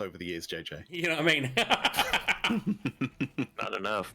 over the years, JJ. You know what I mean? Not enough.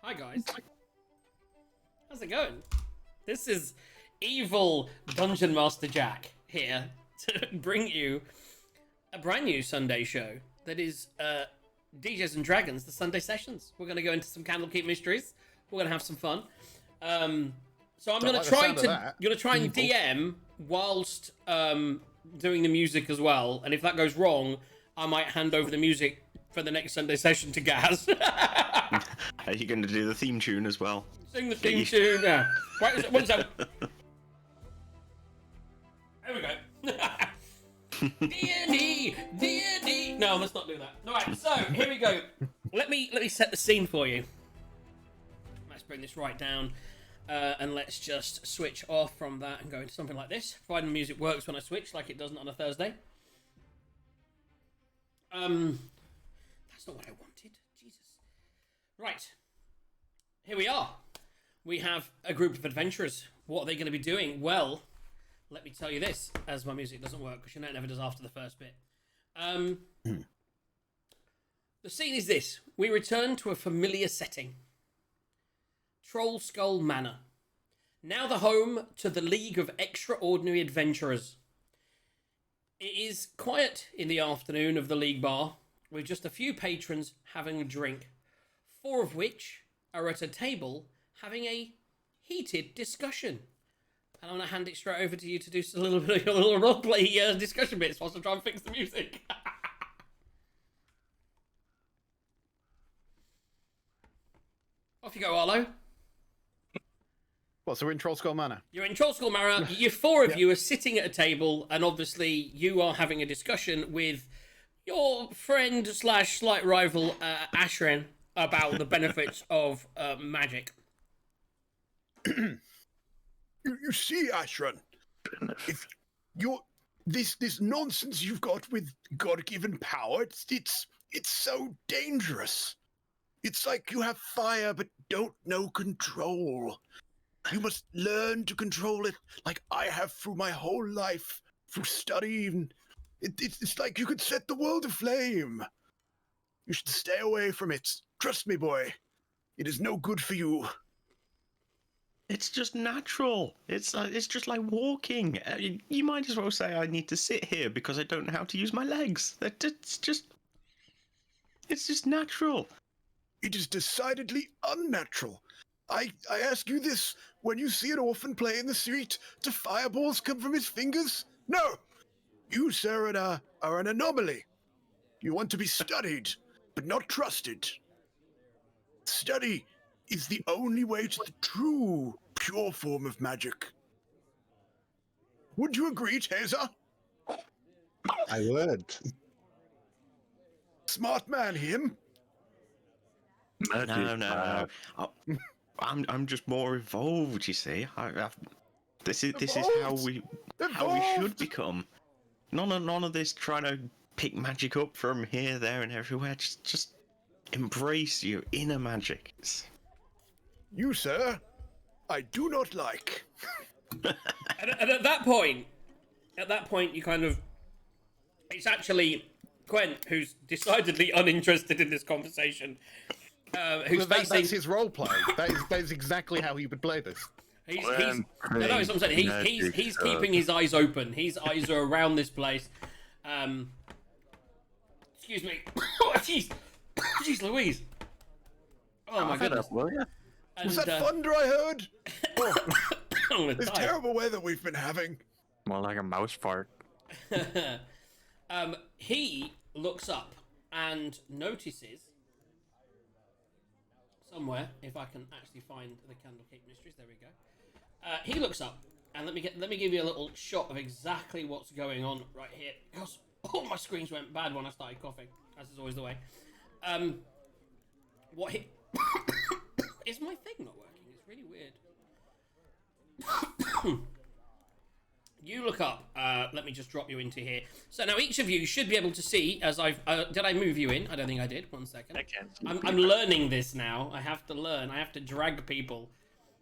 Hi guys. How's it going? This is evil Dungeon Master Jack here to bring you a brand new Sunday show that is DJs and Dragons, the Sunday sessions. We're going to go into some Candlekeep mysteries. We're going to have some fun. So I'm going to try and DM whilst doing the music as well. And if that goes wrong, I might hand over the music for the next Sunday session to Gaz. Are you going to do the theme tune as well? Sing the theme tune now. Wait, one second. There we go. D&D. No, let's not do that. All right, so here we go. Let me set the scene for you. Let's bring this right down, and let's just switch off from that and go into something like this. Providing the music works when I switch, like it doesn't on a Thursday. That's not what I wanted. Jesus. Right. Here we are. We have a group of adventurers. What are they going to be doing? Well, let me tell you this, as my music doesn't work, because you know it never does after the first bit. The scene is this. We return to a familiar setting. Troll Skull Manor. Now the home to the League of Extraordinary Adventurers. It is quiet in the afternoon of the League Bar, with just a few patrons having a drink, 4 of which are at a table having a heated discussion. And I'm going to hand it straight over to you to do a little bit of your little roleplay discussion bits whilst I'm trying to fix the music. Off you go, Arlo. What, so we're in Troll Skull Manor? You're in Troll Skull Manor. You 4 of you are sitting at a table, and obviously you are having a discussion with your friend slash slight rival, Ashrin, about the benefits of magic. You see, Ashran, if you're this nonsense you've got with God-given power, it's so dangerous. It's like you have fire but don't know control. You must learn to control it, like I have through my whole life, through study. And it's like you could set the world aflame. You should stay away from it. Trust me, boy. It is no good for you. It's just natural. It's just like walking. You might as well say I need to sit here because I don't know how to use my legs. It's just natural. It is decidedly unnatural. I ask you this, when you see an orphan play in the street, do fireballs come from his fingers? No! You, sir, are an anomaly. You want to be studied, but not trusted. Study is the only way to the true, pure form of magic. Would you agree, Taser? I would. Smart man, him. No. I'm just more evolved. You see, this is how we should become. None of this trying to pick magic up from here, there, and everywhere. Just embrace your inner magic. You, sir, I do not like. And at that point, you kind of... It's actually Gwent who's decidedly uninterested in this conversation. Who's facing... That's his role play. That is exactly how he would play this. He's keeping his eyes open. His eyes are around this place. Excuse me. Oh, jeez. Jeez Louise. Oh my goodness. Was that thunder I heard? Oh, this terrible weather we've been having. More like a mouse fart. He looks up and notices somewhere, if I can actually find the Candlekeep Mysteries. There we go. He looks up, and let me give you a little shot of exactly what's going on right here. Because all my screens went bad when I started coughing, as is always the way. What he is my thing not working? It's really weird. You look up. Let me just drop you into here. So now each of you should be able to see as I've. Did I move you in? I don't think I did. 1 second. I can't see. I'm learning this now. I have to learn. I have to drag people.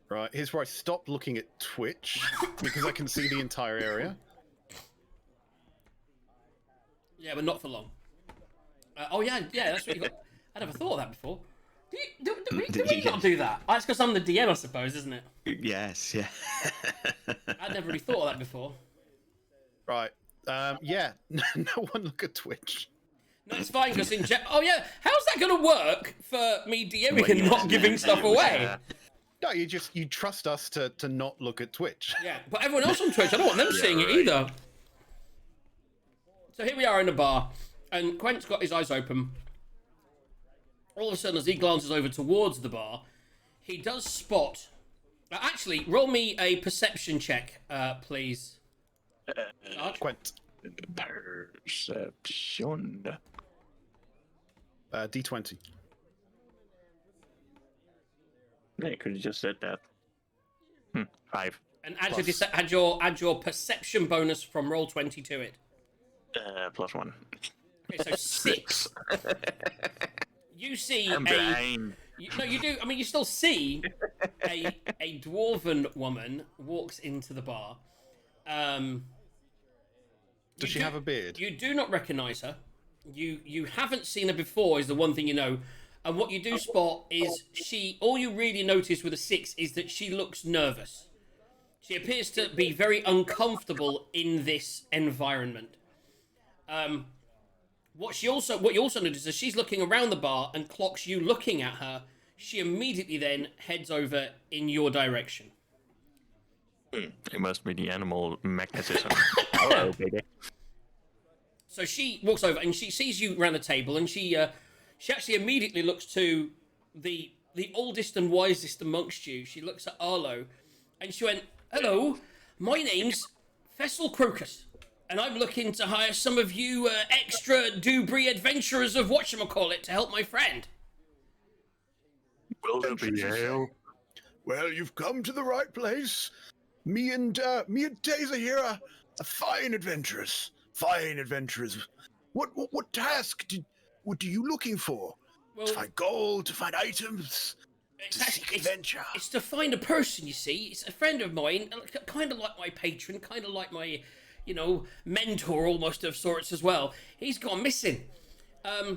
Right, here's where I stopped looking at Twitch because I can see the entire area. Yeah, but not for long. Oh yeah, that's what you got. I never thought of that before. Do we not do that? That's because I'm the DM, I suppose, isn't it? Yes, yeah. I'd never really thought of that before. Right, yeah, no one look at Twitch. No, it's fine because oh yeah, how's that going to work for me DMing and not giving stuff away? No, you trust us to not look at Twitch. Yeah, but everyone else on Twitch, I don't want them seeing it either. So here we are in a bar, and Quent's got his eyes open. All of a sudden, as he glances over towards the bar, he does spot... actually, roll me a perception check, please. Quent. Perception. D20. Yeah, you could have just said that. 5. And add your perception bonus from roll 20 to it. +1. Okay, so 6. You see I'm blind. No, you do. I mean, you still see a dwarven woman walks into the bar. Does she have a beard? You do not recognise her. You haven't seen her before, is the one thing you know. And what you do spot is all you really notice with a 6 is that she looks nervous. She appears to be very uncomfortable in this environment. What you also notice is she's looking around the bar and clocks you looking at her. She immediately then heads over in your direction. It must be the animal magnetism. Hello, baby. So she walks over and she sees you around the table, and she actually immediately looks to the oldest and wisest amongst you. She looks at Arlo, and she went, "Hello, my name's Fessel Crocus, and I'm looking to hire some of you extra Dubry adventurers of whatchamacallit to help my friend." Will there be ale? Well, you've come to the right place. Me and Taser here are fine adventurers. Fine adventurers. What task what are you looking for? Well, To find gold, to find items, to seek adventure. It's to find a person, you see. It's a friend of mine, kind of like my patron, kind of like my, mentor almost of sorts as well. He's gone missing. I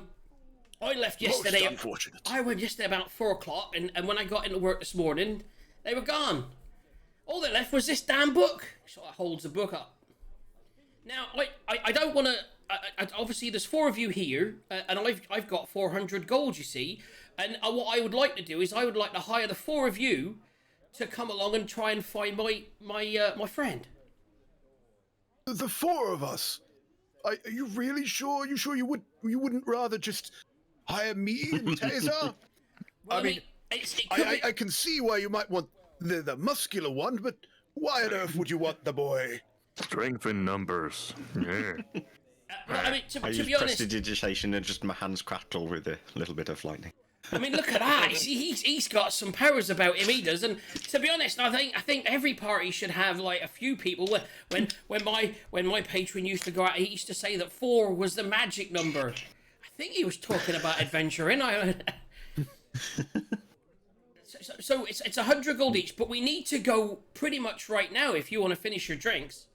left yesterday. Most unfortunate. I went yesterday about 4 o'clock, and when I got into work this morning, they were gone. All they left was this damn book. So I holds the book up. Now, I don't want to... obviously, there's 4 of you here, and I've got 400 gold, you see. And what I would like to do is I would like to hire the 4 of you to come along and try and find my friend. The 4 of us. Are you really sure? You sure you wouldn't rather just hire me and Taser? Well, I mean, it could be... I can see why you might want the muscular one, but why on earth would you want the boy? Strength in numbers. Yeah. I mean, I to use be honest, prestidigitation and just my hands crackle with a little bit of lightning. I mean, look at that. He's got some powers about him. He does, and to be honest, I think every party should have like a few people. When my patron used to go out, he used to say that 4 was the magic number. I think he was talking about adventuring. So it's 100 gold each, but we need to go pretty much right now if you want to finish your drinks.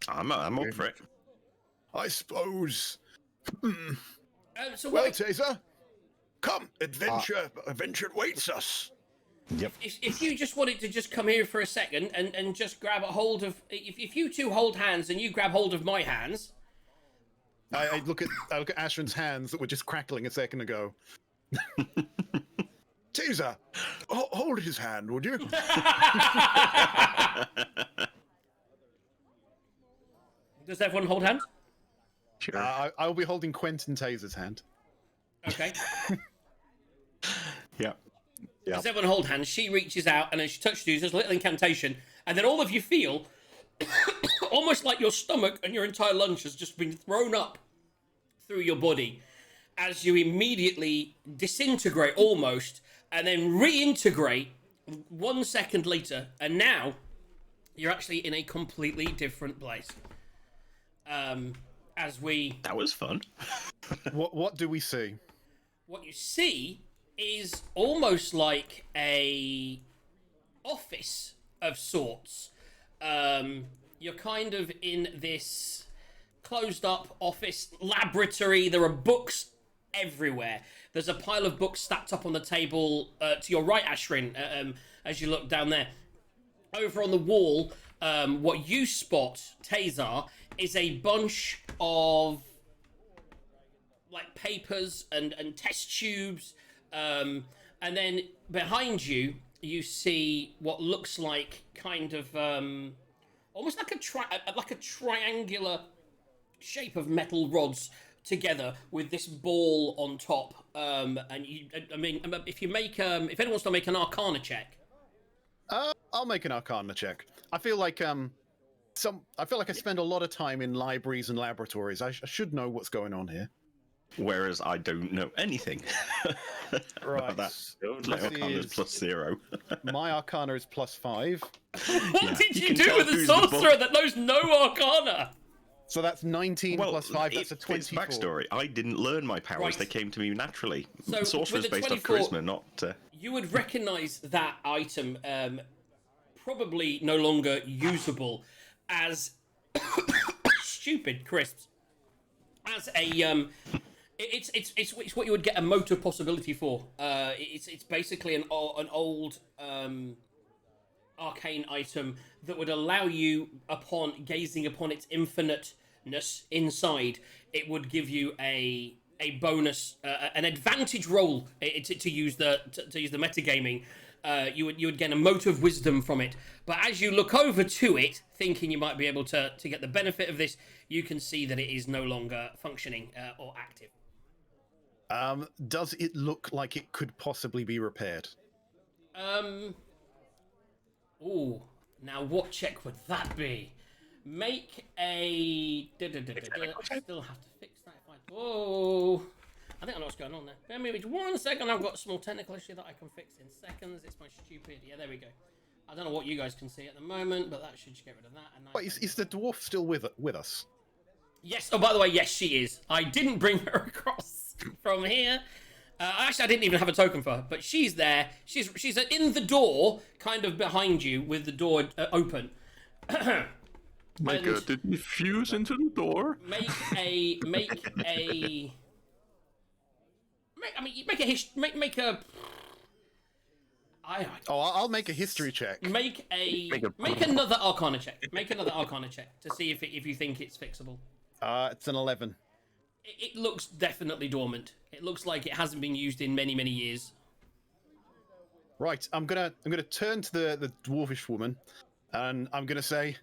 I'm up for it. I suppose. So Well, what, Taser, come, adventure awaits us. Yep. if you just wanted to just come here for a second and just grab a hold of, if you two hold hands and you grab hold of my hands. I look at Ashran's hands that were just crackling a second ago. Taser, hold his hand, would you? Does everyone hold hands? Sure. I'll be holding Quentin Taser's hand. Okay. Yeah. Yeah. As everyone hold hands, she reaches out and then she touches you. There's a little incantation, and then all of you feel almost like your stomach and your entire lunch has just been thrown up through your body as you immediately disintegrate almost and then reintegrate 1 second later, and now you're actually in a completely different place. That was fun. What do we see? What you see is almost like a office of sorts. You're kind of in this closed up office laboratory. There are books everywhere. There's a pile of books stacked up on the table to your right, Ashrin, as you look down there. Over on the wall, what you spot, Tazar, is a bunch of like papers and test tubes, and then behind you you see what looks like kind of almost like a triangular shape of metal rods together with this ball on top. And if anyone wants to make an Arcana check. I'll make an Arcana check. I feel like I spend a lot of time in libraries and laboratories. I should know what's going on here. Whereas I don't know anything. Right. That. My Arcana is +0. My Arcana is +5. What did you can do tell with a who's the sorcerer boss. that knows no Arcana? So that's 19 plus 5. That's a It's 24. backstory. I didn't learn my powers; Right. they came to me naturally. So, Sorcerer's with the based off 24 charisma, not. You would recognise that item, probably no longer usable, as stupid crisps. As a it's what you would get a motive possibility for. It's basically an old arcane item that would allow you, upon gazing upon its infiniteness inside, it would give you a bonus, an advantage roll to use the metagaming. You would get a mote of wisdom from it. But as you look over to it, thinking you might be able to get the benefit of this, you can see that it is no longer functioning or active. Does it look like it could possibly be repaired? Ooh. Now what check would that be? Make a... I still have to fix that if I... Whoa. I think I know what's going on there. Bear with me 1 second. I've got a small technical issue that I can fix in seconds. It's my stupid... Yeah, there we go. I don't know what you guys can see at the moment, but that should get rid of that. And Wait, is the dwarf still with us? Yes. Oh, by the way, yes, she is. I didn't bring her across from here. Actually, I didn't even have a token for her, but she's there. She's in the door, kind of behind you, with the door open. My God, did he fuse into the door? Make a I'll make a history check. Make another Arcana check. Make another Arcana check to see if you think it's fixable. It's an 11. It looks definitely dormant. It looks like it hasn't been used in many years. Right, I'm gonna turn to the dwarfish woman, and I'm gonna say,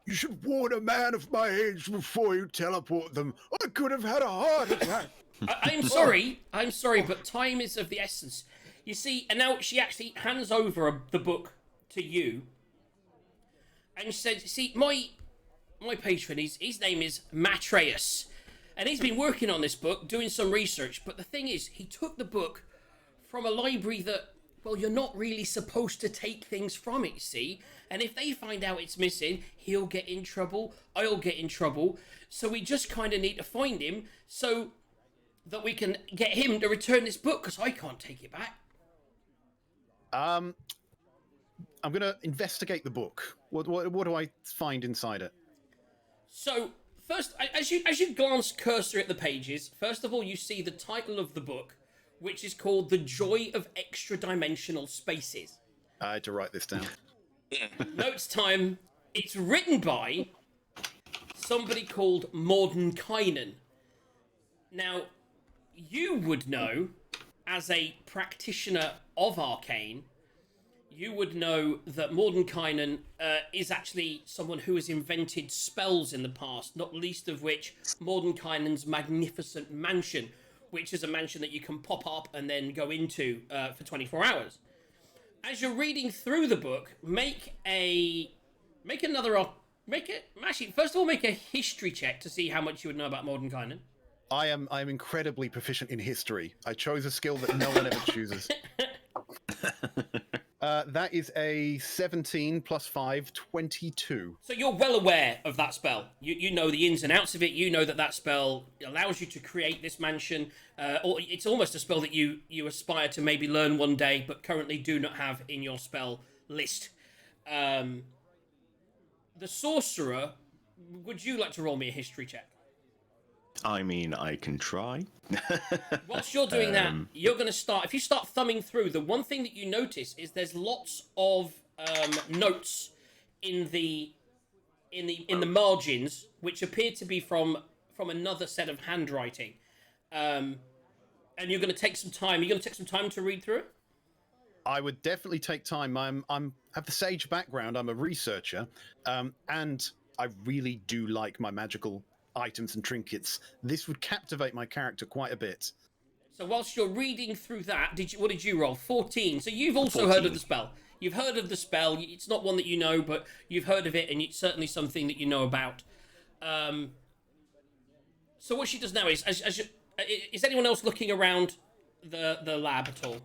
You should warn a man of my age before you teleport them. I could have had a heart attack. I'm sorry, but time is of the essence. You see, and now she actually hands over the book to you, and she says, "See, my patron, his name is Matreus, and he's been working on this book, doing some research. But the thing is, he took the book from a library that, well, you're not really supposed to take things from it, you see? And if they find out it's missing, he'll get in trouble, I'll get in trouble. So we just kind of need to find him so that we can get him to return this book, because I can't take it back." I'm gonna investigate the book. What do I find inside it? So first, as you glance cursor at the pages, first of all, you see the title of the book, which is called "The Joy of Extra-Dimensional Spaces." I had to write this down. Notes time. It's written by somebody called Mordenkainen. Now, you would know, as a practitioner of Arcane, you would know that Mordenkainen is actually someone who has invented spells in the past, not least of which Mordenkainen's magnificent mansion, which is a mansion that you can pop up and then go into for 24 hours. As you're reading through the book, actually, first of all, make a history check to see how much you would know about Mordenkainen. I am incredibly proficient in history. I chose a skill that no one ever chooses. That is a 17 plus 5, 22. So you're well aware of that spell. You know the ins and outs of it. You know that spell allows you to create this mansion. Or it's almost a spell that you aspire to maybe learn one day, but currently do not have in your spell list. The sorcerer, would you like to roll me a history check? I mean, I can try. Whilst you're doing that, you're going to start. If you start thumbing through, the one thing that you notice is there's lots of notes in the margins, which appear to be from another set of handwriting. And you're going to take some time. Are you going to take some time to read through it? I would definitely take time. I have the sage background. I'm a researcher, and I really do like my magical items and trinkets. This would captivate my character quite a bit. So whilst you're reading through that, what did you roll? 14. So you've also 14. heard of the spell. You've heard of the spell. It's not one that you know, but you've heard of it, and it's certainly something that you know about. So what she does now is, is anyone else looking around the lab at all?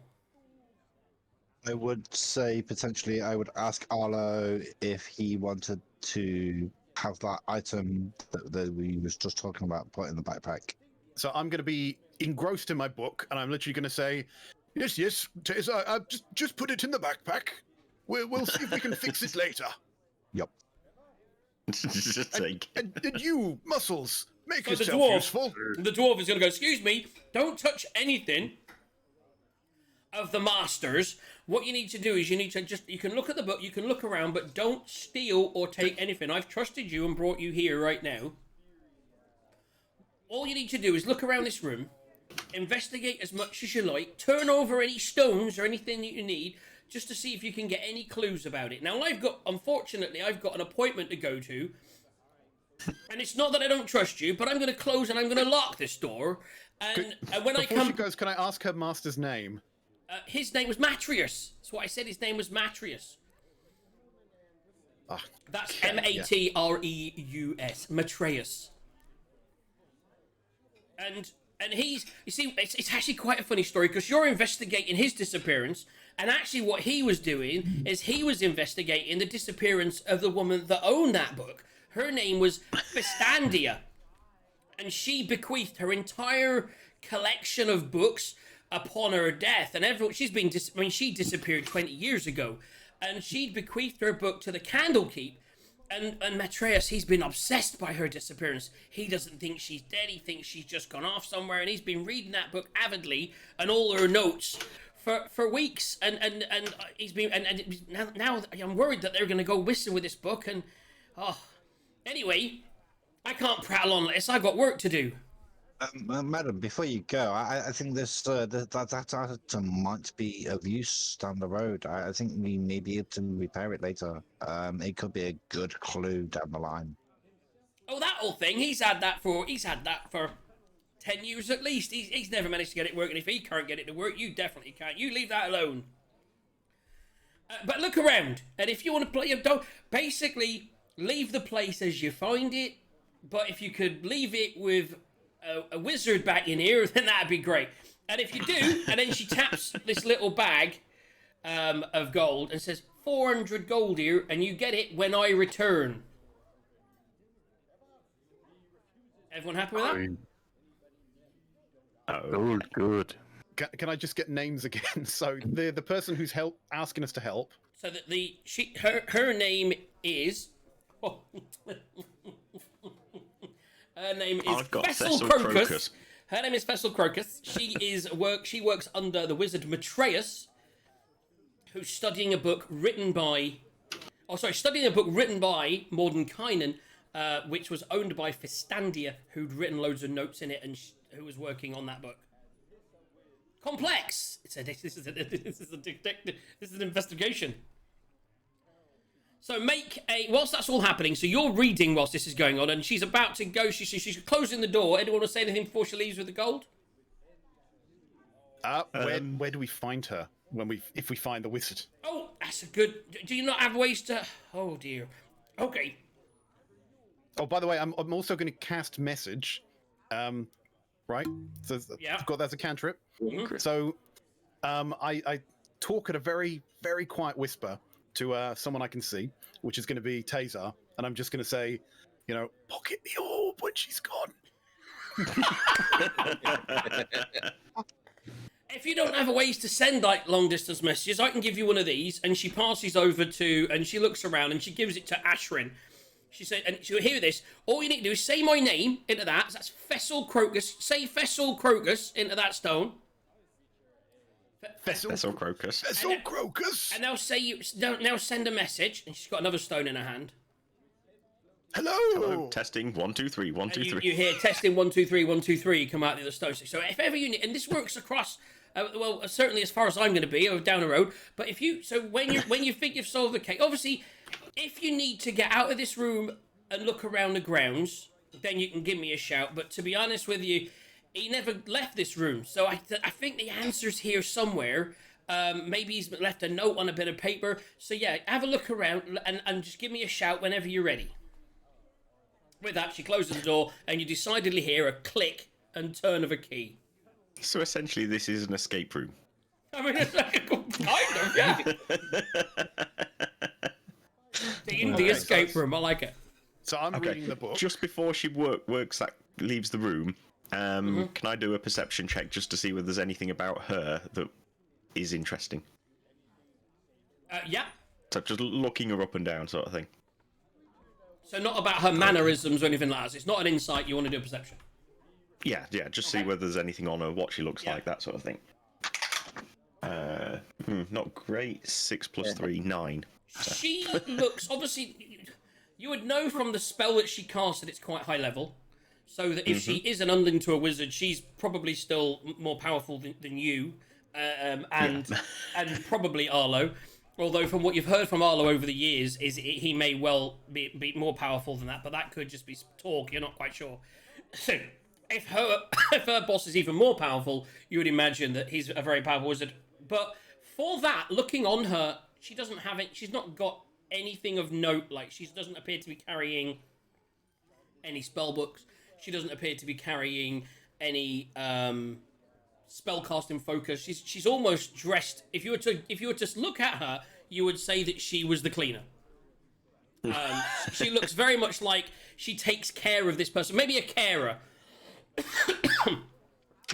I would say potentially I would ask Arlo if he wanted to have that item that we was just talking about put in the backpack. So I'm going to be engrossed in my book, and I'm literally going to say, yes, Tessa, just put it in the backpack. We'll see if we can fix it later. Yep. And you, Muscles, make So yourself useful. The dwarf is going to go, excuse me, don't touch anything of the masters. What you need to do is you can look at the book, you can look around, but don't steal or take anything. I've trusted you and brought you here right now. All you need to do is look around this room, investigate as much as you like, turn over any stones or anything that you need, just to see if you can get any clues about it. Now, unfortunately, I've got an appointment to go to, and it's not that I don't trust you, but I'm going to close and I'm going to lock this door, and when I come... Before she goes, can I ask her master's name? His name was Matrius. That's what I said. His name was Matrius. That's Matreus. Matreus. And he's, you see, it's actually quite a funny story because you're investigating his disappearance, and actually what he was doing is he was investigating the disappearance of the woman that owned that book. Her name was Fistandia, and she bequeathed her entire collection of books upon her death, and she disappeared 20 years ago, and she'd bequeathed her book to the Candlekeep, and Matreus, he's been obsessed by her disappearance. He doesn't think she's dead, he thinks she's just gone off somewhere, and he's been reading that book avidly, and all her notes, for weeks, and he's been, and now I'm worried that they're going to go missing with this book, and, anyway, I can't prattle on like this, I've got work to do. Madam, before you go, I think that item might be of use down the road. I think we may be able to repair it later. It could be a good clue down the line. Oh, that old thing, he's had that for 10 years at least. He's never managed to get it working. If he can't get it to work, you definitely can't. You leave that alone. But look around, and if you want to play, don't basically leave the place as you find it. But if you could leave it with a wizard back in here, then that'd be great. And if you do, and then she taps this little bag of gold and says 400 gold here, and you get it when I return. Everyone happy with that? Gold, good. Can I just get names again? So the person who's asking us to help. So that her name is. Her name is Fessel Crocus. Her name is Fessel Crocus. She works under the wizard Matreus, who's studying a book written by Mordenkainen, which was owned by Fistandia, who'd written loads of notes in it and who was working on that book. Complex. This is an investigation. So whilst that's all happening, so you're reading whilst this is going on, and she's about to go, she's closing the door. Anyone want to say anything before she leaves with the gold? Where do we find her if we find the wizard? Oh, that's a good. Do you not have ways to? Oh dear. Okay. Oh, by the way, I'm also going to cast message. Right. So Yeah. I've got that as a cantrip. Mhm. So, I talk at a very, very quiet whisper to someone I can see, which is going to be Tazar, and I'm just going to say, pocket the orb when she's gone. If you don't have a ways to send like long distance messages, I can give you one of these, and she passes over to, and she looks around and she gives it to Ashrin. She said, and she'll hear this. All you need to do is say my name into that. So that's Fessel Crocus. Say Fessel Crocus into that stone. Fessel Crocus. Fessel Crocus. And now send a message. And she's got another stone in her hand. Hello. Hello. Testing 1 2 3 1 2 3. You hear testing 1 2 3 1 2 3 come out the other stone. So if ever you need, and this works across. Well, certainly as far as I'm going to be, or down the road. But when you think you've solved the case, obviously, if you need to get out of this room and look around the grounds, then you can give me a shout. But to be honest with you, he never left this room, so I think the answer's here somewhere. Maybe he's left a note on a bit of paper. So yeah, have a look around and just give me a shout whenever you're ready. With that, she closes the door, and you decidedly hear a click and turn of a key. So essentially, this is an escape room. I mean, it's like kind of, yeah. The indie escape room, I like it. So I'm reading the book. Just before she leaves the room, can I do a perception check just to see whether there's anything about her that is interesting? Yeah. So just looking her up and down, sort of thing. So not about her mannerisms or anything like that. It's not an insight. You want to do a perception. Yeah, just see whether there's anything on her, what she looks like, that sort of thing. Not great. 6 plus 3, 9. So. She looks, obviously, you would know from the spell that she cast that it's quite high level. So that if she is an unling to a wizard, she's probably still more powerful than you, and probably Arlo. Although from what you've heard from Arlo over the years, he may well be more powerful than that, but that could just be talk. You're not quite sure. So if her boss is even more powerful, you would imagine that he's a very powerful wizard. But for that, looking on her, she doesn't have it. She's not got anything of note. Like, she doesn't appear to be carrying any spell books. She doesn't appear to be carrying any spellcasting focus. She's almost dressed. If you were to look at her, you would say that she was the cleaner. She looks very much like she takes care of this person. Maybe a carer,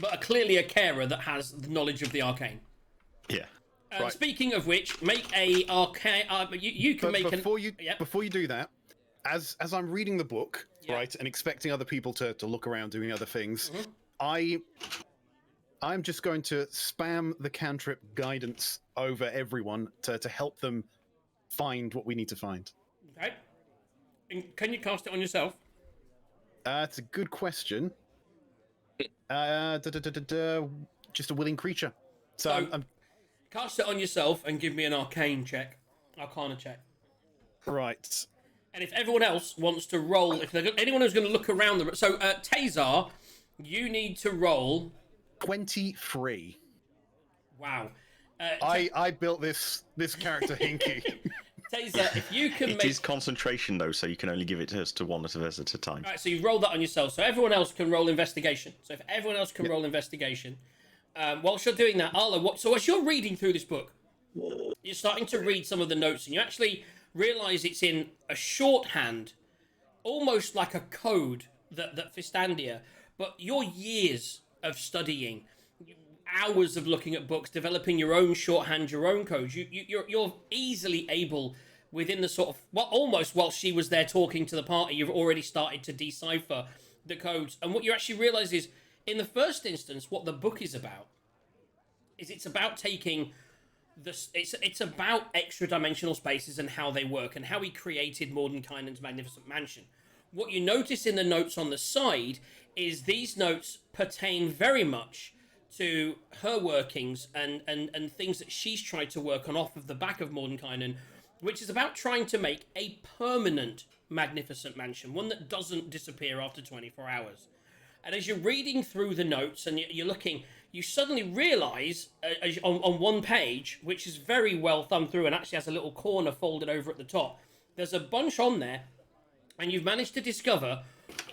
but clearly a carer that has the knowledge of the arcane. Yeah. Right. Speaking of which, make a arcane. You can make before you do that, as I'm reading the book, right, and expecting other people to look around doing other things, I'm just going to spam the cantrip guidance over everyone to help them find what we need to find. Okay. And can you cast it on yourself? It's a good question. Just a willing creature. So I'm cast it on yourself and give me an arcana check. right. And if everyone else wants to roll, anyone who's going to look around the... So, Tazar, you need to roll... 23. Wow. I built this character hinky. Tazar, if you can It is concentration, though, so you can only give it to one of us at a time. Alright, so you roll that on yourself. So everyone else can roll investigation. So if everyone else can roll investigation... whilst you're doing that, Arlo, so as you're reading through this book, you're starting to read some of the notes, and you actually realise it's in a shorthand, almost like a code that Fistandia, but your years of studying, hours of looking at books, developing your own shorthand, your own codes, you're easily able, within the sort of, well, almost while she was there talking to the party, you've already started to decipher the codes. And what you actually realise is, in the first instance, what the book is about is it's about taking it's about extra dimensional spaces and how they work and how he created Mordenkainen's magnificent mansion. What you notice in the notes on the side is these notes pertain very much to her workings and things that she's tried to work on off of the back of Mordenkainen, which is about trying to make a permanent magnificent mansion, one that doesn't disappear after 24 hours. And as you're reading through the notes and you're looking, you suddenly realise on one page, which is very well thumbed through and actually has a little corner folded over at the top, there's a bunch on there, and you've managed to discover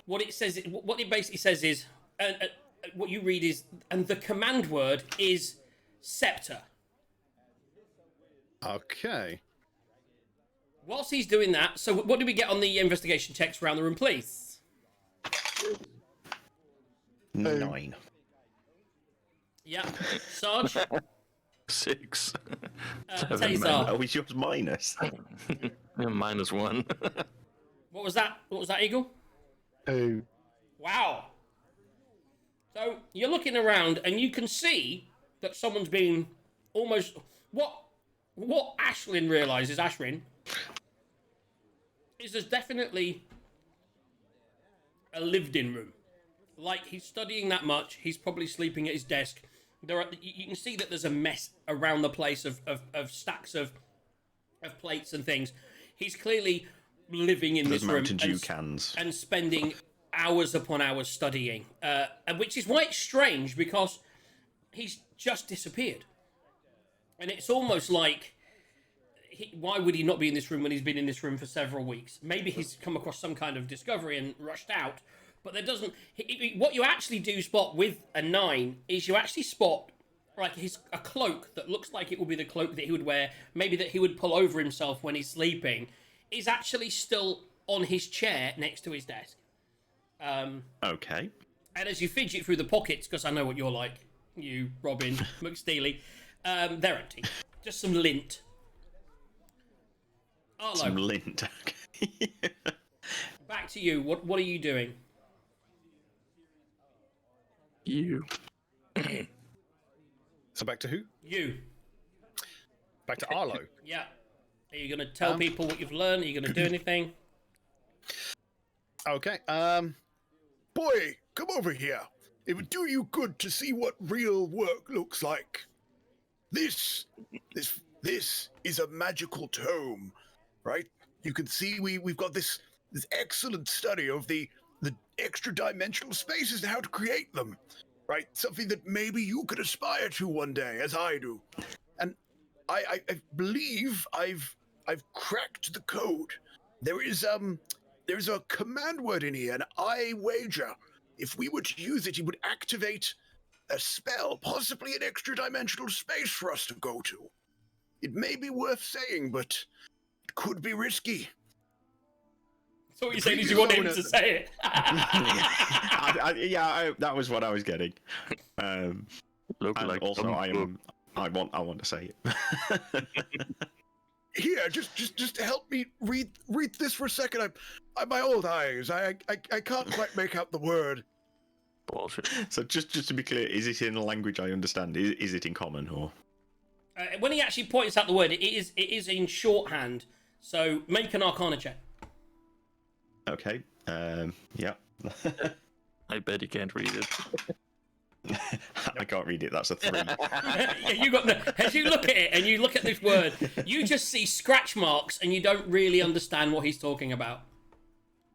what it says. What it basically says is, what you read is, and the command word is scepter. Okay. Whilst he's doing that, so what do we get on the investigation checks around the room, please? 9. Yeah, Sarge. 6. Tazar. Oh, is yours minus? -1. What was that? What was that, Eagle? Oh. Wow. So you're looking around and you can see that someone's been almost what Ashrin realizes, is there's definitely a lived-in room. Like, he's studying that much, he's probably sleeping at his desk. You can see that there's a mess around the place of stacks of plates and things. He's clearly living in this room Mountain Dew cans. and spending hours upon hours studying, and which is why it's strange, because he's just disappeared. And it's almost like, why would he not be in this room when he's been in this room for several weeks? Maybe he's come across some kind of discovery and rushed out. But there doesn't... What you actually do spot with a 9 is you actually spot like a cloak that looks like it would be the cloak that he would wear, maybe that he would pull over himself when he's sleeping, is actually still on his chair next to his desk. Okay. And as you fidget through the pockets, because I know what you're like, you, Robin, McSteely, they're empty. Just some lint. Arlo, Some lint. Okay. back to you. What are you doing? You. So back to who? You. Back to Arlo. Yeah. Are you going to tell people what you've learned? Are you going to do anything? Okay. Boy, come over here. It would do you good to see what real work looks like. This is a magical tome, right? You can see we've got this excellent study of the extra dimensional spaces and how to create them, right? Something that maybe you could aspire to one day, as I do. And I believe I've cracked the code. There's a command word in here, and I wager if we were to use it, it would activate a spell, possibly an extra dimensional space for us to go to. It may be worth saying, but it could be risky. So what you're saying is you want him to say it? That was what I was getting. Look And like also, some I want to say it. Here, just to help me read this for a second. I'm my old eyes. I can't quite make out the word. bullshit. So just to be clear, is it in a language I understand? Is it in common or? When he actually points out the word, it is in shorthand. So make an Arcana check. Okay. Yeah. I bet you can't read it. I can't read it. That's a 3. As you look at it and you look at this word, you just see scratch marks and you don't really understand what he's talking about.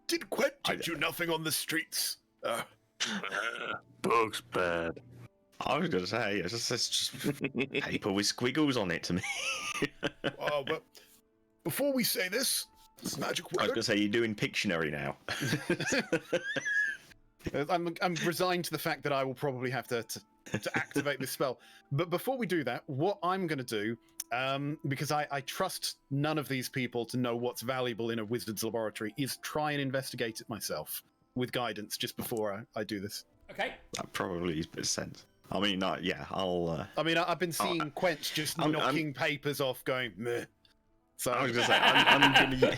Did Quent teach you nothing on the streets? Books bad. I was going to say, it's just paper with squiggles on it to me. Oh, but before we say this magic I was word. going to say, you're doing Pictionary now. I'm resigned to the fact that I will probably have to activate this spell. But before we do that, what I'm going to do, because I trust none of these people to know what's valuable in a wizard's laboratory, is try and investigate it myself with guidance just before I do this. Okay. That probably makes a bit of sense. I mean, I'll... I mean, I've been seeing Quench just knocking papers off, going meh. So I was going to say, I'm going to...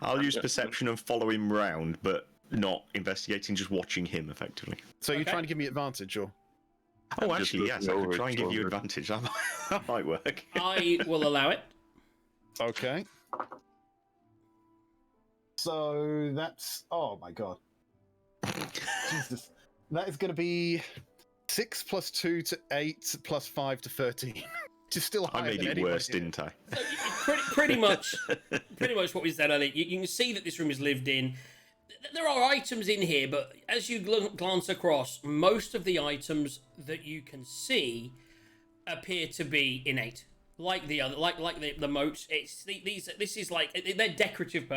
I'll use perception and follow him round, but not investigating, just watching him, effectively. So you're trying to give me advantage, or? Oh, I'm just actually, yes, I looking could over try and his give you shoulder. advantage. That might work. I will allow it. Okay. So that's... Oh, my God. Jesus. That is going to be 6 plus 2 to 8 plus 5 to 13. Which is still higher I made than it anyone worse, here. didn't I? Pretty much what we said earlier. You can see that this room is lived in. there are items in here, but as you glance across, most of the items that you can see appear to be innate, like the other, like the moats. This is like they're decorative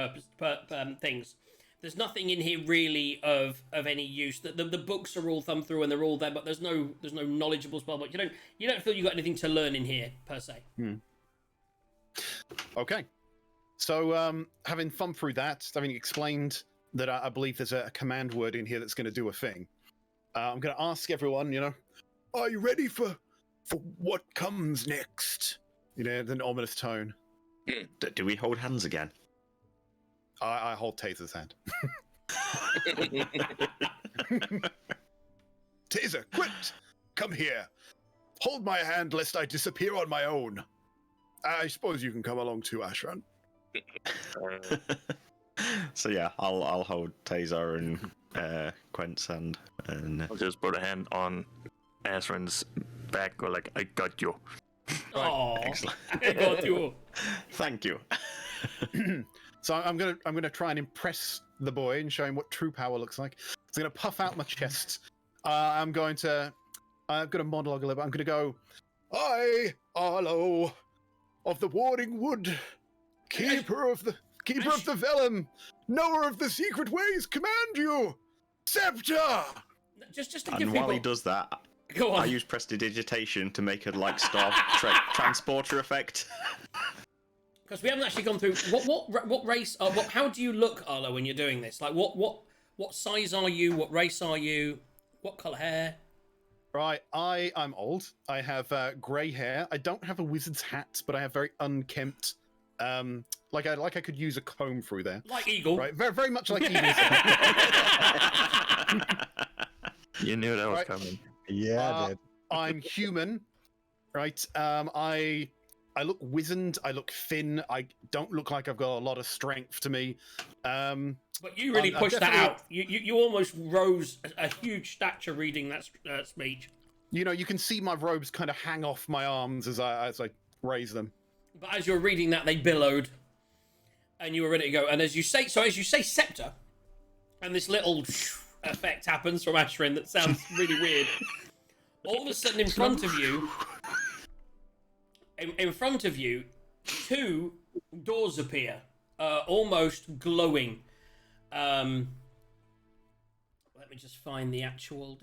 things. There's nothing in here really of any use. The books are all thumbed through and they're all there, but there's no knowledgeable spell book. You don't feel you got anything to learn in here per se. Okay. So, having thumbed through that, having explained that I believe there's a command word in here that's going to do a thing, I'm going to ask everyone, Are you ready for what comes next? in an ominous tone. Do we hold hands again? I hold Taser's hand. Taser, quit! Come here. Hold my hand lest I disappear on my own. I suppose you can come along too, Ashran. So yeah, I'll hold Taser and Quent's hand, and I'll just put a hand on Asran's back, or like, I got you. Oh, excellent. I got you. Thank you. So I'm gonna try and impress the boy and show him what true power looks like. So I'm gonna puff out my chest. I've got a monologue a little bit. I'm gonna go, I, Arlo, of the Warding Wood, keeper of the vellum, knower of the secret ways, command you, Scepter. Just to And give while people. he does that, Go on. I use prestidigitation to make a star transporter effect. Because we haven't actually gone through what race. How do you look, Arlo, when you're doing this? Like what size are you? What race are you? What color hair? right, I'm old. I have grey hair. I don't have a wizard's hat, but I have very unkempt. Like I could use a comb through there. Like Eagle. Right, very, very much like Eagle's. You knew that was Right. coming. Yeah, I did. I'm human, right? I look wizened. I look thin. I don't look like I've got a lot of strength to me. But you really I'm pushed that definitely- out. You almost rose a huge stature reading that speech. You can see my robes kind of hang off my arms as I raise them. But as you're reading that, they billowed, and you were ready to go. And as you say scepter, and this little effect happens from Ashrin that sounds really weird. All of a sudden, in front of you, two doors appear, almost glowing. Let me just find the actual.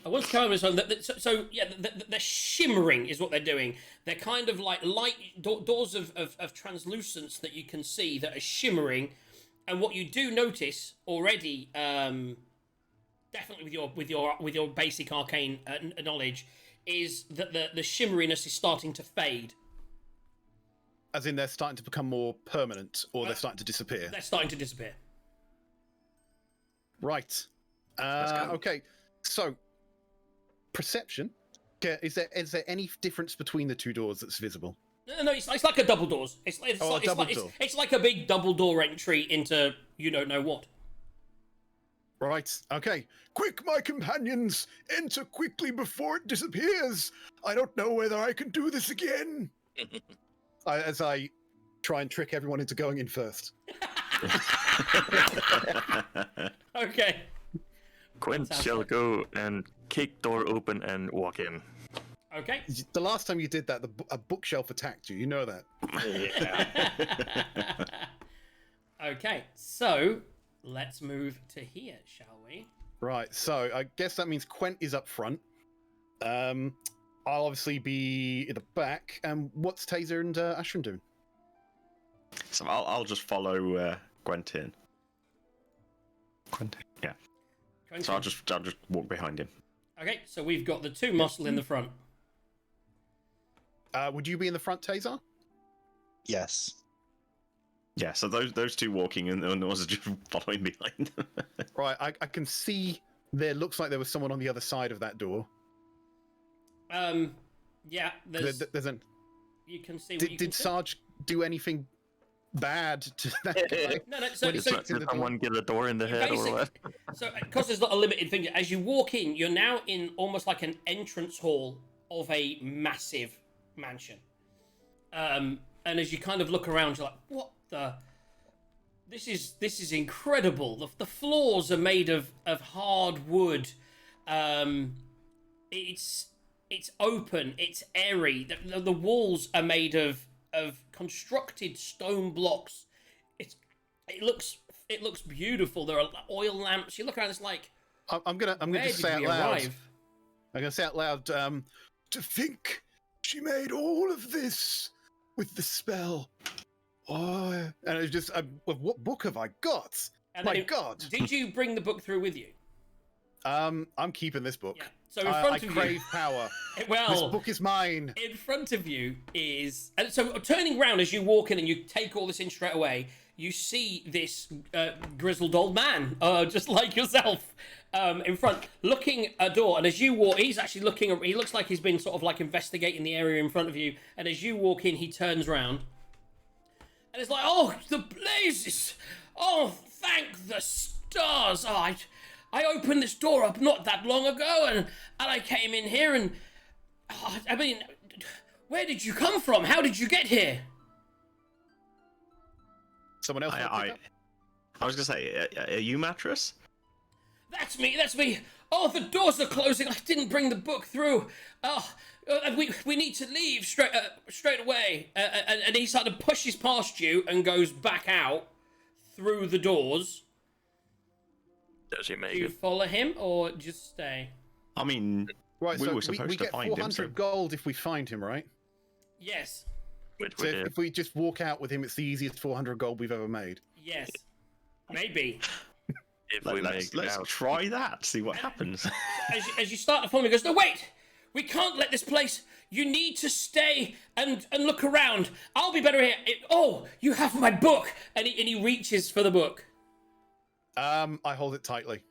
I want to come on this one. So yeah, they're shimmering is what they're doing. They're kind of like light doors of translucence that you can see that are shimmering. And what you do notice already, definitely with your basic arcane knowledge, is that the shimmeriness is starting to fade. As in, they're starting to become more permanent, or they're starting to disappear. They're starting to disappear. Right. go. Okay. So, perception. Okay, is there any difference between the two doors that's visible? No, it's like a double doors. It's like a big double door entry into you don't know what. Right. Okay. Quick, my companions, enter quickly before it disappears. I don't know whether I can do this again. As I try and trick everyone into going in first. Okay. Quint shall go and kick door open and walk in. Okay. The last time you did that, a bookshelf attacked you. You know that. Okay. So let's move to here, shall we? Right. So I guess that means Quent is up front. I'll obviously be in the back. And what's Taser and Ashran doing? So I'll just follow Gwent in. Gwent, yeah. So I'll just walk behind him. Okay. So we've got the two muscle in the front. Would you be in the front, Taser? Yes. Yeah. So those two walking and the others are just following behind. Right. I can see there looks like there was someone on the other side of that door. Yeah. There's an. you can see. What you can Did see. Sarge do anything bad to that guy? No. When So Did someone get a door in the head or what? So, because there's not a limited thing, as you walk in, you're now in almost like an entrance hall of a massive mansion. And as you kind of look around, you're like, what the? This is incredible. The floors are made of hard wood. It's open. It's airy. The walls are made of constructed stone blocks. It looks beautiful. There are oil lamps. You look around. It's like I'm gonna where just did say out we loud. arrive? I'm gonna say out loud. To think she made all of this with the spell. Oh, And it's just, what book have I got? And My then God. Did you bring the book through with you? I'm keeping this book. Yeah. So in I front of crave you, power. well, This book is mine. in front of you is, and so turning round as you walk in and you take all this in straight away, you see this grizzled old man, just like yourself, in front, looking at a door. And as you walk, he's actually looking. He looks like he's been sort of like investigating the area in front of you. And as you walk in, he turns round, and it's like, oh, the blazes! Oh, thank the stars! Oh, I opened this door up not that long ago, and I came in here, and I mean, where did you come from? How did you get here? Someone else. I was gonna say, are you Mattress? That's me. That's me. Oh, the doors are closing. I didn't bring the book through. Oh, we need to leave straight away. And he sort of pushes past you and goes back out through the doors. Does he make Do you it? follow him or just stay? I mean, Right, we so were supposed we to get find 400 him. So... gold if we find him, right? Yes. Which So we if, did. if we just walk out with him, it's the easiest 400 gold we've ever made. Yes. Maybe. If we make it Let's out. try that. See what happens. As you start to follow him, he goes, no, wait! We can't let this place. You need to stay and look around. I'll be better here. Oh, you have my book. And he reaches for the book. I hold it tightly.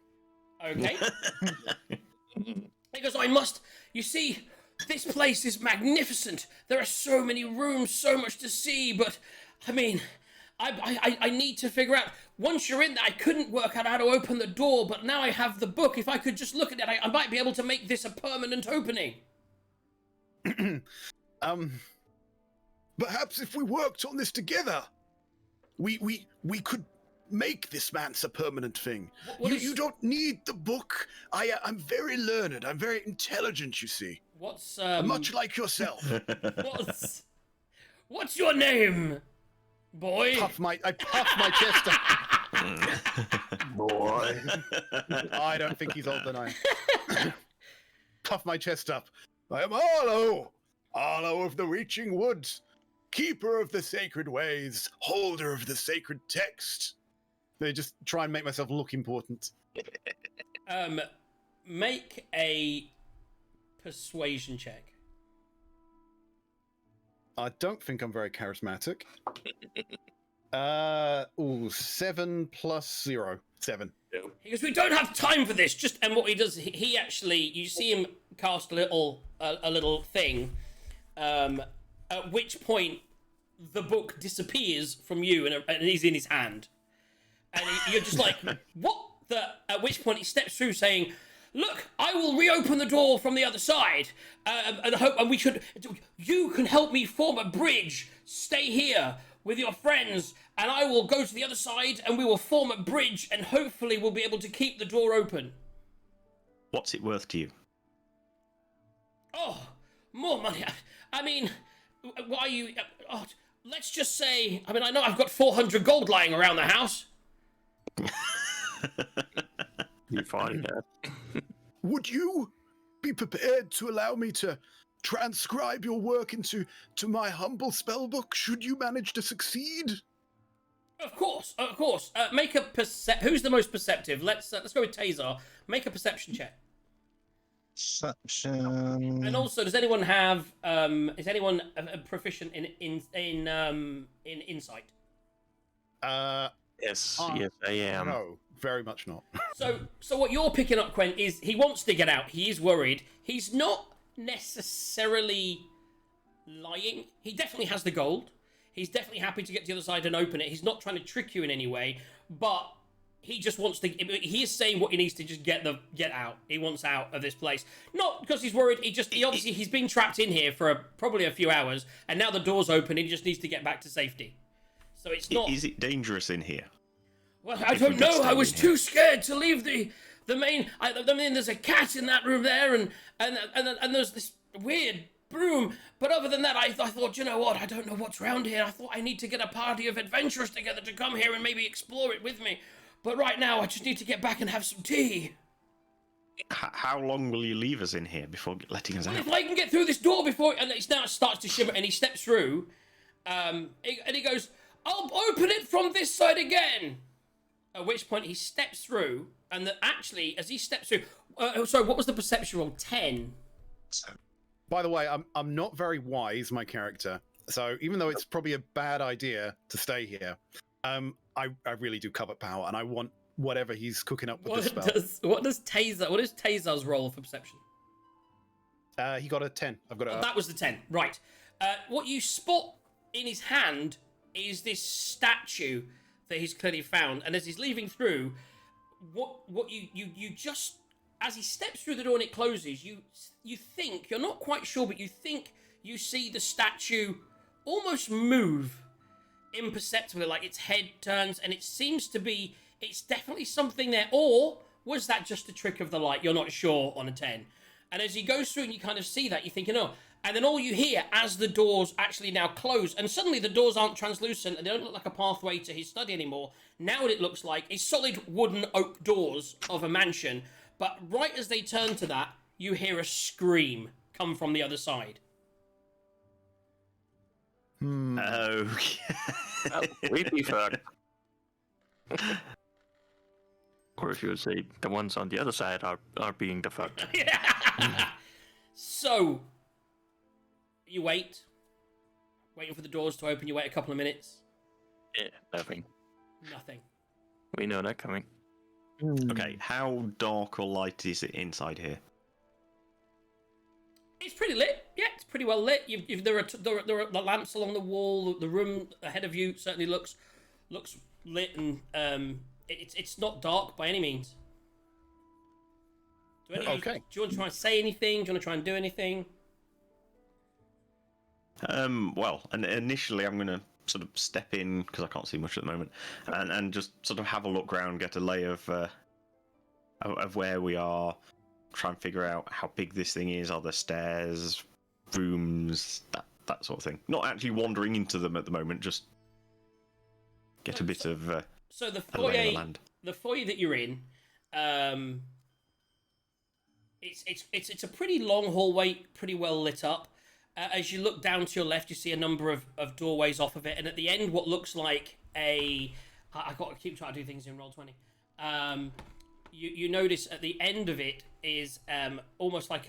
Okay. He goes, I must. You see, this place is magnificent. There are so many rooms, so much to see. But, I mean, I need to figure out. Once you're in there, I couldn't work out how to open the door. But now I have the book. If I could just look at it, I might be able to make this a permanent opening. Perhaps if we worked on this together, we could make this man's a permanent thing. You don't need the book. I'm very learned. I'm very intelligent, you see. What's Much like yourself. what's your name, boy? I puff my chest up. Boy. I don't think he's older than I am. Puff my chest up. I am Arlo of the Reaching Woods, keeper of the sacred ways, holder of the sacred text. They just try and make myself look important. Make a persuasion check. I don't think I'm very charismatic. 7 plus 0. 7. He goes, we don't have time for this. And what he does, he actually, you see him cast a little thing, at which point the book disappears from you and he's in his hand. And you're just like, what the? At which point he steps through saying, look, I will reopen the door from the other side, you can help me form a bridge. Stay here with your friends, and I will go to the other side, and we will form a bridge, and hopefully we'll be able to keep the door open. What's it worth to you? Oh, more money. I mean, why are you... let's just say... I mean, I know I've got 400 gold lying around the house. You find that. Would you be prepared to allow me to transcribe your work into my humble spellbook, should you manage to succeed? Of course. Make a Who's the most perceptive? Let's go with Tazar. Make a perception check. Perception. And also, does anyone have? Is anyone proficient in insight? Yes, yes, I am. No, very much not. So what you're picking up, Quen, is he wants to get out. He is worried. He's not necessarily lying. He definitely has the gold. He's definitely happy to get to the other side and open it. He's not trying to trick you in any way, but he just wants to. He is saying what he needs to just get out. He wants out of this place, not because he's worried. He's been trapped in here for probably a few hours, and now the door's open. He just needs to get back to safety. So it's not. Is it dangerous in here? Well, I If we don't could know. stay I was in too here. scared to leave the main. I mean, there's a cat in that room there, and there's this weird broom. But other than that, I thought, you know what? I don't know what's around here. I thought I need to get a party of adventurers together to come here and maybe explore it with me. But right now, I just need to get back and have some tea. How long will you leave us in here before letting us Well, out? if I can get through this door before, and it now starts to shimmer, and he steps through, and he goes, "I'll open it from this side again." At which point he steps through, and actually, as he steps through, sorry, what was the perception roll? 10. By the way, I'm not very wise, my character. So even though it's probably a bad idea to stay here, I really do covet power, and I want whatever he's cooking up with the spell. What does Tazar's roll for perception? He got a 10. I've got a. That was the 10, right? What you spot in his hand is this statue that he's clearly found, and as he's leaving through, what you just, as he steps through the door and it closes, you think, you're not quite sure, but you think you see the statue almost move imperceptibly, like its head turns, and it seems to be, it's definitely something there, or was that just a trick of the light? You're not sure on a 10. And as he goes through and you kind of see that, you're thinking, oh, and then all you hear as the doors actually now close, and suddenly the doors aren't translucent and they don't look like a pathway to his study anymore. Now what it looks like is solid wooden oak doors of a mansion, but right as they turn to that, you hear a scream come from the other side. Okay. We'd be fucked. Or if you would say the ones on the other side are being the fucked. So, you waiting for the doors to open, you wait a couple of minutes. Yeah, nothing. Nothing. We know that coming. Okay, how dark or light is it inside here? It's pretty lit. Yeah, it's pretty well lit. There are the lamps along the wall. The room ahead of you certainly looks lit, and it's not dark by any means. Do you want to try and say anything? Do you want to try and do anything? Well, and initially I'm going to sort of step in, because I can't see much at the moment, and just sort of have a look around, get a lay of where we are, try and figure out how big this thing is. Are there stairs, rooms, that sort of thing? Not actually wandering into them at the moment, just get a bit of so the a lay of the foyer, land. the foyer that you're in, it's a pretty long hallway, pretty well lit up. As you look down to your left, you see a number of doorways off of it, and at the end, what looks like I've got to keep trying to do things in Roll20. You notice at the end of it is almost like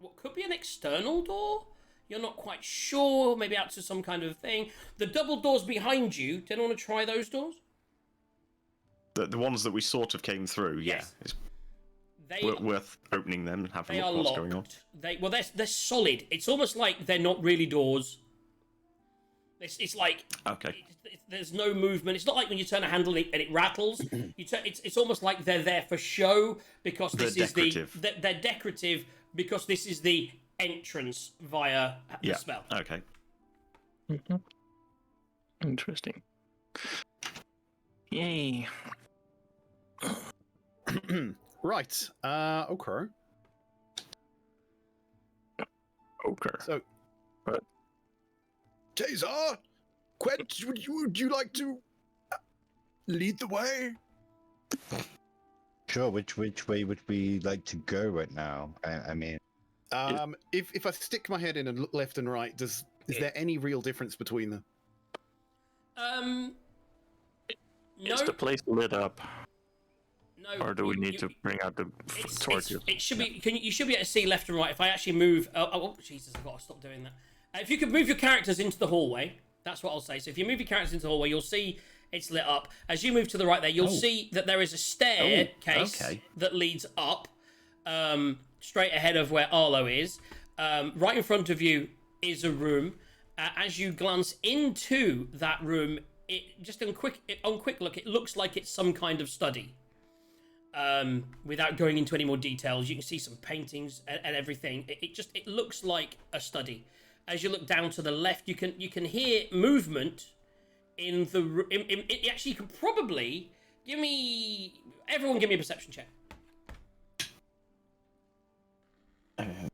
what could be an external door. You're not quite sure, maybe out to some kind of thing. The double doors behind you, do you want to try those doors? The ones that we sort of came through, Yes. yeah. It's worth opening them and having They a are look what's locked. going on. They're solid. It's almost like they're not really doors. It's like Okay. there's no movement. It's not like when you turn a handle and it rattles. It's almost like they're there for show because this They're is decorative. they're decorative because this is the entrance via the Yeah. spell. Okay. Interesting. Yay. Right. Okay. Okay. So, Tazar, Quent, would you like to lead the way? Sure. Which way would we like to go right now? I mean, if I stick my head in and look left and right, is there any real difference between them? No, Is the place lit up, no. or do we need to bring out the torches? It should be. You should be able to see left and right. If I actually move, oh Jesus, I've got to stop doing that. If you could move your characters into the hallway, that's what I'll say. So if you move your characters into the hallway, you'll see it's lit up. As you move to the right there, you'll see that there is a staircase that leads up, straight ahead of where Arlo is. Right in front of you is a room. As you glance into that room, on quick look, it looks like it's some kind of study. Without going into any more details, you can see some paintings and everything. It looks like a study. As you look down to the left, you can hear movement in the actually, you can probably everyone give me a perception check.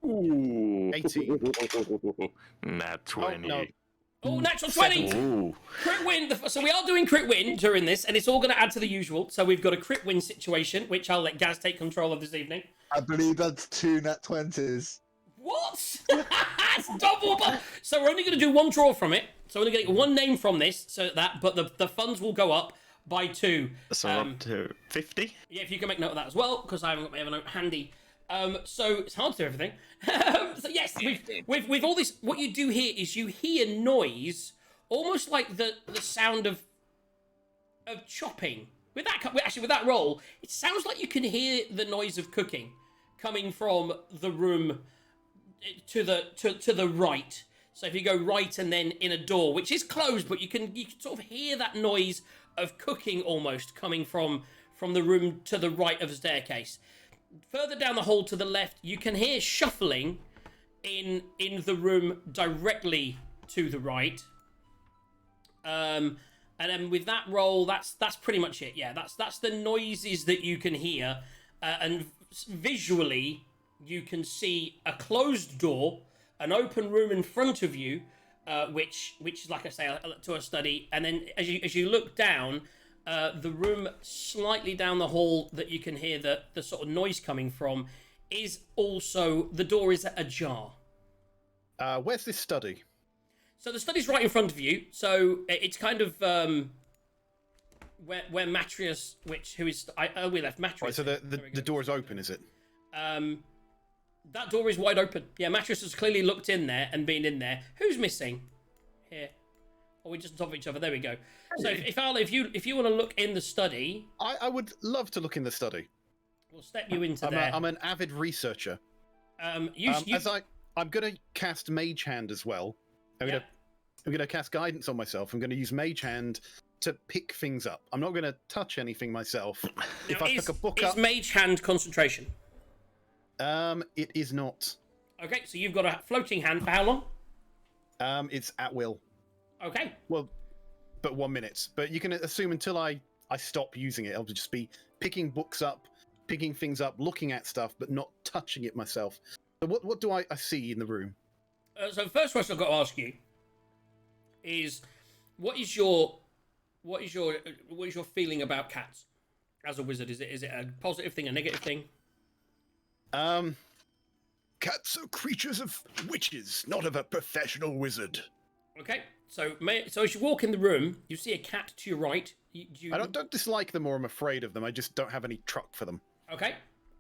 Ooh. 18. Nat 20. no. Oh, natural 20! Ooh. Crit win. So we are doing crit win during this, and it's all going to add to the usual. So we've got a crit win situation, which I'll let Gaz take control of this evening. I believe that's 2 nat 20s. What? That's double. So we're only going to do one draw from it. So we're going to get one name from this, but the funds will go up by 2. So we're up to 50? Yeah, if you can make note of that as well, because I haven't got my Evernote handy. So it's hard to do everything. So yes, with all this, what you do here is you hear noise, almost like the sound of chopping. With that roll, it sounds like you can hear the noise of cooking coming from the room to the right. So if you go right and then in a door, which is closed, but you can sort of hear that noise of cooking almost coming from the room to the right of the staircase. Further down the hall to the left, you can hear shuffling in the room directly to the right. And then with that roll, that's pretty much it. Yeah, that's the noises that you can hear, and visually you can see a closed door, an open room in front of you, which is, like I say, to a study. And then as you look down, the room slightly down the hall that you can hear the sort of noise coming from is also, the door is ajar. Where's this study? So the study's right in front of you. So it's kind of where Matrius, we left Matrius. Right, so the door is open, is it? That door is wide open. Yeah, Matrius has clearly looked in there and been in there. Who's missing? Here. Or we just on top of each other. There we go. So if you want to look in the study, I would love to look in the study. We'll step you into there. I'm an avid researcher. I'm going to cast Mage Hand as well. I'm going to cast Guidance on myself. I'm going to use Mage Hand to pick things up. I'm not going to touch anything myself. If I pick a book up, is Mage Hand concentration? It is not. Okay, so you've got a floating hand for how long? It's at will. Okay. Well, but 1 minute. But you can assume until I stop using it, I'll just be picking books up, picking things up, looking at stuff, but not touching it myself. So what do I see in the room? So the first question I've got to ask you is, what is your feeling about cats as a wizard? Is it a positive thing, a negative thing? Cats are creatures of witches, not of a professional wizard. Okay, so as you walk in the room, you see a cat to your right. I don't dislike them or I'm afraid of them. I just don't have any truck for them. Okay,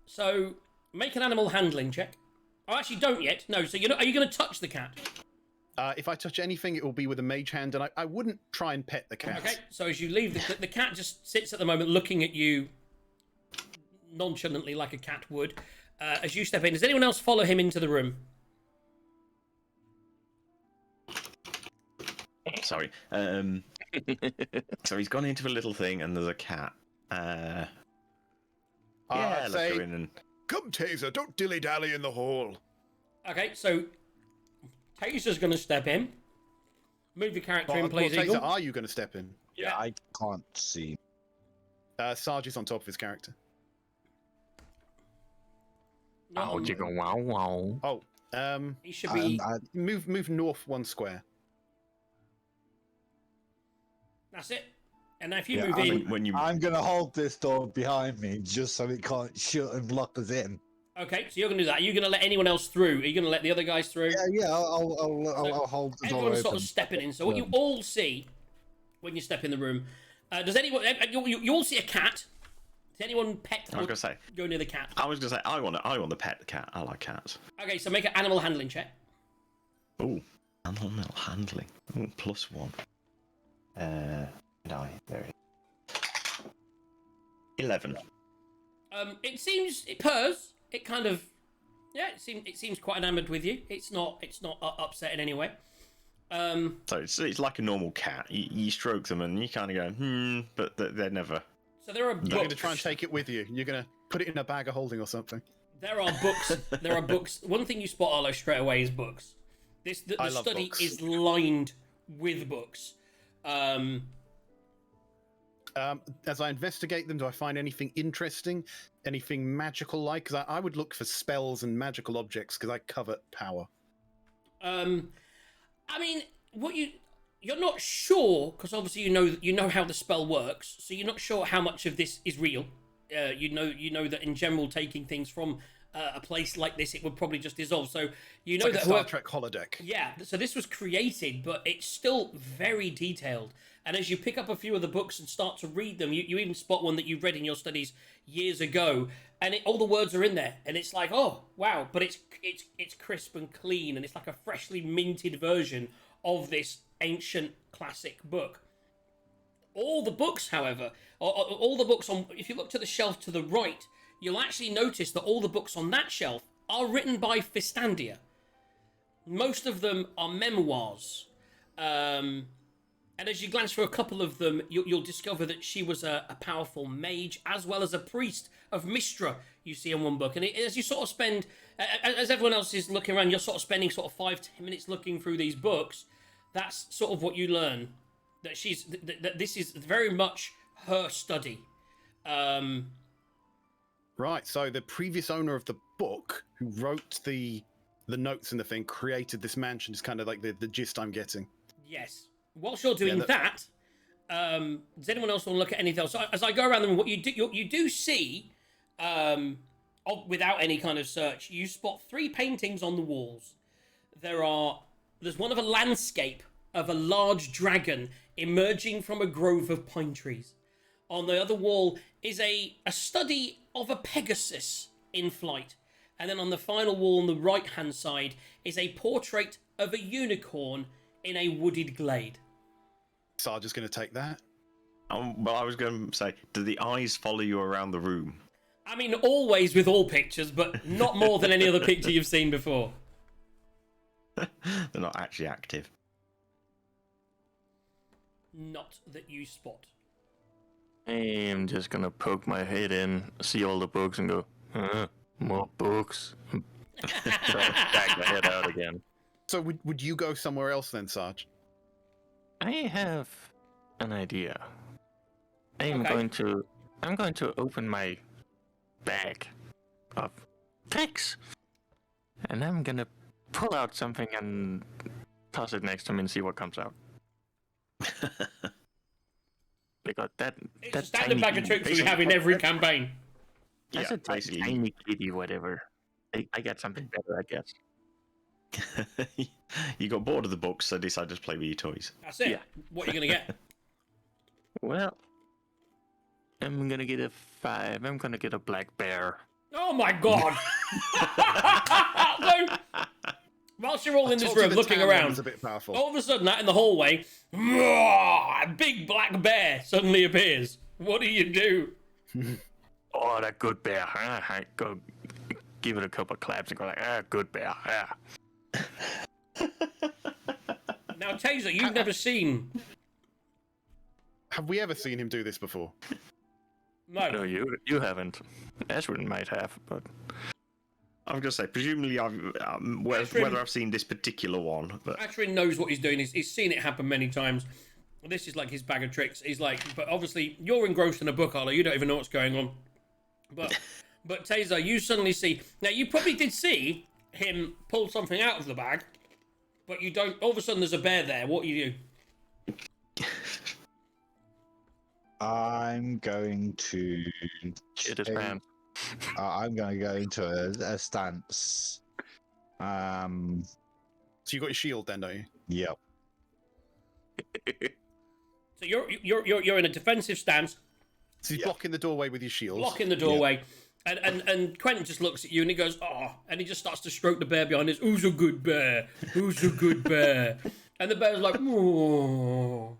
so make an animal handling check. Oh, actually, don't yet. No, so are you going to touch the cat? If I touch anything, it will be with a Mage Hand, and I wouldn't try and pet the cat. Okay, so as you leave, the cat just sits at the moment looking at you nonchalantly like a cat would. As you step in, does anyone else follow him into the room? Sorry. So he's gone into a little thing and there's a cat. Yeah, let's go in and... Come, Taser, don't dilly-dally in the hall. Okay, so Taser's going to step in. Move your character in, please, Taser, Eagle. are you going to step in? Yeah, I can't see. Sarge is on top of his character. Oh, jiggle wow wow. Oh, he should be... move north 1 square. That's it. And now if you move in... I'm going to hold this door behind me just so it can't shut and lock us in. Okay, so you're going to do that. Are you going to let anyone else through? Are you going to let the other guys through? Yeah, I'll hold the door open. Everyone's sort of stepping in. So what you all see when you step in the room... does anyone... You all see a cat. Does anyone pet... I was going to say... Go near the cat. I was going to say, I want to pet the cat. I like cats. Okay, so make an animal handling check. Ooh, animal handling. Ooh, +1. There it is. 11. It purrs. It kind of, yeah. It seems quite enamored with you. It's not upset in any way. So it's like a normal cat. You stroke them and you kind of go, but they're never. So there are books. You're going to try and take it with you. You're going to put it in a bag of holding or something. There are books. There are books. One thing you spot, Arlo, straight away is books. The study books. is lined with books. As I investigate them, do I find anything interesting, anything magical like? Because I would look for spells and magical objects because I covet power. I mean, you're not sure because obviously you know how the spell works, so you're not sure how much of this is real. You know that in general, taking things from a place like this, it would probably just dissolve. So you know It's like that a Star Trek holodeck. Yeah, so this was created, but it's still very detailed. And as you pick up a few of the books and start to read them, you even spot one that you've read in your studies years ago, and all the words are in there, and it's like, oh wow! But it's crisp and clean, and it's like a freshly minted version of this ancient classic book. All the books, however, all the books on, if you look to the shelf to the right, you'll actually notice that all the books on that shelf are written by Fistandia. Most of them are memoirs. And as you glance through a couple of them, you'll discover that she was a powerful mage, as well as a priest of Mistra, you see in one book. And as you sort of spend, as everyone else is looking around, you're sort of spending sort of 5-10 minutes looking through these books. That's sort of what you learn. That that this is very much her study. Right, so the previous owner of the book, who wrote the notes and the thing, created this mansion, is kind of like the gist I'm getting. Yes. Whilst you're doing that, does anyone else want to look at anything else? So as I go around them, what you do see, without any kind of search, you spot 3 paintings on the walls. There's one of a landscape of a large dragon emerging from a grove of pine trees. On the other wall is a study of a Pegasus in flight. And then on the final wall on the right-hand side is a portrait of a unicorn in a wooded glade. Sarge's going to take that. Well, I was going to say, do the eyes follow you around the room? I mean, always with all pictures, but not more than any other picture you've seen before. They're not actually active. Not that you spot. I'm just gonna poke my head in, see all the books, and go, more books. Back my head out again. So would you go somewhere else then, Sarge? I have an idea. I'm going to open my bag of tricks, and I'm gonna pull out something and toss it next to me and see what comes out. Because it's a standard bag of tricks we have in every campaign. That's a tiny kitty, whatever. I got something better, I guess. You got bored of the books, so decided to play with your toys. That's it. Yeah. What are you going to get? Well, I'm going to get a 5. I'm going to get a black bear. Oh my god! So, whilst you're all in this room looking around, a bit powerful. All of a sudden, out in the hallway, a big black bear suddenly appears. What do you do? Oh, that good bear. I go give it a couple of claps and go like, good bear. Now, Taser, you've never seen... Have we ever seen him do this before? No, you haven't. Ashwin might have, but... I was going to say, presumably, whether I've seen this particular one. But... Ashwin knows what he's doing. He's seen it happen many times. This is like his bag of tricks. He's like, but obviously, you're engrossed in a book, Arlo. You don't even know what's going on. But Taser, you suddenly see... Now, you probably did see him pull something out of the bag, but you don't... All of a sudden, there's a bear there. What do you do? I'm going to... Shit his pants. I'm going to go into a stance. So you got your shield then, don't you? Yep. So you're in a defensive stance. So he's blocking the doorway with your shield. Blocking the doorway. And Quentin just looks at you and he goes, oh, and he just starts to stroke the bear behind us. Who's a good bear? Who's a good bear? And the bear's like, oh.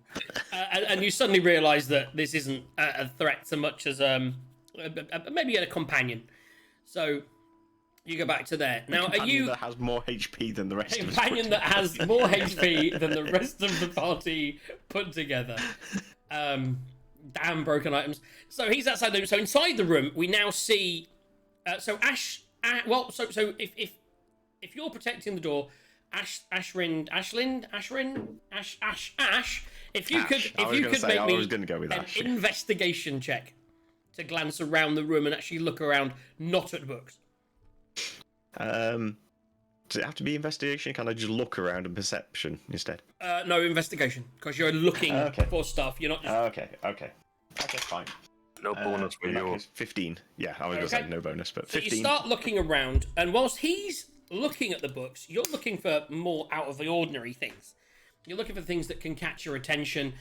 And you suddenly realise that this isn't a threat so much as maybe a companion. So you go back to there. Now, are you... that has more HP than the rest of us. Companion that has more HP than the rest of the party put together. Damn broken items. So he's outside the room. So inside the room, we now see... so Ash... so if you're protecting the door, Ash. If you could, I was if you gonna could say, make I me was gonna go with an Ash. investigation check to glance around the room and actually look around, not at books. Does it have to be investigation? Can I just look around and perception instead? No investigation, because you're looking Okay. for stuff. You're not just. Okay, fine. No bonus for In that you. case, 15. Yeah, I was gonna Okay. say no bonus, but So 15. you start looking around, and whilst he's looking at the books, you're looking for more out of the ordinary things. You're looking for things that can catch your attention.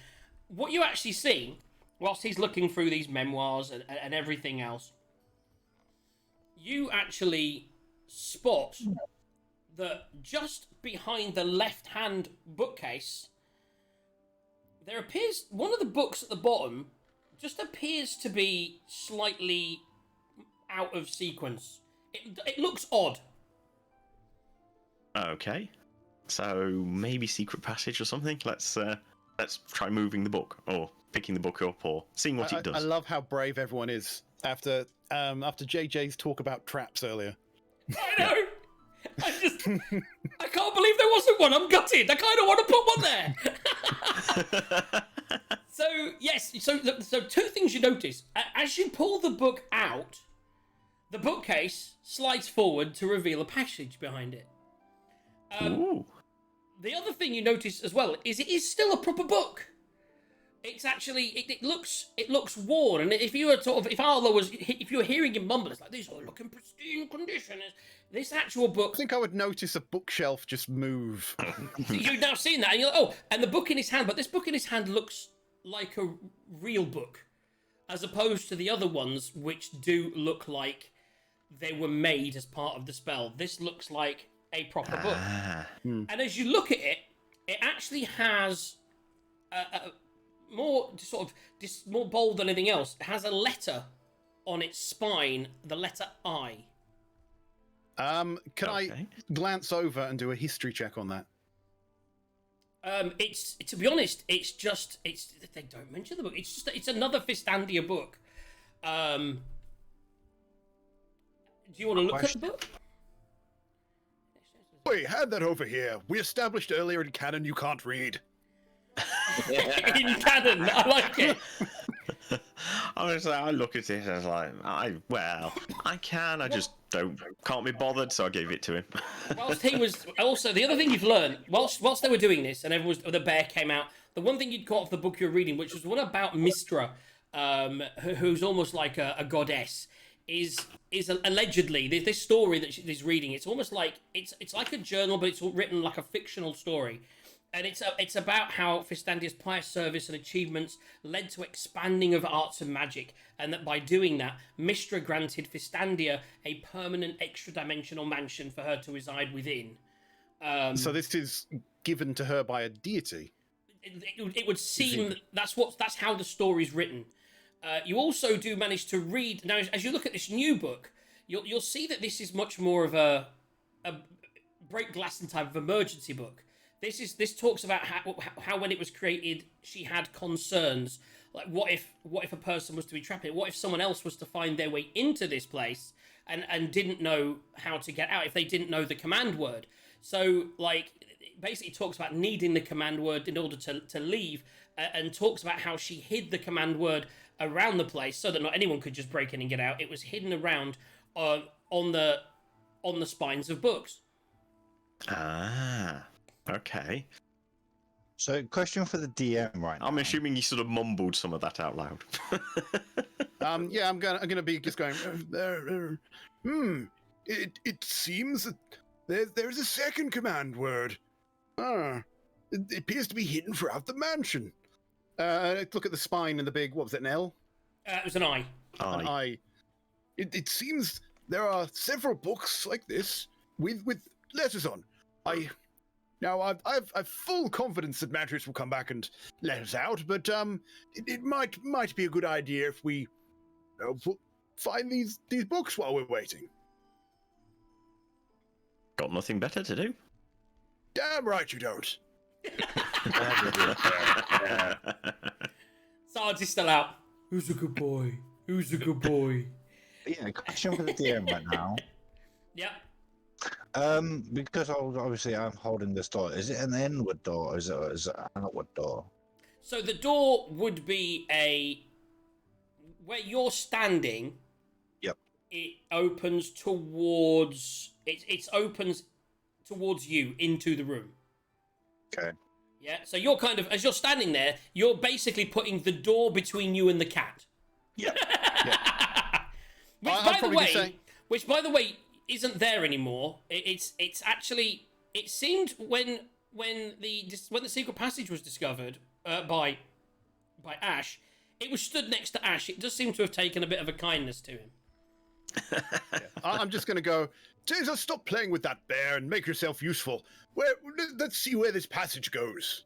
What you actually see, whilst he's looking through these memoirs and everything else, you actually spot that just behind the left-hand bookcase, there appears one of the books at the bottom just appears to be slightly out of sequence. It looks odd. Okay, so maybe secret passage or something. Let's try moving the book or picking the book up or seeing what it does. I love how brave everyone is after JJ's talk about traps earlier. I know. I can't believe there wasn't one. I'm gutted. I kind of want to put one there. So yes, so two things you notice as you pull the book out, the bookcase slides forward to reveal a passage behind it. Ooh. The other thing you notice as well is it is still a proper book. It's actually it looks worn, and if you were if you were hearing him mumble, it's like these all look in pristine condition. This actual book. I think I would notice a bookshelf just move. You've now seen that, and you're like, oh, and the book in his hand, but this book in his hand looks like a real book, as opposed to the other ones, which do look like they were made as part of the spell. This looks like a proper book. And as you look at it, it actually has a more sort of more bold than anything else. It has a letter on its spine, the letter I. Can I glance over and do a history check on that? It's to be honest, it's they don't mention the book. It's another Fistandia book. Do you want to look at the book? Wait, hand that over here. We established earlier in canon you can't read. In canon, I like it. Honestly, I look at it as like, I can, I just can't be bothered, so I gave it to him. Whilst he was also the other thing you've learned whilst they were doing this, and the bear came out. The one thing you'd caught off the book you're reading, which was one about Mistra, who's almost like a goddess, is allegedly this story that she's reading. It's almost like it's like a journal, but it's written like a fictional story. And it's about how Fistandia's pious service and achievements led to expanding of arts and magic, and that by doing that, Mistra granted Fistandia a permanent extra-dimensional mansion for her to reside within. So this is given to her by a deity. It would seem that's how the story's written. You also do manage to read now as you look at this new book. You'll see that this is much more of a break glass and type of emergency book. This talks about how when it was created, she had concerns like what if a person was to be trapped in it? What if someone else was to find their way into this place and didn't know how to get out if they didn't know the command word? So like it basically talks about needing the command word in order to leave, and talks about how she hid the command word around the place so that not anyone could just break in and get out. It was hidden around on the spines of books. Okay. So, question for the DM right now. I'm assuming you sort of mumbled some of that out loud. Yeah, I'm gonna be just going. It seems that there's a second command word. It appears to be hidden throughout the mansion. Look at the spine and the big. What was it? An L? It was an I. An I. It seems there are several books like this with letters on. Now, I've full confidence that Matrix will come back and let us out, but it might be a good idea if we find these books while we're waiting. Got nothing better to do. Damn right you don't. Sarge is still out. Who's a good boy? Who's a good boy? Yeah, question for the DM right now. Yep. Because obviously I'm holding this door. Is it an inward door or is it an outward door? So the door would be where you're standing. Yep. It opens towards it opens towards you into the room. Okay. Yeah. So you're kind of, as you're standing there, you're basically putting the door between you and the cat. Yeah. Which by the way isn't there anymore. It's actually, it seemed when the secret passage was discovered by Ash, it was stood next to Ash. It does seem to have taken a bit of a kindness to him. I'm just going to go, Taser, stop playing with that bear and make yourself useful. Let's see where this passage goes.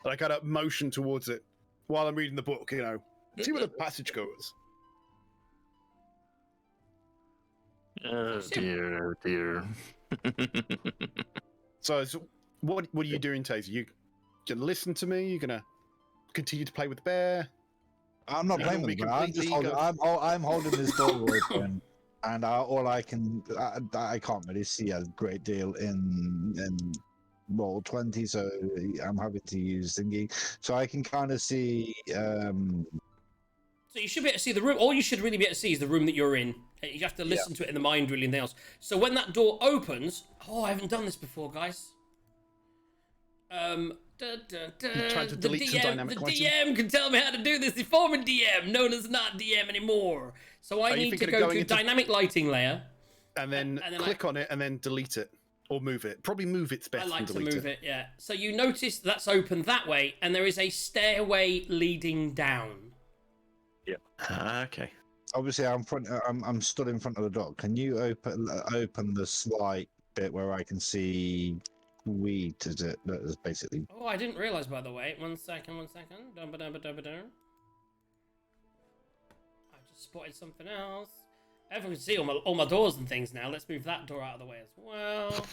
And I kind of motion towards it while I'm reading the book, you know. See where the passage goes. Oh dear, oh dear. So what are you doing, Taser? You gonna listen to me? You gonna continue to play with the bear? I'm not playing with it. I'm just holding. I'm holding this door open, and all I can. I can't really see a great deal in roll 20, so I'm happy to use thingy. So I can kind of see. So you should be able to see the room. All you should really be able to see is the room that you're in. You have to listen to it in the mind, really, and anything else. So when that door opens, I haven't done this before, guys. Trying to delete some dynamic the lighting. DM can tell me how to do this. The former DM, known as not DM anymore. So I need to go to dynamic lighting layer, and then click on it, and then delete it or move it. Probably move it's best. I like than to delete move it. Yeah. So you notice that's open that way, and there is a stairway leading down. Okay. Obviously, I'm stood in front of the door. Can you open the slight bit where I can see weed? Is it? That is basically. Oh, I didn't realize, by the way. One second. I've just spotted something else. Everyone can see all my doors and things now. Let's move that door out of the way as well.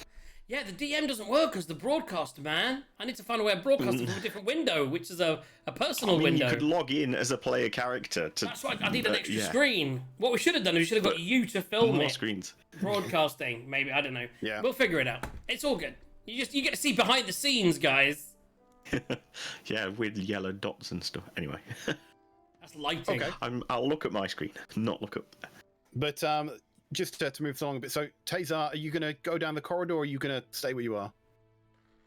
Yeah, the DM doesn't work as the broadcaster, man. I need to find a way of broadcasting from a different window, which is a personal window. You could log in as a player character. That's right, I need an extra screen. What we should have done is we should have got you to film more screens. Broadcasting, maybe, I don't know. Yeah. We'll figure it out. It's all good. You get to see behind the scenes, guys. Yeah, with yellow dots and stuff. Anyway. That's lighting. Okay. I'll look at my screen, not look up there. But just to move along a bit. So, Taser, are you going to go down the corridor, or are you going to stay where you are?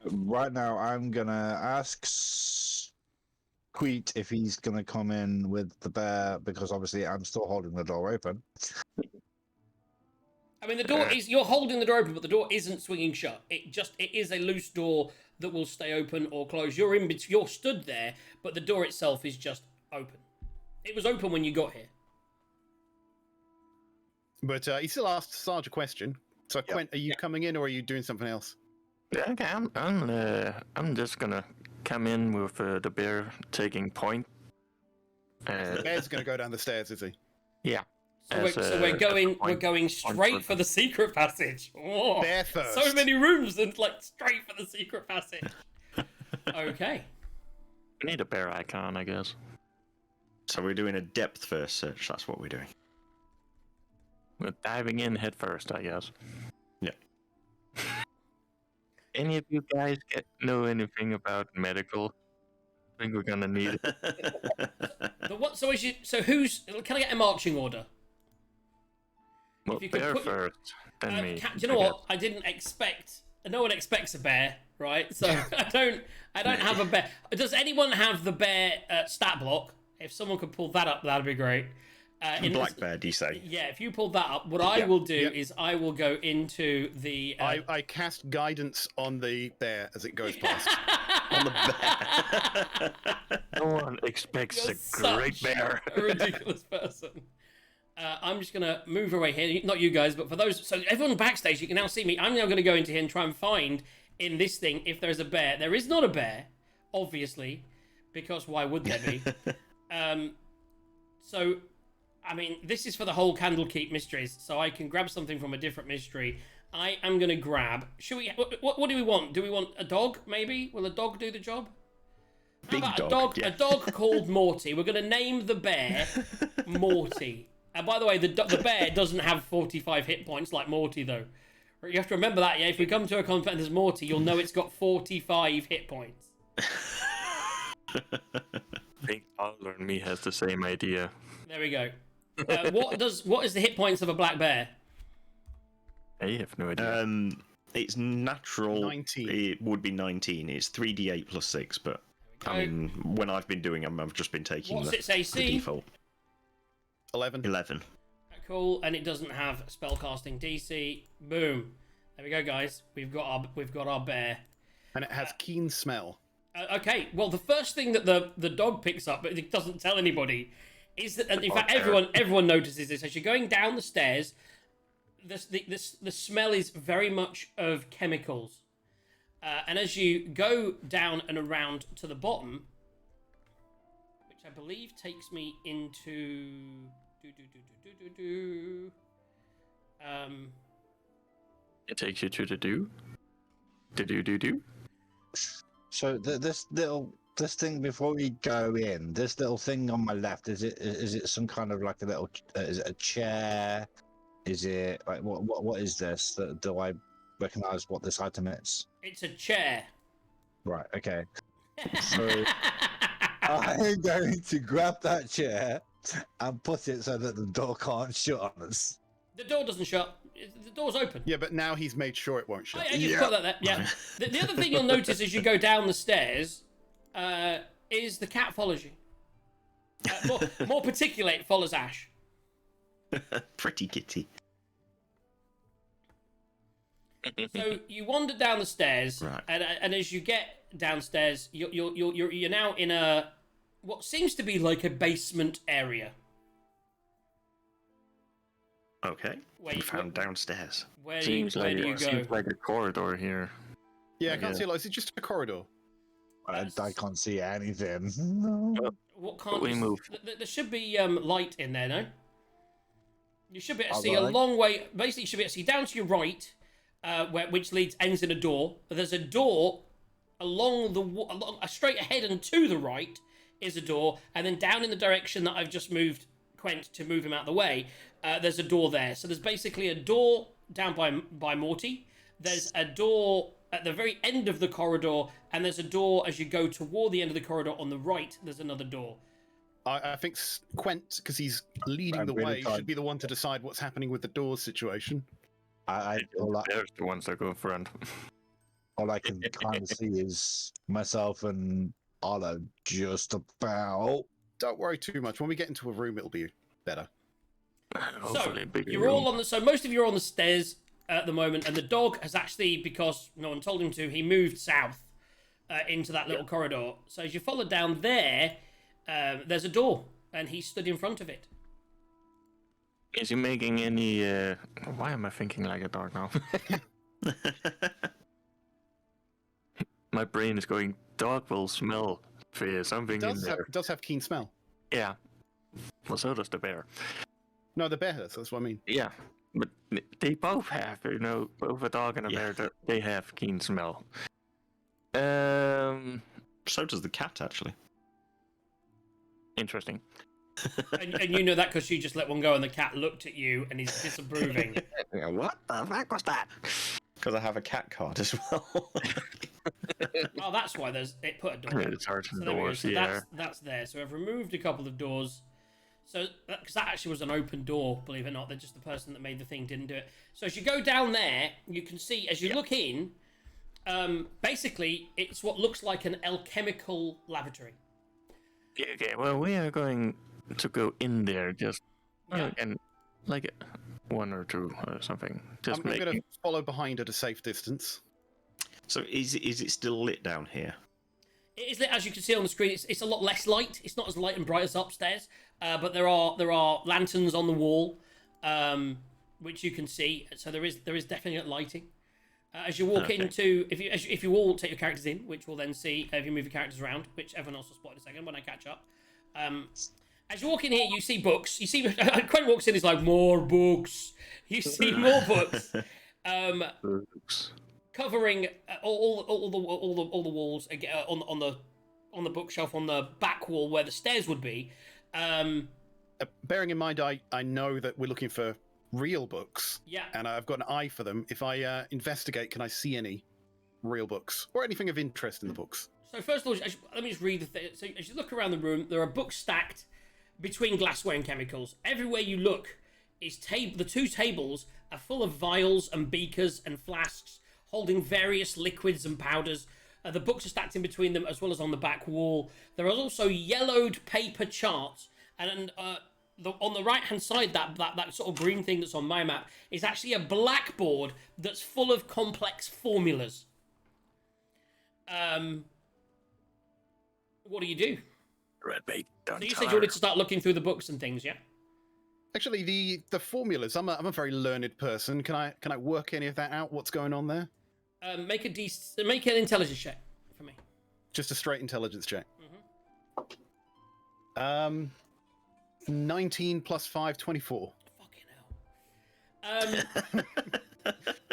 Right now, I'm gonna ask Queet if he's gonna come in with the bear, because obviously I'm still holding the door open. I mean, the door is, you're holding the door open, but the door isn't swinging shut. It is a loose door that will stay open or close. You're stood there, but the door itself is just open. It was open when you got here. But he still asked Sarge a question. So, Quent, are you coming in, or are you doing something else? Yeah, okay, I'm just gonna come in with the bear taking point. The bear's going to go down the stairs, is he? Yeah. So we're going straight for the secret passage. Oh, Bear first. so many rooms and straight for the secret passage. Okay. We need a bear icon, I guess. So we're doing a depth first search. That's what we're doing. We're diving in head first, I guess. Yeah. Any of you guys know anything about medical? I think we're gonna need it. So who's? Can I get a marching order? Well, if you could bear put- first, then me. Do you know what? I didn't expect. No one expects a bear, right? So I don't have a bear. Does anyone have the bear stat block? If someone could pull that up, that'd be great. Black bear, do you say? Yeah, if you pull that up, what I will do is I will go into the. I cast guidance on the bear as it goes past. On the bear. No one expects You're a great bear. a ridiculous person. I'm just gonna move away here. Not you guys, but for those. So everyone backstage, you can now see me. I'm now gonna go into here and try and find in this thing if there's a bear. There is not a bear, obviously, because why would there be? So. I mean, this is for the whole Candlekeep mysteries, so I can grab something from a different mystery. I am going to grab... Should we... What do we want? Do we want a dog, maybe? Will a dog do the job? Big How about dog, a dog called Morty. We're going to name the bear Morty. And by the way, the bear doesn't have 45 hit points like Morty, though. You have to remember that, yeah. If you come to a combat and there's Morty, you'll know it's got 45 hit points. I think Tyler and me has the same idea. There we go. What is the hit points of a black bear? I have no idea. It's natural. 19. It would be 19. It's 3d8 plus 6, but I mean, when I've been doing them, I've just been taking What's its the AC? default. 11. 11. Cool, and it doesn't have spellcasting DC. Boom. There we go, guys. We've got our bear. And it has keen smell. Okay, well, the first thing that the dog picks up, but it doesn't tell anybody, is that, and in fact, everyone notices this as you're going down the stairs. The smell is very much of chemicals, and as you go down and around to the bottom, which I believe takes me into It takes you to the do. So this thing before we go in, this little thing on my left, is it some kind of like a little? Is it a chair? Is it like what is this? Do I recognize what this item is? It's a chair. Right. Okay. So I'm going to grab that chair and put it so that the door can't shut on us. The door doesn't shut. The door's open. Yeah, but now he's made sure it won't shut. Oh, yeah, you put that there. Yeah. The other thing you'll notice as you go down the stairs is the cat follows you. More particularly, it follows Ash. Pretty kitty. So you wander down the stairs, Right. and as you get downstairs, you're now in a what seems to be like a basement area. Okay. We found downstairs. Where do you go? Seems like a corridor here. Yeah, I can't see a lot. Is it just a corridor? I can't see anything. No. What can't We you, move. There should be light in there, no? You should be able to see a Alright. long way. Basically, you should be able to see down to your right, which ends in a door. There's a door along straight ahead and to the right is a door, and then down in the direction that I've just moved Quent to move him out of the way, there's a door there. So there's basically a door down by Morty. There's a door at the very end of the corridor, and there's a door as you go toward the end of the corridor on the right. There's another door. I think Quent, because he's leading I'm the really way, tired. should be the one to decide what's happening with the doors situation. There's the ones that go front. All I can kind of see is myself and Arlo just about. Don't worry too much. When we get into a room, it'll be better. Hopefully, bigger You're room. all on the. So most of you are on the stairs at the moment, and the dog has actually, because no one told him to, he moved south into that little corridor. So as you follow down there, there's a door, and he stood in front of it. Is he making any? Why am I thinking like a dog now? My brain is going. Dog will smell for something in there. It does have keen smell. Yeah. Well, so does the bear. No, the bear does. That's what I mean. Yeah, but they both have. Both a dog and a bear. They have keen smell. So does the cat, actually. Interesting. And you know that because you just let one go, and the cat looked at you, and he's disapproving. What the fuck was that? Because I have a cat card as well. Oh, that's why it put a door. It's hard to So there we go. doors, So yeah. that's there. So I've removed a couple of doors. So because that actually was an open door, believe it or not, that just the person that made the thing didn't do it. So as you go down there, you can see as you look in. Basically, it's what looks like an alchemical laboratory. Okay, well, we are going to go in there just and like one or two or something. Just I'm going to follow behind at a safe distance. So is it still lit down here? It is lit, as you can see on the screen. It's a lot less light. It's not as light and bright as upstairs, but there are lanterns on the wall, which you can see. So there is definite lighting. As you walk into, if you all take your characters in, which we'll then see if you move your characters around, which everyone else will spot in a second when I catch up. As you walk in here, you see books. You see, Quentin walks in, he's like, more books. You see more books. Covering all the walls on the bookshelf on the back wall where the stairs would be. Bearing in mind, I know that we're looking for real books, Yeah. and I've got an eye for them. If I investigate, can I see any real books or anything of interest in the books? So first of all, let me just read the thing. So as you look around the room, there are books stacked between glassware and chemicals. Everywhere you look is the two tables are full of vials and beakers and flasks holding various liquids and powders. The books are stacked in between them as well as on the back wall. There are also yellowed paper charts, and on the right-hand side, that sort of green thing that's on my map is actually a blackboard that's full of complex formulas. What do you do? Red bait. So you said you wanted to start looking through the books and things, yeah? Actually, the formulas. I'm a very learned person. Can I work any of that out? What's going on there? Make an intelligence check for me. Just a straight intelligence check. 19 plus 5, 24. Fucking hell.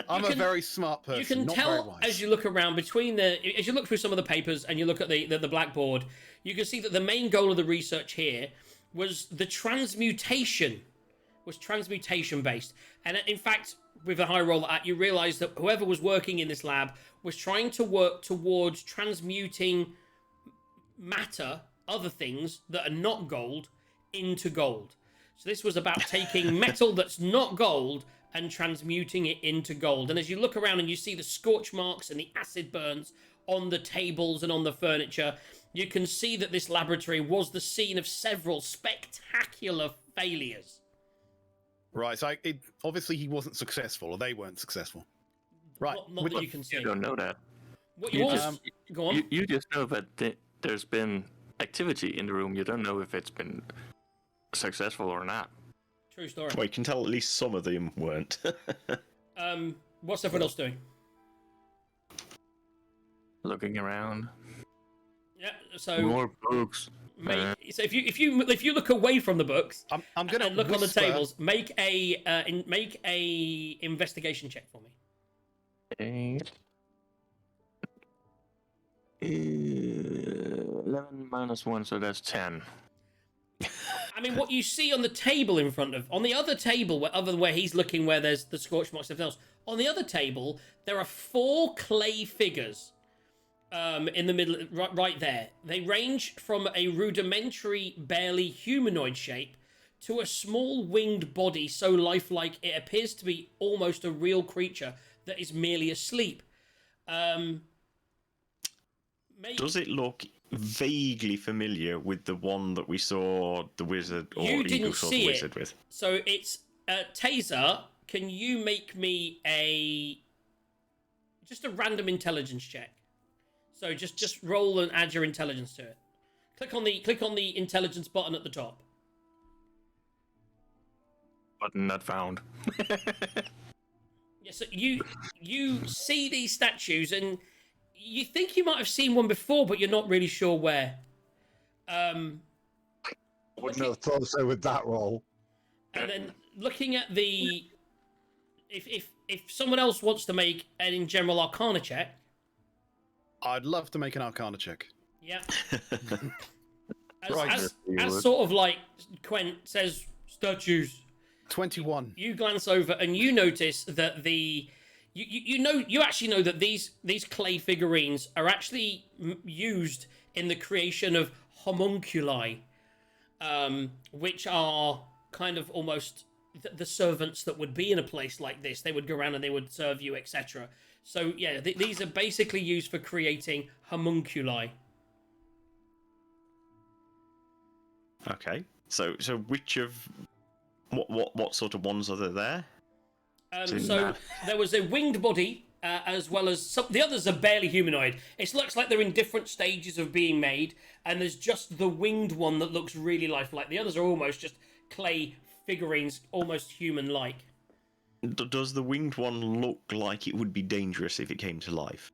I'm a very smart person. You can not very tell wise. as you look around as you look through some of the papers and you look at the blackboard, you can see that the main goal of the research here was transmutation based. And in fact, with a high roll at, you realize that whoever was working in this lab was trying to work towards transmuting matter, other things that are not gold, into gold. So this was about taking metal that's not gold and transmuting it into gold. And as you look around and you see the scorch marks and the acid burns on the tables and on the furniture, you can see that this laboratory was the scene of several spectacular failures. Right, so obviously he wasn't successful, or they weren't successful. Right, Not that you can see. You don't know that. What You you just- also... Go on. You just know that there's been activity in the room. You don't know if it's been successful or not. True story. Well, you can tell at least some of them weren't. What's everyone else doing? Looking around. Yeah, so... More books. So if you look away from the books I'm gonna and look on the whisper- tables, make a investigation check for me. 11 minus 1, so that's 10. I mean, what you see on the table on the other table, other than where he's looking, where there's the scorch marks and everything else, on the other table, there are 4 clay figures in the middle, right there. They range from a rudimentary, barely humanoid shape to a small winged body so lifelike it appears to be almost a real creature that is merely asleep. Does it look vaguely familiar with the one that we saw the wizard or You didn't Eagle saw see the it. wizard with? So it's Taser. Can you make me just a random intelligence check? So just roll and add your intelligence to it. Click on the intelligence button at the top. Button not found. Yeah, so you see these statues and you think you might have seen one before, but you're not really sure where. Wouldn't have thought so with that roll. And then looking at the, if someone else wants to make an in general Arcana check. I'd love to make an Arcana check. Yeah. Right. As sort of like Quent says, statues. 21. You glance over and you notice that you actually know that these clay figurines are actually used in the creation of homunculi, which are kind of almost the servants that would be in a place like this. They would go around and they would serve you, etc. So yeah, these are basically used for creating homunculi. Okay. So which of what sort of ones are there? So there was a winged body, as well as the others are barely humanoid. It looks like they're in different stages of being made, and there's just the winged one that looks really lifelike. The others are almost just clay figurines, almost human-like. Does the winged one look like it would be dangerous if it came to life?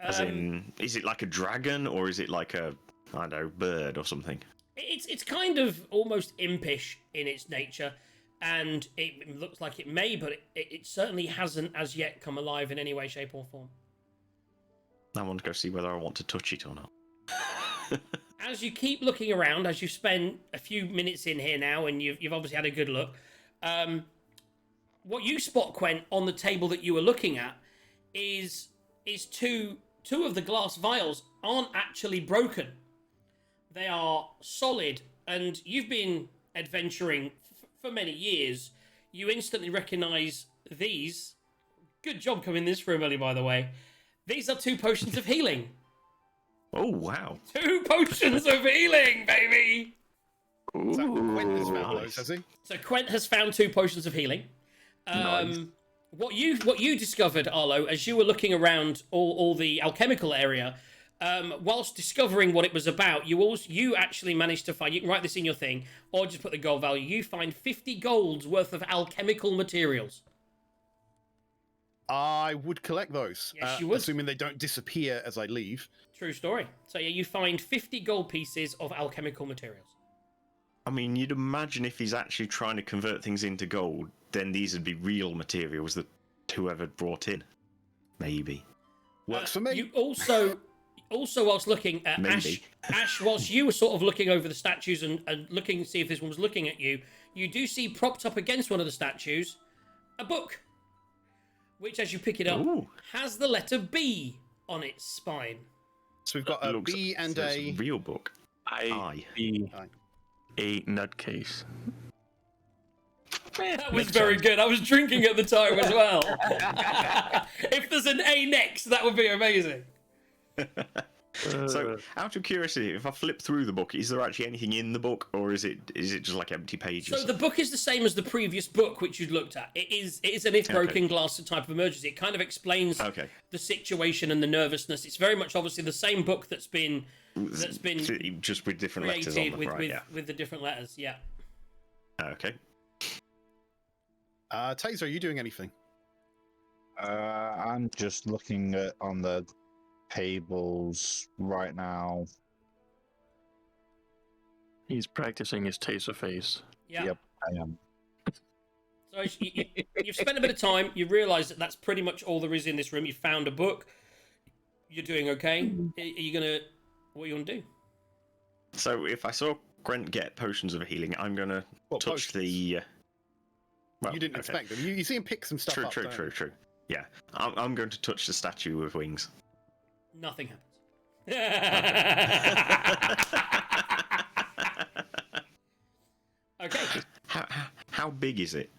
As in, is it like a dragon or is it like a, I don't know, bird or something? It's kind of almost impish in its nature, and it looks like it may, but it certainly hasn't as yet come alive in any way, shape, or form. I want to go see whether I want to touch it or not. As you keep looking around, as you spend a few minutes in here now, and you've obviously had a good look, what you spot, Quent, on the table that you were looking at is two of the glass vials aren't actually broken. They are solid, and you've been adventuring for many years. You instantly recognise these. Good job coming this room early, by the way. These are 2 potions of healing. Oh, wow. 2 potions of healing, baby! Quent has found Nice. those, has he? So Quent has found 2 potions of healing. Nice. What you discovered, Arlo, as you were looking around all the alchemical area, whilst discovering what it was about, you actually managed to find. You can write this in your thing, or just put the gold value. You find 50 gold's worth of alchemical materials. I would collect those. Yes, you would. Assuming they don't disappear as I leave. True story. So yeah, you find 50 gold pieces of alchemical materials. I mean, you'd imagine if he's actually trying to convert things into gold, then these would be real materials that whoever brought in. Maybe. Works for me. You also whilst looking at Ash, whilst you were sort of looking over the statues and looking to see if this one was looking at you, you do see propped up against one of the statues a book, which, as you pick it up, has the letter B on its spine. So we've got a B and a real book. I. A nutcase. That was very good. I was drinking at the time as well. If there's an A next, that would be amazing. So, out of curiosity, if I flip through the book, is there actually anything in the book, or is it just like empty pages? So the book is the same as the previous book which you'd looked at. It is an if broken glass type of emergency. It kind of explains the situation and the nervousness. It's very much obviously the same book that's been just with different letters on them, with the different letters. Yeah. Okay. Taser, are you doing anything? I'm just looking at on the tables right now. He's practicing his taser face. Yeah. Yep, I am. So you've spent a bit of time. You realise that that's pretty much all there is in this room. You found a book. You're doing okay. What are you gonna do? So if I saw Gwent get potions of healing, I'm gonna touch the. Well, you didn't expect them. You see him pick some stuff up. True. Yeah, I'm going to touch the statue with wings. Nothing happens. Okay. How big is it?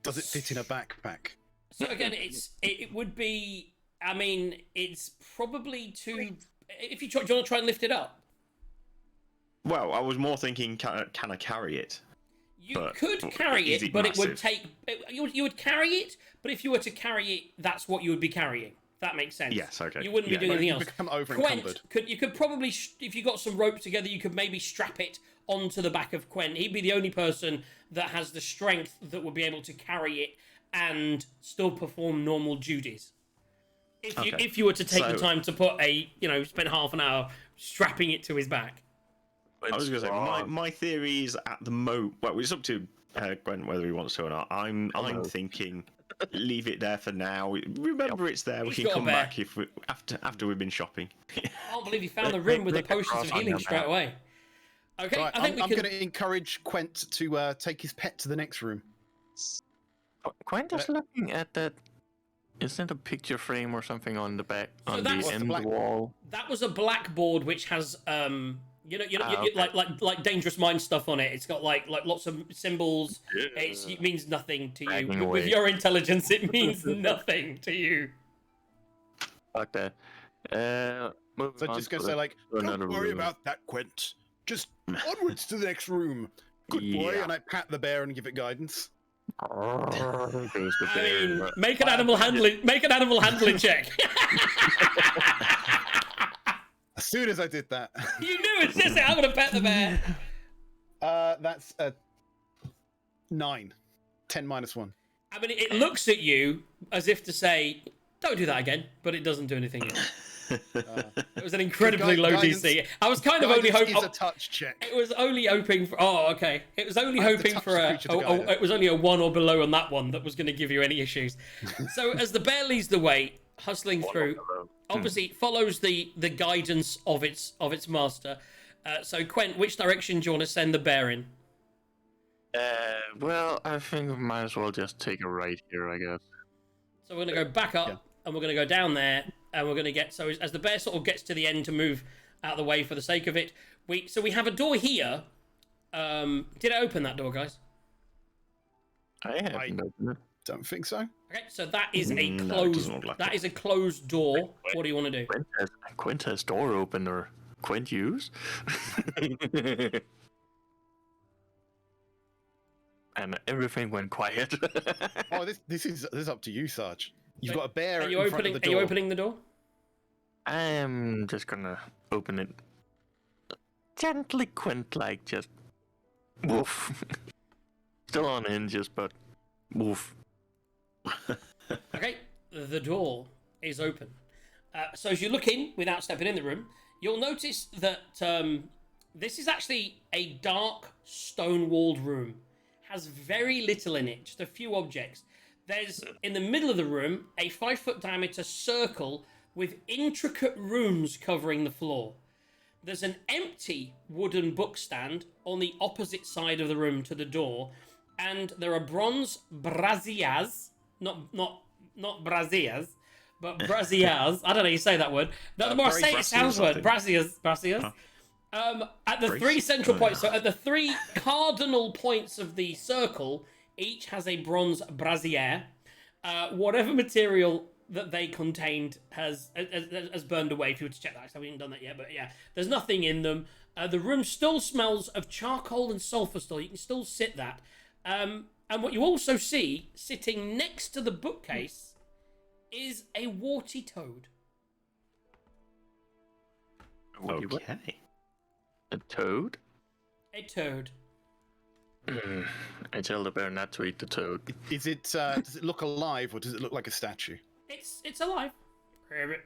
Does it fit in a backpack? So again, it would be. I mean, it's probably too. If you try, do you want to try and lift it up? Well, I was more thinking, can I carry it? You could carry it, but it would take. You would carry it, but if you were to carry it, that's what you would be carrying. That makes sense. Yes, okay. You wouldn't be doing anything else. Become over-encumbered. You could probably, if you got some rope together, you could maybe strap it onto the back of Quent. He'd be the only person that has the strength that would be able to carry it and still perform normal duties. If you were to take the time to put spend half an hour strapping it to his back. I was going to say, my theory is at the moment. Well, it's up to Gwent whether he wants to or not. I'm thinking, leave it there for now. Remember, it's there. We can come back if after we've been shopping. I can't believe you found the room with the potions of healing straight away. Okay, right, I'm going to encourage Quent to take his pet to the next room. Quent is looking at that. Isn't a picture frame or something on the back on the end wall? That was a blackboard which has like Dangerous Mind stuff on it. It's got like lots of symbols. It means nothing to you. With your intelligence, it means nothing to you. Like that. So I'm just going to say, don't worry about that, Quent. Just onwards to the next room. Good boy. And I pat the bear and give it guidance. Make an animal handling check. As soon as I did that, you knew it's just I'm gonna pet the bear. That's a 9. 10 minus 1. I mean, it looks at you as if to say, "Don't do that again," but it doesn't do anything yet. It was an incredibly low DC. I was kind of only hoping. It's a touch check. It was only hoping for. Oh, okay. It was only hoping for it was only a 1 or below on that one that was going to give you any issues. So as the bear leads the way, hustling through, obviously it follows the guidance of its master. So Quent, which direction do you want to send the bear in? Well, I think we might as well just take a right here, I guess. So we're going to go back up, and we're going to go down there, and we're going to get... So as the bear sort of gets to the end to move out of the way for the sake of it, we have a door here. Did I open that door, guys? I haven't opened it. Don't think so. Okay, so that is a No, it closed... doesn't look like that it. is a closed door. What do you want to do? Quint has door opener. Quint use. And everything went quiet. Oh, this is up to you, Sarge. You've So, got a bear Are you in front opening? of the Are door. you opening the door? I'm just gonna open it gently, Quint, like just woof. Still on hinges, but woof. Okay, the door is open. So as you look in without stepping in the room, you'll notice that this is actually a dark stone-walled room. Has very little in it, just a few objects. There's, in the middle of the room, a 5-foot diameter circle with intricate runes covering the floor. There's an empty wooden bookstand on the opposite side of the room to the door, and there are bronze braziers, not braziers, but braziers. I don't know how you say that word. The more I say it, sounds word. Braziers. At the three central points, so at the 3 cardinal points of the circle, each has a bronze brazier. Whatever material that they contained has burned away. If you were to check that, so we haven't done that yet. But yeah, there's nothing in them. The room still smells of charcoal and sulfur still. You can still sit that. And what you also see, sitting next to the bookcase, is a warty toad. Okay. A toad? A toad. I tell the bear not to eat the toad. Is it? Does it look alive, or does it look like a statue? It's alive. Rabbit.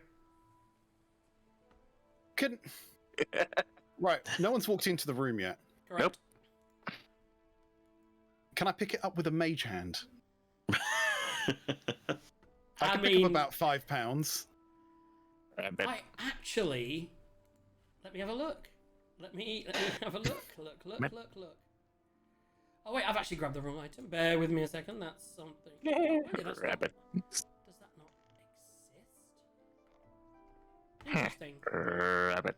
Can right. No one's walked into the room yet. Correct. Nope. Can I pick it up with a mage hand? I I can pick mean- up about 5 pounds. Rabbit. I actually... Let me have a look. Let me have a look. Look. Oh wait, I've actually grabbed the wrong item. Bear with me a second. That's something. Wait, that's not- Rabbit. Does that not exist? Interesting. Rabbit.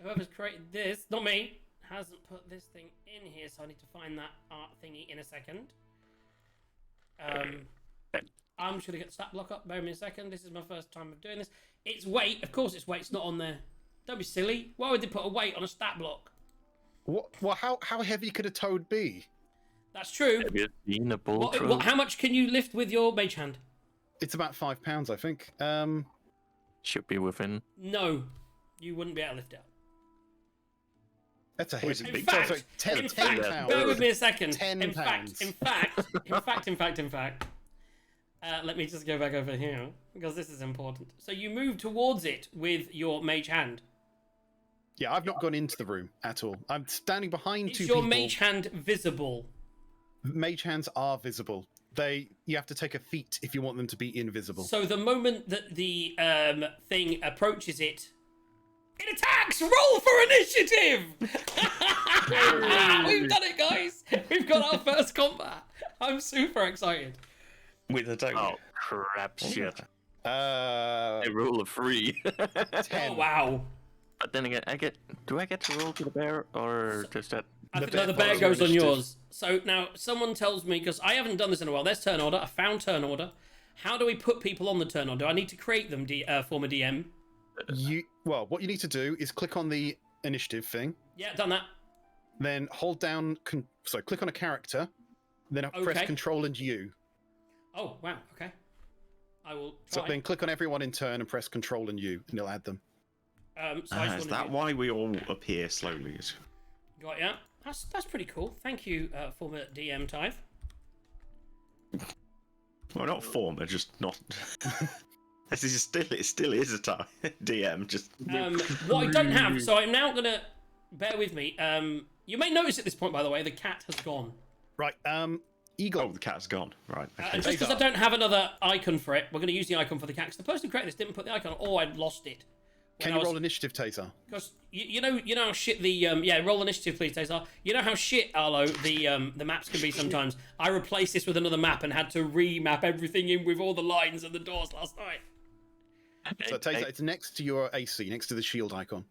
Whoever's created this, not me, hasn't put this thing in here, so I need to find that art thingy in a second. I'm just gonna get the stat block up. Bear with me a second. This is my first time of doing this. It's weight. Of course, it's weight. It's not on there. Don't be silly. Why would they put a weight on a stat block? What? Well, how heavy could a toad be? That's true. Have you seen a bull trout? How much can you lift with your mage hand? It's about 5 pounds, I think. Should be within. No, you wouldn't be able to lift it up. That's a Wait, heavy. In big- fact, 10 pounds. bear with me a second. 10 in pounds. fact. Let me just go back over here because this is important. So you move towards it with your mage hand. Yeah, I've not gone into the room at all. I'm standing behind Is 2 your people. mage hand visible? Mage hands are visible. You have to take a feat if you want them to be invisible. So the moment that the thing approaches it, it attacks! Roll for initiative! We've done it, guys! We've got our first combat. I'm super excited. With a toad. Oh, crap shit. Uh, I roll a 3. 10. Oh, wow. But then again, do I get to roll to the bear, or does that... No, bear the bear follows goes your on initiative. yours. So now someone tells me, because I haven't done this in a while, there's turn order. I found turn order. How do we put people on the turn order? Do I need to create them, former DM? Well, what you need to do is click on the initiative thing, Yeah, done that. then hold down. Click on a character, then press Okay. Control and U. Oh, wow, okay. I will So try. then click on everyone in turn and press Control and U, and it'll add them. So I just Is wanna that do- why we all appear slowly? Got ya. That's pretty cool. Thank you, former DM Tive. Well, not former, just not. This is it still is a DM. Just What I don't have, so I'm now gonna bear with me. You may notice at this point, by the way, the cat has gone. Right, Eagle. oh, the cat's gone. Right. Okay. Just because I don't have another icon for it, we're going to use the icon for the cat. 'Cause the person who created this didn't put the icon, or I'd lost it Can you roll initiative, Taser? Because you know how shit the roll initiative, please, Taser. You know how shit, Arlo, the maps can be sometimes. I replaced this with another map and had to remap everything in with all the lines and the doors last night. So Taser, it's next to your AC, next to the shield icon.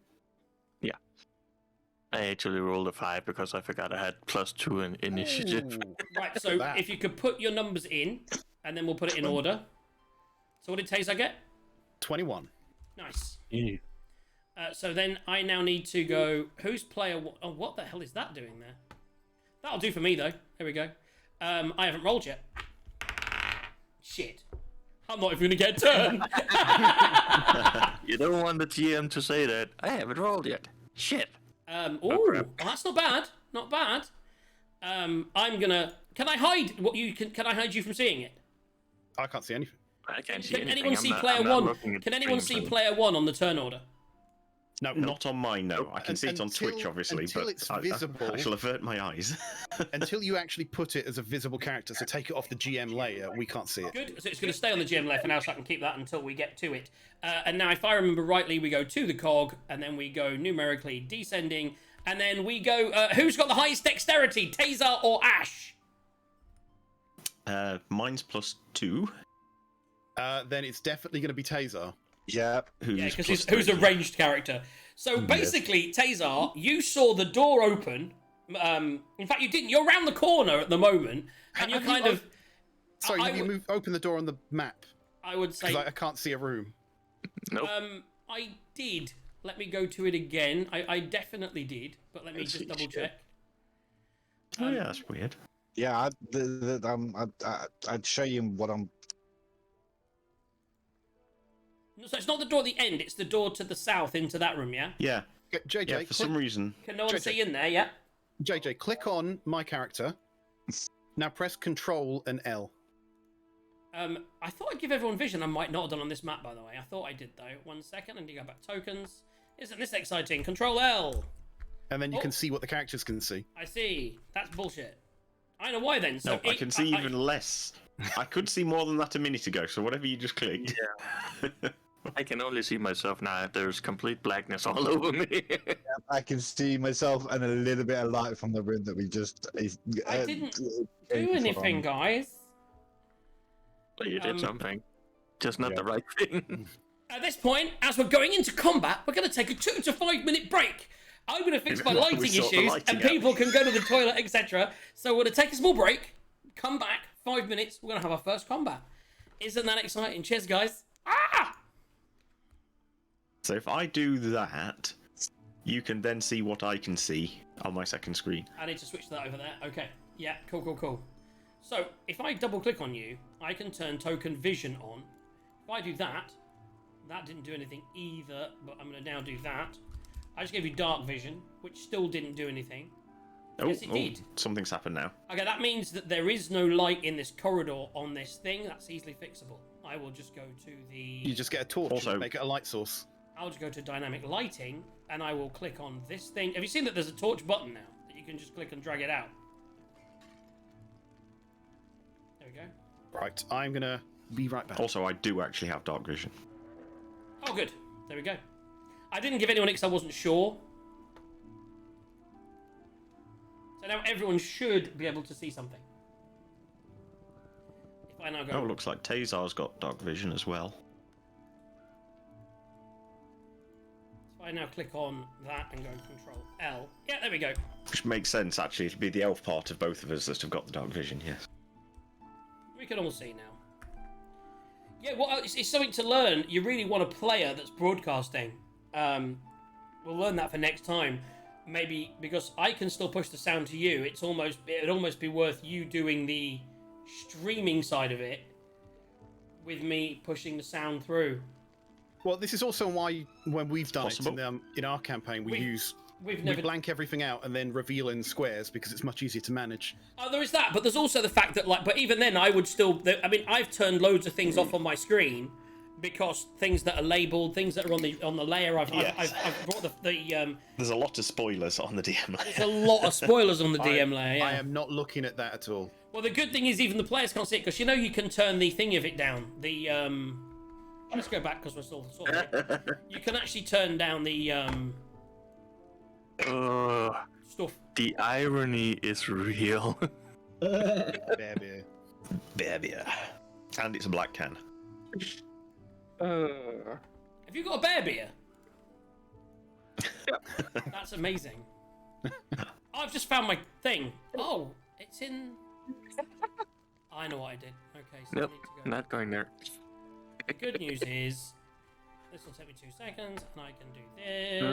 Yeah. I actually rolled a 5 because I forgot I had +2 in initiative. Ooh. Right, so if you could put your numbers in, and then we'll put it in order. So what did Taser get? 21. Nice. Yeah. So then I now need to go. Who's player? Oh, what the hell is that doing there? That'll do for me though. Here we go. I haven't rolled yet. Shit. I'm not even gonna get a turn. You don't want the GM to say that. I haven't rolled yet. Shit. Well, that's not bad. Not bad. I'm gonna. Can I hide what you can? Can I hide you from seeing it? I can't see anything. I can't see Can anything. anyone see I'm player not one? looking at Can the anyone screen, see so- player one on the turn order? No, Not on mine, no. I can see it on Twitch, obviously, until but it's I visible. shall avert my eyes. Until you actually put it as a visible character, so take it off the GM layer, we can't see it. Good. So it's going to stay on the GM layer for now, so I can keep that until we get to it. And now, if I remember rightly, we go to the cog, and then we go numerically descending, and then we go. Who's got the highest dexterity, Taser or Ash? Mine's +2. Then it's definitely going to be Taser. Yeah. Yeah, because who's a ranged character. So basically, Taser, you saw the door open. In fact, you didn't. You're around the corner at the moment, and you're Have kind you- of. Sorry, I have you would- open the door on the map? I would say. Because I can't see a room. Nope. I did. Let me go to it again. I definitely did, but let me just double check. Oh yeah, that's weird. Yeah, I'd show you what I'm. So it's not the door at the end, it's the door to the south into that room, yeah? Yeah, JJ, yeah. For some reason, Can no one JJ. see in there, yeah? JJ, click on my character. Now press Control and L. I thought I'd give everyone vision. I might not have done on this map, by the way. I thought I did, though. 1 second, and you go back tokens. Isn't this exciting? Control L. And then you Oh. can see what the characters can see. I see. That's bullshit. I know why then. So no, I can see even less. I could see more than that a minute ago. So whatever you just clicked. I can only see myself now. There's complete blackness all over me. I can see myself and a little bit of light from the room that we just. I didn't do anything, guys. Well, you did something. Just not Yeah. the right thing. At this point, as we're going into combat, we're going to take a 2 to 5 minute break. I'm going to fix my We lighting sort the issues, lighting and out. people can go to the toilet, etc. So we're going to take a small break, come back, 5 minutes, we're going to have our first combat. Isn't that exciting? Cheers, guys. Ah! So if I do that, you can then see what I can see on my second screen. I need to switch that over there. Okay. Yeah, cool. So, if I double click on you, I can turn token vision on. If I do that, that didn't do anything either, but I'm going to now do that. I just gave you dark vision, which still didn't do anything. Yes, it did. Something's happened now. Okay, that means that there is no light in this corridor on this thing. That's easily fixable. I will just go to the... You just get a torch Also- and make it a light source. I'll just go to dynamic lighting, and I will click on this thing. Have you seen that there's a torch button now? That you can just click and drag it out. There we go. Right, I'm going to be right back. Also, I do actually have dark vision. Oh, good. There we go. I didn't give anyone it because I wasn't sure. So now everyone should be able to see something. If I now go... Oh, looks like Tazar's got dark vision as well. If I now click on that and go Control L. Yeah, there we go. Which makes sense, actually. It'd be the elf part of both of us that have got the dark vision, yes. We can all see now. Yeah, well, it's something to learn. You really want a player that's broadcasting. We'll learn that for next time. Maybe because I can still push the sound to you. It'd almost be worth you doing the streaming side of it with me pushing the sound through. Well, this is also why when we've done Possible. it in our campaign, we We've we never... blank everything out and then reveal in squares because it's much easier to manage. Oh, there is that, but there's also the fact that, like, but even then, I would still. I mean, I've turned loads of things off on my screen because things that are labelled, things that are on the layer, I've brought the There's a lot of spoilers on the DM layer. There's a lot of spoilers on the DM layer. Yeah. I am not looking at that at all. Well, the good thing is even the players can't see it because you know you can turn the thing of it down. The Let's go back because we're still sort of. You can actually turn down the stuff. The irony is real. Bear beer. Beer beer. And it's a black can. Have you got a bear beer? That's amazing. I've just found my thing. Oh, it's in. I know what I did. Okay, so Nope, I need to go. not going there. The good news is, this will take me 2 seconds, and I can do this,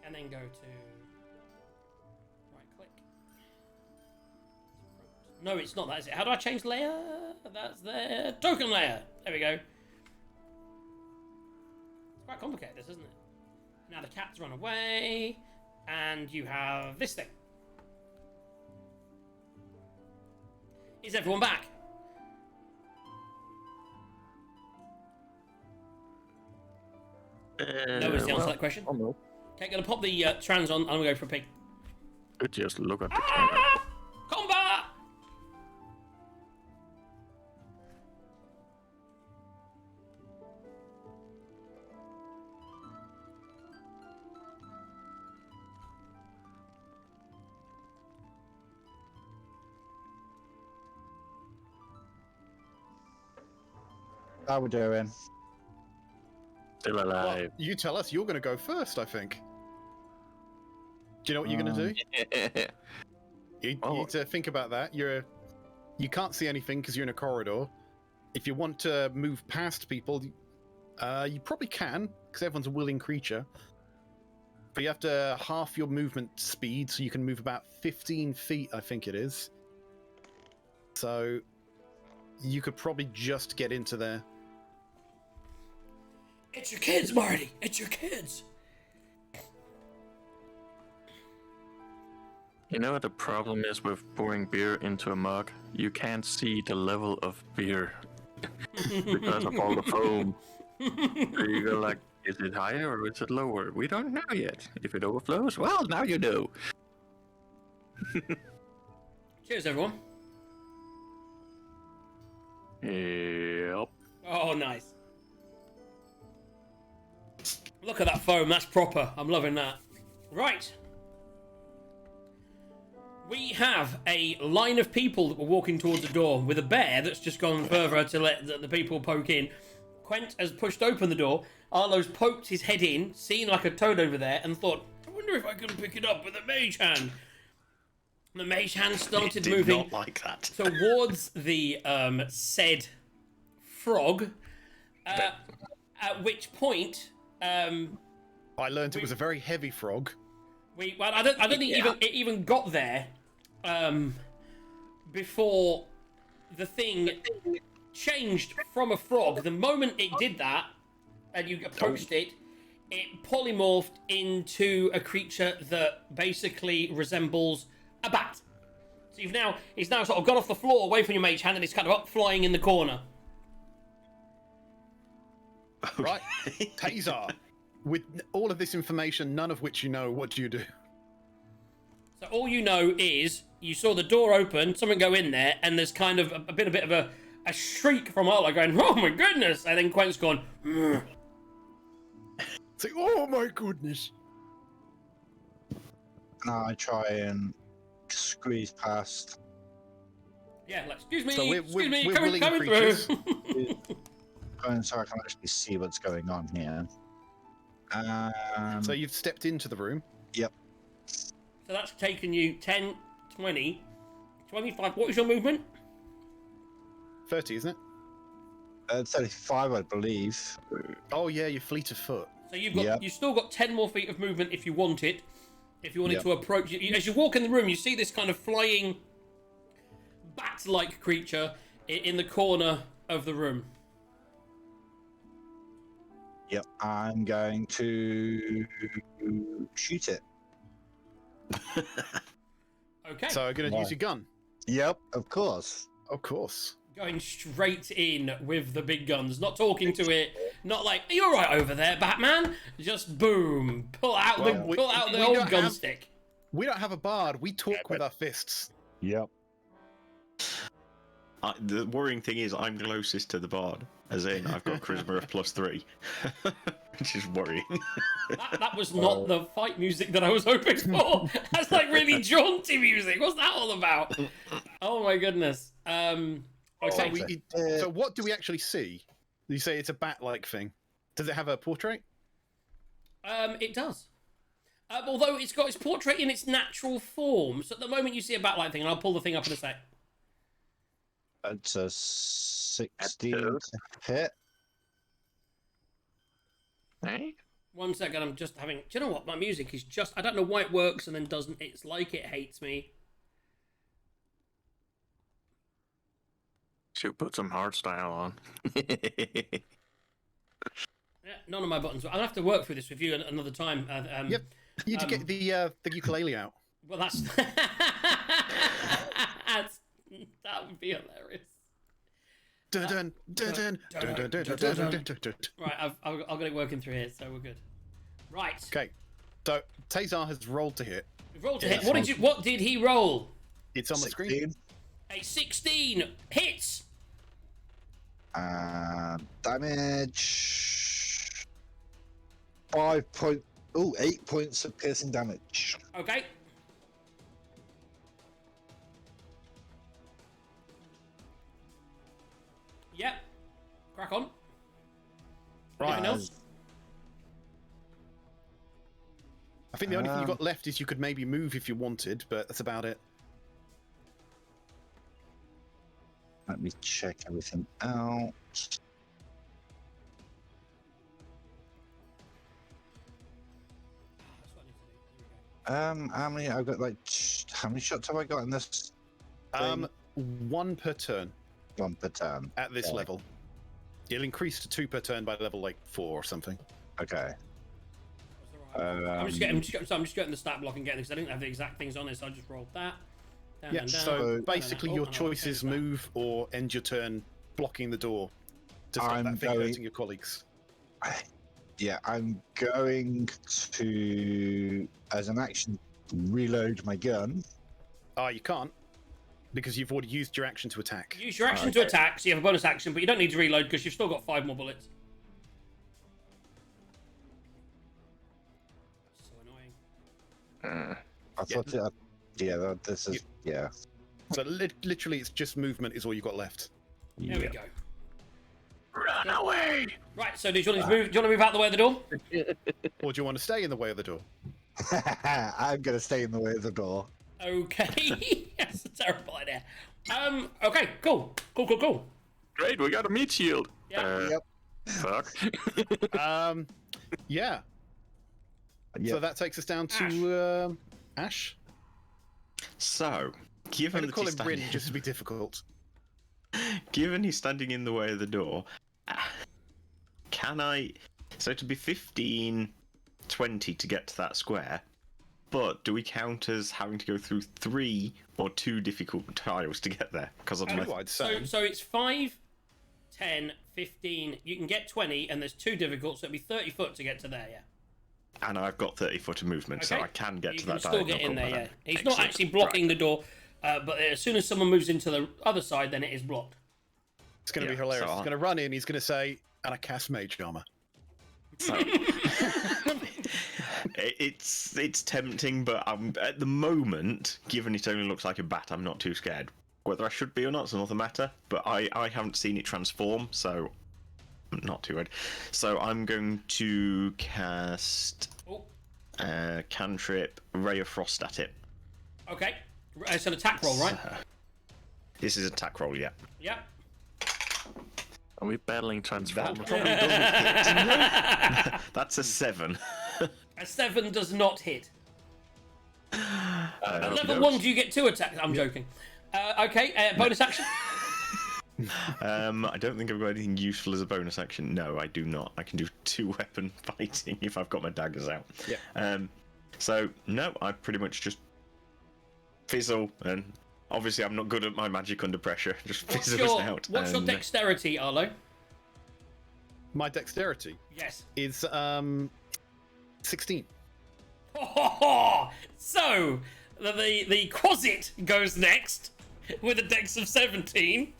and then go to right click. No, it's not that, is it? How do I change layer? That's there. Token layer. There we go. It's quite complicated, this, isn't it? Now the cat's run away, and you have this thing. Is everyone back? No is the answer to that question. No. Okay, gonna pop the trans on. I'm gonna go for a pig. Just look at the camera. Combat! How we doing? Still Well, alive. you tell us. You're going to go first, I think. Do you know what you're going to do? You need to think about that. You can't see anything because you're in a corridor. If you want to move past people, you probably can because everyone's a willing creature. But you have to half your movement speed, so you can move about 15 feet, I think it is. So you could probably just get into there. It's your kids, Marty. It's your kids. You know what the problem is with pouring beer into a mug? You can't see the level of beer because of all the foam. So you go like, is it higher or is it lower? We don't know yet. If it overflows, well, now you know. Cheers, everyone. Yep. Oh, nice. Look at that foam. That's proper. I'm loving that. Right. We have a line of people that were walking towards the door with a bear that's just gone further to let the people poke in. Quent has pushed open the door. Arlo's poked his head in, seen like a toad over there, and thought, I wonder if I can pick it up with a mage hand. The mage hand started moving Not like that. towards the said frog, at which point I learned it was a very heavy frog. I don't think it even got there before the thing changed from a frog. The moment it did that, and you approached it polymorphed into a creature that basically resembles a bat. So it's now sort of got off the floor away from your mage hand, and it's kind of up flying in the corner. Right, Tazar. With all of this information, none of which you know, what do you do? So all you know is you saw the door open, someone go in there, and there's kind of a bit of a shriek from Arlo going, "Oh my goodness!" And then Quent's gone, "Ugh." It's like, oh my goodness. Now I try and squeeze past. Yeah, like, excuse me, So we're coming willing through. creatures. So I can actually see what's going on here. So you've stepped into the room. Yep. So that's taken you 10, 20, 25. What was your movement? 30, isn't it? 35, I believe. Oh yeah, you're fleet of foot. So you've still got 10 more feet of movement if you want it. If you wanted Yep. to approach it. As you walk in the room, you see this kind of flying bat-like creature in the corner of the room. Yep, I'm going to shoot it. Okay. So I'm going to Yeah. use your gun. Yep, of course. Of course. Going straight in with the big guns, not talking to it, not like, "Are you alright over there, Batman?" Just boom, pull out Well, the we old don't gun have- stick. We don't have a bard. We talk with our fists. Yep. the worrying thing is I'm closest to the bard, as in I've got charisma of +3, which is worrying. That was not the fight music that I was hoping for. That's like really jaunty music. What's that all about? Oh my goodness. So, Okay. so what do we actually see? You say it's a bat-like thing. Does it have a portrait? It does. Although it's got its portrait in its natural form. So at the moment you see a bat-like thing, and I'll pull the thing up in a sec. It's a 16 to hit. Hey? 1 second, I'm just having... Do you know what? My music is just... I don't know why it works and then doesn't. It's like it hates me. Should put some hardstyle on. Yeah, none of my buttons... I'll have to work through this with you another time. Yep. You need to get the ukulele out. Well, that's... That would be hilarious. Dun, dun, dun, dun, dun, dun, dun, dun, dun, dun, dun. Right, I've got it working through here, so we're good. Right. Okay. So Tazar has rolled to hit. We've rolled to hit. What did he roll? It's on the screen. 16. A 16 hits. Damage. 8 points of piercing damage. Okay. Yep. Crack on. Right. Anything else? I think the only thing you got left is you could maybe move if you wanted, but that's about it. Let me check everything out. How many? I've got like. How many shots have I got in this? One per turn 1 per turn. at this Okay. level. It'll increase to 2 per turn by level like 4 or something. Okay. I'm just getting the stat block and getting because I didn't have the exact things on it, so I just rolled that. Down Yeah. and down, So down basically, and your down. Oh, and I'll choices change that. move or end your turn blocking the door to stop I'm that thing going- hurting your colleagues. Yeah, I'm going to, as an action, reload my gun. You can't because you've already used your action to attack. Use your action to attack, so you have a bonus action, but you don't need to reload because you've still got 5 more bullets. So annoying. I thought it. This is. Yeah. So literally, it's just movement is all you got left. There we go. Run away! Right, so do you want to move? Do you want to move out the way of the door? Or do you want to stay in the way of the door? I'm gonna stay in the way of the door. Okay, that's a terrible idea. Okay, cool. Great, we got a meat shield. Yeah. Yep. Fuck. Yeah. Yep. So that takes us down to Ash. So, I'm given going to that call he's him Rin standing, just to be difficult. given he's standing in the way of the door, can I? So to be 15, 20 to get to that square, but do we count as having to go through 3 or 2 difficult tiles to get there? Because of my I'd say. So it's 5, 10, 15. You can get 20, and there's 2 difficult, so it'd be 30 foot to get to there. Yeah. and I've got 30-foot of movement, so Okay. I can get You to can that still diagonal get in there. corner Yeah. then. He's not Excellent. actually blocking the door, but as soon as someone moves into the other side, then it is blocked. It's going to be Yeah, hilarious. so He's going to run in. He's going to say, and I cast mage armor. So, it's tempting, but I'm at the moment, given it only looks like a bat, I'm not too scared. Whether I should be or not is another matter, but I haven't seen it transform, so I'm not too worried. So I'm going to cast Oh, cantrip Ray of Frost at it. okay. It's an attack roll, right? This is attack roll, yeah. Yeah. Are we battling That Transformers? probably doesn't hit. That's a 7. A 7 does not hit. At level okey-dokes. 1, do you get 2 attacks? I'm joking. Okay, bonus action. I don't think I've got anything useful as a bonus action. No, I do not. I can do 2-weapon fighting if I've got my daggers out. Yeah. So no, I pretty much just fizzle, and obviously I'm not good at my magic under pressure. Just What's fizzles your, out. what's your and- dexterity, Arlo? My dexterity Yes. is 16. So, the Quasit goes next with a dex of 17.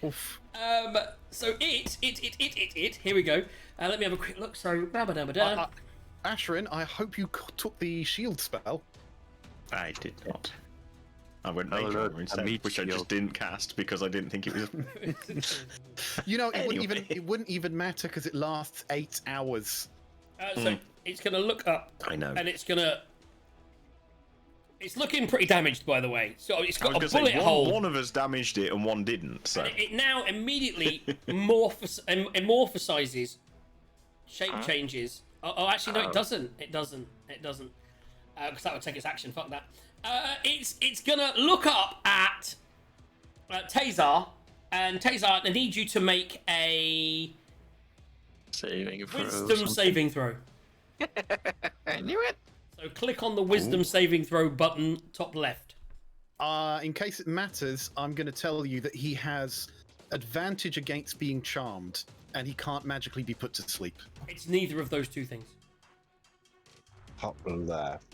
Oof. So it. Here we go. Let me have a quick look. So, Ashrin, I hope you took the shield spell. I did not. I went Oh, Mage look, Armor a instead, meat which I shield. just didn't cast because I didn't think it was. You know, Anyway. it wouldn't even matter because it lasts 8 hours. So it's gonna look up. I know. And it's gonna. It's looking pretty damaged, by the way. So it's got a bullet hole. One of us damaged it and one didn't. So And it now immediately morphosizes, shape changes. Oh, actually, no, it doesn't. It doesn't. Because that would take its action. Fuck that. It's gonna look up at Tazar, and Tazar, I need you to make a Saving throw. wisdom saving throw. I knew it. So click on the wisdom saving throw button, top left. In case it matters, I'm going to tell you that he has advantage against being charmed, and he can't magically be put to sleep. It's neither of those two things. Top left.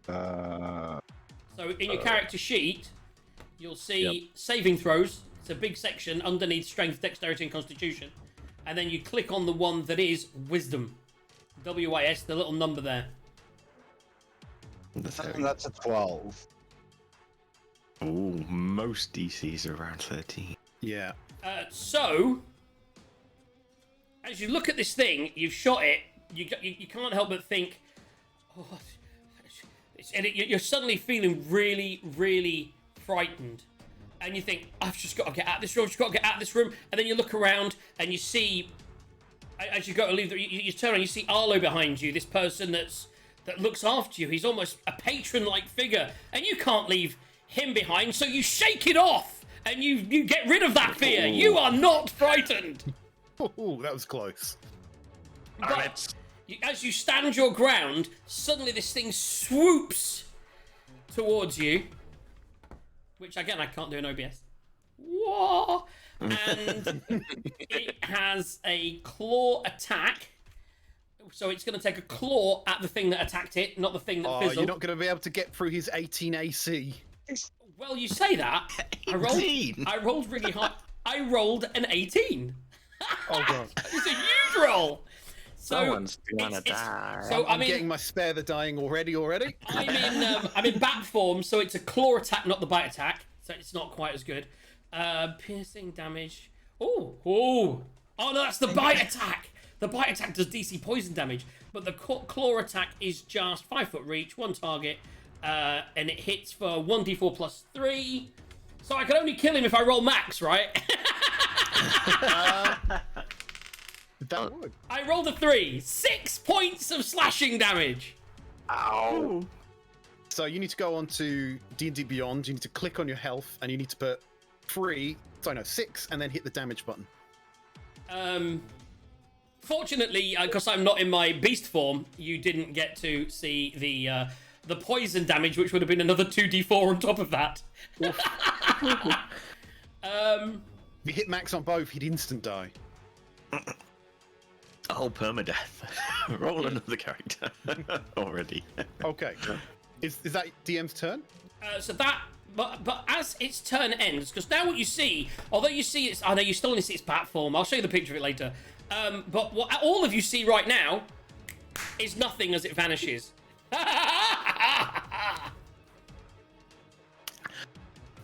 So in your character sheet, you'll see saving throws. It's a big section underneath strength, dexterity, and constitution. And then you click on the one that is wisdom. WIS, the little number there. That's a 12. Ooh, most DCs are around 13. Yeah. So, as you look at this thing, you've shot it. You can't help but think, oh, and you're suddenly feeling really, really frightened. And you think, I've just got to get out of this room. And then you look around and you see, as you go to leave, you turn and you see Arlo behind you. This person that looks after you. He's almost a patron-like figure, and you can't leave him behind. So you shake it off, and you get rid of that fear. Ooh. You are not frightened. Ooh, that was close. But as you stand your ground, suddenly this thing swoops towards you, which again I can't do in OBS. Whoa! And it has a claw attack. So it's going to take a claw at the thing that attacked it, not the thing that Oh, fizzled. you're not going to be able to get through his 18 AC. Well, you say that. I rolled really high. I rolled an 18. Oh god. It's a huge roll. So Someone's gonna die. So I'm getting my spare the dying already. I'm in bat form, so it's a claw attack, not the bite attack. So it's not quite as good. Piercing damage. Oh no, that's the bite attack. The bite attack does DC poison damage, but the claw attack is just 5 foot reach, one target, and it hits for 1d4 plus 3. So I can only kill him if I roll max, right? That would. I rolled a 3. 6 points of slashing damage. Ow. So you need to go on to D&D Beyond. You need to click on your health, and you need to put 6, and then hit the damage button. Fortunately, because I'm not in my beast form, you didn't get to see the poison damage, which would have been another 2d4 on top of that. If you hit max on both, he'd instant die. Oh, permadeath. Roll another character already. Okay. Is that DM's turn? So that, but as its turn ends, because now what you see, although you see it's, I know you still only see its bat form. I'll show you the picture of it later. But what all of you see right now is nothing as it vanishes.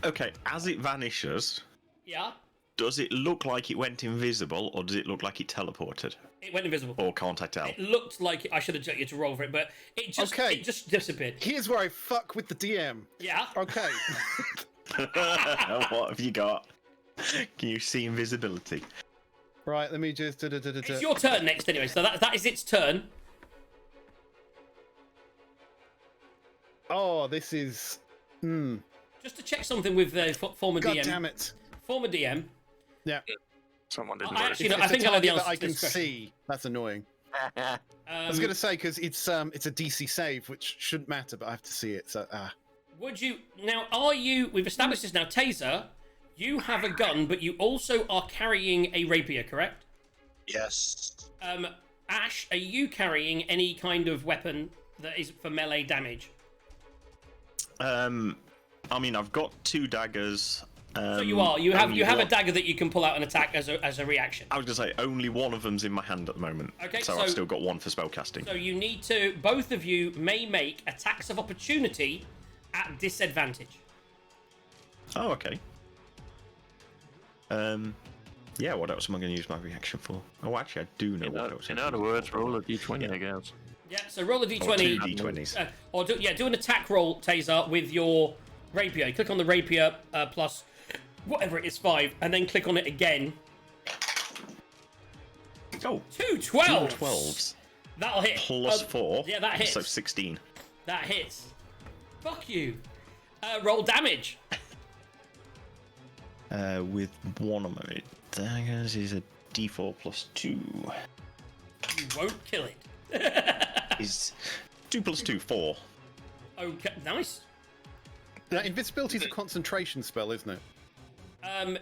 Okay, as it vanishes, Yeah, does it look like it went invisible, or does it look like it teleported? it went invisible. Or can't I tell? It looked like I should have told you to roll for it, but it just disappeared. Here's where I fuck with the DM. Yeah. Okay. What have you got? Can you see invisibility? Right, let me just... It's your turn next, anyway. So that is its turn. Oh, this is... Just to check something with former God DM. damn it. Former DM. Yeah. Someone didn't I work. actually If know, I it's a think I know the target answer that I to can this question. see. That's annoying. I was going to say, because it's a DC save, which shouldn't matter, but I have to see it, so... Would you now? We've established this now. Taser, you have a gun, but you also are carrying a rapier, correct? Yes. Ash, are you carrying any kind of weapon that is for melee damage? I mean, I've got 2 daggers So you are. You have only a one- dagger that you can pull out and attack as a reaction. I was gonna say only one of them's in my hand at the moment. Okay, so so- I've still got one for spellcasting. So you need to. Both of you may make attacks of opportunity at disadvantage. Oh, okay. Yeah, what else am I going to use my reaction for? Oh, actually, I do know what else. In other words, roll a d20, I guess. Yeah. So roll a Or d20. two d20s. Or do an attack roll, Taser, with your rapier. Click on the rapier plus whatever it is, 5, and then click on it again. Oh, 2 12s. 12s. That'll hit. Plus 4. Yeah, that hits. So 16. That hits. Fuck you. Roll damage. With one of my daggers is a d4 plus 2. You won't kill it. Is 2 plus 2, 4. Okay, nice. Now, invisibility is a concentration spell, isn't it?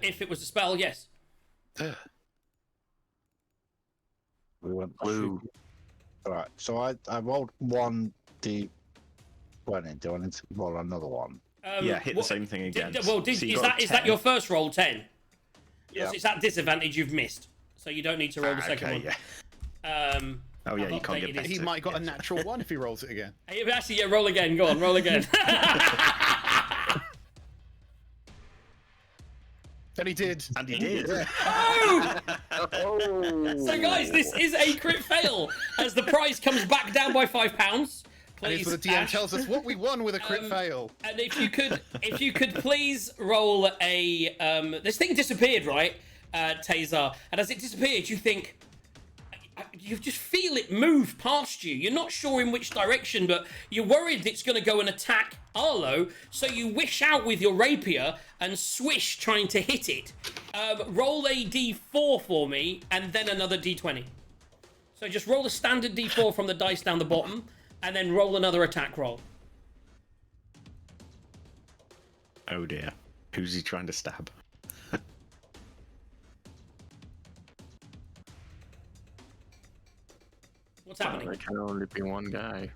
If it was a spell, yes. We went Blue. Alright, so I rolled 1d20. Do I need to roll another one? Yeah, hit the same thing again. So you Is got that 10. your first roll 10? Yeah. It's at disadvantage you've missed, so you don't need to roll the second Okay, one. yeah. I've Oh, yeah, you can't updated get it. He might got a natural 1 if he rolls it again. Hey, actually, yeah, roll again. Go on, roll again. And he did. And he did. Oh! So, guys, this is a crit fail as the prize comes back down by £5. And Please, it's what the DM Ash. tells us what we won with a crit fail. And if you could please roll a this thing disappeared, right, Taser, and as it disappeared, you think you just feel it move past you. You're not sure in which direction, but you're worried it's going to go and attack Arlo, so you wish out with your rapier and swish trying to hit it. Roll a d4 for me, and then another d20. So just roll a standard d4 from the dice down the bottom, and then roll another attack roll. Oh dear. Who's he trying to stab? What's happening? There can only be one guy.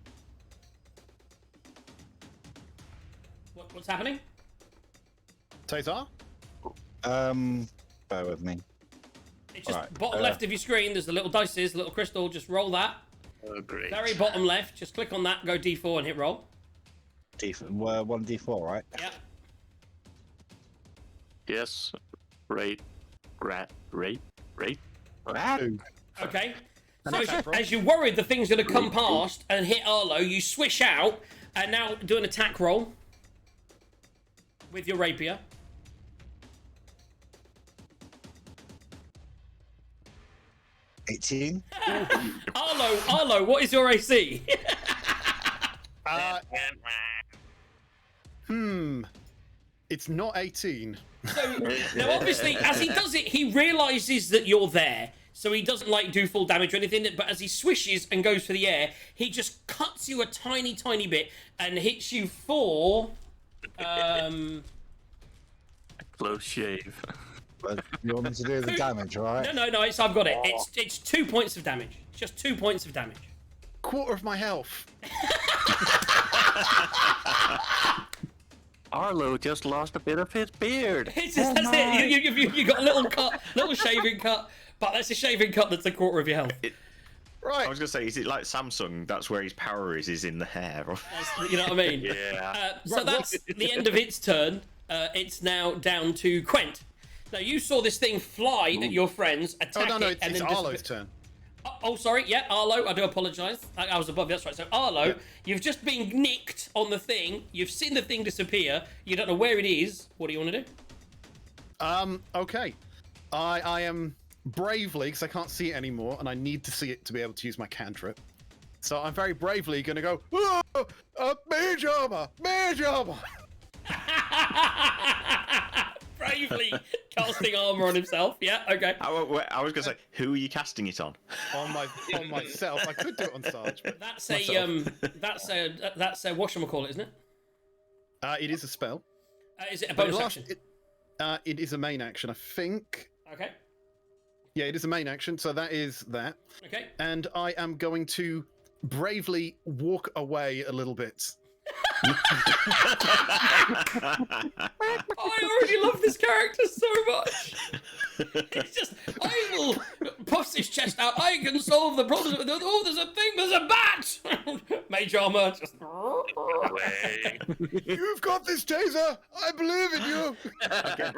What's happening? Tazar? Bear with me. It's just Alright, bottom left of your screen. There's the little dices, the little crystal. Just roll that. Oh, great. Very bottom left. Just click on that. Go D4 and hit roll. 1d4, right? Yeah. Yes. Rate. Rat. Rate. Okay. An So attack roll. as you're worried the thing's going to come past and hit Arlo, you swish out and now do an attack roll with your rapier. $18. Arlo, what is your AC? It's not 18. So now, obviously, as he does it, he realizes that you're there. So he doesn't like do full damage or anything. But as he swishes and goes for the air, he just cuts you a tiny, tiny bit and hits you for. Close shave. But you want me to do the damage, right? No. I've got it. It's 2 points of damage. Just 2 points of damage. Quarter of my health. Arlo just lost a bit of his beard. It's just, that's it. You got a little cut, little shaving cut. But that's a shaving cut that's a quarter of your health. Right. I was gonna say, is it like Samsung? That's where his power is in the hair. You know what I mean? Yeah. So that's the end of its turn. It's now down to Quent. Now you saw this thing fly at your friends, attack Oh, no, it, and it's then Arlo's turn. Oh, sorry. Yeah, Arlo. I do apologise. I was above. That's right. So Arlo, you've just been nicked on the thing. You've seen the thing disappear. You don't know where it is. What do you want to do? Okay. I am bravely, because I can't see it anymore, and I need to see it to be able to use my cantrip. So I'm very bravely going to go, mage armor! Mage armor! Bravely casting armor on himself. Yeah. Okay. I was gonna say, who are you casting it on? on myself. I could do it on Sarge, but That's myself. that's a whatchamacallit, isn't it? It is a spell. Is it a But bonus it'll action? it is a main action, I think. Okay. Yeah, it is a main action, so that is that. Okay. And I am going to bravely walk away a little bit. I already love this character so much. It's just, I will puff his chest out. I can solve the problems. Oh, there's a thing. There's a bat. Mage armor. Just... You've got this, Taser. I believe in you. Okay.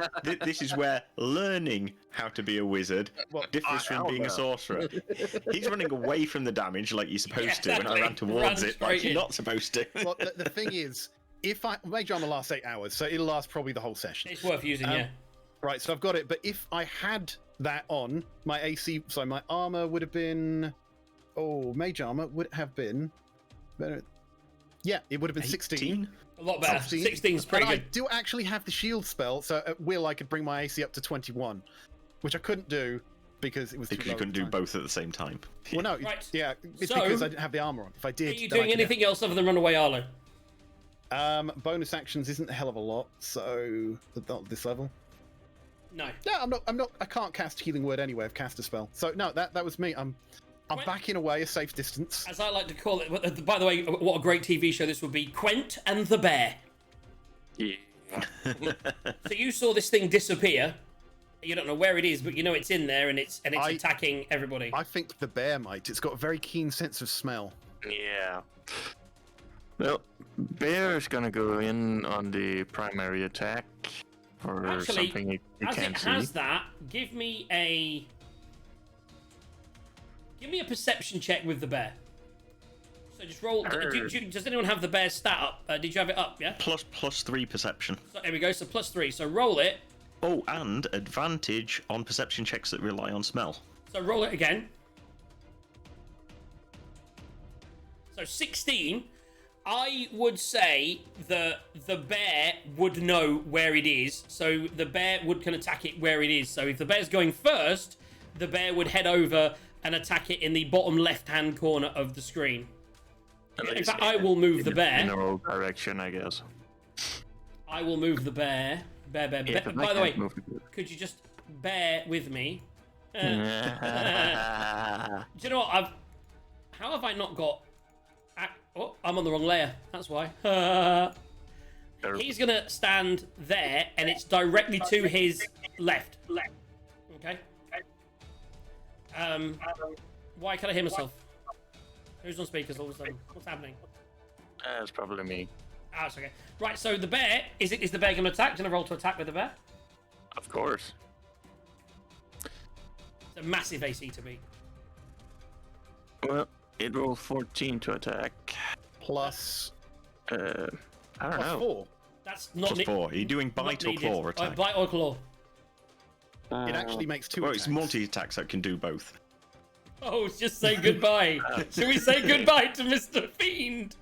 This is where learning how to be a wizard differs from being a sorcerer. He's running away from the damage like you're supposed to, and I ran towards it like you're not supposed to. Well, the thing is, if Mage Armor lasts 8 hours, so it'll last probably the whole session. It's worth using, yeah. Right, so I've got it, but if I had that on, my AC, so my armor would have been, Mage Armor would have been, yeah, it would have been 16. A lot better. 16's pretty and good. I do actually have the shield spell, so at will I could bring my AC up to 21, which I couldn't do because it was because you couldn't do both at the same time. Well, no, Right. yeah, it's So, because I didn't have the armor on. If I did, Are you then I doing could anything else other than run away, Arlo? bonus actions isn't a hell of a lot, so not this level. No. Yeah, I can't cast Healing Word anyway. I've cast a spell. So no, that was me. I'm Quent- backing away a safe distance. As I like to call it, by the way, what a great TV show this would be, Quent and the Bear. Yeah. So you saw this thing disappear. You don't know where it is, but you know it's in there and it's attacking everybody. I think the bear might. It's got a very keen sense of smell. Yeah. Well, Bear's gonna go in on the primary attack for Actually, something you as can't it see. has that, give me a perception check with the bear. So just roll. Does anyone have the bear stat up? Did you have it up? Yeah. +3 perception. So, there we go. So +3. So roll it. Oh, and advantage on perception checks that rely on smell. So roll it again. So 16. I would say the bear would know where it is, so the bear can attack it where it is. So if the bear's going first, the bear would head over and attack it in the bottom left-hand corner of the screen. In fact, I will move the bear. General direction, I guess. I will move the bear. Bear. Yeah, but By the I way, can't move it. could you just bear with me? Do you Yeah. know what? How have I not got... Oh, I'm on the wrong layer. That's why. He's going to stand there, and it's directly to his left. Okay? Why can't I hear myself? Who's on speakers all of a sudden? What's happening? That's probably me. Ah, it's okay. Right, so the bear... Is the bear going to attack? Going to roll to attack with the bear? Of course. It's a massive AC to beat. Well, it rolled 14 to attack. Plus I don't know. 4. That's not... +4. Are you doing bite or claw attack? Bite or claw. It actually makes 2 Well, attacks. it's multi-attack, so it can do both. Oh, just say goodbye. Should we say goodbye to Mr. Fiend?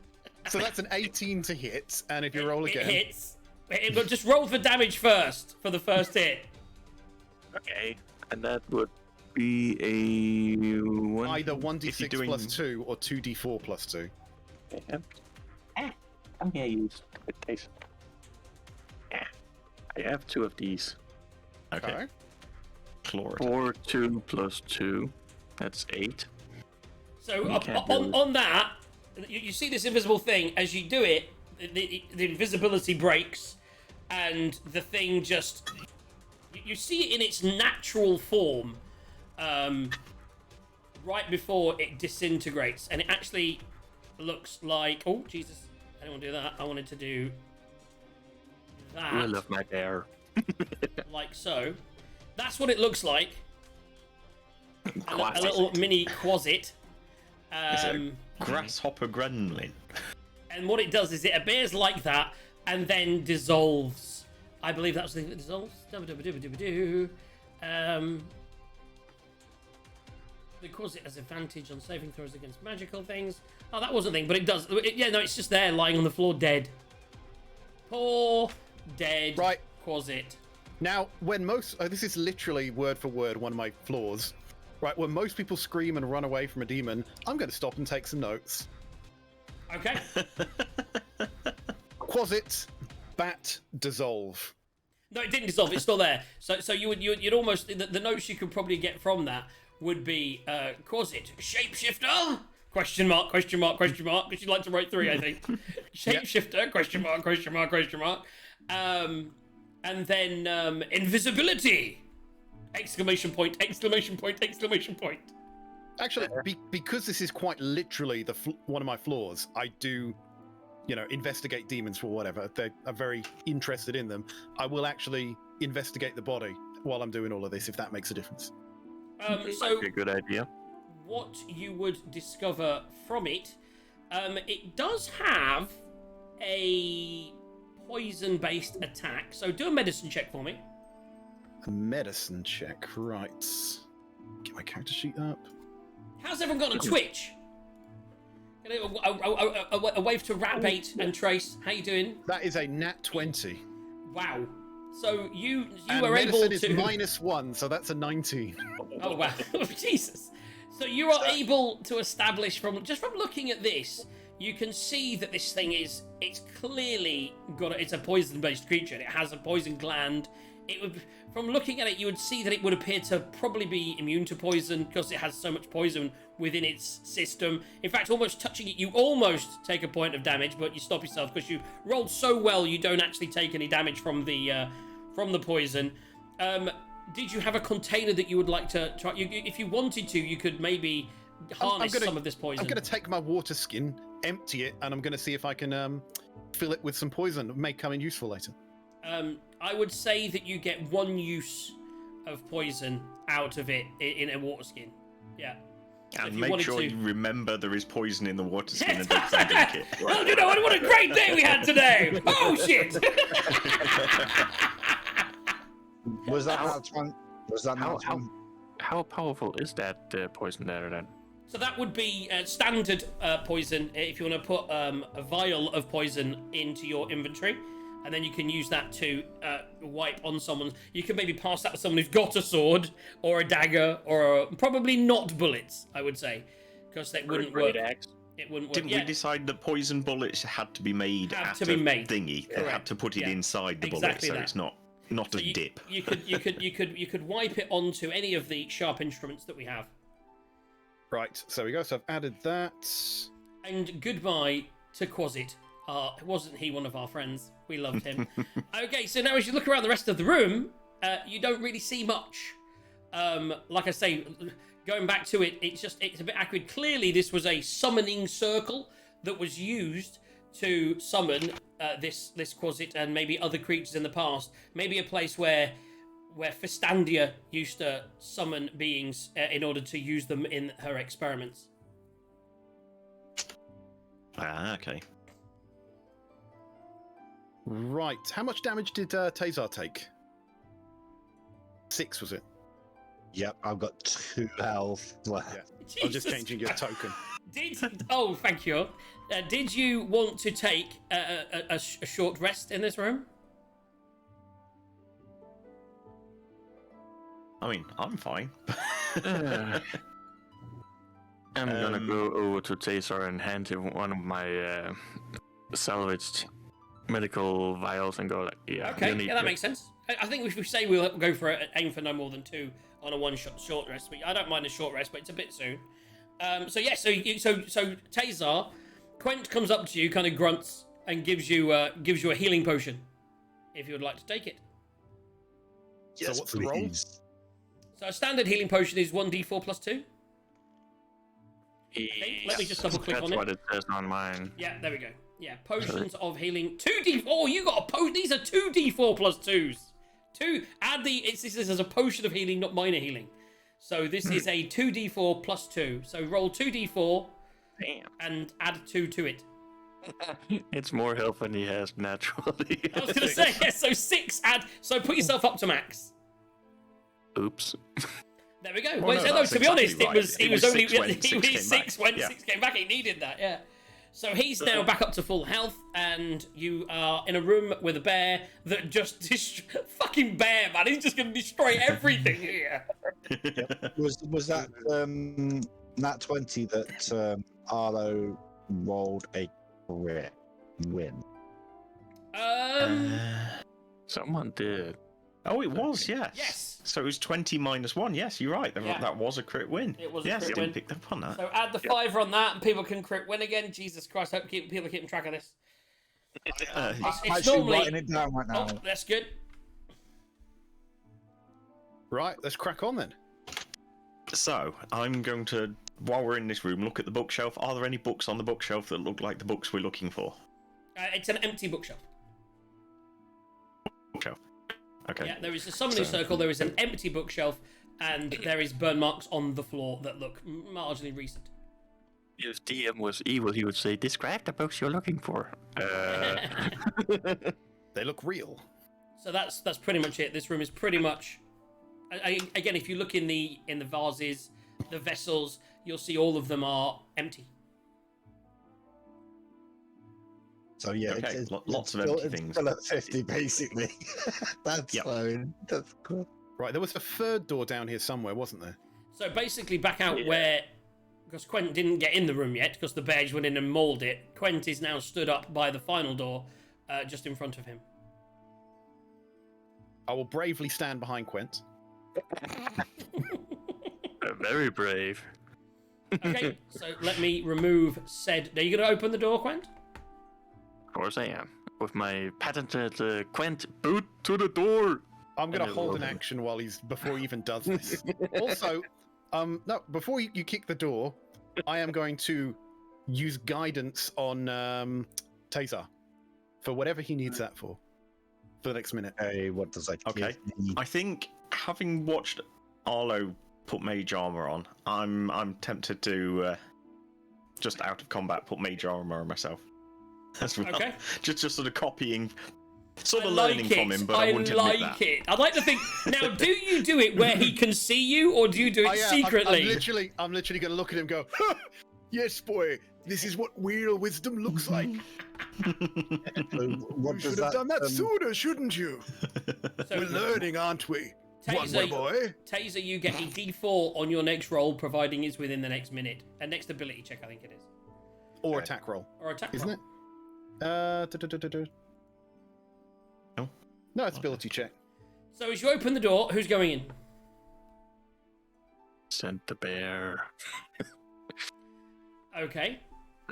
So that's an 18 to hit, and if you roll again... It hits. But just roll for damage first, for the first hit. Okay. And that would be a... one... Either If you're 1d6 doing- plus 2 or 2d4 plus 2. I'm gonna use good taste. Yeah. I have 2 of these. Okay. Alright. Claw attack. 4, 2 plus 2. That's 8. So You can't do it. on that, you see this invisible thing. As you do it, the invisibility breaks, and the thing just... You see it in its natural form, right before it disintegrates, and it actually looks like... Oh, Jesus. I didn't want to do that. I wanted to do that. I love my bear. Like so. That's what it looks like. A Quasit. little mini quasit. It's a grasshopper gremlin. And what it does is it appears like that and then dissolves. I believe that's the thing that dissolves. Because it has advantage on saving throws against magical things. Oh, that wasn't a thing, but it does. Yeah, no, it's just there lying on the floor dead. Poor dead Right. Quasit. Now, when most... this is literally word for word one of my flaws. Right, when most people scream and run away from a demon, I'm going to stop and take some notes. Okay. Quasit, bat, dissolve. No, it didn't dissolve. It's still there. So you'd almost... The notes you could probably get from that would be Quasit, shapeshifter, Question mark, question mark, question mark, because you'd like to write 3, I think. Shapeshifter, question mark, question mark, question mark. And then invisibility! Exclamation point, exclamation point, exclamation point. Actually, because this is quite literally one of my flaws, I do, investigate demons for whatever. They are very interested in them. I will actually investigate the body while I'm doing all of this, if that makes a difference. So Might be a good idea. what you would discover from it, it does have a poison-based attack. So do a medicine check for me. A medicine check, right. Get my character sheet up. How's everyone got a Twitch? A wave to Rat8 and Trace. How you doing? That is a nat 20. Wow. So you And were able medicine to... is -1, so that's a 19. Oh wow, Jesus! So you are able to establish from looking at this, you can see that this thing it's clearly it's a poison-based creature. And it has a poison gland. It would, from looking at it, you would see that it would appear to probably be immune to poison because it has so much poison within its system. In fact, almost touching it, you almost take a point of damage, but you stop yourself because you rolled so well you don't actually take any damage from the poison. Did you have a container that you would like to try? If you wanted to, you could maybe harness some of this poison. I'm going to take my water skin, empty it, and I'm going to see if I can fill it with some poison. It may come in useful later. I would say that you get 1 use of poison out of it in a water skin. Yeah. So And make sure you remember there is poison in the water skin and don't drink it. Well, what a great day we had today! Oh, shit! Was that How powerful is that poison there then? So that would be standard poison if you want to put a vial of poison into your inventory. And then you can use that to wipe on someone. You can maybe pass that to someone who's got a sword or a dagger or probably not bullets, I would say, because that wouldn't work. It wouldn't work. Didn't we decide that poison bullets had to be made to be made. Thingy? They had to put it inside the bullet, so it's not So a dip. You could wipe it onto any of the sharp instruments that we have. Right, so we go. So I've added that. And goodbye to Quasit. Wasn't he one of our friends? We loved him. Okay, so now as you look around the rest of the room, you don't really see much. Like I say, going back to it, it's a bit accurate. Clearly, this was a summoning circle that was used to summon this Quasit and maybe other creatures in the past. Maybe a place where Fistandia used to summon beings in order to use them in her experiments. Ah, okay. Right, how much damage did Tazar take? 6, was it? Yep, I've got 2 health left. Yeah. I'm just changing your token. Oh, thank you. Did you want to take a short rest in this room? I mean, I'm fine. I'm gonna go over to Tazar and hand him one of my salvaged medical vials and go like, yeah. Okay, yeah, that makes sense. I think if we say we'll go for aim for no more than 2 on a one-shot short rest. I don't mind a short rest, but it's a bit soon. So Tazar, Quent comes up to you, kind of grunts, and gives you a healing potion, if you would like to take it. Yes, so what's the roll? So a standard healing potion is 1d4 plus 2. Let me just double click on it. That's what it says on mine. Yeah, there we go. Yeah, potions of healing. 2d4. You got a potion. These are 2d4 plus 2s. This is as a potion of healing, not minor healing. So this is a 2d4 plus 2. So roll 2d4. Damn. And add 2 to it. It's more health than he has naturally. I was gonna say, yes. So 6 add. So put yourself up to max. Oops. There we go. Well, no, to be honest, right. it was only 6 when 6 came back. 6 came back. He needed that, yeah. So he's now back up to full health, and you are in a room with a bear that just fucking bear, man. He's just gonna destroy everything here. Was that nat 20 that Arlo rolled a crit win? Someone did. Oh, it was, yes. Yes. So it was 20 minus 1. Yes, you're right. Yeah. That was a crit win. It was a yes, crit I win. didn't pick up on that. So add the 5 on that, and people can crit win again. Jesus Christ, hope people are keeping track of this. I'm It's actually normally... writing it down right now. Oh, that's good. Right, let's crack on then. So, I'm going to, while we're in this room, look at the bookshelf. Are there any books on the bookshelf that look like the books we're looking for? It's an empty bookshelf. Bookshelf. Okay. Yeah, there is a summoning circle, there is an empty bookshelf, and there is burn marks on the floor that look marginally recent. If DM was evil, he would say, "Describe the books you're looking for." They look real. So that's pretty much it. This room is pretty much... Again, if you look in the vases, the vessels, you'll see all of them are empty. So yeah, Okay, it's lots of still, empty it's things. Still at 50, basically. That's Yep. fine. That's cool. Right, there was a third door down here somewhere, wasn't there? So basically back out where... Because Quent didn't get in the room yet, because the bears went in and mauled it. Quent is now stood up by the final door, just in front of him. I will bravely stand behind Quent. Very brave. Okay, so let me remove said... Are you going to open the door, Quent? Of course I am. With my patented Quent boot to the door. I'm going to And hold it'll an open. action before he even does this. Also, no, before you kick the door, I am going to use guidance on Taser for whatever he needs that for the next minute. Hey, what does that Okay. give me? I think, having watched Arlo put mage armor on, I'm tempted to just out of combat put mage armor on myself as well. Okay. Just sort of copying, sort I of like learning it. from him, but I wouldn't admit that. it. I'd like to think... Now, do you do it where he can see you, or do you do it secretly? I'm literally going to look at him and go, Yes, boy. This is what real wisdom looks like. What You does should have done that um, sooner, shouldn't you? So, We're learning, aren't we? One Taser, boy. Taser, you get a D4 on your next roll, providing it's within the next minute. A next ability check, I think it is. or attack roll, Or attack isn't roll. it? No. No, it's ability check. So as you open the door, who's going in? Sent the bear. Okay.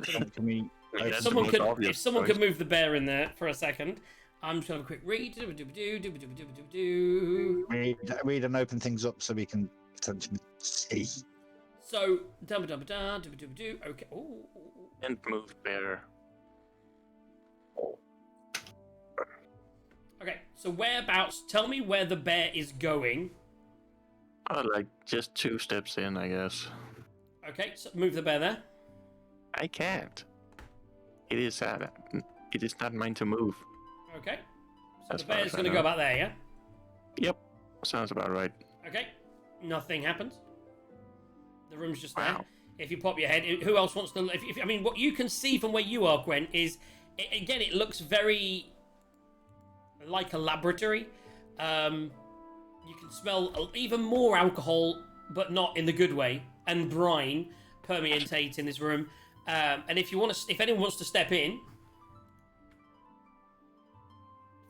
Can we? That's Someone the could, most obvious if someone choice. could move the bear in there for a second. I'm just gonna have a quick read. Read and open things up so we can potentially see. So, okay. Ooh. And move bear. Okay, so whereabouts? Tell me where the bear is going. Like just 2 steps in, I guess. Okay, so move the bear there. I can't. It is sad. It is not mine to move. Okay. So That's the bear's fine, gonna I go know. back there, yeah? Yep. Sounds about right. Okay. Nothing happens. The room's just there. Wow. If you pop your head, who else wants to? I mean, what you can see from where you are, Gwen, is again, it looks very like a laboratory. You can smell even more alcohol, but not in the good way, and brine permeate in this room. And if if anyone wants to step in,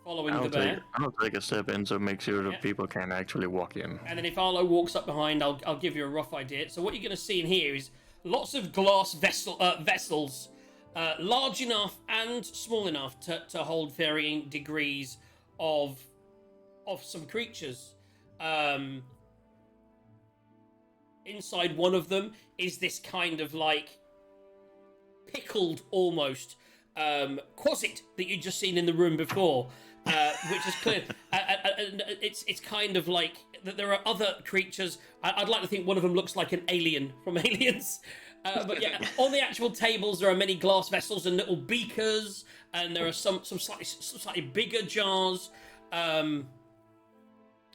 following the bear. I'll take a step in so make sure that Yeah. people can actually walk in. And then if Arlo walks up behind, I'll give you a rough idea. So what you're going to see in here is lots of glass vessels, large enough and small enough to hold varying degrees of some creatures. Inside one of them is this kind of like pickled almost quasit that you'd just seen in the room before. Which is clear. It's kind of like that there are other creatures. I'd like to think one of them looks like an alien from Aliens. But yeah, on the actual tables there are many glass vessels and little beakers, and there are some slightly bigger jars.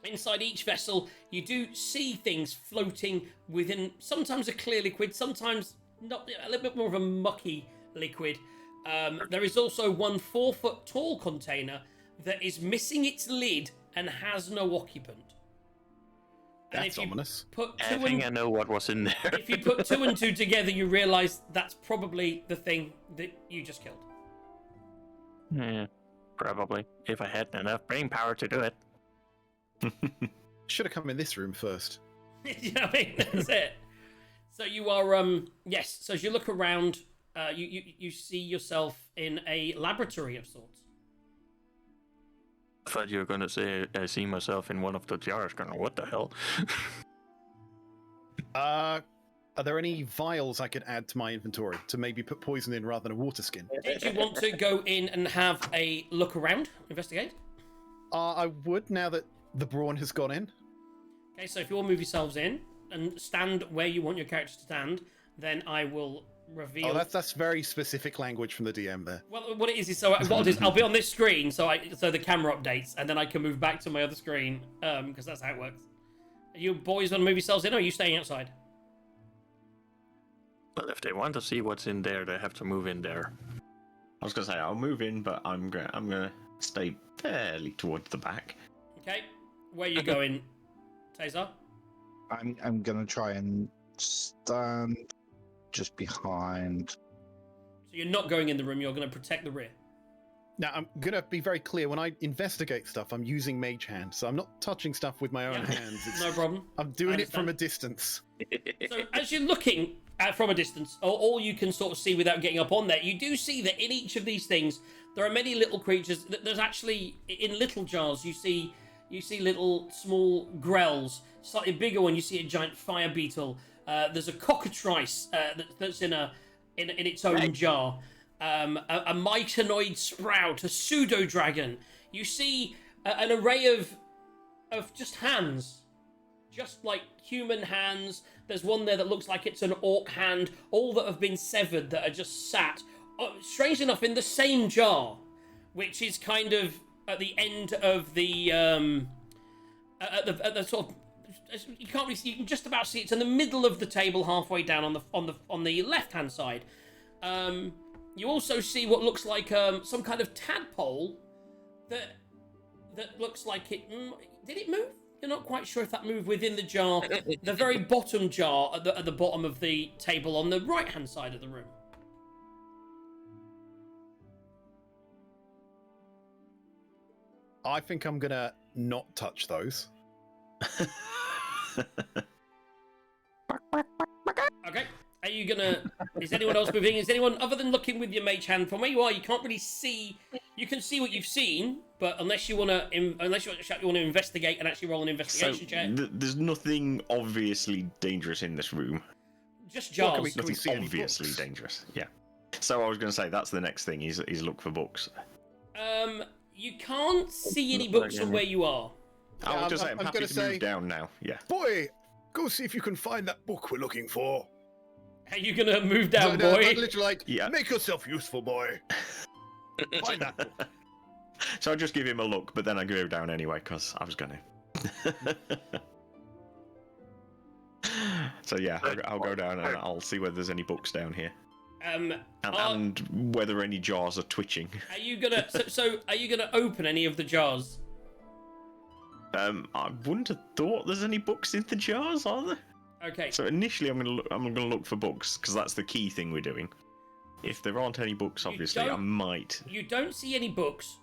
Inside each vessel, you do see things floating within. Sometimes a clear liquid, sometimes not, a little bit more of a mucky liquid. There is also one 4-foot tall container that is missing its lid and has no occupant. And That's ominous. Put I think I know what was in there. if you put 2 and 2 together, you realise that's probably the thing that you just killed. Yeah, probably. If I had enough brain power to do it. Should have come in this room first. You know what I mean? That's it. So you are, yes. So as you look around, you see yourself in a laboratory of sorts. I thought you were gonna say I see myself in one of the jars. Going, what the hell? Are there any vials I could add to my inventory to maybe put poison in rather than a water skin? Did you want to go in and have a look around, investigate? I would, now that the brawn has gone in. Okay, so if you all move yourselves in and stand where you want your character to stand, then I will reveal. Oh, that's very specific language from the DM there. Well, what it is so what I'll do is I'll be on this screen, so the camera updates, and then I can move back to my other screen, because that's how it works. Are you boys want to move yourselves in, or are you staying outside? Well, if they want to see what's in there, they have to move in there. I was gonna say I'll move in, but I'm gonna stay fairly towards the back. Okay, where are you going, Taser? I'm gonna try and stand just behind. So you're not going in the room, you're going to protect the rear. Now, I'm going to be very clear. When I investigate stuff, I'm using Mage Hand, so I'm not touching stuff with my own hands. It's, No problem. I'm doing it from a distance. So as you're looking at from a distance, all you can sort of see without getting up on there, you do see that in each of these things, there are many little creatures. There's actually, in little jars, you see little small grells. Slightly bigger one, you see a giant fire beetle. There's a cockatrice that's in its own jar. A myconoid sprout, a pseudo dragon. You see an array of just hands, just like human hands. There's one there that looks like it's an orc hand. All that have been severed that are just sat, strange enough, in the same jar, which is kind of at the end of the at the sort of. You can't really see. You can just about see it's in the middle of the table, halfway down on the left hand side. You also see what looks like some kind of tadpole that looks like it. Did it move? You're not quite sure if that moved within the jar. The very bottom jar at the bottom of the table on the right hand side of the room. I think I'm going to not touch those. Okay. Are you gonna? Is anyone else moving? Is anyone other than looking with your mage hand from where you are? You can't really see. You can see what you've seen, but unless you want to investigate and actually roll an investigation check. There's nothing obviously dangerous in this room. Just jars. Can we Nothing see any obviously books? dangerous. Yeah. So I was going to say that's the next thing. Is look for books. You can't see any books from where you are. I was just saying, I'm happy gonna to say- move down now. Yeah. Boy, go see if you can find that book we're looking for. Are you gonna move down, So, no, boy? I'm literally like, Yeah. Make yourself useful, boy. Find that book. So I just give him a look, but then I go down anyway because I was going to. So yeah, I'll go down and I'll see whether there's any books down here, and whether any jars are twitching. Are you gonna? So are you gonna open any of the jars? I wouldn't have thought there's any books in the jars, are there? Okay. So initially, I'm gonna look for books because that's the key thing we're doing. If there aren't any books, obviously, I might. You don't see any books.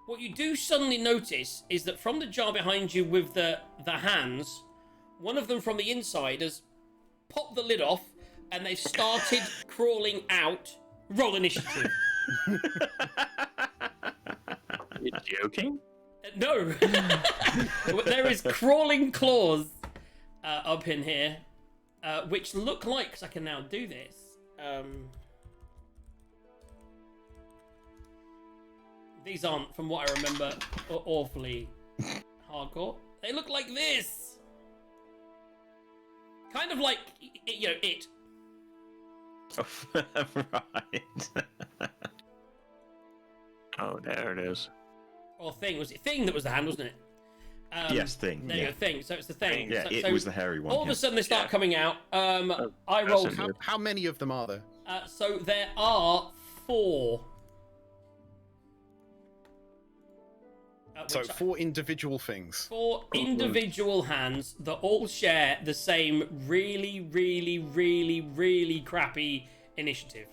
What you do suddenly notice is that from the jar behind you with the hands, one of them from the inside has popped the lid off and they've started crawling out. Roll initiative. You joking? No. There is crawling claws up in here, which look like, because I can now do this. These aren't, from what I remember, awfully hardcore. They look like this. Kind of like, you know, it. Right. Oh, there it is. Or thing. Was it thing that was the hand, wasn't it? Yes, thing. There Yeah. you go, thing. So it's the thing. Yeah, so, it was the hairy one. all of yeah. a sudden they start coming out. I that's rolled. a- how many of them are there? So there are 4. So Which 4 individual things. 4 individual hands that all share the same really, really, really, really crappy initiative.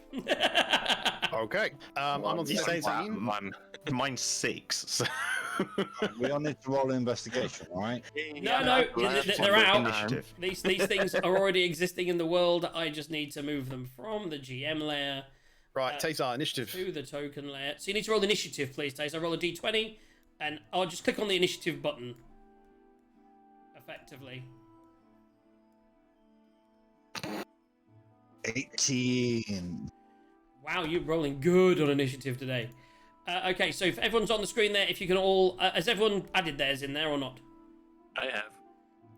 Okay. I'm on You say that, 17. man. Mine's 6. So We all need to roll an investigation, right? No, they're out. Initiative. These things are already existing in the world. I just need to move them from the GM layer Right, Tazar, initiative. to the token layer. So you need to roll initiative, please, Taser. Roll a d20, and I'll just click on the initiative button. Effectively. 18. Wow, you're rolling good on initiative today. Okay, so if everyone's on the screen there, if you can all... has everyone added theirs in there or not? I have.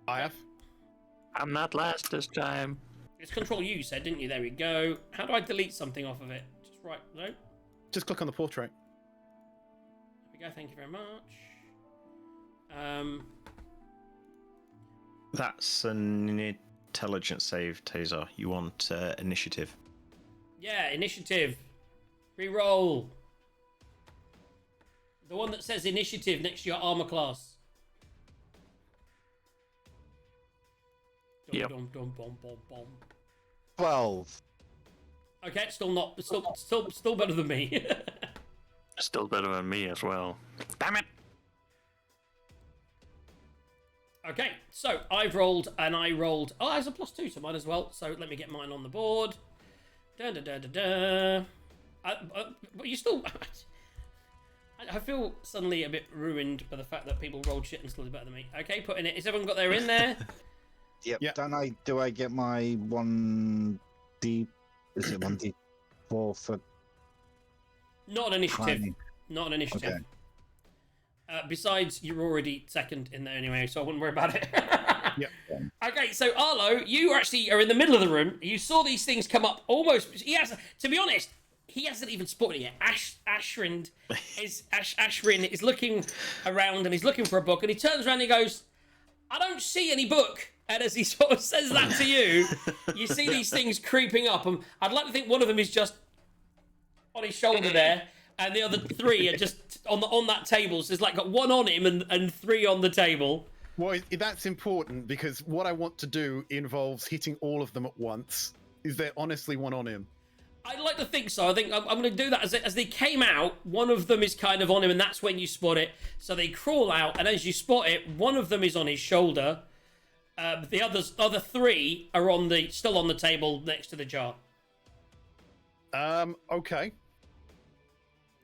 I have. I'm not last this time. It's Control U, you said, didn't you? There we go. How do I delete something off of it? Just right, no? Just click on the portrait. There we go, thank you very much. That's an intelligence save, Taser. You want initiative. Yeah, initiative. Reroll. The one that says initiative next to your armor class. Yep. Dum, dum, bum, bum, bum. 12. Okay, it's still not. Still better than me. Still better than me as well. Damn it! Okay, so I've rolled and I rolled. Oh, there's a +2 to mine as well. So let me get mine on the board. Da da da da da. But you still. I feel suddenly a bit ruined by the fact that people rolled shit and still did better than me. Okay, putting it. Has everyone got their in there? Yep. Yeah. Do I get my 1d? Is it 1d4 for Not an initiative. climbing? Not an initiative. Okay. Besides, you're already second in there anyway, so I wouldn't worry about it. Yep. Okay, so Arlo, you actually are in the middle of the room. You saw these things come up almost. He has, to be honest, he hasn't even spotted it yet. Ashrin is looking around and he's looking for a book, and he turns around and he goes, "I don't see any book." And as he sort of says that to you, you see these things creeping up, and I'd like to think one of them is just on his shoulder there, and the other three are just on that table. So there's like got one on him and three on the table. Well, that's important because what I want to do involves hitting all of them at once. Is there honestly one on him? I'd like to think so. I think I'm going to do that as they came out. One of them is kind of on him, and that's when you spot it. So they crawl out, and as you spot it, one of them is on his shoulder. The other three are still on the table next to the jar. Okay.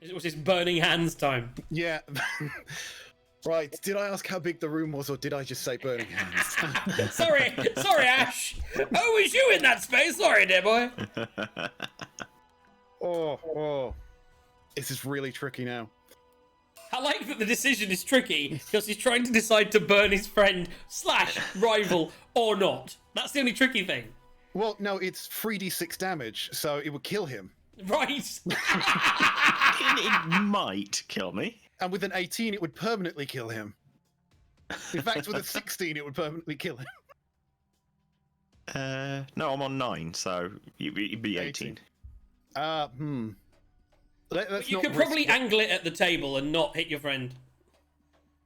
It was his burning hands time. Yeah. Right. Did I ask how big the room was, or did I just say burning hands? sorry, Ash. Oh, was you in that space? Sorry, dear boy. Oh. This is really tricky now. I like that the decision is tricky because he's trying to decide to burn his friend / rival or not. That's the only tricky thing. Well, no, it's 3d6 damage, so it would kill him. Right. It might kill me. And with an 18, it would permanently kill him. In fact, with a 16, it would permanently kill him. No, I'm on 9, so it'd be 18. Let's You not could risk probably it. angle it at the table and not hit your friend.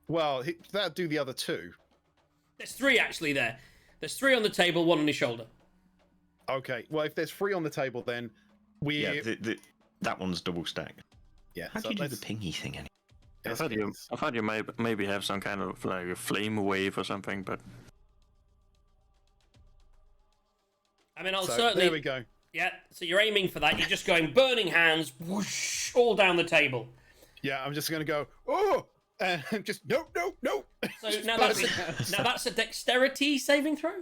Well, that'd do the other two. There's three actually there. There's three on the table, one on his shoulder. Okay, well, if there's 3 on the table, then we... Yeah, that one's double stacked. Yeah, How so do you do let's- the pingy thing anyway? I thought you maybe have some kind of like a flame wave or something, but I mean, I'll So, certainly... there we go. Yeah, so you're aiming for that. You're just going burning hands, whoosh, all down the table. Yeah, I'm just going to go, oh! And just, no. So Just now burning that's a dexterity saving throw?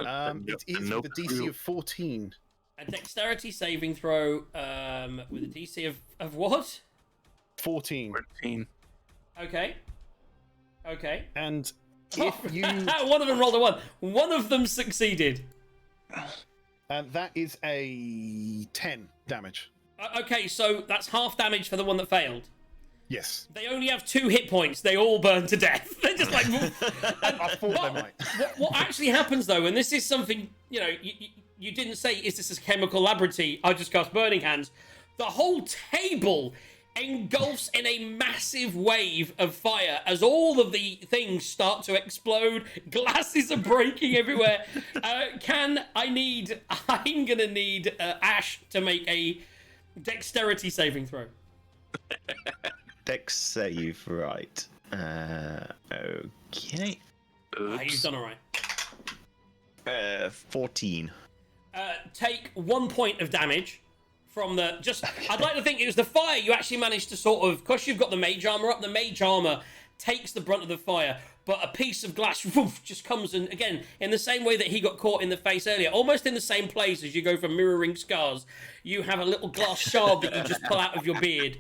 It is no with a DC clue. of 14. A dexterity saving throw with a DC of what? 14. 14. Okay. And if you... One of them rolled a 1. One of them succeeded. And that is a 10 damage. Okay, so that's half damage for the one that failed. Yes. They only have 2 hit points. They all burn to death. They're just like... I thought they might. What actually happens, though, and this is something, you didn't say, is this a chemical laboratory? I just cast Burning Hands. The whole table engulfs in a massive wave of fire as all of the things start to explode. Glasses are breaking everywhere. I'm gonna need Ash to make a dexterity saving throw. Dex save, right. Okay. You've done all right. 14. Take 1 point of damage from the... I'd like to think it was the fire you actually managed to sort of... Because you've got the mage armor up, the mage armor takes the brunt of the fire, but a piece of glass woof, just comes and, again, in the same way that he got caught in the face earlier, almost in the same place as you go from mirroring scars, you have a little glass shard that you just pull out of your beard,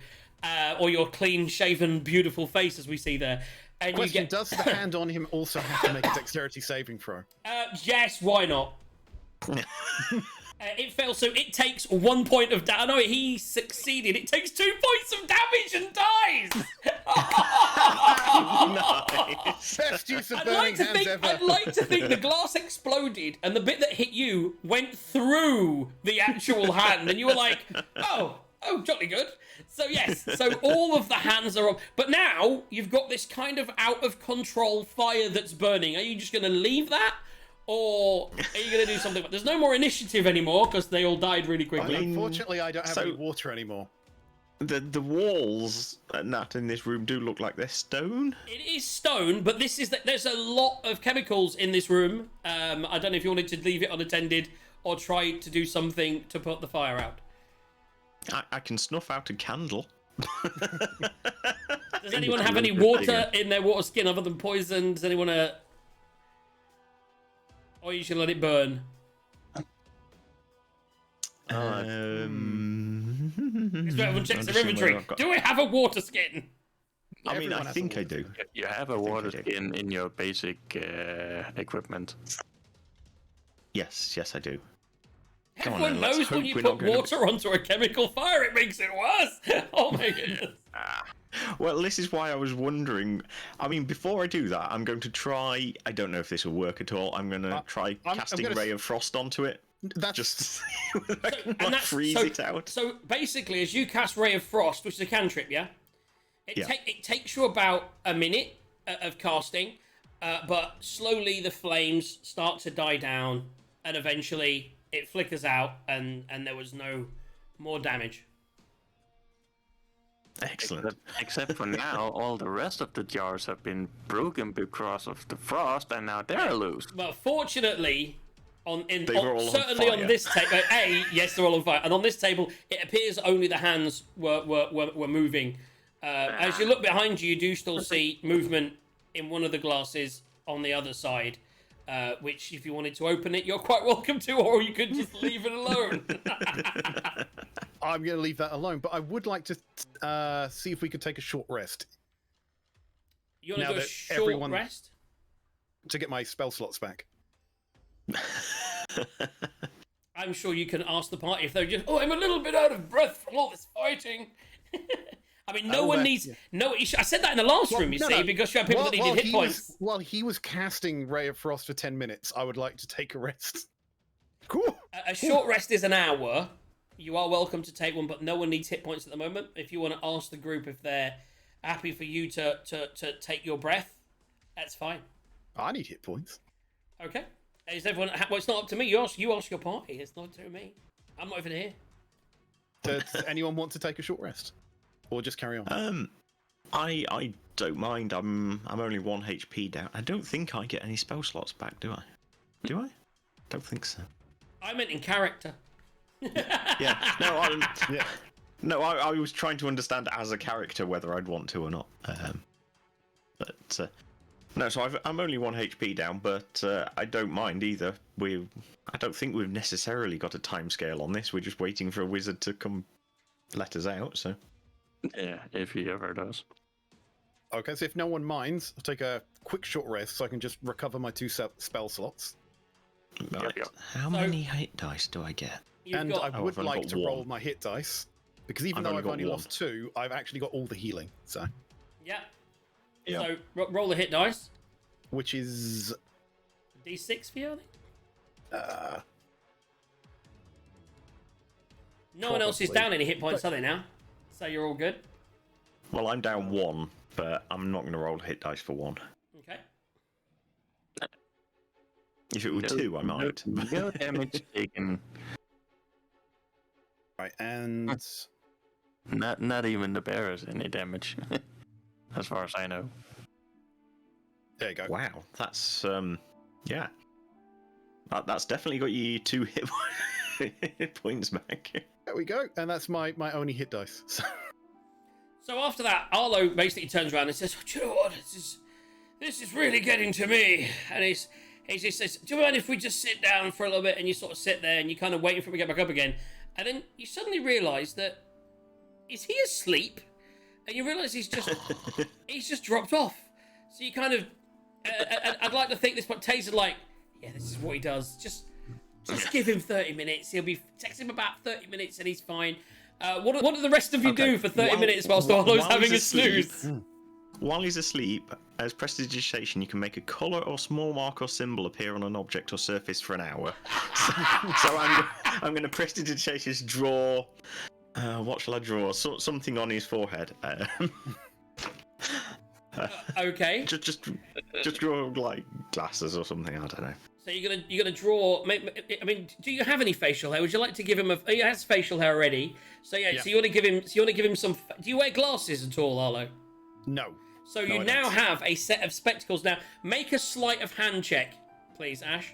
or your clean-shaven, beautiful face, as we see there. And Question, does the hand on him also have to make a dexterity saving throw? Yes, why not? It fails, so it takes 1 point of damage. No, he succeeded. It takes 2 points of damage and dies! Nice. Best use of burning hands ever. I'd like to think the glass exploded and the bit that hit you went through the actual hand, and you were like, oh, jolly good. So yes, so all of the hands are up. But now you've got this kind of out of control fire that's burning. Are you just going to leave that? Or are you going to do something? There's no more initiative anymore because they all died really quickly. Unfortunately, I don't have any water anymore. The walls, Nat, in this room do look like they're stone. It is stone, but there's a lot of chemicals in this room. I don't know if you wanted to leave it unattended or try to do something to put the fire out. I can snuff out a candle. Does anyone have any water in their water skin other than poison? Does anyone or you should let it burn? Everyone checks their inventory. Do I have a water skin? I mean, I think I do. You have a water skin in your basic equipment. Yes, I do. Everyone knows when you put water onto a chemical fire, it makes it worse. Oh my goodness. Well, this is why I was wondering. I mean, before I do that, I'm going to try. I don't know if this will work at all. I'm going to try casting Ray of Frost onto it. That's just freeze it out. So basically, as you cast Ray of Frost, which is a cantrip, yeah, it takes you about a minute of casting, but slowly the flames start to die down, and eventually it flickers out, and there was no more damage. Excellent. Except for now, all the rest of the jars have been broken because of the frost, and now they're loose. Well, fortunately, certainly on on this table, yes, they're all on fire, and on this table, it appears only the hands were moving. As you look behind you, you do still see movement in one of the glasses on the other side. Which, if you wanted to open it, you're quite welcome to, or you could just leave it alone. I'm going to leave that alone, but I would like to see if we could take a short rest. You want to do a short rest? To get my spell slots back. I'm sure you can ask the party if they're just, I'm a little bit out of breath from all this fighting. I mean, no one needs... No, I said that in the last room, see, because you had people that needed hit points. While he was casting Ray of Frost for 10 minutes, I would like to take a rest. Cool. A short rest is an hour. You are welcome to take one, but no one needs hit points at the moment. If you want to ask the group if they're happy for you to take your breath, that's fine. I need hit points. Okay. Is everyone... Well, it's not up to me. You ask your party. It's not up to me. I'm not even here. Does anyone want to take a short rest? Or just carry on? I don't mind. I'm only 1 HP down. I don't think I get any spell slots back, do I? Do I? Don't think so. I meant in character. Yeah. No, No, I was trying to understand as a character whether I'd want to or not. No, so I'm only 1 HP down, but I don't mind either. I don't think we've necessarily got a timescale on this. We're just waiting for a wizard to come let us out, so... Yeah, if he ever does. Okay, so if no one minds, I'll take a quick short rest so I can just recover my 2 spell slots. Right. How many hit dice do I get? And I would like to roll my hit dice, because even though I've only lost 2, I've actually got all the healing, so... Yeah. So, roll the hit dice. Which is... D6 for you, I think? No one else is down any hit points, are they now? So you're all good? Well, I'm down 1, but I'm not going to roll hit dice for 1. Okay. If it were 2, I might. No damage taken. Right, and Not even the bear has any damage, as far as I know. There you go. Wow, that's yeah. That's definitely got you 2 hit points back. There we go. And that's my only hit dice. So after that, Arlo basically turns around and says, "Do you know what? This is really getting to me." And he just says, "Do you mind if we just sit down for a little bit?" And you sort of sit there and you're kind of waiting for him to get back up again. And then you suddenly realise that, is he asleep? And you realise he's just dropped off. So you kind of, I'd like to think this, but Taser's like, yeah, this is what he does. Just give him 30 minutes. Text him about 30 minutes and he's fine. What do the rest of you do for 30 minutes whilst Arlo's having a snooze? While he's asleep, as prestidigitation, you can make a colour or small mark or symbol appear on an object or surface for an hour. So I'm going to prestidigitation draw. What shall I draw? Something on his forehead. Okay. Just draw like glasses or something. I don't know. So you're gonna draw. I mean, do you have any facial hair? Would you like to give him he has facial hair already. So yeah. So you want to give him some. Do you wear glasses at all, Arlo? No. So you now have a set of spectacles. Now make a sleight of hand check, please, Ash.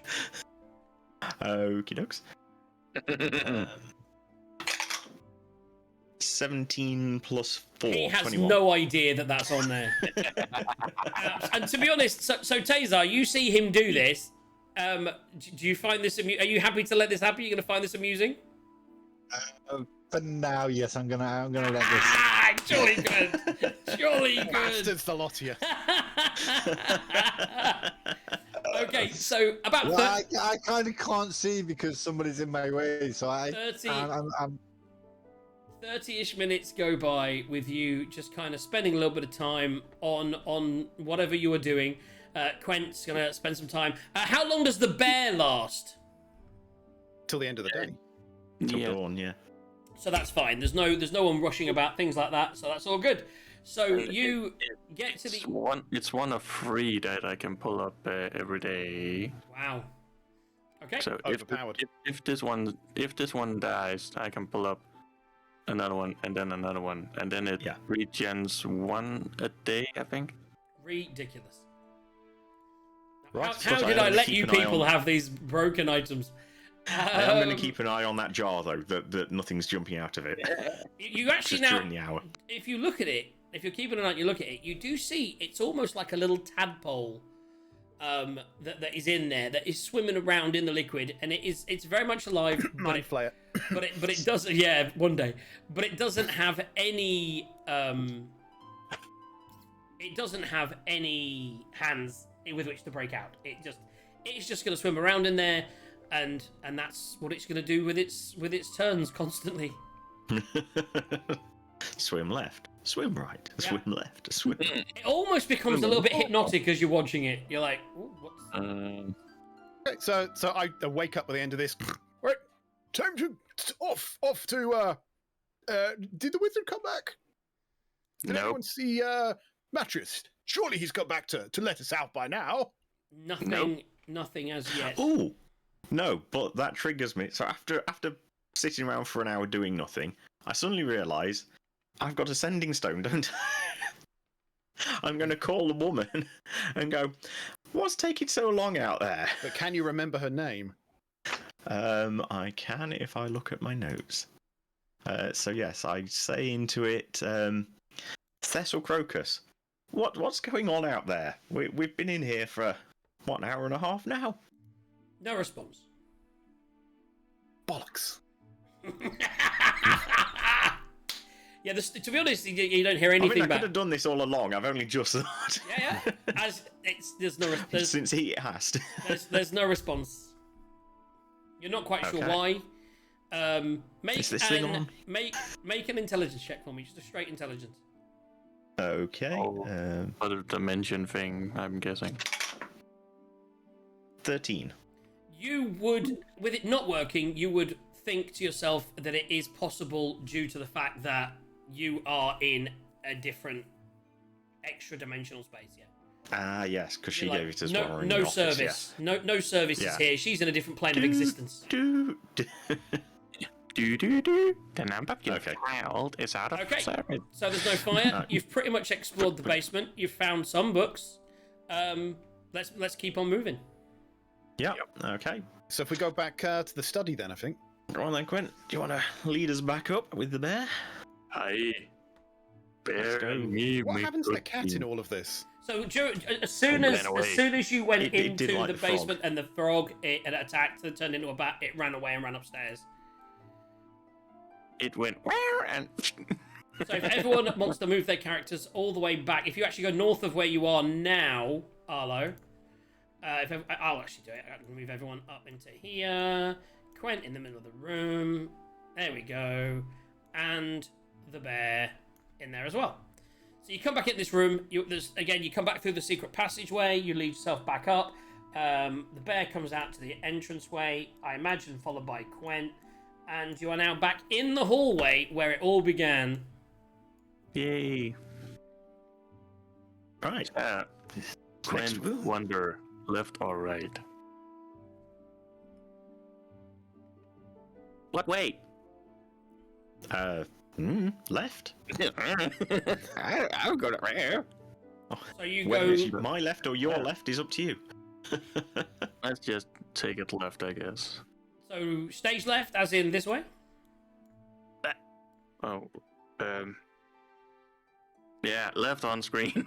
Okie dokes. 17 plus 4. He has 21. no idea that that's on there. And to be honest, so Taser, you see him do this. Do you find this amusing? Are you happy to let this happen? You're going to find this amusing? For now, yes, I'm gonna let this. Ah, jolly good. Jolly good. Bastards, the lot of you. Okay, so about Well, I kind of can't see because somebody's in my way, so I'm 30-ish minutes go by with you just kind of spending a little bit of time on whatever you were doing. Quent's gonna spend some time. How long does the bear last? Till the end of the day. Till dawn, yeah. So that's fine. There's no one rushing about things like that. So that's all good. So you get to the It's one of 3 that I can pull up every day. Wow. Okay. So Overpowered. if this one dies, I can pull up another one and then another one, and then it regens 1 a day, I think. Ridiculous. Right. How did I let you people have these broken items? I'm going to keep an eye on that jar, though, that nothing's jumping out of it. You actually Just now, during the hour. if you look at it, if you're keeping an eye, you look at it, you do see it's almost like a little tadpole that is in there, that is swimming around in the liquid, and it's very much alive. Mind flayer. But it doesn't. Yeah, one day. But it doesn't have any. It doesn't have any hands with which to break out. It's just going to swim around in there, and that's what it's going to do with its turns constantly. Swim left, swim right, swim left, swim. It almost becomes a little bit hypnotic as you're watching it. You're like, ooh, what's... Okay, so I wake up at the end of this. Right, time to off to. Did the wizard come back? Did anyone see Mattress? Surely he's got back to let us out by now. Nothing as yet. Oh, no, but that triggers me. So after sitting around for an hour doing nothing, I suddenly realise I've got a sending stone, don't I? I'm going to call the woman and go, what's taking so long out there? But can you remember her name? I can if I look at my notes. So yes, I say into it, Cecil Crocus. What's going on out there? We've been in here for an hour and a half now. No response. Bollocks. Yeah, to be honest, you don't hear anything I back. could have done this all along. I've only just thought. Yeah. There's no response. Since he asked. There's no response. You're not quite sure why. Is this thing on? Make an intelligence check for me, just a straight intelligence. Okay. Other dimension thing, I'm guessing. 13. You would, with it not working, you would think to yourself that it is possible due to the fact that you are in a different extra dimensional space. Yeah. Ah, yes, because she gave it as no, well. In no the office, service. yeah. No service is here. She's in a different plane of existence. The number of your Okay. child is out of Okay. service. So there's no fire. No. You've pretty much explored the basement. You've found some books. Let's keep on moving. Yeah. Okay. So if we go back to the study, then I think. Go on then, Quint. Do you want to lead us back up with the bear? Aye. Let's Bear go. and me. What make happened to the good cat team. in all of this? So as soon It as ran away. you went It did into like the the frog. basement and the frog it had attacked and turned into a bat, it ran away and ran upstairs. It went where and So if everyone wants to move their characters all the way back, if you actually go north of where you are now, Arlo, I'll actually do it. I can move everyone up into here. Quent in the middle of the room. There we go. And the bear in there as well. So you come back in this room. You come back through the secret passageway. You lead yourself back up. The bear comes out to the entranceway, I imagine followed by Quent. And you are now back in the hallway where it all began. yay. Right. Quinn room. wonder left or right. What way? Left. I'll go to where? So you Whether go. it's my left or your left is up to you. Let's just take it left, I guess. So stage left, as in this way. Oh, yeah, left on screen.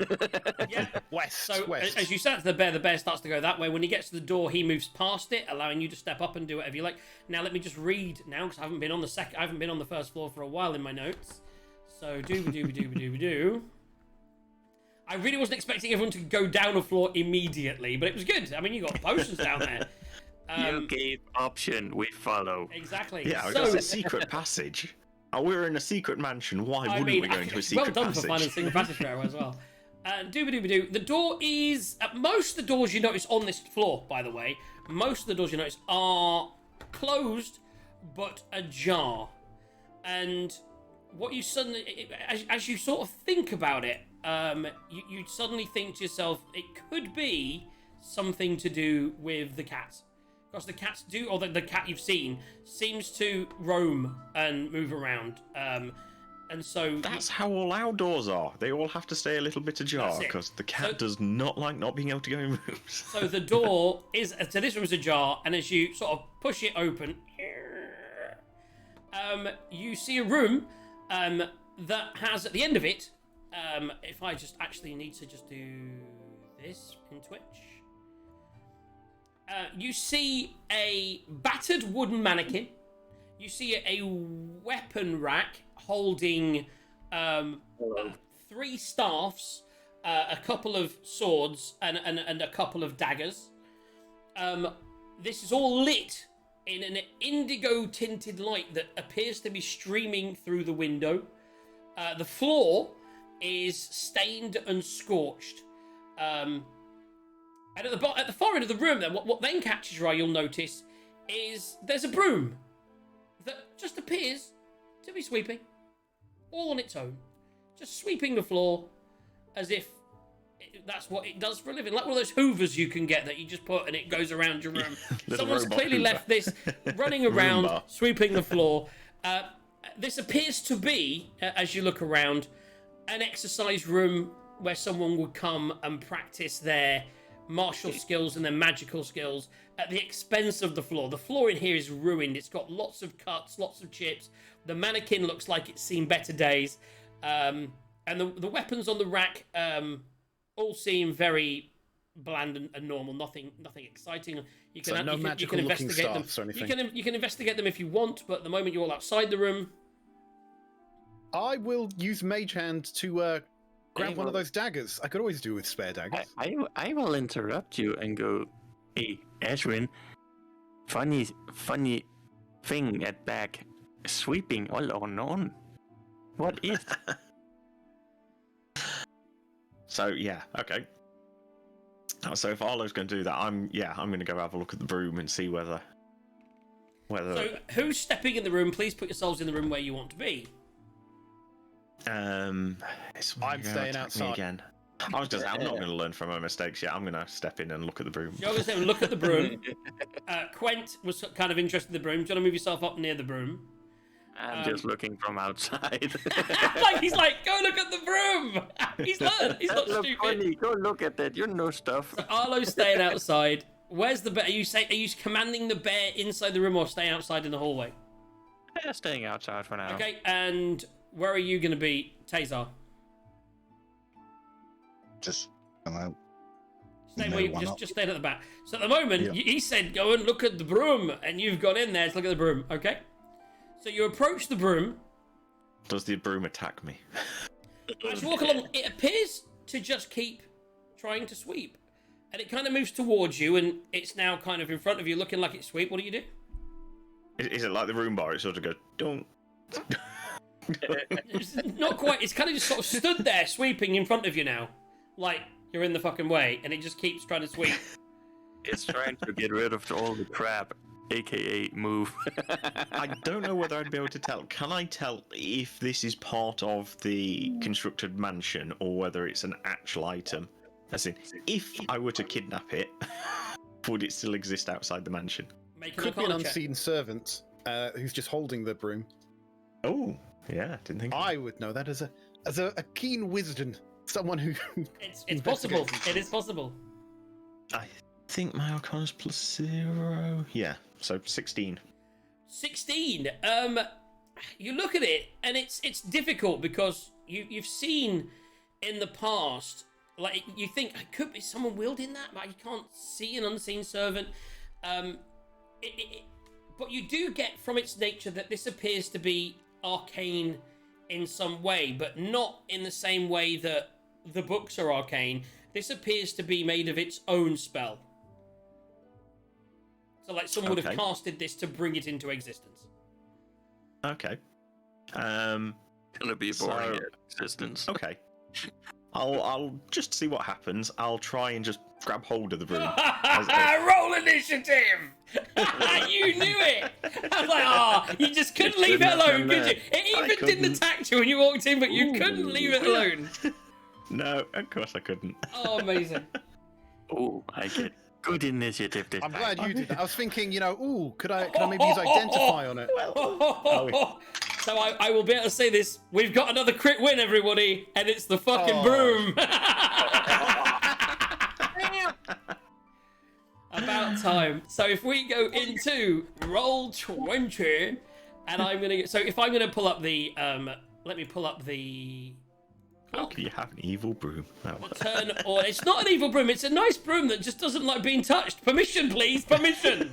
Yeah. West. So west. as you start to the bear starts to go that way. When he gets to the door, he moves past it, allowing you to step up and do whatever you like. Now let me just read now because I haven't been on the first floor for a while in my notes. So do. I really wasn't expecting everyone to go down a floor immediately, but it was good. I mean, you got potions down there. You gave option, we follow. Exactly. Yeah, so, it's a secret passage. Oh, we're in a secret mansion. Why wouldn't we go into a secret well done passage? for finding a secret passage there as well. Dooba-dooba-doo. The door is... most of the doors you notice on this floor, by the way, most of the doors you notice are closed, but ajar. And what you suddenly... As you sort of think about it, you suddenly think to yourself, it could be something to do with the cats. Because the cats do, or the cat you've seen, seems to roam and move around. And so... That's how all our doors are. They all have to stay a little bit ajar That's it. because the cat So- does not like not being able to go in rooms. So the door is... So this room is ajar, and as you sort of push it open... you see a room that has, at the end of it... if I just actually need to just do this in Twitch... you see a battered wooden mannequin. You see a weapon rack holding 3 staffs, a couple of swords, and a couple of daggers. This is all lit in an indigo tinted light that appears to be streaming through the window. The floor is stained and scorched. And at the far end of the room, then, what then catches your eye, you'll notice, is there's a broom that just appears to be sweeping, all on its own, just sweeping the floor as if that's what it does for a living, like one of those hoovers you can get that you just put and it goes around your room. Little Someone's robot clearly hoover. left this running around, Roomba. sweeping the floor. This appears to be, as you look around, an exercise room where someone would come and practice their martial skills and their magical skills at the expense of the floor. The floor in here is ruined. It's got lots of cuts, lots of chips. The mannequin looks like it's seen better days. And the weapons on the rack all seem very bland and normal. Nothing exciting. You So no magical looking investigate them. staffs or anything? You can investigate them if you want, but at the moment you're all outside the room. I will use Mage Hand to grab one of those daggers. I could always do with spare daggers. I will interrupt you and go, hey, Ashwin, funny thing at back, sweeping all unknown. What is? So yeah, okay. So if Arlo's going to do that, I'm going to go have a look at the broom and see whether. So who's stepping in the room? Please put yourselves in the room where you want to be. I'm staying outside. Again. I was just. I'm not going to learn from my mistakes yet. I'm going to step in and look at the broom. You're going to step and look at the broom. Quent was kind of interested in the broom. Do you want to move yourself up near the broom? I'm just looking from outside. Like he's like, go look at the broom. He's not. He's not That looks stupid. funny. Go look at that. You know stuff. So Arlo's staying outside. Where's the bear? Are you commanding the bear inside the room or staying outside in the hallway? Yeah, staying outside for now. Okay, and where are you going to be, Tazar? Just come out. Stay No, where you, why not? just stay at the back. So at the moment, Yeah. he said, go and look at the broom, and you've gone in there to look at the broom, okay? So you approach the broom. Does the broom attack me? As you walk along, it appears to just keep trying to sweep. And it kind of moves towards you, and it's now kind of in front of you, looking like it's sweep. What do you do? Is it like the room bar? It sort of goes, don't. It's not quite. It's kind of just sort of stood there, sweeping in front of you now. Like you're in the fucking way, and it just keeps trying to sweep. It's trying to get rid of all the crap, aka move. I don't know whether I'd be able to tell. Can I tell if this is part of the constructed mansion or whether it's an actual item? As in, if I were to kidnap it, would it still exist outside the mansion? Make an Could be an arcana check. unseen servant who's just holding the broom. Oh, yeah, didn't think. I would know that as a keen wizard, someone who. It's possible. It is possible. I think my Arcana's +0. Yeah, so 16. 16. You look at it, and it's difficult because you've seen in the past, like you think it could be someone wielding that, but you can't see an unseen servant. But you do get from its nature that this appears to be arcane in some way, but not in the same way that the books are arcane. This appears to be made of its own spell. So like someone would have Okay. casted this to bring it into existence. Okay. Gonna be boring So- existence. Okay. I'll just see what happens. I'll try and just grab hold of the broom. Roll initiative! You knew it! I was like, you just couldn't leave it Shouldn't have alone, done could you? that. It even I didn't couldn't. attack you when you walked in, but you couldn't Ooh. leave it alone. No, of course I couldn't. Oh, amazing. Oh, I get good initiative this I'm time. glad you did that. I was thinking, could I maybe use identify on it? So I will be able to say this. We've got another crit win, everybody, and it's the fucking Oh. broom. About time. So if we go into roll 20, and I'm gonna so if I'm gonna pull up the let me pull up the How can you have an evil broom? Oh. turn, or it's not an evil broom, it's a nice broom that just doesn't like being touched. Permission, please, permission.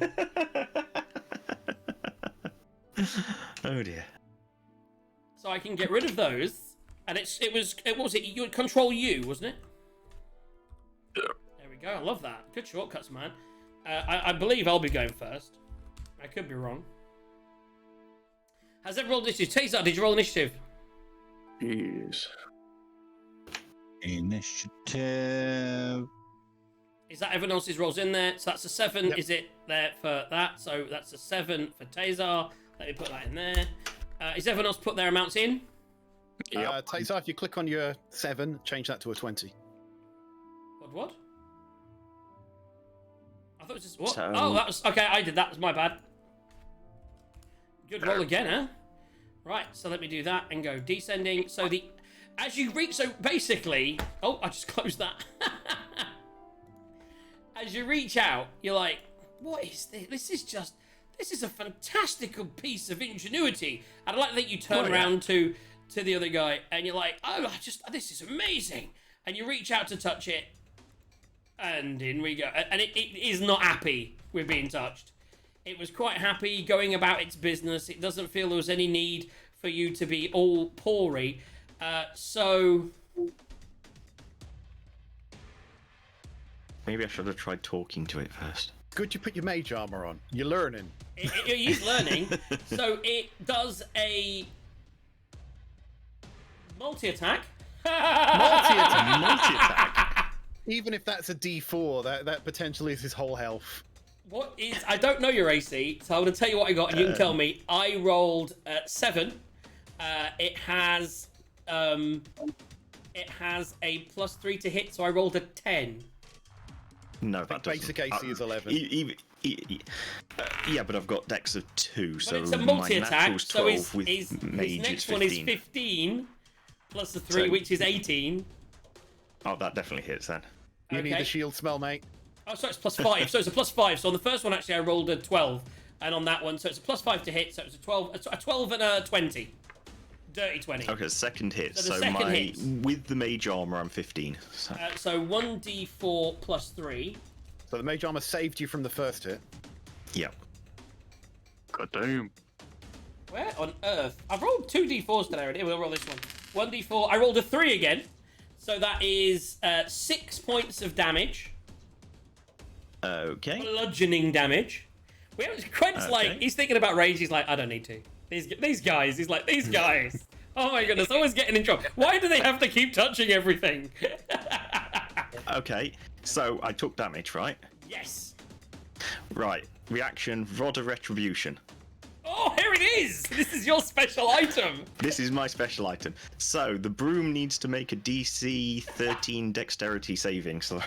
Oh dear. So I can get rid of those, and it was you control you, wasn't it? Yeah. There we go. I love that. Good shortcuts, man. I believe I'll be going first. I could be wrong. Has everyone rolled initiative? Taser, did you roll initiative? Jeez. Initiative. Is that everyone else's rolls in there? So that's a 7. Yep. Is it there for that? So that's a 7 for Taser. Let me put that in there. Is everyone else put their amounts in? Taser, if you click on your 7, change that to a 20. What? I thought it was just what? So- Oh, that was okay. I did that. Was my bad. Good roll again, huh? Right. So let me do that and go descending. So as you reach, so basically, oh, I just closed that. As you reach out, you're like, what is this? This is a fantastical piece of ingenuity. And I like that you turn around to the other guy and you're like, oh, this is amazing. And you reach out to touch it, and in we go. And it is not happy with being touched. It was quite happy going about its business. It doesn't feel there was any need for you to be all pory. So Maybe I should have tried talking to it first. Good you put your mage armor on. You're learning. He's learning. So it does a multi-attack. Multi-attack. Multi-attack. Even if that's a D4, that potentially is his whole health. What is? I don't know your AC, so I'm going to tell you what I got, and you can tell me. I rolled 7. It has a +3 to hit, so I rolled a 10. No, that doesn't. Basic AC is 11. Yeah, but I've got dex of 2, so it's a my multi-attack, natural's 12 so with his mage next is one is 15. 15 plus the 3, So- which is 18. Oh, that definitely hits then. You need Okay. the shield smell, mate. Oh, so it's +5. So it's a +5. So on the first one, actually, I rolled a 12, and on that one, so it's a +5 to hit. So it's a 12 and a 20. Dirty 20. Okay, second hit. So the So, second hits. with the mage armor, I'm 15. So, So 1d4 plus 3. So the mage armor saved you from the first hit. yeah. God damn. Where on earth? I've rolled 2d4s today already. We'll roll this one. 1d4. I rolled a 3 again. So that is 6 points of damage. Okay. Bludgeoning damage. Quent's like, Okay. he's thinking about rage. He's like, I don't need to. These guys. He's like, these guys. Oh my goodness, always getting in trouble. Why do they have to keep touching everything? Okay. So I took damage, right? Yes. Right. Reaction, Rod of Retribution. Oh, here it is. This is your special item. This is my special item. So the broom needs to make a DC 13 dexterity saving throw.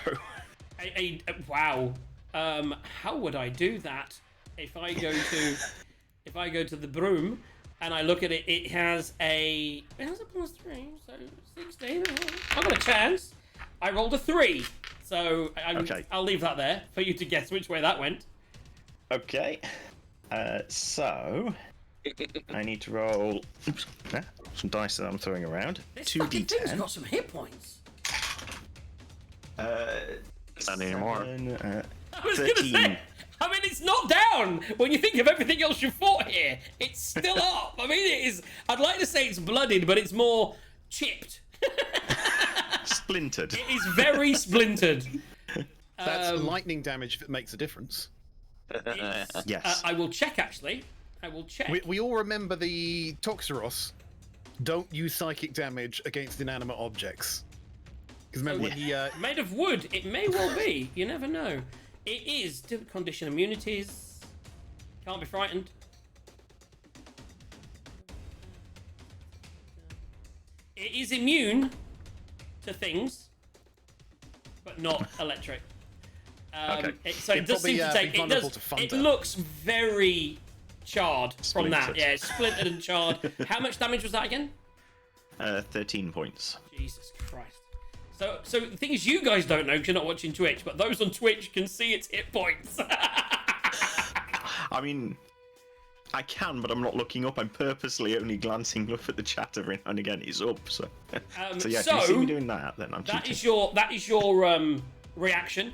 Wow. How would I do that? If I go to the broom and I look at it, it has a +3, so 16. I've got a chance. I rolled a 3, so Okay. I'll leave that there for you to guess which way that went. Okay. So I need to roll some dice that I'm throwing around. This fucking thing's 2d10. got some hit points. Not anymore. I was gonna 13. say. I mean, it's not down. When you think of everything else you fought here, it's still up. I mean, it is. I'd like to say it's blooded, but it's more chipped. Splintered. It is very splintered. That's lightning damage if it makes a difference. It's- Yes. I will check, actually. I will check. We all remember the Toxeros. Don't use psychic damage against inanimate objects. Because remember when he Made of wood. It may well be. You never know. It is condition immunities. Can't be frightened. It is immune to things, but not electric. Okay. So it It'd does probably, seem to be take. It vulnerable does. to thunder. It looks very charred from that. Splintered. Yeah, it's splintered and charred. How much damage was that again? 13 points. Jesus Christ. So the thing is, you guys don't know because you're not watching Twitch, but those on Twitch can see its hit points. I mean, I can, but I'm not looking up. I'm purposely only glancing up at the chat every now and again. It's up, so. So yeah, if you see me doing that, then I'm That cheating. is your reaction.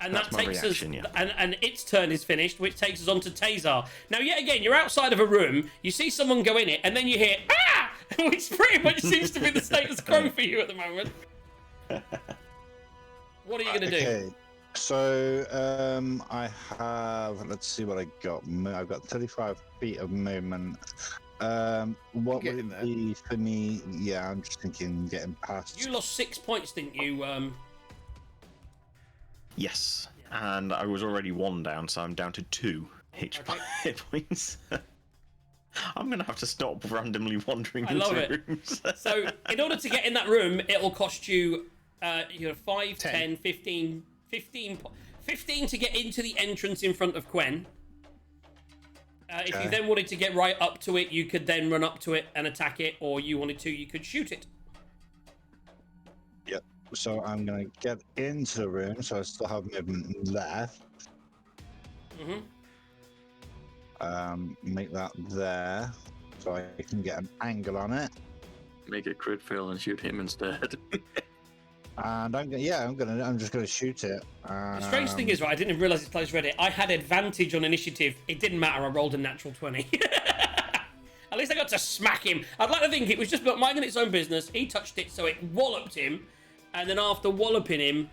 And That's that my takes reaction, us, yeah. and its turn is finished, which takes us on to Tazar. Now, yet again, you're outside of a room, you see someone go in it, and then you hear, ah! Which pretty much seems to be the status quo for you at the moment. What are you going to do? Okay. So I have. Let's see what I got. I've got 35 feet of movement. What Get would in it there. be for me? Yeah, I'm just thinking getting past. You lost 6 points, didn't you? Yes, and I was already 1 down, so I'm down to 2 hit points. I'm gonna have to stop randomly wandering I love into it. rooms. So, in order to get in that room, it'll cost you, 5, 10. 10, 15, 15 to get into the entrance in front of Quen. If you Okay. then wanted to get right up to it, you could then run up to it and attack it, or you wanted to, you could shoot it. Yep. So I'm gonna get into the room, so I still have movement left. Mm-hmm. Make that there, so I can get an angle on it. Make a crit fail and shoot him instead. And I'm just gonna shoot it. The strange thing is, right, I didn't realise this place read it. I had advantage on initiative. It didn't matter. I rolled a natural 20. At least I got to smack him. I'd like to think it was just minding its own business. He touched it, so it walloped him. And then after walloping him,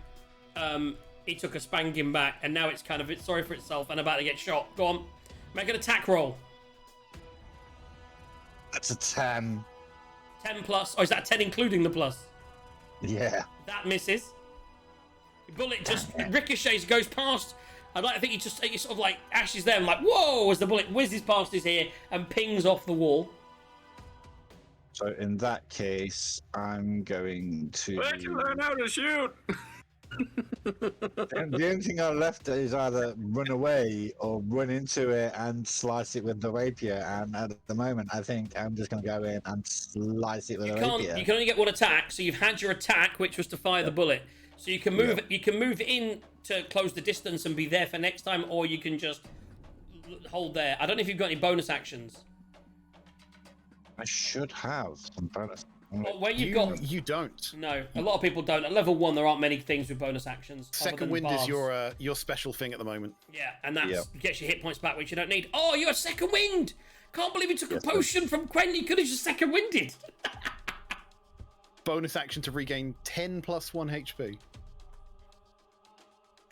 he took a spanking back. And now it's kind of sorry for itself and about to get shot. Go on. Make an attack roll. That's a 10. 10 plus. Oh, is that 10 including the plus? Yeah. That misses. The bullet just ricochets, goes past. I'd like to think he sort of like ashes there and like, whoa, as the bullet whizzes past his ear and pings off the wall. So in that case, I'm going to. Where'd you learn how to shoot? The only thing I left is either run away or run into it and slice it with the rapier. And at the moment, I think I'm just going to go in and slice it with You the can't. rapier. You can only get one attack, so you've had your attack, which was to fire the bullet. So you can move. You can move in to close the distance and be there for next time, or you can just hold there. I don't know if you've got any bonus actions. I should have some bonus. Well, where you've got. You don't. No, a lot of people don't. At level 1, there aren't many things with bonus actions. other Second than wind bars. is your special thing at the moment. Yeah, and that gets your hit points back, which you don't need. Oh, you have second wind! Can't believe you took a potion from Quen. You could have just second winded. Bonus action to regain 10 plus 1 HP.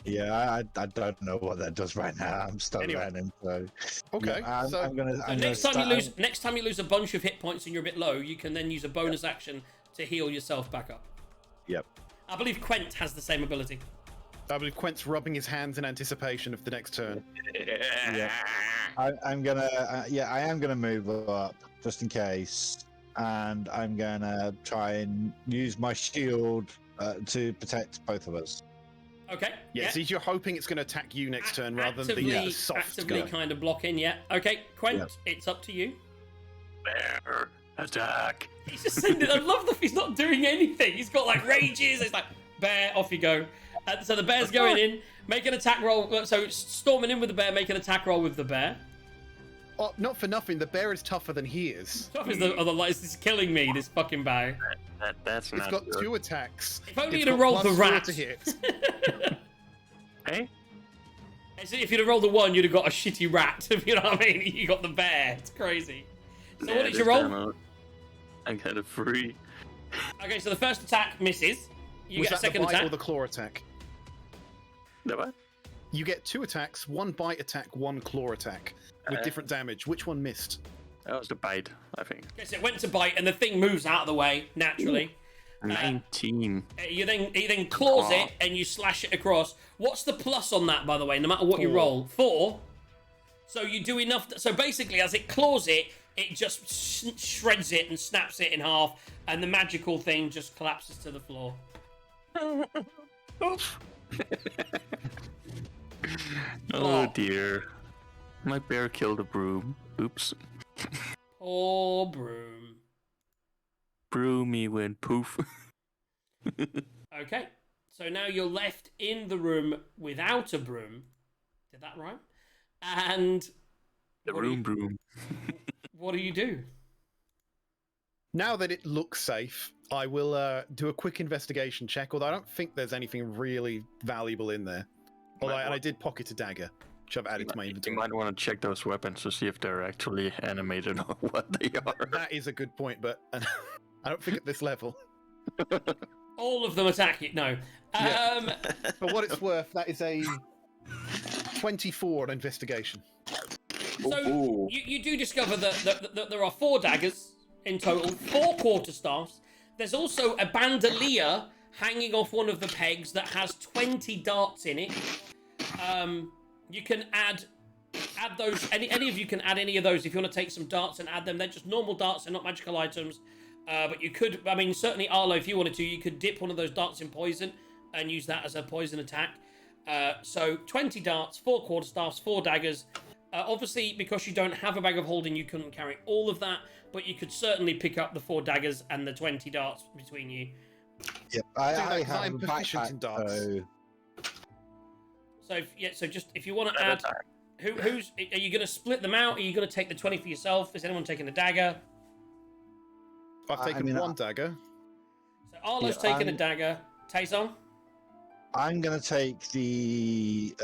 Yeah, I don't know what that does right now. I'm still learning. So Okay, yeah, I'm gonna. Next time you lose a bunch of hit points and you're a bit low, you can then use a bonus action to heal yourself back up. Yep. I believe Quent has the same ability. I believe Quent's rubbing his hands in anticipation of the next turn. Yeah. I'm gonna. Yeah, I am gonna move up just in case, and I'm gonna try and use my shield to protect both of us. Okay. Yeah, so you're hoping it's going to attack you next turn rather than the soft actively guy. kind of block in, yeah. Okay, Quent, it's up to you. Bear attack. He's just saying that. I love that he's not doing anything. He's got like rages. It's like, bear, off you go. So the bear's going in, make an attack roll. So storming in with the bear, make an attack roll with the bear. Oh, not for nothing, the bear is tougher than he is. Tough is the other lights. This is killing me, this fucking bear. That's It's not got good. 2 attacks. If only It's you'd have got rolled the +4 rat. to hit. Hey? If you'd have rolled the 1, you'd have got a shitty rat. If you know what I mean? You got the bear. It's crazy. So what did you this roll? time I got a 3. Okay, so the first attack misses. You Was get a that second the bite attack. or the claw attack? The what? You get 2 attacks, 1 bite attack, 1 claw attack, with different damage. Which one missed? That was the bite, I think. Okay, so it went to bite, and the thing moves out of the way naturally. 19. He then claws it, and you slash it across. What's the plus on that, by the way? No matter what you 4. roll, 4. So you do enough. So basically, as it claws it, it just shreds it and snaps it in half, and the magical thing just collapses to the floor. Oh dear. My bear killed a broom. Oops. Poor broom. Broomy went poof. Okay, so now you're left in the room without a broom. Did that rhyme? And The what do you- broom. What do you do? Now that it looks safe, I will do a quick investigation check, although I don't think there's anything really valuable in there. Although I did pocket a dagger, which I've added to my You inventory. might want to check those weapons to see if they're actually animated or what they are. That is a good point, but I don't think at this level. All of them attack you. No. Yeah. For what it's worth, that is a 24 on investigation. So you do discover that there are 4 daggers in total, 4 quarterstaffs. There's also a bandolier hanging off one of the pegs that has 20 darts in it. You can add those. Any of you can add any of those if you want to take some darts and add them. They're just normal darts, they're not magical items. But you could, I mean, certainly Arlo, if you wanted to, you could dip one of those darts in poison and use that as a poison attack. So 20 darts, 4 quarterstaffs, 4 daggers. Obviously, because you don't have a bag of holding, you couldn't carry all of that, but you could certainly pick up the 4 daggers and the 20 darts between you. Yep, I I have am a proficient backpack, in darts. so So just if you want to add, who's are you going to split them out? Are you going to take the 20 for yourself? Is anyone taking a dagger? I've taken 1 dagger. So Arlo's Yeah, taking a dagger. Tayson? I'm gonna take the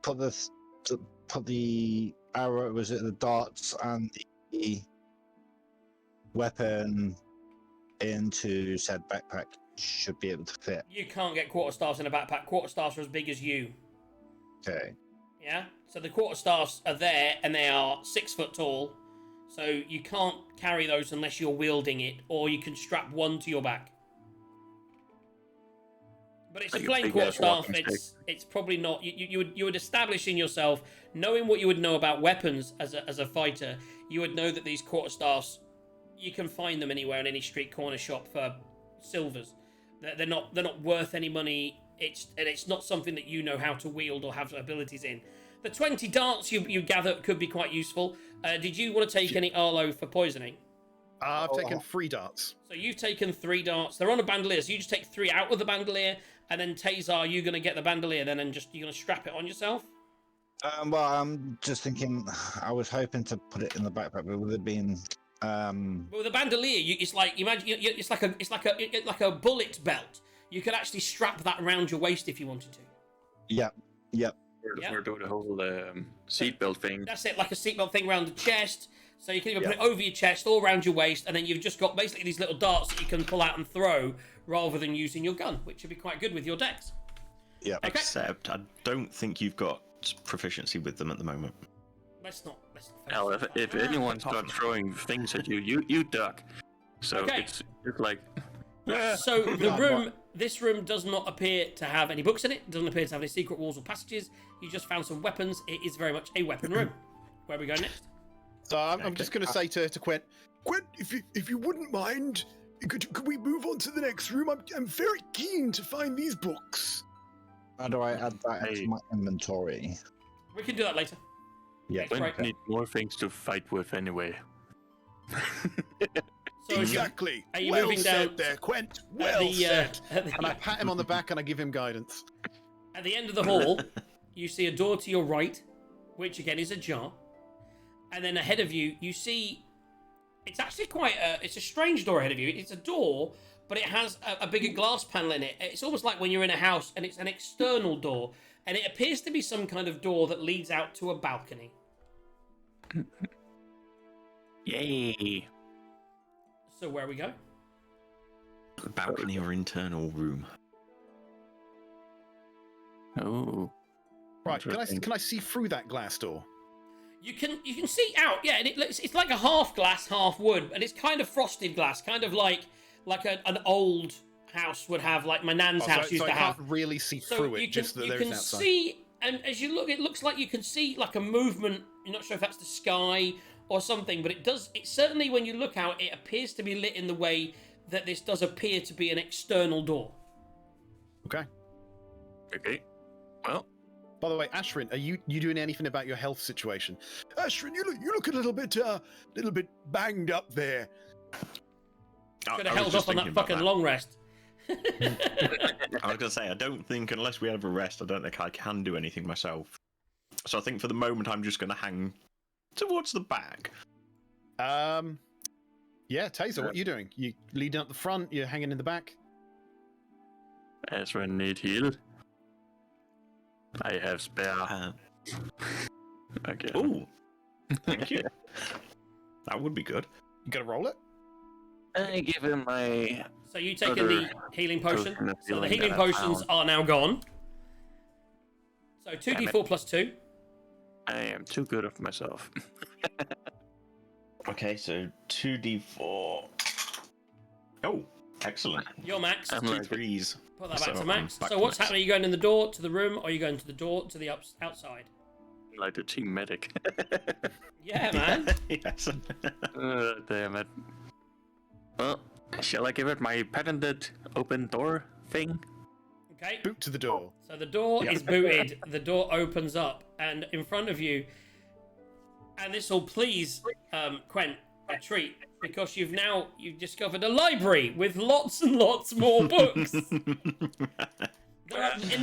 put the arrow, was it the darts and the weapon into said backpack. Should be able to fit. You can't get quarterstaffs in a backpack. Quarterstaffs are as big as you. Okay. Yeah? So the quarterstaffs are there, and they are 6 foot tall. So you can't carry those unless you're wielding it, or you can strap one to your back. But it's a Like a plain big-ass quarterstaff. walking It's probably not. You would establish in yourself, knowing what you would know about weapons as a fighter, you would know that these quarterstaffs, you can find them anywhere in any street corner shop for silvers. They're not worth any money. It's not something that you know how to wield or have abilities in. The 20 darts you gather could be quite useful. Did you want to take any Arlo for poisoning? I've taken 3 darts. So you've taken 3 darts. They're on a bandolier, so you just take 3 out of the bandolier, and then Tazar, you're going to get the bandolier then, and you're going to strap it on yourself? Well, I'm just thinking. I was hoping to put it in the backpack, but would it been? But with a bandolier, it's like imagine it's like a bullet belt. You could actually strap that around your waist if you wanted to. Yep. Or do the whole seatbelt thing. That's it, like a seatbelt thing around the chest. So you can even put it over your chest, all around your waist, and then you've just got basically these little darts that you can pull out and throw rather than using your gun, which would be quite good with your dex. Yeah. Okay. Except I don't think you've got proficiency with them at the moment. Let's not. Hell, if anyone starts throwing things at you duck. So Okay. it's like. So this room does not appear to have any books in it. It doesn't appear to have any secret walls or passages. You just found some weapons. It is very much a weapon room. Where are we going next? So I'm just going to say to Quent, Quint, if you wouldn't mind, could we move on to the next room? I'm very keen to find these books. How do I add that Hey. to my inventory? We can do that later. Yeah. We Right. need more things to fight with anyway. So Exactly. are you well moving said down there, Quint. Well said. and I pat him on the back and I give him guidance. At the end of the hall, you see a door to your right, which again is ajar. And then ahead of you, you see... It's actually it's a strange door ahead of you. It's a door, but it has a bigger glass panel in it. It's almost like when you're in a house and it's an external door. And it appears to be some kind of door that leads out to a balcony. Yay! So where we go? Balcony or internal room. Oh. Right, can I see through that glass door? You can see out, yeah, and it's like a half glass, half wood, and it's kind of frosted glass, kind of like an old house would have, like my nan's house used so to I have. can't really see So through it, you just that you there's can an outside. see, and as you look, it looks like you can see like a movement. You're not sure if that's the sky or something, but it certainly when you look out, it appears to be lit in the way that this does appear to be an external door. Okay. Okay. Well, By the way, Ashrin, are you doing anything about your health situation? Ashrin, you look a little bit banged up there. Could I have was held just off on that thinking about fucking that. long rest. I was gonna say I don't think unless we have a rest, I don't think I can do anything myself. So I think for the moment I'm just gonna hang towards the back. Yeah, Taser, what are you doing? You leading up the front? You're hanging in the back? as when need heal, I have spare. Okay. Oh, thank you. That would be good. You gonna roll it? I give him my. So you taking the healing potion. Token of So the healing healing that I potions found. are now gone. So Damn 2d4 plus 2. I am too good of myself. Okay, so 2d4. Oh, excellent. You're max. I'm Two like, threes. Put that back So to I'm max. back So to what's max. happening? Are you going in the door to the room, or are you going to the door to the outside? like the team medic. Yeah, man. Yes. Damn it. Well, shall I give it my patented open door thing? Okay. Boot to the door. So the door is booted. The door opens up, and in front of you, and this will please Quent a treat, because you've discovered a library with lots and lots more books. In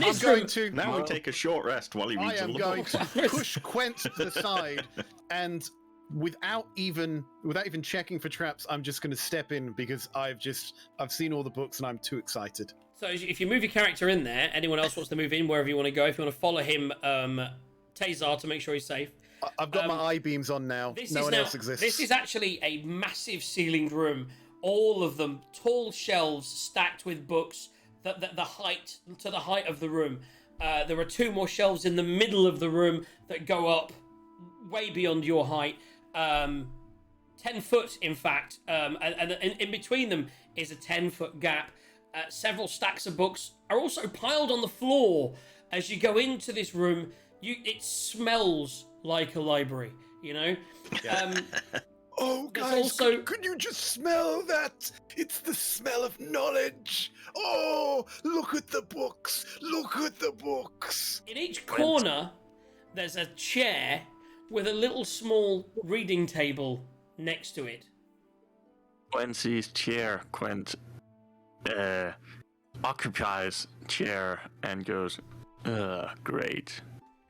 this I'm room, going to. Now we take a short rest while he I reads am all the going books. to push Quent to the side, and without even checking for traps, I'm just going to step in because I've seen all the books and I'm too excited. so if you move your character in there, anyone else wants to move in wherever you want to go. If you want to follow him, Tazar, to make sure he's safe. I've got my eye beams on now. No one else exists. This is actually a massive ceilinged room. All of them tall shelves stacked with books. The height of the room. There are 2 more shelves in the middle of the room that go up way beyond your height. 10 foot, in fact. And in between them is a 10-foot gap. Several stacks of books are also piled on the floor. As you go into this room, it smells like a library, you know? Oh, There's guys, also could you just smell that? It's the smell of knowledge. Oh, look at the books. Look at the books. in each corner there's a chair with a little small reading table next to it. Gwen sees chair. Quint occupies chair and goes, great.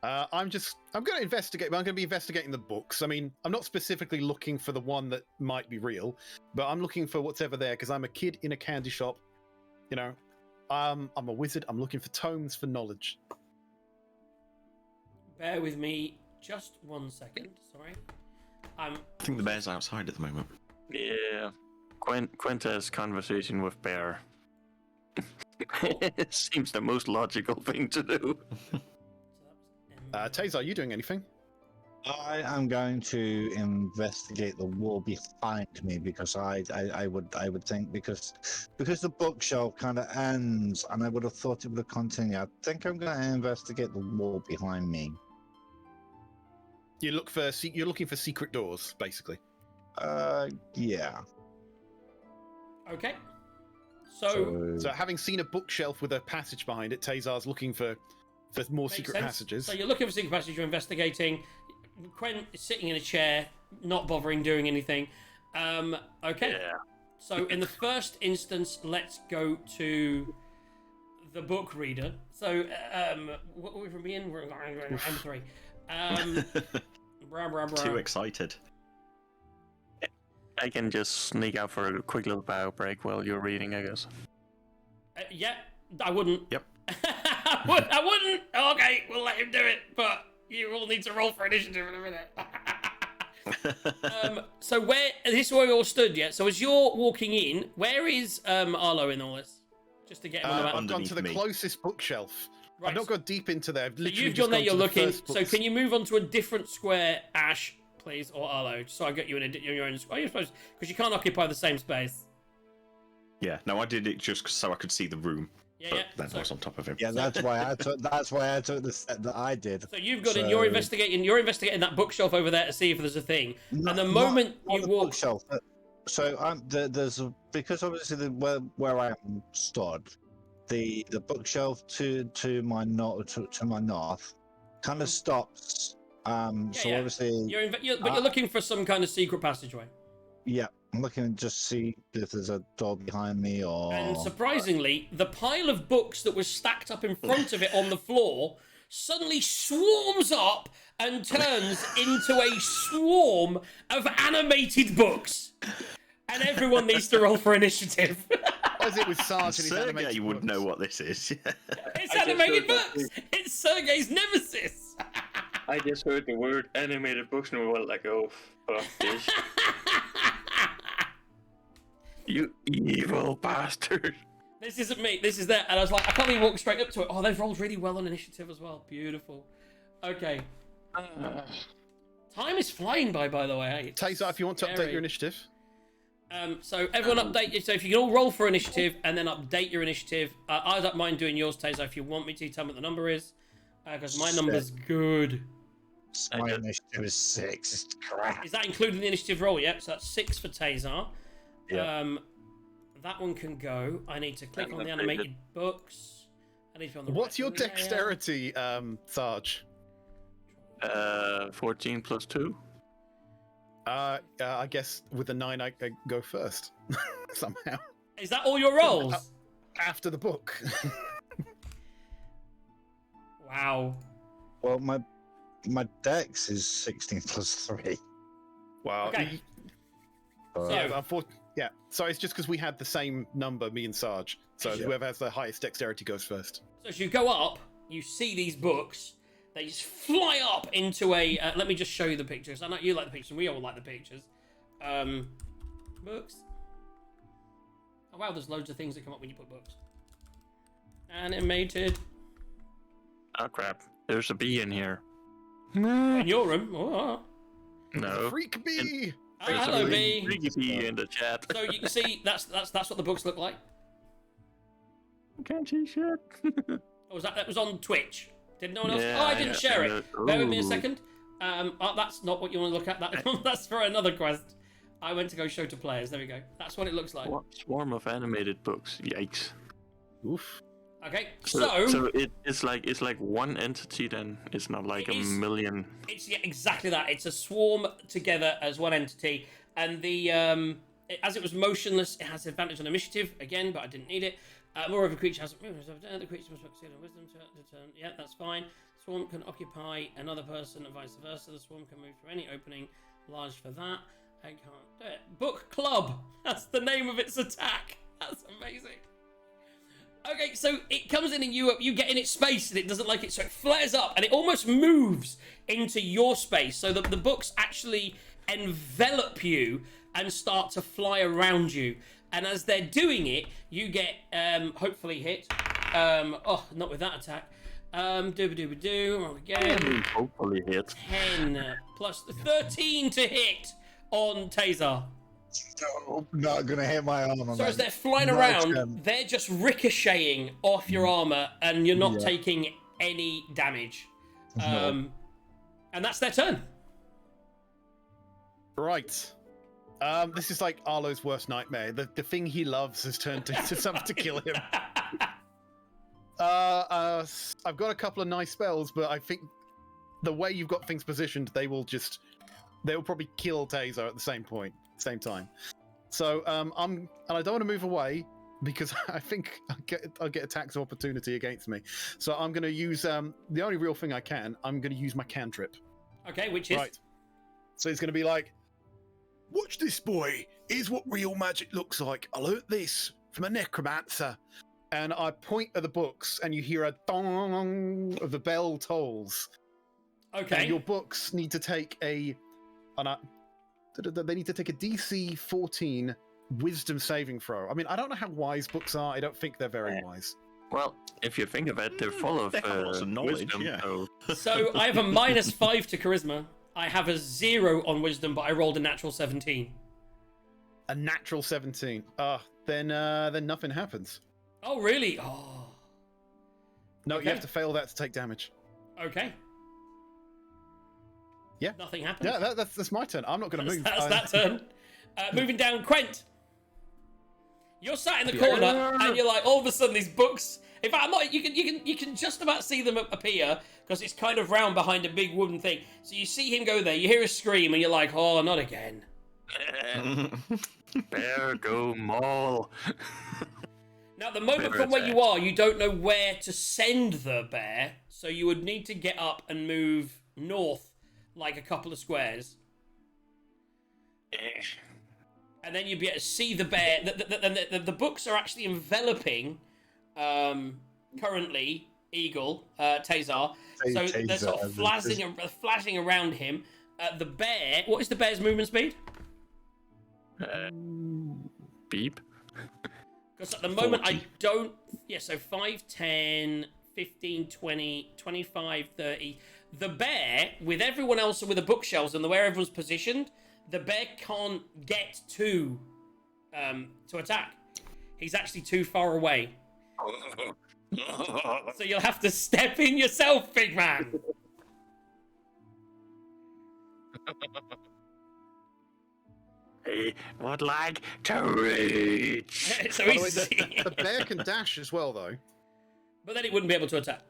I'm going to investigate. I'm going to be investigating the books. I mean, I'm not specifically looking for the one that might be real, but I'm looking for whatever there because I'm a kid in a candy shop. You know, I'm a wizard. I'm looking for tomes for knowledge. Bear with me just 1 second. Sorry. I think the bear's outside at the moment. Yeah. Quint has conversation with Bear. It seems the most logical thing to do. Taser, are you doing anything? I am going to investigate the wall behind me because I would think because the bookshelf kind of ends and I would have thought it would have continued. I think I'm going to investigate the wall behind me. You're looking for secret doors, basically. Yeah. Okay. So having seen a bookshelf with a passage behind it, Tazar's looking for more makes secret sense. passages. So you're looking for secret passage. You're investigating. Quen is sitting in a chair, not bothering doing anything. Okay. Yeah. So in the first instance, let's go to the book reader. So what are we from being? We're M3. Too excited. I can just sneak out for a quick little bio break while you're reading, I guess. Yeah, I wouldn't. Yep. I wouldn't. Okay, we'll let him do it, but you all need to roll for initiative in a minute. So this is where we all stood, yeah? So as you're walking in, where is Arlo in all this? Just to get him on the map. I've gone to the Underneath me. closest bookshelf. Right. I've not gone deep into there. I've So literally you've just gone there, to you're the looking. first So books. can you move on to a different square, Ash, please, or Arlo? So I get you in your own square. You're supposed because you can't occupy the same space. Yeah, no, I did it just so I could see the room. Yeah, But yeah. then So, I was on top of him. Yeah, that's why I took the step that I did. so you've got in. So- You're investigating that bookshelf over there to see if there's a thing. Not- and the not- moment not you the walk, bookshelf. So because obviously where I am stood, the bookshelf to my north kind of stops. So yeah. obviously, you're looking for some kind of secret passageway. yeah, I'm looking to just see if there's a door behind me or. And surprisingly, the pile of books that was stacked up in front of it on the floor suddenly swarms up and turns into a swarm of animated books. And everyone needs to roll for initiative. What is it with Sarge and his Sergei animated would books? know what this is. It's I just animated heard that books. It's Sergei's nemesis. I just heard the word animated books and we were like, oh, fuck this. You evil bastard. This isn't me. This is that. And I was like, I can't even walk straight up to it. Oh, they've rolled really well on initiative as well. Beautiful. Okay. Time is flying by the way. Taser, if you want to update Scary. your initiative. So everyone update. So if you can all roll for initiative and then update your initiative. I don't mind doing yours, Taser. If you want me to, tell me what the number is. Because my number's good. My initiative is 6. It's crap. Is that including the initiative roll? Yep. So that's 6 for Taser. Yeah. That one can go. I need to click on the animated books. I need to be on the What's right your layer. dexterity, Sarge? 14 plus 2. I guess with a 9 I go first. Somehow. Is that all your rolls? After the book. Wow. Well, my dex is 16 plus 3. Wow. Okay. Yeah, so it's just because we had the same number, me and Sarge. So Yeah. whoever has the highest dexterity goes first. So as you go up, you see these books. They just fly up into a. Let me just show you the pictures. I know you like the pictures. We all like the pictures. Books. Oh wow, there's loads of things that come up when you put books. Animated. Oh crap. There's a bee in here. In your room. Oh. No. Freak bee! Oh, hello, B. Freaky bee in the chat. So you can see that's what the books look like. Can't see shit. Oh, that was on Twitch? Did no one else? Yeah, Oh, I didn't share it. Bear with me a Ooh. second. Oh, that's not what you want to look at. That's for another quest. I went to go show to players. There we go. That's what it looks like. What swarm of animated books? Yikes. Oof. Okay, So it's like one entity then. It's not like It a is. million. It's exactly that. It's a swarm together as one entity, and as it was motionless, it has advantage on initiative again, but I didn't need it. Moreover, creature has the creature must succeed on wisdom to turn. Yeah, that's fine. Swarm can occupy another person and vice versa. The swarm can move through any opening large for that. I can't do it. Book Club. That's the name of its attack. That's amazing. Okay, so it comes in and you get in its space and it doesn't like it, so it flares up and it almost moves into your space so that the books actually envelop you and start to fly around you. And as they're doing it, you get hopefully hit. Not with that attack. Dooba-dooba-doo. Wrong again. Hopefully hit. 10 plus 13 to hit on Taser. No, not gonna hit my arm. So as they're flying around, they're just ricocheting off your armor, and you're not taking any damage. And that's their turn. Right. This is like Arlo's worst nightmare. The thing he loves has turned into something to kill him. I've got a couple of nice spells, but I think the way you've got things positioned, they'll probably kill Taser at the same time. So I don't want to move away because I think I'll get attacks of opportunity against me. So I'm going to use the only real thing I can. I'm going to use my cantrip. Okay, which is Right. So it's going to be like, Watch this, boy. Here's what real magic looks like. I learnt this from a necromancer. and I point at the books, and you hear a dong of the bell tolls. okay. And your books need to take they need to take a DC 14 Wisdom saving throw. I mean, I don't know how wise books are. I don't think they're very wise. Well, if you think of it, they're full of They have lots of knowledge, wisdom, yeah. so- So I have a -5 to charisma. I have a 0 on wisdom, but I rolled a natural 17. A natural 17. Then nothing happens. Oh, really? Oh. No, Okay. you have to fail that to take damage. Okay. Yeah. Nothing happens. Yeah, that's my turn. I'm not going to move. That's that turn. Moving down, Quent. You're sat in the corner, and you're like, all of a sudden, these books. In fact, I'm not. You can just about see them appear because it's kind of round behind a big wooden thing. So you see him go there. You hear a scream, and you're like, oh, not again. Bear go maul. Now, at the moment Bear from where attack. you are, you don't know where to send the bear, so you would need to get up and move north, like a couple of squares. And then you'd be able to see the bear. The books are actually enveloping, currently, Eagle, Tazar. So they're sort of flashing around him. The bear, what is the bear's movement speed? Beep. Because at the moment 40. I don't... Yeah, so 5, 10, 15, 20, 25, 30. The bear, with everyone else with the bookshelves and the way everyone's positioned, the bear can't get to attack. He's actually too far away. So you'll have to step in yourself, big man. He would like to reach. So By the way, he's... the bear can dash as well, though. But then he wouldn't be able to attack.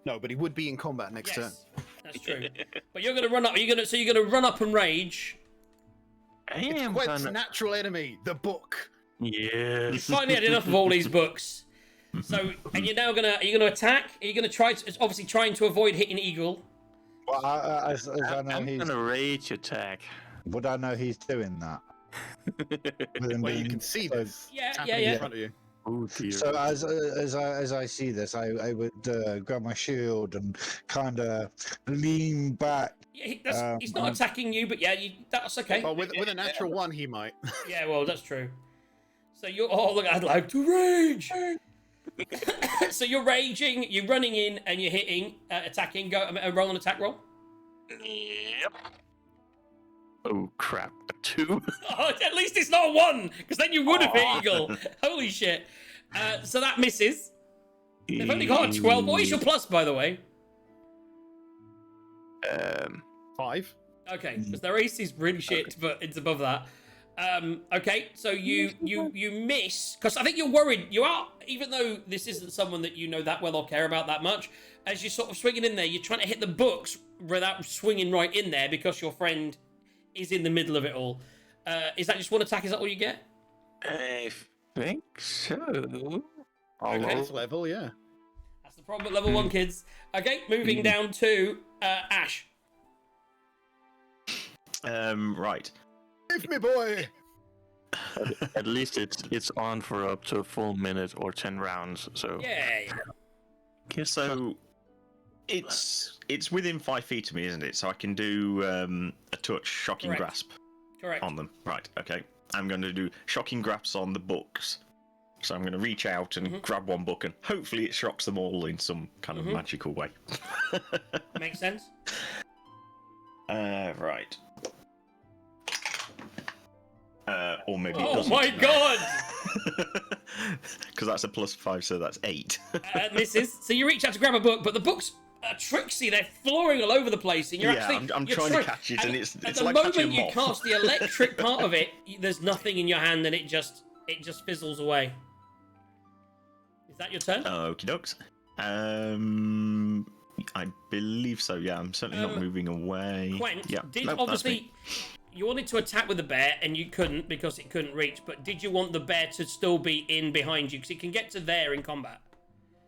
No, but he would be in combat next turn. Yes, that's true. But you're gonna run up. So you're gonna run up and rage. I It's am Quent's gonna... natural enemy, the book. You Yes. finally had enough of all these books. So, and you're now gonna. Are you gonna attack? Are you gonna try? It's obviously trying to avoid hitting Eagle. Well, as I know I'm he's, gonna rage attack. would I know he's doing that? With him Well, you being can see so- this. Yeah, happening yeah, yeah. in front of you. Oh dear. So as I see this, I would grab my shield and kind of lean back. Yeah, he's not attacking you, but yeah, that's okay. Well, with a natural one, he might. Yeah, well, that's true. So you're. Oh, look, I'd like to rage. So you're raging, you're running in, and you're hitting, attacking. Go, roll an attack roll. Yep. Oh crap! A 2. Oh, at least it's not a 1, because then you would have hit Eagle. Holy shit. So that misses. They've only got a 12. What is your plus, by the way? 5. Okay, because their AC is really shit, but it's above that. Okay, so you miss, because I think you're worried. You are, even though this isn't someone that you know that well or care about that much, as you're sort of swinging in there, you're trying to hit the books without swinging right in there because your friend is in the middle of it all. Is that just one attack? Is that all you get? I think so. Okay. This level, yeah. That's the problem at level 1, kids. Okay, moving down to Ash. Right. Save me, boy. At least it's on for up to a full minute or 10 rounds. So Yeah. So it's within 5 feet of me, isn't it? So I can do a touch, shocking Correct. grasp Correct. on them. Right. Okay. I'm going to do shocking grasps on the books. So I'm going to reach out and grab one book, and hopefully it shocks them all in some kind of magical way. Makes sense. Right. Or maybe it Oh doesn't. my god! Because that's a +5, so that's 8. Misses. So you reach out to grab a book, but the books are tricksy. They're flowing all over the place, and you're Yeah, actually I'm you're trying to catch it, and it's at the like moment catching a you moth. cast the electric part of it, there's nothing in your hand, and it just fizzles away. Is that your turn? Okie dokes. I believe so. Yeah, I'm certainly not moving away. Quent, Yeah, did nope, that's obviously me. you wanted to attack with the bear and you couldn't because it couldn't reach. But did you want the bear to still be in behind you because it can get to there in combat?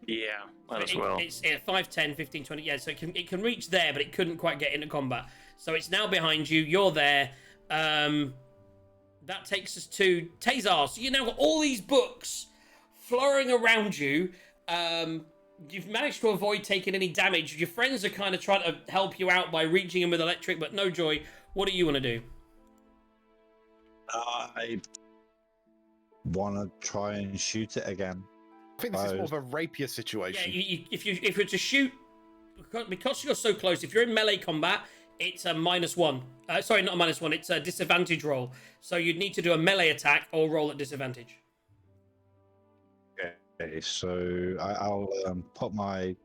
yeah, might as well. It's 5, 10, 15, 20. Yeah, so it can reach there, but it couldn't quite get into combat. So it's now behind you. You're there. That takes us to Tazar. So you now got all these books flowing around you. You've managed to avoid taking any damage. Your friends are kind of trying to help you out by reaching him with electric, but no joy. What do you want to do? I want to try and shoot it again. I think this is more of a rapier situation. Yeah, if you're to shoot, because you're so close, if you're in melee combat, it's a -1. Sorry, not a -1. It's a disadvantage roll. So you'd need to do a melee attack or roll at disadvantage. Okay, so I'll put my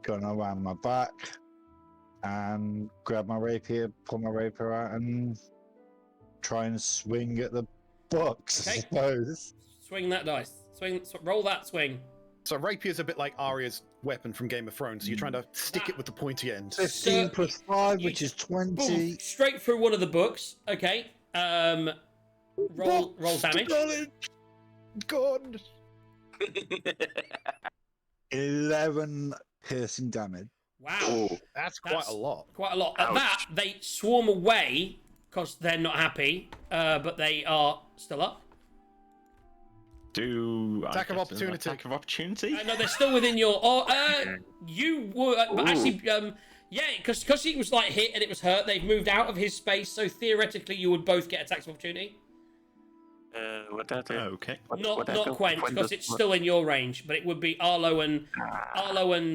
gun around my back and grab my rapier, pull my rapier out, and try and swing at the books. Okay. I suppose. Swing that dice. Roll that swing. So rapier's a bit like Arya's weapon from Game of Thrones. So you're trying to stick it with the pointy end. 15 plus 5, which is Boom, 20. straight through one of the books. Okay. Roll damage. God. 11 piercing damage. Wow. That's quite a lot. Quite a lot. At that, they swarm away because they're not happy, but they are still up. Attack of opportunity. Attack of opportunity? No, they're still within your. You were, but actually, yeah, because he was like hit and it was hurt. They've moved out of his space, so theoretically, you would both get attacks of opportunity. What that? Okay. Not Quent, because it's still in your range, but it would be Arlo and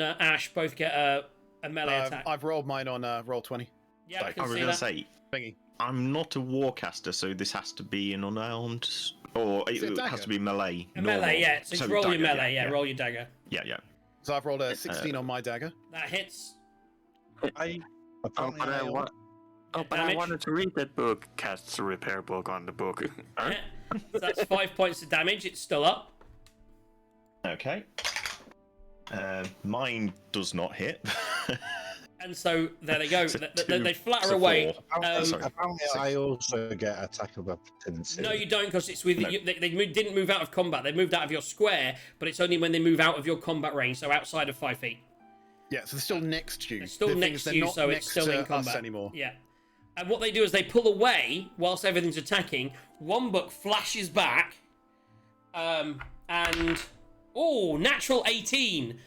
Ash both get a melee attack. I've rolled mine on roll 20. Yeah, I I can was see going that. to say, Thingy. I'm not a warcaster, so this has to be an unarmed, or Is it a it has dagger? to be melee. A melee, yeah. So roll your dagger, melee, yeah. Roll your dagger. Yeah. So I've rolled a 16 on my dagger. That hits. I Oh, but I want. Oh, but I Damage. wanted to read that book. Casts a repair book on the book. Huh? Yeah. So that's 5 points of damage. It's still up. Okay. Mine does not hit. And so there they go. So They flatter so away. 4. Sorry. apparently I also get attack of opportunity. No, you don't, because it's with No. they didn't move out of combat. They moved out of your square, but it's only when they move out of your combat range, so outside of 5 feet. Yeah, so they're still next to you. They're still The thing next is, to they're you, not so it's next still to in us combat anymore. Yeah. And what they do is they pull away whilst everything's attacking. One book flashes back, and natural 18,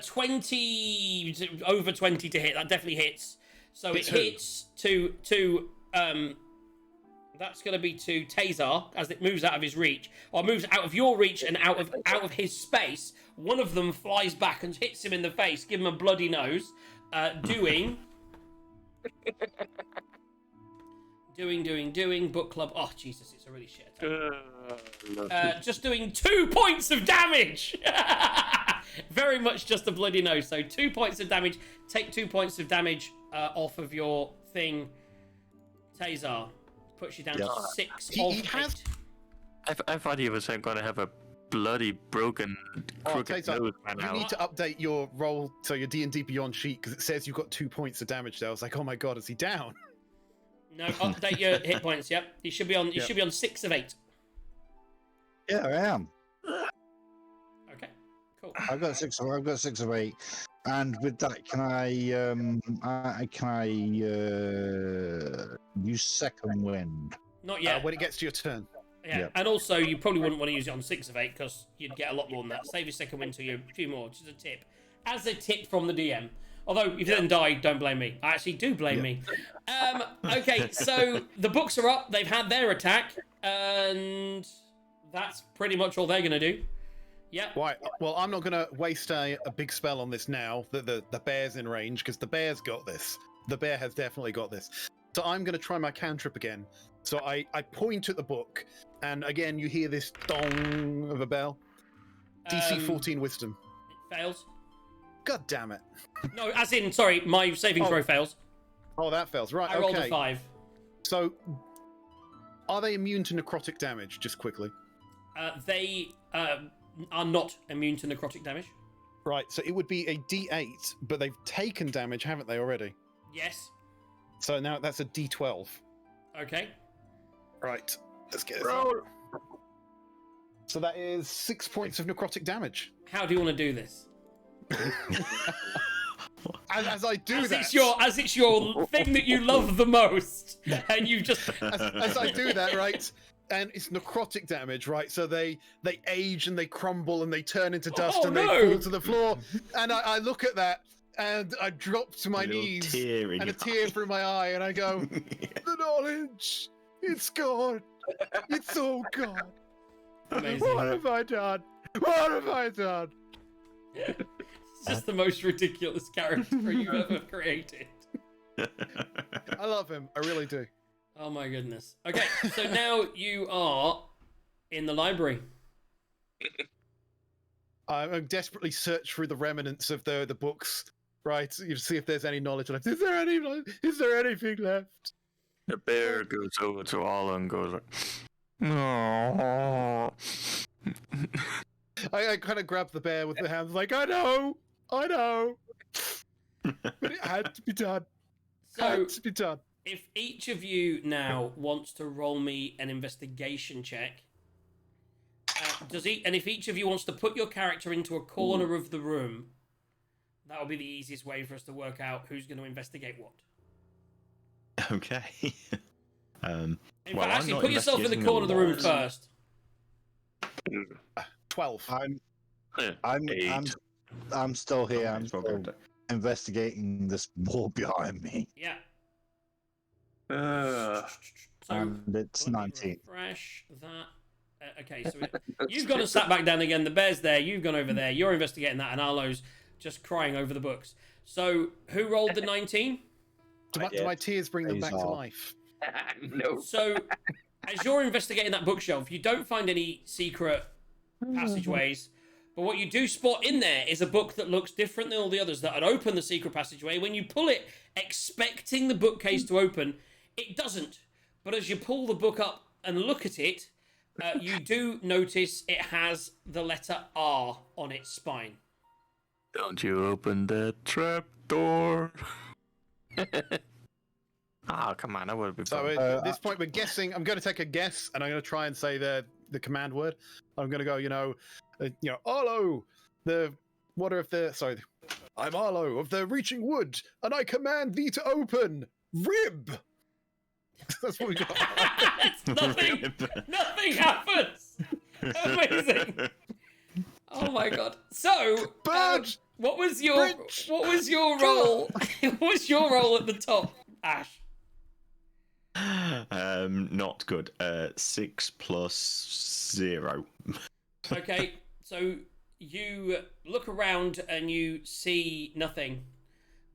20 over 20 to hit. That definitely hits. So it hits to that's going to be to Tazar as it moves out of his reach, or moves out of your reach and out of his space. One of them flies back and hits him in the face, give him a bloody nose, doing book club. Oh Jesus, it's a really shit attack. Just doing 2 points of damage. Very much just a bloody nose. So 2 points of damage. Take 2 points of damage off of your thing, Tazar. puts you down Yeah. to 6 He of has- 8. I thought he was going to have a bloody, broken, Oh, I'll tell crooked you something. nose by You now. need to update your roll, so your D&D Beyond sheet, because it says you've got 2 points of damage there. I was like, oh my god, is he down? No, update your hit points. Yep, you should be on. You Yep. should be on 6 of 8. Yeah, I am. Okay, cool. I've got 6 of 8. And with that, can I use second wind? Not yet. When it gets to your turn. Yeah, Yep. and also you probably wouldn't want to use it on 6 of 8 because you'd get a lot more than that. Save your second win to you a few more, just a tip. As a tip from the DM. Although, if you then die, don't blame me. I actually do blame me. Okay, so the books are up. They've had their attack. And that's pretty much all they're going to do. Yep. Right. Well, I'm not going to waste a big spell on this now. The bear's in range, because the bear's got this. The bear has definitely got this. So I'm going to try my cantrip again. So I point at the book, and again, you hear this dong of a bell. DC 14 Wisdom. It fails. God damn it. No, as in, sorry, my saving throw fails. Oh, that fails. Right, I rolled okay. a 5. So, are they immune to necrotic damage, just quickly? They are not immune to necrotic damage. Right, so it would be a D8, but they've taken damage, haven't they, already? Yes. So now that's a D12. Okay. Right, let's get this up. So that is 6 points of necrotic damage. How do you want to do this? As I do As that... it's your thing that you love the most, and you just... as I do that, right, and it's necrotic damage, right, so they age and they crumble and they turn into dust Oh, and no. they fall to the floor, and I look at that, and I drop to my Little knees, tear in and a your tear through my eye, and I go, the knowledge, it's gone, it's all gone. Amazing. What have I done? What have I done? It's just the most ridiculous character you've ever created. I love him, I really do. Oh my goodness. Okay, so now you are in the library. I'm desperately search through the remnants of the books, right? You see if there's any knowledge left. Is there anything left? The bear goes over to Alla and goes like, no. I kind of grab the bear with the hands, like, I know, but it had to be done. So, Had to be done. if each of you now wants to roll me an investigation check, and if each of you wants to put your character into a corner of the room, that will be the easiest way for us to work out who's going to investigate what. Okay. In Well, fact, I'm actually, not put yourself in the investigating corner of the room walls. first. 12. I'm still here. I'm It's well still good. investigating this wall behind me. Yeah. Uh, So, And it's let me 19. refresh that. Okay, so you've gone and sat back down again. The bear's there. You've gone over there. You're investigating that, and Arlo's just crying over the books. So, who rolled the 19? Do my tears bring them back to Please, life? no. So, as you're investigating that bookshelf, you don't find any secret passageways. But what you do spot in there is a book that looks different than all the others that had opened the secret passageway. When you pull it, expecting the bookcase to open, it doesn't. But as you pull the book up and look at it, you do notice it has the letter R on its spine. Don't you open that trap door. Oh, come on, that would be So fun. at this point, we're guessing. I'm going to take a guess, and I'm going to try and say the command word. I'm going to go, Arlo, I'm Arlo of the Reaching Wood, and I command thee to open rib. That's what we got. Nothing happens. Amazing. Oh my god. So, Bird. what was your role? What was your role at the top, Ash? Not good. 6 plus 0. Okay, so you look around and you see nothing.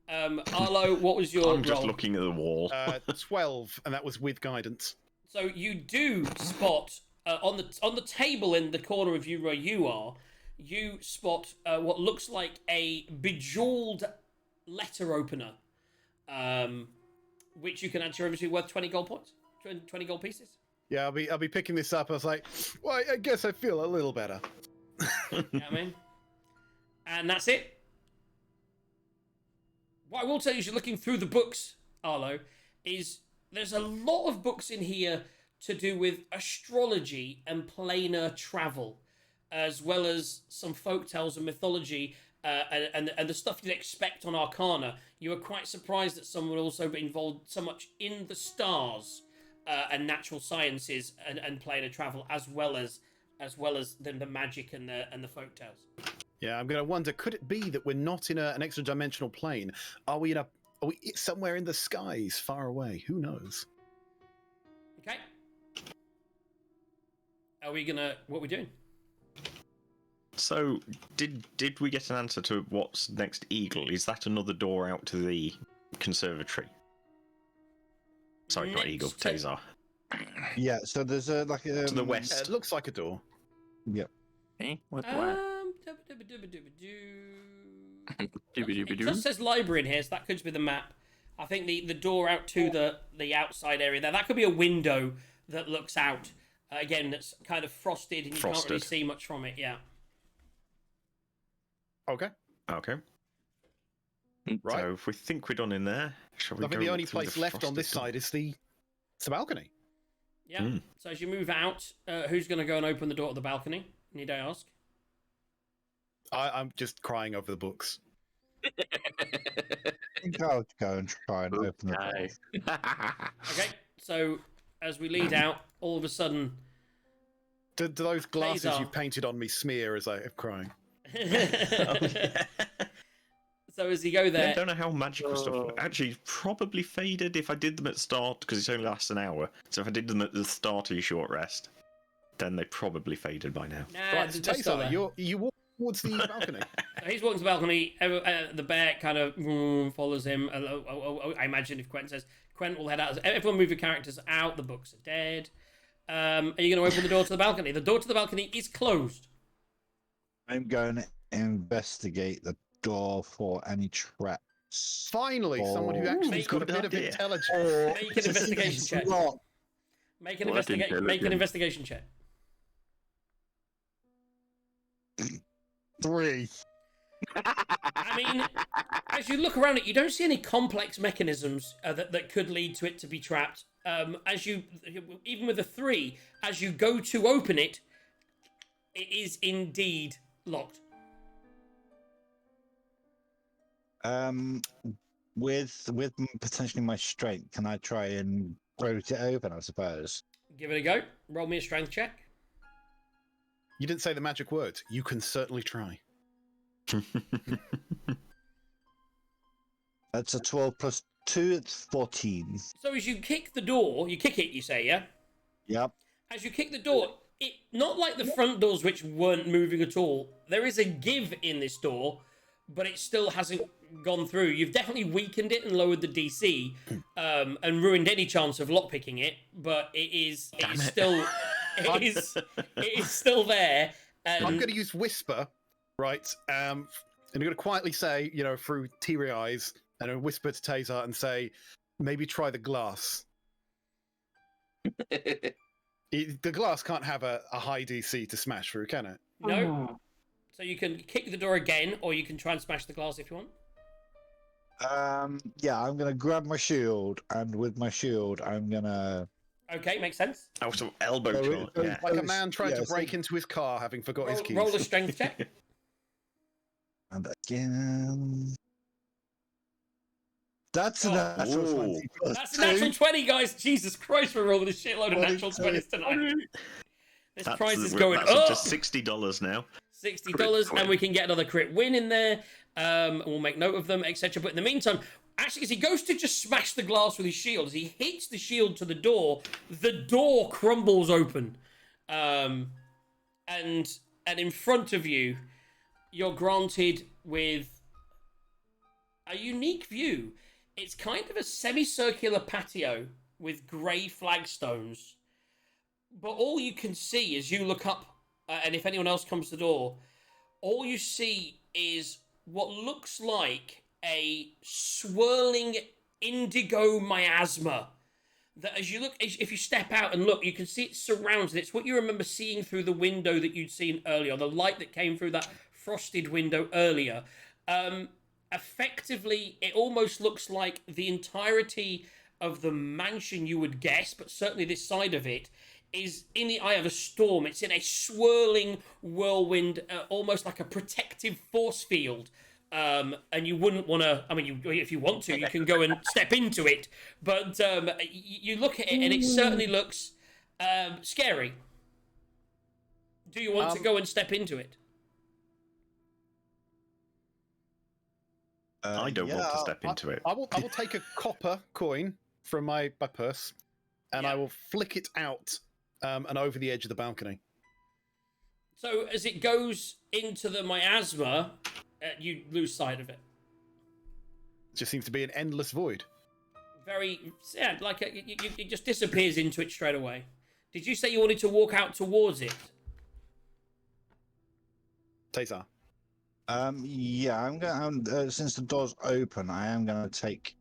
Arlo, what was your I'm just role? looking at the wall. 12, and that was with guidance. So you do spot on the table in the corner of you where you are. You spot what looks like a bejeweled letter opener, which you can add to your inventory worth 20 gold points. 20 gold pieces. Yeah, I'll be picking this up. I was like, well, I guess I feel a little better. You know what I mean? And that's it. What I will tell you, as you're looking through the books, Arlo, is there's a lot of books in here to do with astrology and planar travel, as well as some folktales and mythology, and the stuff you'd expect on Arcana. You were quite surprised that some would also be involved so much in the stars and natural sciences and planar travel, as well as the magic and the folktales. Yeah, I'm going to wonder, could it be that we're not in an extra dimensional plane? Are we somewhere in the skies, far away? Who knows? Okay. What are we doing? So, did we get an answer to what's next Eagle? Is that another door out to the conservatory? Sorry, not Eagle, Tazar. Yeah, so there's a like To the west. It looks like a door. Yeah. Hey, what? It just says library in here, so that could just be the map. I think the door out to the outside area there, that could be a window that looks out. Again, that's kind of frosted and you can't really see much from it, yeah. Okay. Okay. Right. So if we think we're done in there, shall we I think go the only through place the left on frosted this door? side is the balcony. Yeah. So as you move out, who's going to go and open the door to the balcony? Need I ask? I'm just crying over the books. I think I'll go and try and open the door. Okay, so as we lead out, all of a sudden... Do those glasses Tazar. you've painted on me smear as I am crying? So as you go there... I don't know how magical stuff... Actually, probably faded if I did them at the start, because it only lasts an hour. So if I did them at the start of your short rest, then they probably faded by now. Nah, Right, they're still there. Tazar, you walk towards the balcony. So he's walking to the balcony. The bear kind of follows him. I imagine if Quentin says, Quentin will head out. Everyone move your characters out. The books are dead. Are you going to open the door to the balcony? The door to the balcony is closed. I'm going to investigate the door for any traps. Finally, someone who actually has got a bit of intelligence. Make an investigation check. Make an investigation check. 3. I mean, as you look around it, you don't see any complex mechanisms that could lead to it to be trapped. Even with a 3, as you go to open it, it is indeed locked. With potentially my strength, can I try and rotate it open? I suppose. Give it a go. Roll me a strength check. You didn't say the magic words. You can certainly try. That's a 12 plus 2. It's 14. So as you kick the door, you kick it, you say, yeah? Yep. As you kick the door, it not like the front doors which weren't moving at all. There is a give in this door, but it still hasn't gone through. You've definitely weakened it and lowered the DC, and ruined any chance of lockpicking it. But it is still there. And I'm going to use whisper, right? And I'm going to quietly say, through teary eyes, and a whisper to Tazar and say, maybe try the glass. The glass can't have a high DC to smash through, can it? No. So you can kick the door again, or you can try and smash the glass if you want. Yeah, I'm gonna grab my shield, and with my shield, I'm gonna. Okay, makes sense. Oh, so elbow shot. Yeah. Like a man trying to break into his car, having forgot his keys. Roll a strength check. And again. That's a natural 20 plus That's a natural 2. 20, guys. Jesus Christ, we're rolling a shitload of natural 20s tonight. This prize is going that's up. Up to $60 now. $60, and we can get another crit win in there. We'll make note of them, etc. But in the meantime, actually, as he goes to just smash the glass with his shield, as he hits the shield to the door crumbles open. And in front of you, you're granted with a unique view. It's kind of a semicircular patio with grey flagstones. But all you can see as you look up, and if anyone else comes to the door, all you see is what looks like a swirling indigo miasma that as you look, if you step out and look, you can see it surrounds it. It's what you remember seeing through the window that you'd seen earlier, the light that came through that frosted window earlier. Effectively, it almost looks like the entirety of the mansion, you would guess, but certainly this side of it, is in the eye of a storm. It's in a swirling whirlwind, almost like a protective force field. And you wouldn't want to, I mean, if you want to, you can go and step into it. But you look at it and it certainly looks scary. Do you want to go and step into it? I don't want to step into it. I will take a copper coin from my purse, and I will flick it out and over the edge of the balcony. So as it goes into the miasma, you lose sight of it. It just seems to be an endless void. Very, yeah, like it just disappears into it straight away. Did you say you wanted to walk out towards it? Tazar. Yeah, I'm going. Since the door's open, I am going to take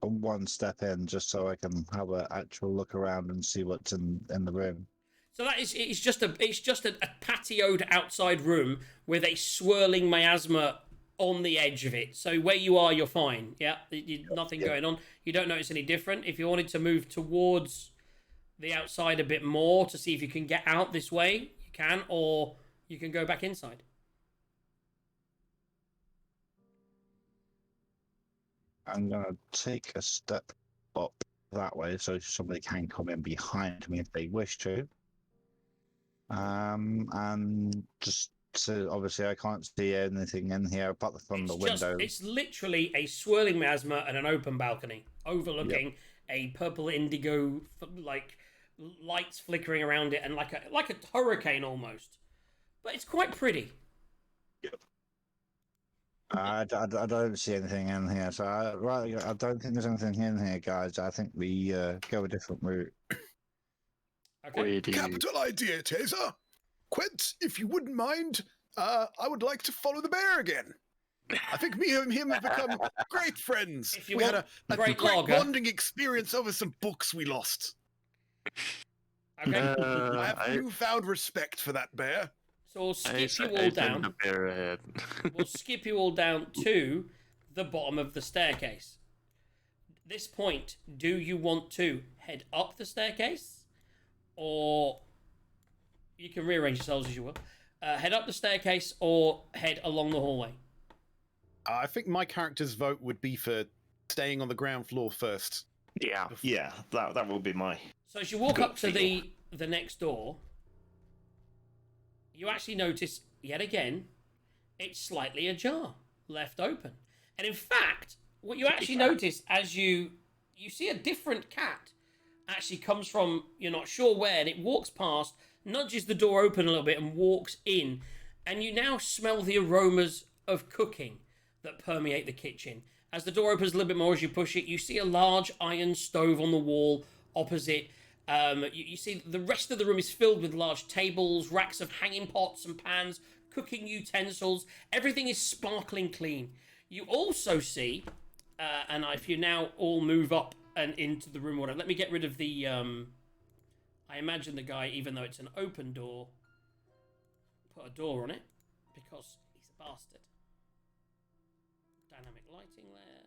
a one step in just so I can have an actual look around and see what's in the room. So it's just a patioed outside room with a swirling miasma on the edge of it. So where you are, you're fine. Yeah, nothing going on. You don't notice any different. If you wanted to move towards the outside a bit more to see if you can get out this way, you can, or you can go back inside. I'm going to take a step up that way so somebody can come in behind me if they wish to. And just so obviously I can't see anything in here apart from the window. It's literally a swirling miasma and an open balcony overlooking a purple indigo, like lights flickering around it, and like a hurricane almost. But it's quite pretty. Yep. I don't see anything in here, so I don't think there's anything in here, guys. I think we go a different route. Okay. Capital idea, Taser. Quint, if you wouldn't mind, I would like to follow the bear again. I think me and him have become great friends. If you we want had a great great lager. bonding experience over some books we lost. Okay. I have newfound respect for that bear. So we'll skip you all down. The bear ahead. We'll skip you all down to the bottom of the staircase. At this point, do you want to head up the staircase? Or you can rearrange yourselves as you will. Head up the staircase or head along the hallway. I think my character's vote would be for staying on the ground floor first. Yeah. Yeah, that will be my. So as you walk Good up to feel. the next door, you actually notice, yet again, it's slightly ajar, left open. And in fact, what you actually notice as you see a different cat actually comes from, you're not sure where, and it walks past, nudges the door open a little bit and walks in. And you now smell the aromas of cooking that permeate the kitchen. As the door opens a little bit more as you push it, you see a large iron stove on the wall opposite. You see the rest of the room is filled with large tables, racks of hanging pots and pans, cooking utensils. Everything is sparkling clean. You also see, and if you now all move up and into the room, whatever. Let me get rid of the. I imagine the guy, even though it's an open door, put a door on it because he's a bastard. Dynamic lighting there.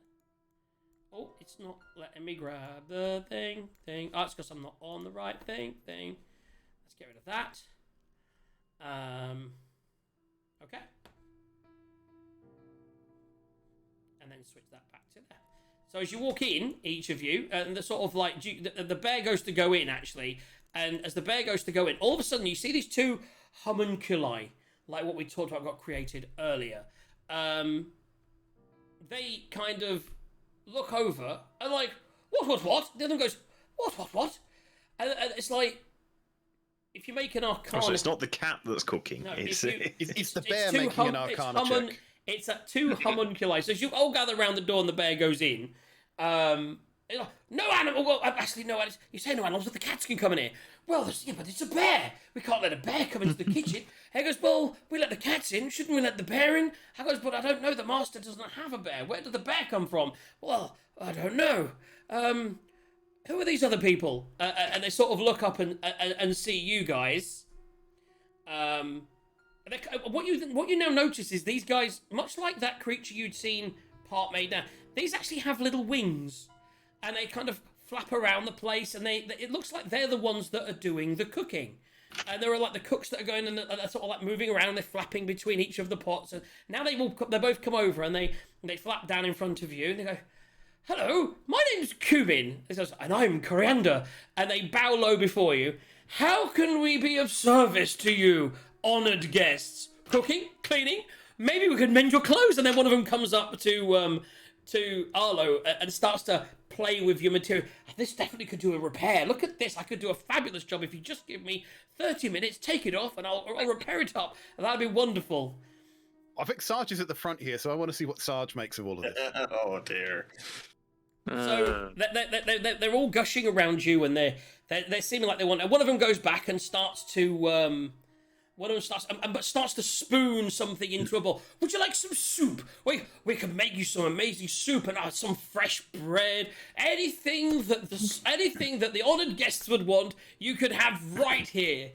Oh, it's not letting me grab the thing. Oh, it's because I'm not on the right thing. Let's get rid of that. Okay. And then switch that back to there. So as you walk in, each of you, and the sort of like, the bear goes to go in, actually. And as the bear goes to go in, all of a sudden you see these two homunculi, like what we talked about got created earlier. They kind of look over and like, what? The other one goes, what? And it's like, if you make an arcana... Oh, so it's not the cat that's cooking. No, it's the bear making an arcana check. It's at two homunculi. So as you all gather around the door and the bear goes in, no animal. Well, actually, no animals. You say no animals, but the cats can come in here. Well, but it's a bear. We can't let a bear come into the kitchen. He goes, well, we let the cats in. Shouldn't we let the bear in? I goes, but I don't know. The master doesn't have a bear. Where did the bear come from? Well, I don't know. who are these other people? And they sort of look up and see you guys. What you now notice is these guys, much like that creature you'd seen part made now, these actually have little wings, and they kind of flap around the place, and it looks like they're the ones that are doing the cooking. And there are like the cooks that are going and they're sort of like moving around, they're flapping between each of the pots, and now they both come over and they flap down in front of you and they go, "Hello, my name's Cumin," he says, "and I'm Coriander," and they bow low before you. "How can we be of service to you, honoured guests? Cooking? Cleaning? Maybe we could mend your clothes." And then one of them comes up to Arlo and starts to play with your material. "This definitely could do a repair. Look at this. I could do a fabulous job if you just give me 30 minutes, take it off, and I'll repair it up. And that'd be wonderful." I think Sarge is at the front here, so I want to see what Sarge makes of all of this. Oh dear. So they're all gushing around you, and they're seeming like they want. And one of them goes back and starts to starts to spoon something into a bowl. "Would you like some soup? We can make you some amazing soup and some fresh bread. Anything that the honoured guests would want, you could have right here."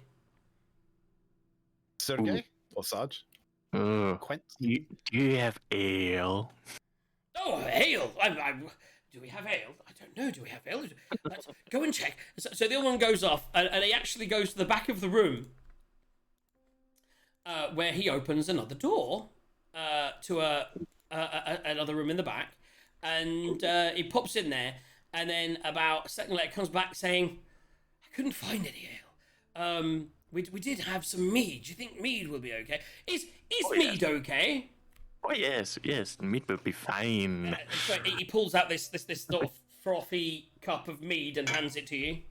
Sergey or Sarge? Do you have ale? "Oh, ale! Do we have ale? I don't know. Do we have ale? Let's go and check." So the other one goes off, and he actually goes to the back of the room, where he opens another door to another room in the back, and he pops in there, and then about a second later comes back saying, "I couldn't find any ale. We did have some mead. Do you think mead will be okay? Is mead okay?" Oh yes, meat will be fine. So he pulls out this sort of frothy cup of mead and hands it to you.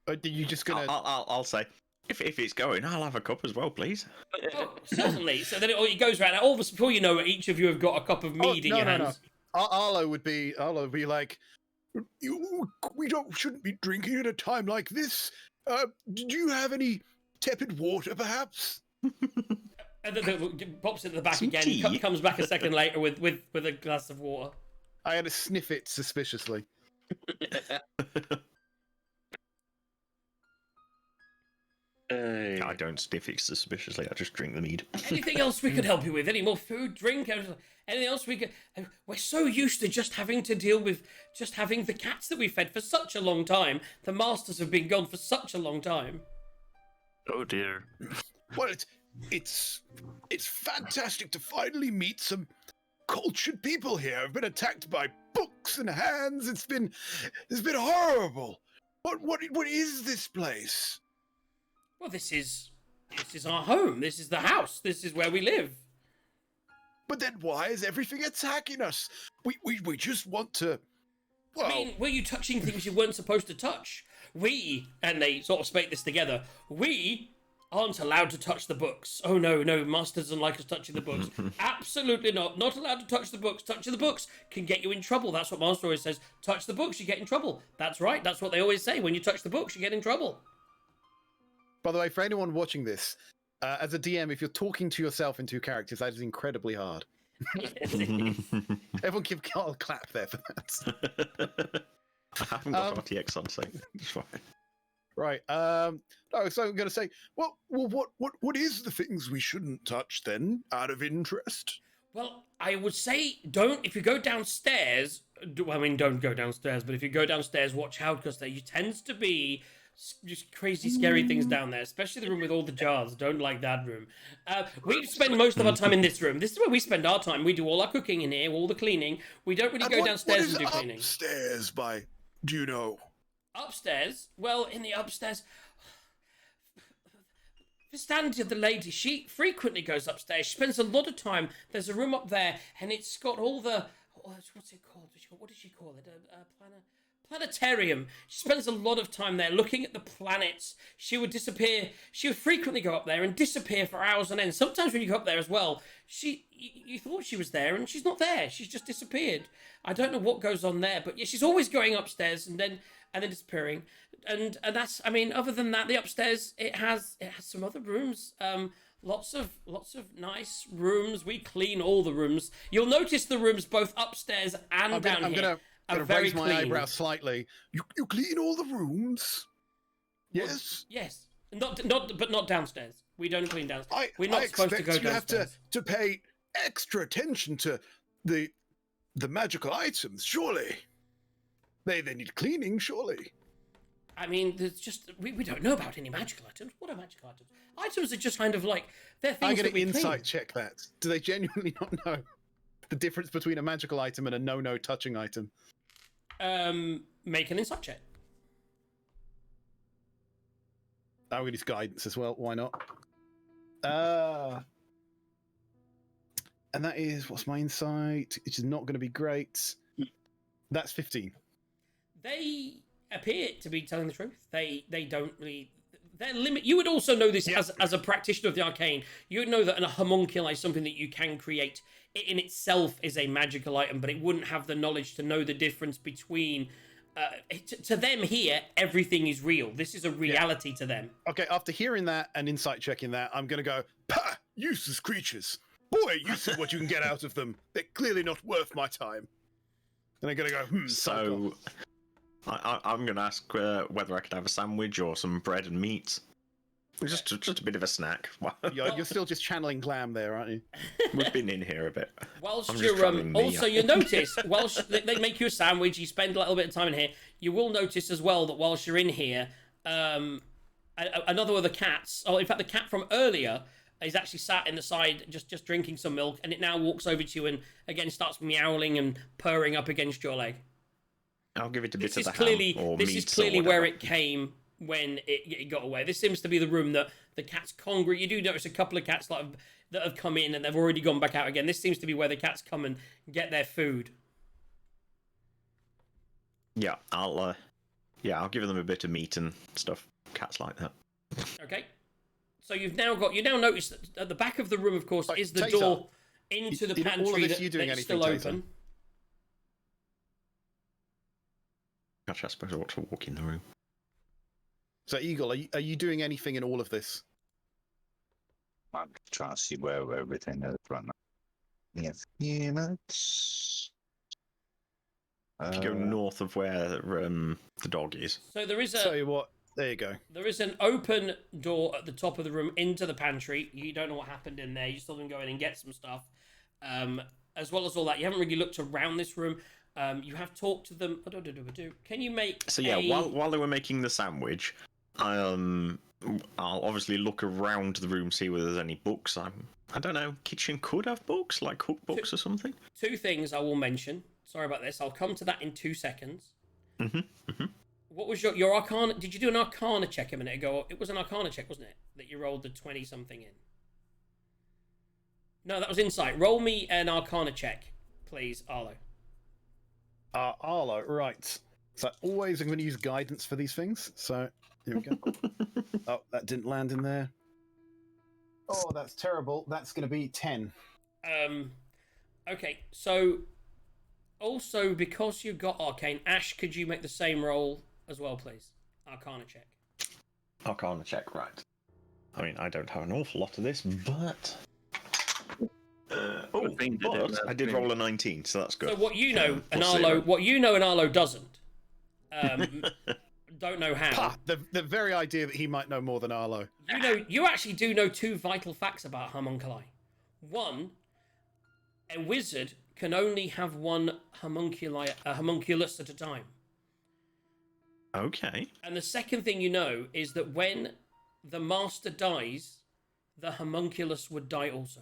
Are you just gonna? I'll say, if it's going, I'll have a cup as well, please. Oh, certainly. So then he goes around. All of us, before you know it, each of you have got a cup of mead in your hands. No. Arlo would be like, We shouldn't be drinking at a time like this. Do you have any tepid water, perhaps? And then pops into the back Some again. tea? Comes back a second later with a glass of water. I had to sniff it suspiciously. I don't sniff it suspiciously. I just drink the mead. Anything else we could help you with? Any more food, drink? Anything else we could? We're so used to just having to deal with just having the cats that we fed for such a long time. The masters have been gone for such a long time. Oh dear. Well, it's fantastic to finally meet some cultured people here. I've been attacked by books and hands. It's been horrible. What is this place? Well, this is our home. This is the house. This is where we live. But then why is everything attacking us? We just want to. Well, I mean, were you touching things you weren't supposed to touch? We, and they sort of spake this together, we aren't allowed to touch the books. Oh no, Master doesn't like us touching the books. Absolutely not. Not allowed to touch the books. Touching the books can get you in trouble. That's what Master always says. Touch the books, you get in trouble. That's right. That's what they always say. When you touch the books, you get in trouble. By the way, for anyone watching this, as a DM, if you're talking to yourself in two characters, that is incredibly hard. Everyone give Carl a clap there for that. I haven't got RTX on, so it's fine. Right. No, so I'm going to say, well, what is the things we shouldn't touch then, out of interest? Well, I would say if you go downstairs, don't go downstairs, but if you go downstairs, watch out, because there tends to be just crazy, scary things down there, especially the room with all the jars. Don't like that room. We spend most of our time in this room. This is where we spend our time. We do all our cooking in here, all the cleaning. We don't really go downstairs and do cleaning. Upstairs, do you know? Upstairs? Well, in the upstairs, Vistantia, the lady, she frequently goes upstairs. She spends a lot of time. There's a room up there, and it's got all the what's it called? What does she call it? Planetarium. She spends a lot of time there looking at the planets. She would disappear. She would frequently go up there and disappear for hours on end. Sometimes when you go up there as well, you thought she was there and she's not there. She's just disappeared. I don't know what goes on there, but yeah, she's always going upstairs and then disappearing. And that's, I mean, other than that, the upstairs, it has some other rooms. Lots of nice rooms. We clean all the rooms. You'll notice the rooms both upstairs and down here. Gonna very raise my clean. eyebrow slightly. You clean all the rooms? Yes. Yes, but not downstairs. We don't clean downstairs. We're I not supposed to expect go you have downstairs. to pay extra attention to the magical items, surely. They need cleaning, surely. I mean, there's just we don't know about any magical items. What are magical items? Items are just kind of like they're things I'm gonna that we insight check that. Do they genuinely not know the difference between a magical item and a no touching item? Make an insight check. I'll get his guidance as well. Why not? And that is what's my insight? Which is not going to be great. That's 15. They appear to be telling the truth. They don't really. Their limit. You would also know this as a practitioner of the arcane. You would know that a homunculi is something that you can create. It in itself is a magical item, but it wouldn't have the knowledge to know the difference between. To them here, everything is real. This is a reality to them. Okay, after hearing that and insight checking that, I'm going to go, Pah! Useless creatures. Boy, you see what you can get out of them. They're clearly not worth my time. and I'm going to go, So, I'm going to ask whether I could have a sandwich or some bread and meat. Just a bit of a snack. You're still just channeling glam there, aren't you? We've been in here a bit. Whilst I'm just you're channeling me. also you notice whilst they make you a sandwich, you spend a little bit of time in here. You will notice as well that whilst you're in here, another of the cats, or in fact the cat from earlier, is actually sat in the side just drinking some milk, and it now walks over to you and again starts meowling and purring up against your leg. I'll give it a bit This of is the clearly ham or this meat is clearly or where whatever. it came when it got away. This seems to be the room that the cats congregate. You do notice a couple of cats that have come in and they've already gone back out again. This seems to be where the cats come and get their food. Yeah, I'll give them a bit of meat and stuff. Cats like that. Okay. So you now noticed that at the back of the room, of course, Right, is the Taser, door into the in all of pantry this, you doing that's anything, still Taser? open. Actually, I suppose I ought to walk in the room. So, Eagle, are you doing anything in all of this? I'm trying to see where everything is right now. Give me a few minutes. If you go north of where the dog is. So there is Tell you what, there you go. There is an open door at the top of the room into the pantry. You don't know what happened in there. You still can go in and get some stuff. As well as all that, you haven't really looked around this room. You have talked to them. Can you make So yeah, while they were making the sandwich, I'll obviously look around the room, see whether there's any books. I don't know. Kitchen could have books, like cookbooks or something. two things I will mention. Sorry about this. I'll come to that in 2 seconds. What was your arcana? Did you do an arcana check a minute ago? It was an arcana check, wasn't it? That you rolled the 20 something in. No, that was insight. Roll me an arcana check, please, Arlo. Arlo, right. So always I'm going to use guidance for these things. So here we go. Oh, that didn't land in there. Oh, that's terrible. That's going to be 10. Okay, so also because you got arcane, Ash, could you make the same roll as well, please? Arcana check. Arcana check, right. I mean, I don't have an awful lot of this, but... I did roll a 19, so that's good. So what you know, and plus Arlo, 0. what you know, and Arlo doesn't. Don't know how. Pah, the very idea that he might know more than Arlo. You actually do know 2 vital facts about homunculi. One, a wizard can only have one homunculus at a time. Okay. And the second thing you know is that when the master dies, the homunculus would die also.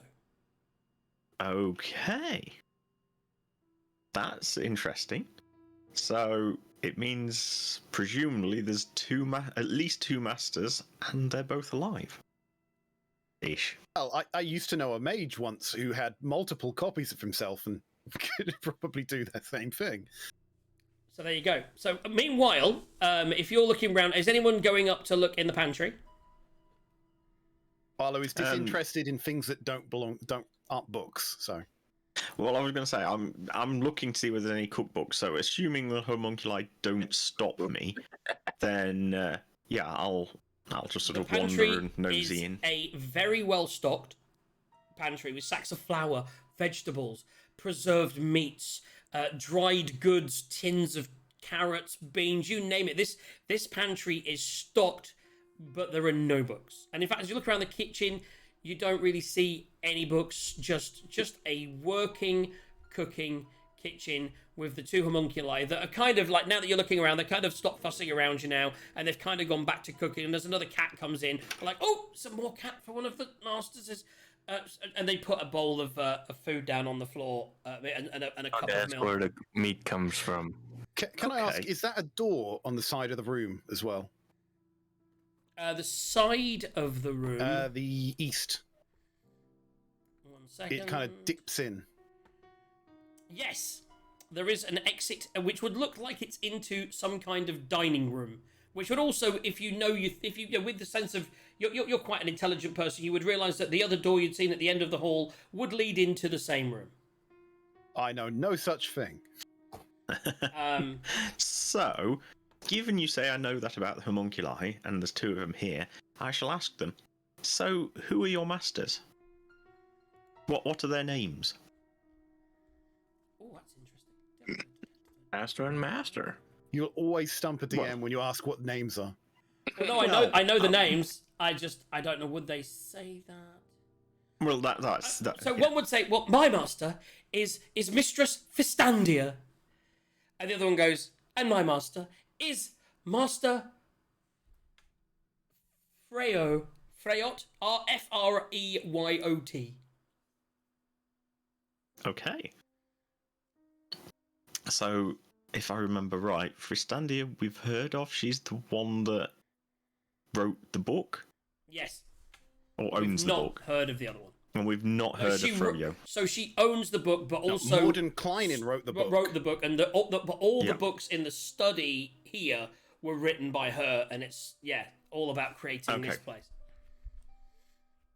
Okay. That's interesting. So it means presumably there's at least 2 masters, and they're both alive. Ish. Well, I used to know a mage once who had multiple copies of himself and could probably do that same thing. So there you go. So meanwhile, if you're looking around, is anyone going up to look in the pantry? Arlo is disinterested in things that aren't books. So, Well, I was going to say I'm looking to see whether there's any cookbooks. So assuming the homunculi don't stop me, then yeah, I'll just sort of wander and nosy in. A very well stocked pantry with sacks of flour, vegetables, preserved meats, dried goods, tins of carrots, beans, you name it. This pantry is stocked, but there are no books. And in fact, as you look around the kitchen, you don't really see any books, just a working, cooking kitchen with the two homunculi that are kind of like, now that you're looking around, they kind of stopped fussing around you now, and they've kind of gone back to cooking, and there's another cat comes in, like, oh, some more cat for one of the masters. And they put a bowl of food down on the floor and a cup of That's milk. where the meat comes from. Can I ask, is that a door on the side of the room as well? The side of the room. The east. 1 second. It kind of dips in. Yes, there is an exit, which would look like it's into some kind of dining room. Which would also, if you with the sense of you're quite an intelligent person, you would realise that the other door you'd seen at the end of the hall would lead into the same room. I know no such thing. So, given you say I know that about the homunculi, and there's two of them here, I shall ask them. So, who are your masters? What are their names? Oh, that's interesting. Master and master. You'll always stump a DM when you ask what names are. Well, no, I know the names. I don't know. Would they say that? Well, that's that. So yeah. one would say, well, my master is Mistress Fistandia. And the other one goes, and my master is Master Freyot, Freyot. Okay. So, if I remember right, Fristandia we've heard of. She's the one that wrote the book, Yes. or owns We've the not book, heard of the other one. and we've not heard of Froyo. So she owns the book, but also Morden Kleinen wrote the book. Wrote the book, and all Yeah. the books in the study here were written by her, and it's all about creating this place.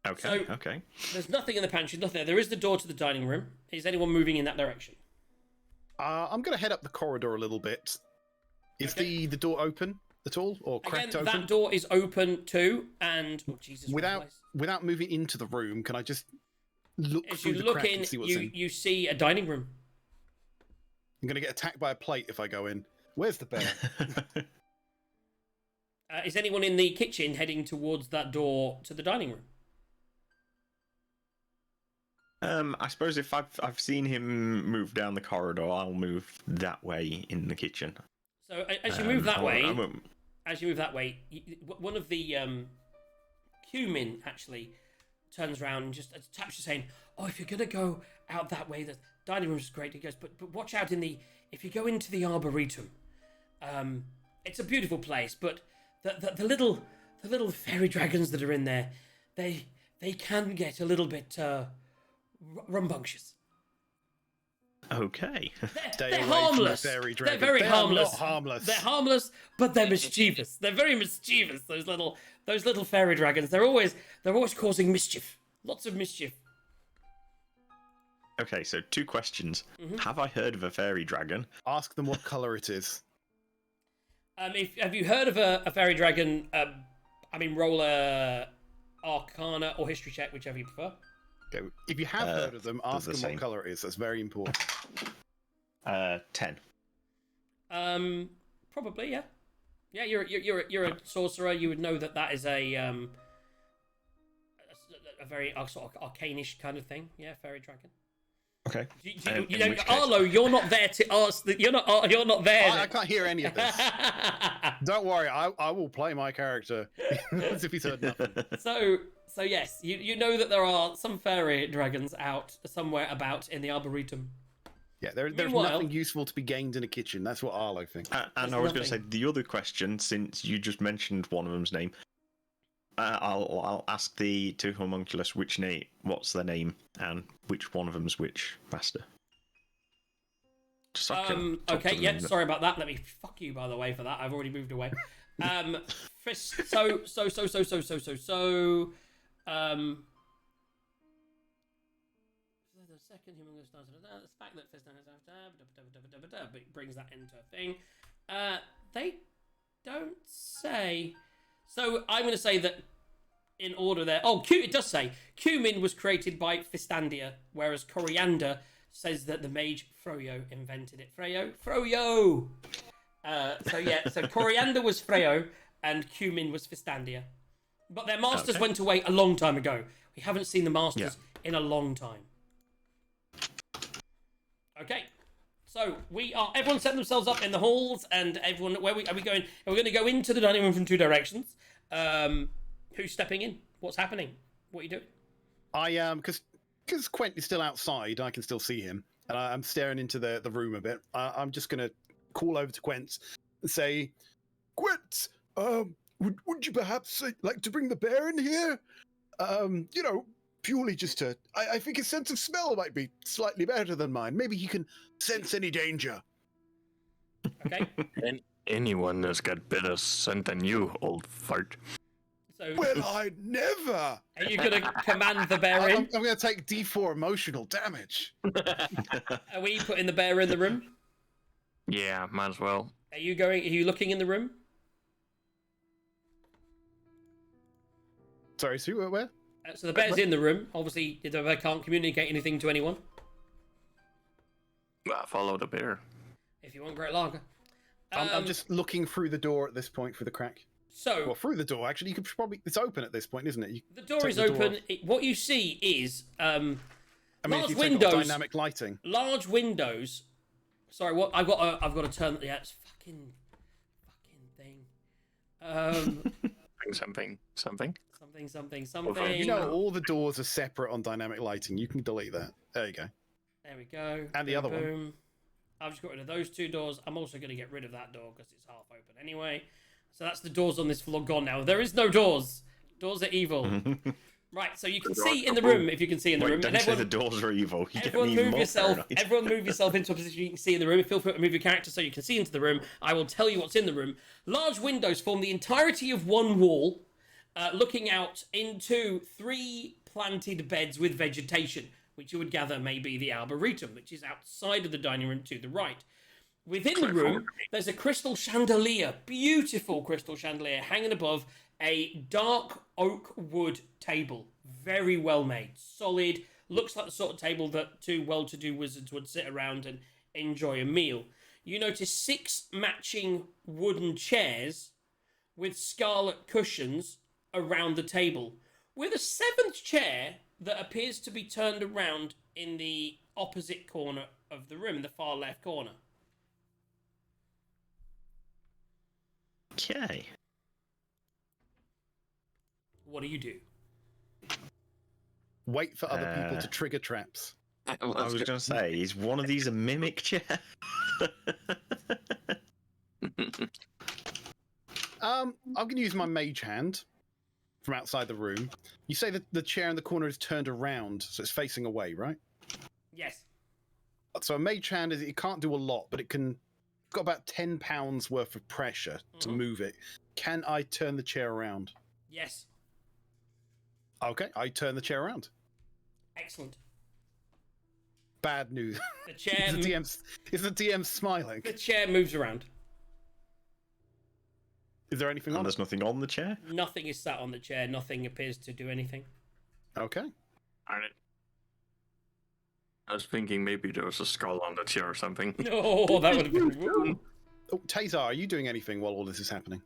Okay, So- okay. There's nothing in the pantry, nothing there. There is the door to the dining room. Is anyone moving in that direction? I'm going to head up the corridor a little bit. Is Okay. the door open at all, or cracked Again, open? that door is open too, and Jesus, Without moving into the room, can I just look as through you the look crack in, and see what's in? you see a dining room. I'm going to get attacked by a plate if I go in. Where's the bear? Is anyone in the kitchen heading towards that door to the dining room? I suppose if I've seen him move down the corridor, I'll move that way in the kitchen. So as you move that way, I won't. one of the Cumin actually turns around and just taps you, saying, "Oh, if you're gonna go out that way, the dining room is great." He goes, "But watch out if you go into the Arboretum, it's a beautiful place, but the little fairy dragons that are in there, they can get a little bit rambunctious." Stay They're away from the harmless. fairy They're dragons. very They are harmless. not harmless. They're harmless, but they're mischievous. They're very mischievous. Those little fairy dragons. They're always causing mischief. Lots of mischief. Okay, so two questions. Mm-hmm. Have I heard of a fairy dragon? Ask them what color it is. Have you heard of a fairy dragon? Roll a Arcana or History check, whichever you prefer. Okay. If you have heard of them, ask the them same. what color it is. That's very important. 10. Probably, yeah. Yeah, you're a sorcerer. You would know that is a very sort of arcanish kind of thing. Yeah, fairy dragon. Okay. You know, Arlo, you're not there to ask. You're not there. I can't hear any of this. Don't worry, I will play my character as if he's heard nothing. So yes, you know that there are some fairy dragons out somewhere about in the Arboretum. Yeah, there's Meanwhile- nothing useful to be gained in a kitchen. That's what Arlo thinks. And I was going to say the other question, since you just mentioned one of them's name, I'll ask the two homunculus what's their name, and which one of them's which master. Just so I can talk to Okay, them yeah. in the- Sorry about that. Let me fuck you, by the way, for that. I've already moved away. The second human starts with the fact that but it brings that into a thing. They don't say. So I'm going to say that in order there. Oh, it does say Cumin was created by Fistandia, whereas Coriander says that the mage Froyo invented it. Froyo! So coriander was Freyo, and cumin was Fistandia. But their masters went away a long time ago. We haven't seen the masters in a long time. Okay. So everyone set themselves up in the halls, and everyone, are we going? Are we going to go into the dining room from two directions? Who's stepping in? What's happening? What are you doing? I am, because Quent is still outside, I can still see him, and I'm staring into the room a bit. I'm just going to call over to Quent and say, Quint, would you perhaps like to bring the bear in here? Purely just to... I think his sense of smell might be slightly better than mine. Maybe he can sense any danger. Okay. And anyone that's got better scent than you, old fart. So, Well, I'd never. are you going to command the bear in? I'm going to take D4 emotional damage. Are we putting the bear in the room? Yeah, might as well. Are you looking in the room? Sorry, Sue, where? So the bear's in the room. Obviously, the bear can't communicate anything to anyone. Well, follow the bear. If you want great lager. I'm just looking through the door at this point for the crack. So, Well, through the door, actually. You could probably... It's open at this point, isn't it? the door is open. What you see is I mean, large if you take windows. off dynamic lighting. Large windows. Sorry, what I've got to turn. Yeah, it's fucking thing. Something. Something. You know, all the doors are separate on dynamic lighting. You can delete that. There you go. There we go. And the Boom, other one. boom. I've just got rid of those two doors. I'm also going to get rid of that door because it's half open anyway. So that's the doors on this floor gone now. There is no doors. Doors are evil. Right, so you can see in the room, if you can see in the room. Don't say the doors are evil. You get me even more paranoid. Everyone move yourself into a position you can see in the room. Feel free to move your character so you can see into the room. I will tell you what's in the room. Large windows form the entirety of one wall, looking out into 3 planted beds with vegetation, which you would gather may be the Arboretum, which is outside of the dining room to the right. Within the room, there's a crystal chandelier, beautiful crystal chandelier, hanging above a dark oak wood table. Very well made, solid, looks like the sort of table that 2 well-to-do wizards would sit around and enjoy a meal. You notice 6 matching wooden chairs with scarlet cushions around the table, with a 7th chair that appears to be turned around in the opposite corner of the room, the far left corner. Okay. What do you do? Wait for other people to trigger traps. I was going to say, is one of these a mimic chair? I'm going to use my mage hand from outside the room. You say that the chair in the corner is turned around, so it's facing away, right? Yes. So a mage hand it can't do a lot, but it's got about 10 pounds worth of pressure to move it. Can I turn the chair around? Yes. Okay, I turn the chair around. Excellent. Bad news. The chair. Is the DM smiling? The chair moves around. Is there anything And on there's it? nothing on the chair? Nothing is sat on the chair. Nothing appears to do anything. Okay. Alright. I was thinking maybe there was a skull on the chair or something. Oh, that would have been. Woo. Oh, Tazar, are you doing anything while all this is happening?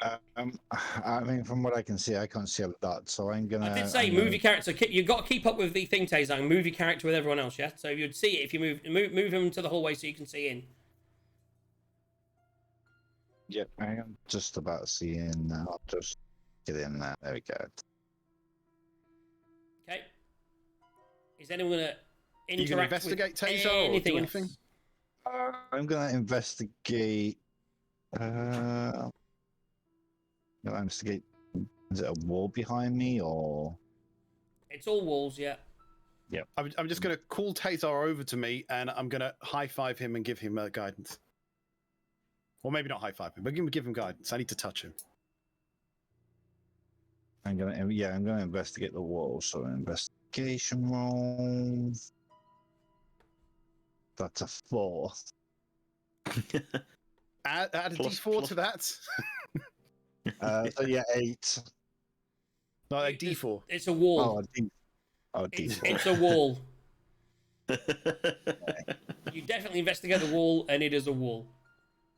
I mean, from what I can see, I can't see a lot, so I'm gonna. I did say move your character. So you've got to keep up with the thing, Tazang. Move your character with everyone else, yeah? So you'd see it if you move him to the hallway so you can see in. Yep, I am just about seeing now. I'll just get in there. There we go. Okay. Is anyone going to You interact can investigate with Taser or anything do else? anything? I'm gonna investigate. Is it a wall behind me or? It's all walls, yeah. I'm just going to call Tazar over to me, and I'm going to high-five him and give him guidance. Or maybe not high-five him, but give him guidance. I need to touch him. I'm gonna investigate the wall. So investigation roll. That's a 4. Add a Plus- D4 to that. So yeah, 8. No, a D4. It's a wall. Oh, D4. It's a wall. You definitely investigate the wall, and it is a wall.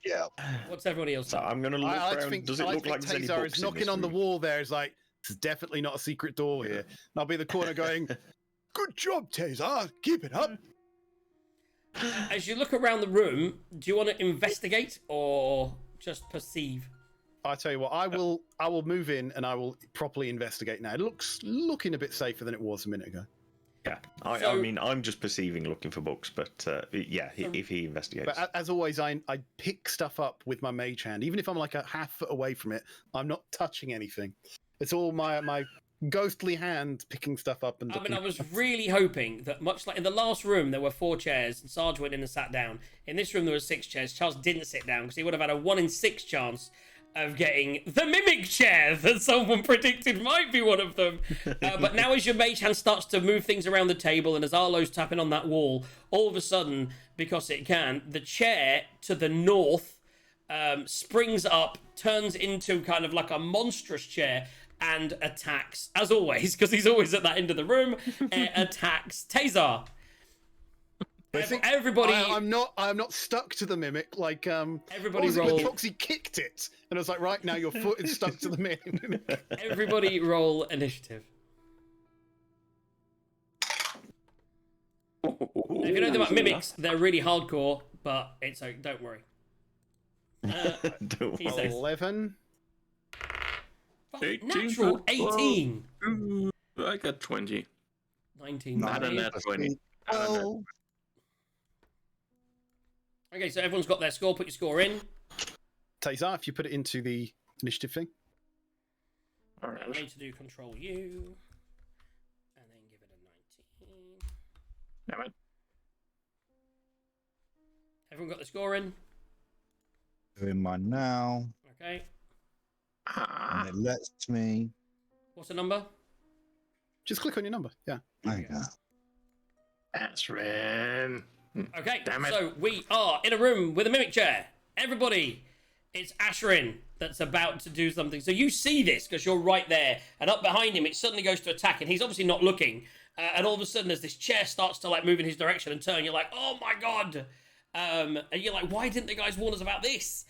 Yeah. What's everybody else So doing? I'm gonna look I like to around. think, Does it I like look to like think there's any Tazar books is in knocking this on the room? wall there. Is like, this is definitely not a secret door here. And I'll be in the corner going, Good job, Tazar. Keep it up. As you look around the room, do you want to investigate or just perceive? I tell you what, I will move in and I will properly investigate now. It looking a bit safer than it was a minute ago. Yeah, I So- mean, I'm just perceiving, looking for books, but yeah, if he investigates. But as always, I pick stuff up with my mage hand. Even if I'm like a half foot away from it, I'm not touching anything. It's all my ghostly hand picking stuff up and I mean, looking. I was really hoping that, much like in the last room, there were 4 chairs, and Sarge went in and sat down. In this room, there were 6 chairs. Charles didn't sit down because he would have had a 1 in 6 chance of getting the mimic chair that someone predicted might be one of them. But now, as your mage hand starts to move things around the table, and as Arlo's tapping on that wall, all of a sudden, because it can, the chair to the north springs up, turns into kind of like a monstrous chair, and attacks, as always, because he's always at that end of the room, attacks Tazar. Everybody, I'm not stuck to the mimic. Like Everybody what was it when roll. Foxy kicked it, and I was like, right now your foot is stuck to the mimic. everybody roll initiative. Now, if you know anything about mimics, they're really hardcore, but it's like, don't worry. Don't He worry. says, 11. natural 18. Ooh, I got 20. 19. Not a net 20. Oh, Okay, so everyone's got their score. Put your score in. Tazar, if you put it into the initiative thing. I Alright. need to do control U. And then give it a 19. Damn it. Everyone got the score in? doing mine now, Okay. Ah, and it lets me. What's the number? Just click on your number. Yeah. I go. Ashran. Okay, Damn it. so we are in a room with a mimic chair. Everybody, it's Ashrin that's about to do something. So you see this because you're right there, and up behind him, it suddenly goes to attack, and he's obviously not looking. And all of a sudden, as this chair starts to like move in his direction and turn, you're like, "Oh my god!" And you're like, "Why didn't the guys warn us about this?"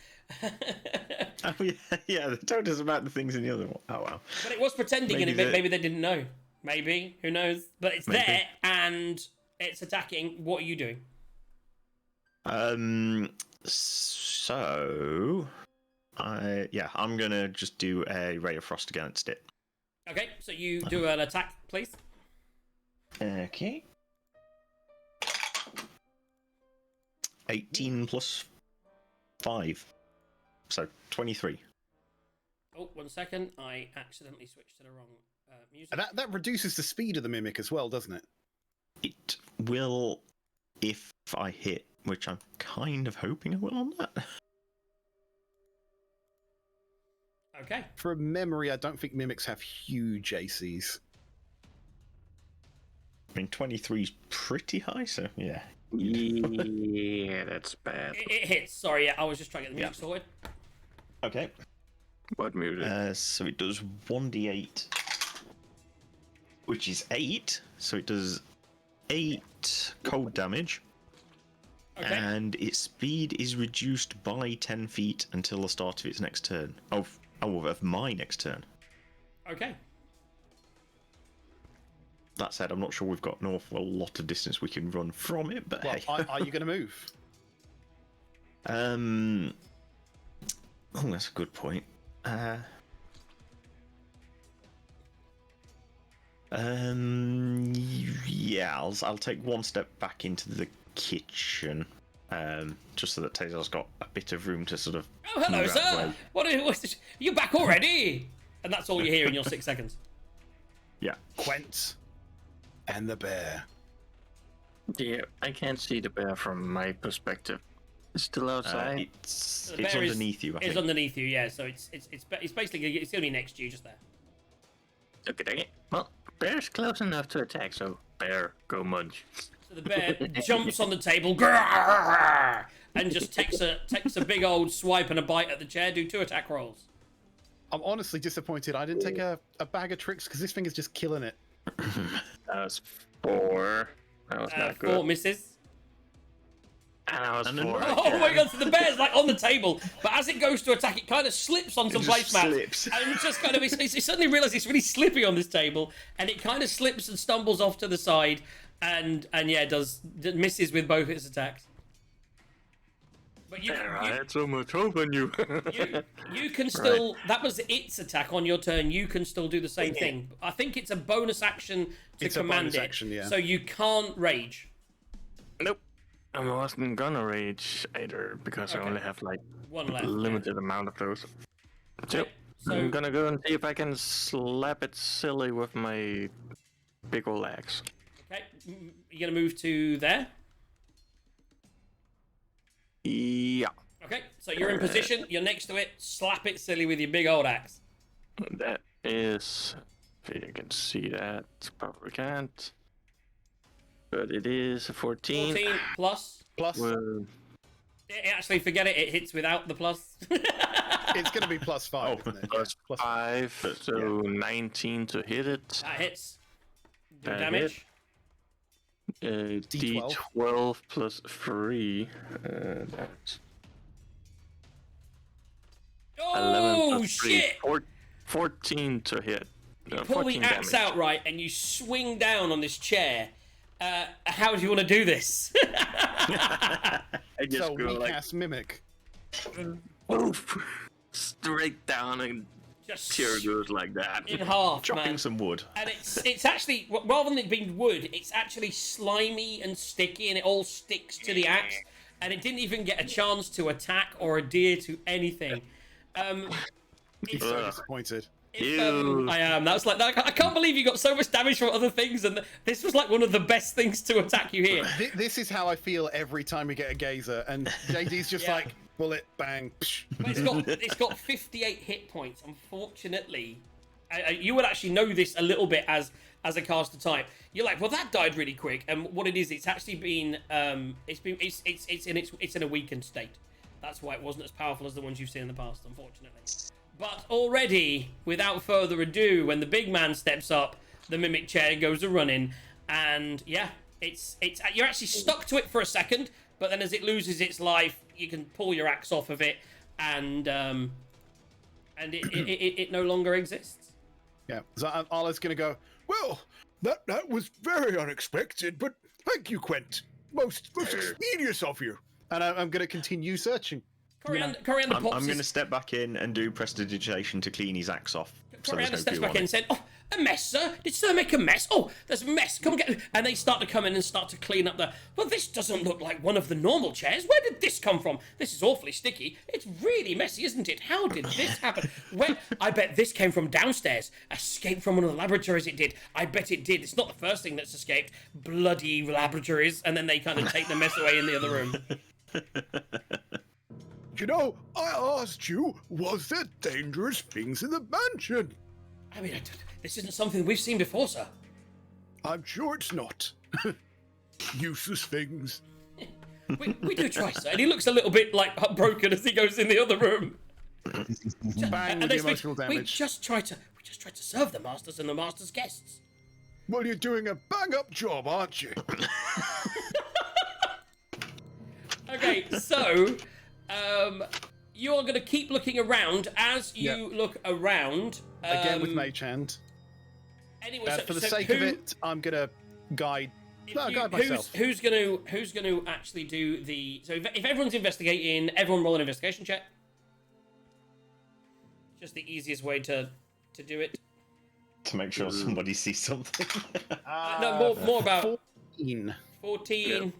Oh yeah, yeah. They told us about the things in the other one. Oh wow. But it was pretending, Maybe and maybe they didn't know. Maybe, who knows? But it's Maybe. there, and it's attacking. What are you doing? So, I'm gonna just do a ray of frost against it. Okay, so you do an attack, please. Okay. 18 plus 5, so 23. Oh, 1 second. I accidentally switched to the wrong music. And that reduces the speed of the mimic as well, doesn't it? It will, if I hit, which I'm kind of hoping I will on that. Okay. From memory, I don't think mimics have huge ACs. I mean, 23 is pretty high, so yeah. yeah, that's bad. It hits. Sorry, yeah, I was just trying to get the music Yeah. sorted. Okay. What music? So it does 1d8, which is 8. So it does 8 cold damage, Okay. and its speed is reduced by 10 feet until the start of its next turn. Of my next turn. Okay. That said, I'm not sure we've got an awful lot of distance we can run from it, but Well, hey. are you going to move? Oh, that's a good point. Yeah, I'll take one step back into the kitchen, just so that Tazar's got a bit of room to sort of. Oh, hello, move out of the sir. way. What you back already? And that's all you hear in your 6 seconds. Yeah. Quent and the bear. Yeah, I can't see the bear from my perspective. It's still outside. It's The bear underneath you, I It's think. underneath you, yeah. So it's basically it's gonna be next to you, just there. Okay. Well, bear's close enough to attack, so bear, go munch. So the bear jumps on the table, grrr, and just takes a big old swipe and a bite at the chair. Do 2 attack rolls. I'm honestly disappointed I didn't take a bag of tricks because this thing is just killing it. That's 4. That was not 4 good. misses. And I was And 4. another- Oh my god, so the bear's like on the table, but as it goes to attack, it kind of slips on some It just placemats. slips. And just kind of, it suddenly realizes it's really slippy on this table, and it kind of slips and stumbles off to the side, and yeah, misses with both its attacks. But you, I had so much hope on you. you can still, that was its attack on your turn, you can still do the same thing. I think it's a bonus action to It's a command bonus it, action, yeah. so you can't rage. Nope. I wasn't gonna rage either because I Okay. only have like One left. a limited amount of those. So, So, I'm gonna go and see if I can slap it silly with my big ol' axe. okay, you're going to move to there? Yeah. Okay, so you're in position, you're next to it, slap it silly with your big old axe. That is. If you can see that, probably can't. But it is a 14. 14 plus. Plus, Well, Actually, forget it, it hits without the plus. it's going to be +5, Oh, isn't it? plus Yeah, 5, so 19 to hit it. That hits. Do That damage. D12. D12 plus 3. That's 11 Oh, plus 3. shit! 14 to hit. Pull 14 the axe damage. out right, and you swing down on this chair. How do you want to do this? I just So go we like, cast Mimic. oof, straight down and Just tear goes like that. in half, Chopping man. some wood. And it's actually, rather than it being wood, it's actually slimy and sticky, and it all sticks to the axe. And it didn't even get a chance to attack or adhere to anything. He's so disappointed. Ew. I am. That was like, I can't believe you got so much damage from other things, and this was like one of the best things to attack you here. This is how I feel every time we get a gazer, and JD's just Yeah. like, bullet, bang, psh. But it's got 58 hit points. Unfortunately, you would actually know this a little bit as a caster type. You're like, well, that died really quick, and what it is, it's actually been, it's in a weakened state. That's why it wasn't as powerful as the ones you've seen in the past, unfortunately. But already, without further ado, when the big man steps up, the mimic chair goes a running, and yeah, it's you're actually stuck to it for a second, but then as it loses its life, you can pull your axe off of it, and it no longer exists. Yeah. So Arla's going to go, Well, that was very unexpected, but thank you, Quent. Most expeditious of you. and I'm going to continue searching. Coriander I'm pops going to his, step back in and do prestidigitation to clean his axe off. So there's Coriander no steps goo back on in and it. said, "Oh, a mess, sir? Did sir make a mess? Oh, there's a mess. Come get..." And they start to come in and start to clean up the... Well, this doesn't look like one of the normal chairs. Where did this come from? This is awfully sticky. It's really messy, isn't it? How did this happen? Where... I bet this came from downstairs. Escaped from one of the laboratories, it did. I bet it did. It's not the first thing that's escaped. Bloody laboratories. And then they kind of take the mess away in the other room. You know, I asked you, was there dangerous things in the mansion? I mean, this isn't something we've seen before, sir. I'm sure it's not. Useless things. We do try, sir. And he looks a little bit like broken as he goes in the other room. Bang with they the speak, emotional we damage. just try to serve the masters and the masters' guests. Well, you're doing a bang-up job, aren't you? Okay, so you are going to keep looking around. As you Yep. look around, Again with Mage Hand. Anyway, For the so sake who, of it, I'm going to guide... if No, you- guide myself. who's going to actually do the? So if everyone's investigating, everyone roll an investigation check. Just the easiest way to do it. To make sure somebody sees something. No, more about 14. 14.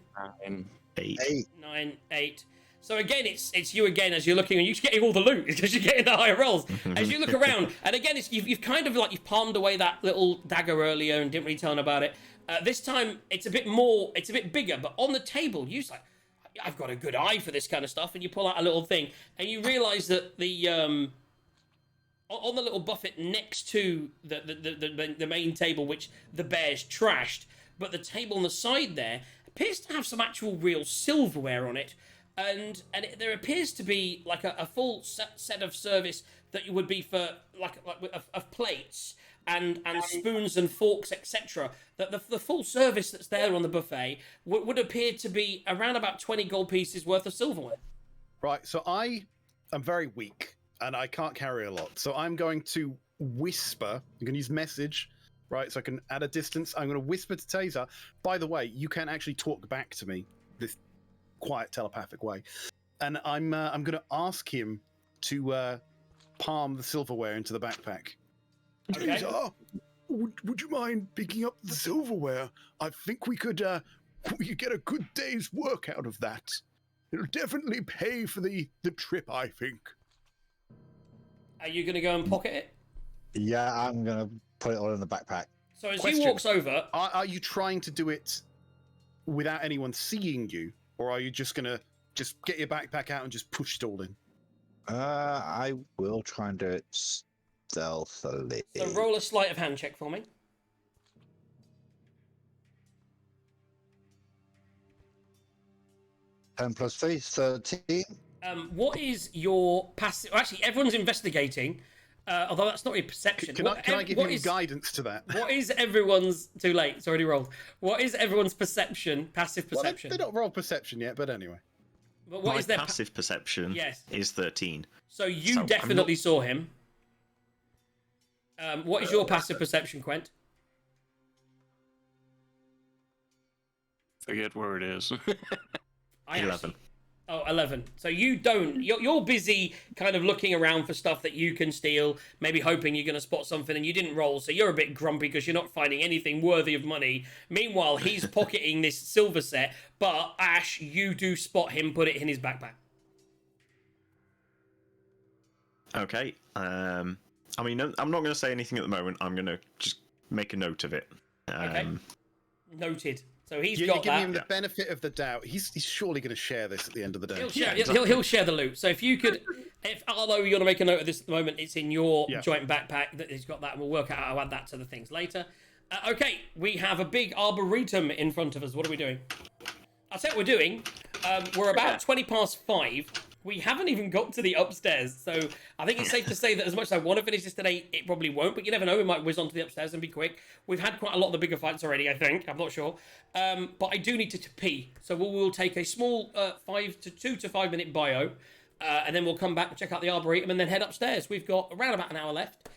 8. 9, 8. So again, it's you again as you're looking, and you're getting all the loot because you're getting the higher rolls. As you look around, and again, you've kind of like you've palmed away that little dagger earlier and didn't really tell them about it. This time, it's a bit bigger, but on the table, you're like, I've got a good eye for this kind of stuff, and you pull out a little thing, and you realise that the on the little buffet next to the main table, which the bears trashed, but the table on the side there appears to have some actual real silverware on it, and there appears to be like a full set of service that would be for like of plates, and spoons and forks, etc. That the full service that's there on the buffet would appear to be around about 20 gold pieces worth of silverware. Right, so I am very weak and I can't carry a lot. So I'm going to whisper. I'm going to use message, right? So I can add a distance. I'm going to whisper to Taser. By the way, you can actually talk back to me this quiet telepathic way, and I'm going to ask him to palm the silverware into the backpack. Okay. Taser, would you mind picking up the silverware? I think we could get a good day's work out of that. It'll definitely pay for the trip, I think. Are you going to go and pocket it? Yeah, I'm gonna put it all in the backpack. So as Question. he walks over, Are you trying to do it without anyone seeing you, or are you just going to just get your backpack out and just push it all in? I will try and do it stealthily. so roll a sleight of hand check for me. 10 plus 3, 13. What is your passive? Actually, everyone's investigating. Although that's not really perception. Can I give you guidance to that? What is everyone's... Too late, it's already rolled. What is everyone's perception, passive perception? Well, they don't roll perception yet, but anyway. But what My is their passive perception Yes. is 13. So you So I'm definitely saw him. What is your passive perception, Quent? Forget where it is. 11. Oh, 11. So you don't... You're busy kind of looking around for stuff that you can steal, maybe hoping you're going to spot something, and you didn't roll, so you're a bit grumpy because you're not finding anything worthy of money. Meanwhile, he's pocketing this silver set, but Ash, you do spot him put it in his backpack. Okay. I mean, I'm not going to say anything at the moment. I'm going to just make a note of it. Okay. Noted. So he's You're got giving that. him the benefit of the doubt. He's surely going to share this at the end of the day. He'll share, he'll share the loot. So if you could, although you want to make a note of this at the moment, it's in your joint backpack that he's got that, and we'll work out how to add that to the things later. Okay, we have a big arboretum in front of us. What are we doing? I'll tell you what we're doing. We're about 20 past 5. We haven't even got to the upstairs, so I think it's safe to say that as much as I want to finish this today, it probably won't, but you never know, we might whiz onto the upstairs and be quick. We've had quite a lot of the bigger fights already, I think, I'm not sure. But I do need to pee, so we'll take a small 2 to 5 minute bio, and then we'll come back and check out the Arboretum and then head upstairs. We've got around about an hour left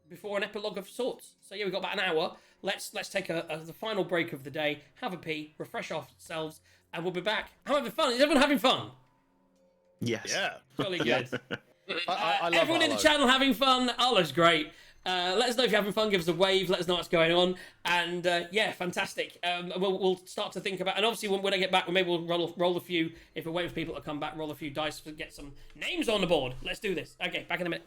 before an epilogue of sorts. So yeah, we've got about an hour. Let's take the final break of the day, have a pee, refresh ourselves, and we'll be back. I'm having fun. Is everyone having fun? Yes. Yeah. Jolly good. I love Everyone in the Arlo. channel having fun. Arlo's great. Let us know if you're having fun. Give us a wave. Let us know what's going on. And yeah, fantastic. We'll start to think about. And obviously, when I get back, maybe we'll roll a few. If we're waiting for people to come back, roll a few dice to get some names on the board. Let's do this. Okay, back in a minute.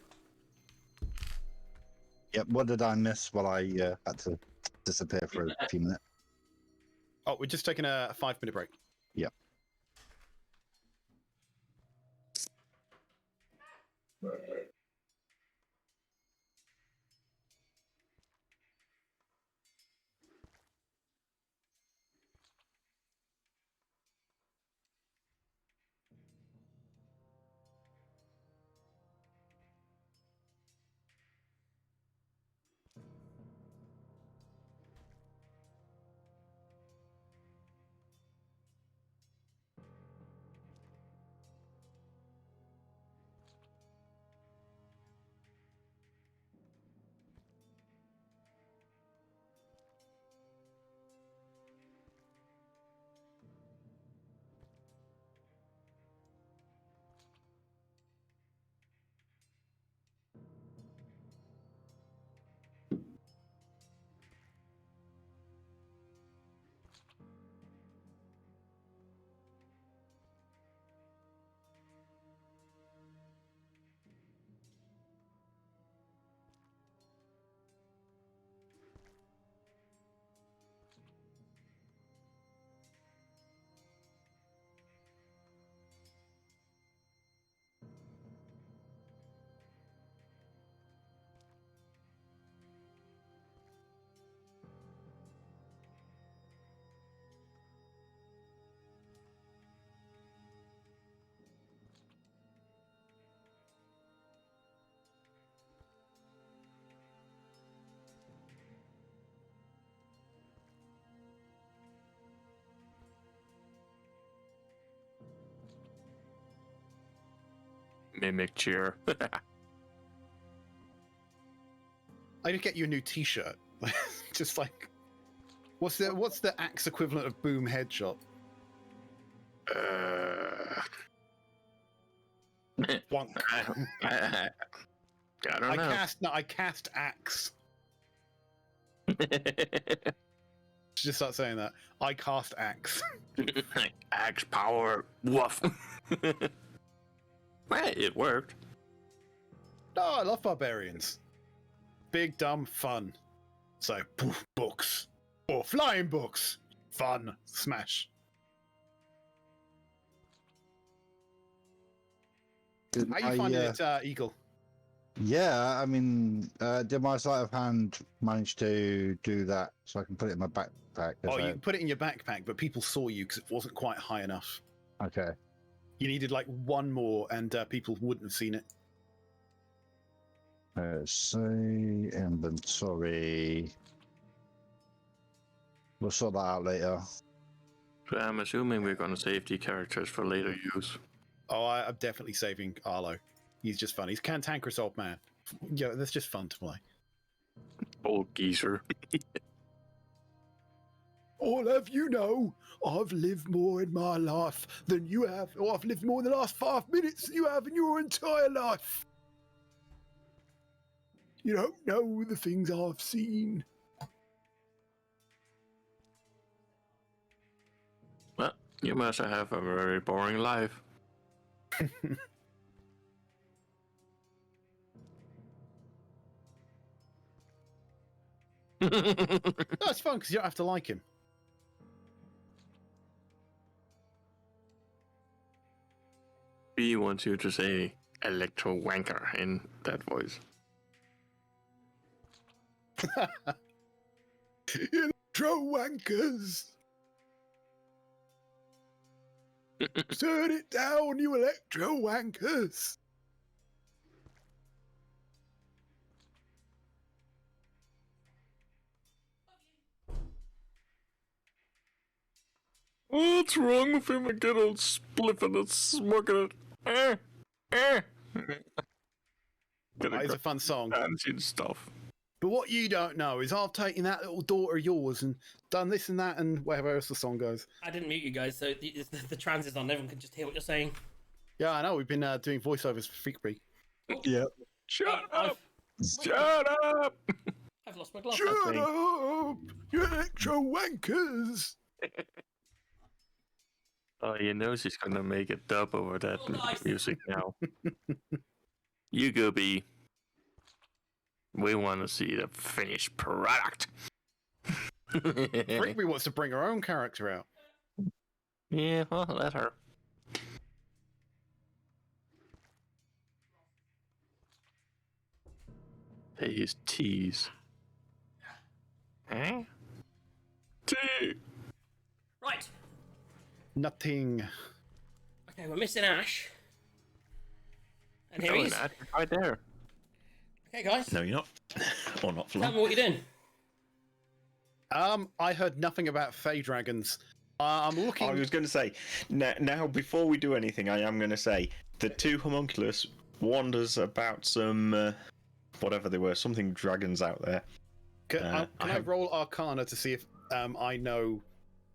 Yep, what did I miss while I had to disappear for a few minutes? Oh, we're just taking a 5-minute break. Yep. mimic cheer. I could get you a new T-shirt. Just like, what's the axe equivalent of boom headshot? Wonk. I don't know. I cast axe. Just start saying that. I cast axe. Axe power. Woof. Well, it worked. No, I love barbarians. Big, dumb, fun. So, poof, books. Or flying books. Fun. Smash. How you finding it, Eagle? Yeah, I mean, did my sleight of hand manage to do that so I can put it in my backpack? Oh, you can put it in your backpack, but people saw you because it wasn't quite high enough. Okay. You needed like one more, and people wouldn't have seen it. Say inventory. We'll sort that out later. So I'm assuming we're going to save the characters for later use. Oh, I'm definitely saving Arlo. He's just fun. He's cantankerous old man. Yeah, that's just fun to play. Old geezer. I'll have you know, I've lived more in my life than you have, or I've lived more in the last 5 minutes than you have in your entire life. You don't know the things I've seen. Well, you must have a very boring life. No, it's fun because you don't have to like him. B wants you to say electro wanker in that voice. Electro wankers. Turn it down, you electro wankers. What's wrong with him? I get old spliffing and smoking it. It's a fun song. Dancing stuff. But what you don't know is I've taken that little daughter of yours and done this and that and whatever else the song goes. I didn't mute you guys, so the trans is on. Everyone can just hear what you're saying. Yeah, I know. We've been doing voiceovers for Freakbreak. Yep. Shut I've- up! Shut up! I've lost my glass. Shut up, you electro wankers. Oh, he knows he's gonna make a dub over that Oh, nice. music now. You go, B. We want to see the finished product. Freakbreak wants to bring her own character out. Yeah, well, let her. Hey, his tease. Huh? Tea! Right. Nothing. Okay, we're missing Ash. And here Oh, he is. that right there. Okay, guys. No, you're not. Or not for Tell long. me what you're doing. I heard nothing about Fey Dragons. I'm looking. I was going to say, now before we do anything, I am going to say the two homunculus warned us about some, whatever they were, something dragons out there. Can I roll Arcana to see if I know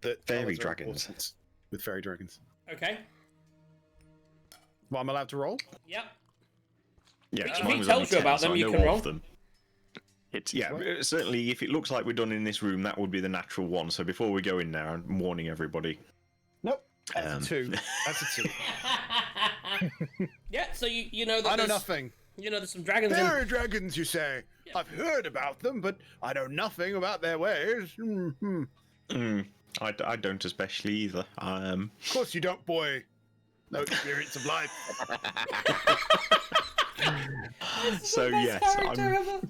that Fairy colours are dragons. important with fairy dragons? Okay. Well, I'm allowed to roll. Yep. Yeah, If as he long as tells only you 10, about so them, I you know can of roll. them. It's Yeah, certainly if it looks like we're done in this room, that would be the natural one. So before we go in there, I'm warning everybody. Nope. That's a 2. That's a 2. Yeah, so you know that I know there's- nothing. You know there's some dragons in... Fairy dragons, you say? Yeah. I've heard about them, but I know nothing about their ways. I don't especially either. Of course you don't, boy. No experience of life. So Best yes, character ever.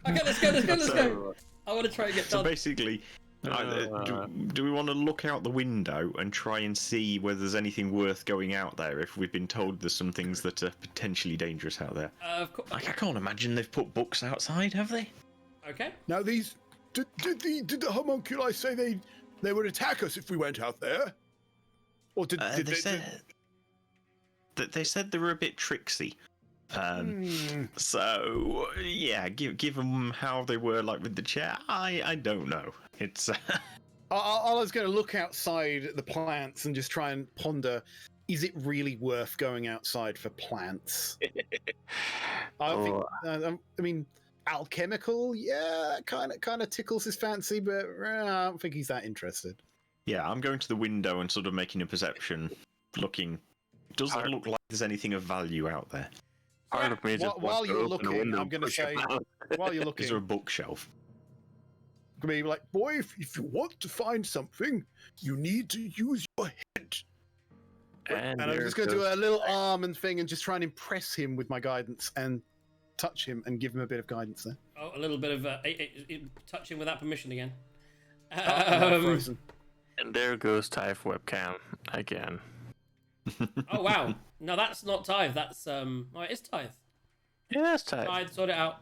Okay, let's go. I want to try and get So done. basically, do we want to look out the window and try and see whether there's anything worth going out there if we've been told there's some things that are potentially dangerous out there? Of course. Like, I can't imagine they've put books outside, have they? Okay. Now these did the homunculi say they would attack us if we went out there? Or did They they said they were a bit tricksy. So yeah, give them how they were like with the chair. I don't know. It's. I was going to look outside at the plants and just try and ponder: is it really worth going outside for plants? I mean, alchemical, yeah, kind of tickles his fancy, but I don't think he's that interested. Yeah, I'm going to the window and sort of making a perception, looking. Does it look like there's anything of value out there? Part of me just While wants to you're open the looking, window I'm and going to push him say, out. while you're Is there a looking, bookshelf? Be like, boy, if you want to find something, you need to use your head. and I'm just going to do a little arm and thing and just try and impress him with my guidance and touch him and give him a bit of guidance there. Oh, a little bit of touching without permission again. I'm frozen. And there goes Tyve webcam again. Oh wow! No, that's not Tithe. That's Oh, it is Tithe. Yes, Tyve. Tithe, sort it out.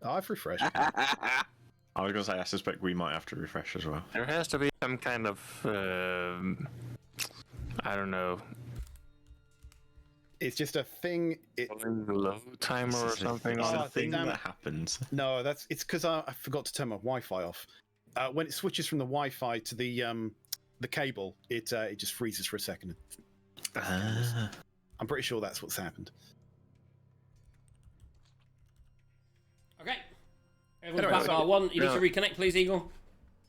Oh, I've refreshed. I was gonna say I suspect we might have to refresh as well. There has to be some kind of I don't know, It's just a thing. low timer or something. It's Oh, a thing damn that it. happens. No, it's because I forgot to turn my Wi-Fi off. When it switches from the Wi-Fi to the cable, it just freezes for a second. Ah. I'm pretty sure that's what's happened. Okay. Everyone's Anyway, back so- at R1. You need to reconnect, please, Eagle.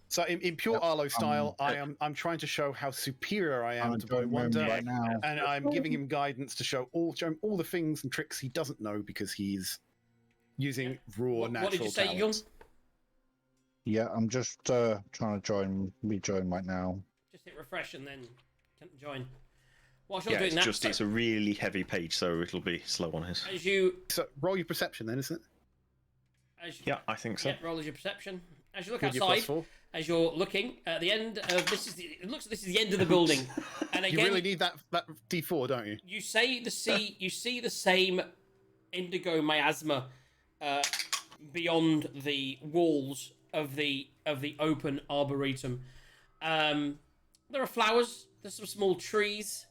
So in pure Arlo style, I'm trying to show how superior I am to Boy Wonder, right now. and I'm giving him guidance to show him all the things and tricks he doesn't know because he's using raw natural What did you say, Eagle? talents. Yeah, I'm just trying to rejoin right now. Just hit refresh and then join. Whilst you're doing It's that, it's a really heavy page, so it'll be slow on his. as you, So roll your perception then, isn't it? Yeah, I think so. yeah, roll as your perception. As you look With your outside, +4. as you're looking at the end of this it looks like this is the end of the building. And You again, really need that D4, don't you? you see the same indigo miasma beyond the walls of the open arboretum. There are flowers. There's some small trees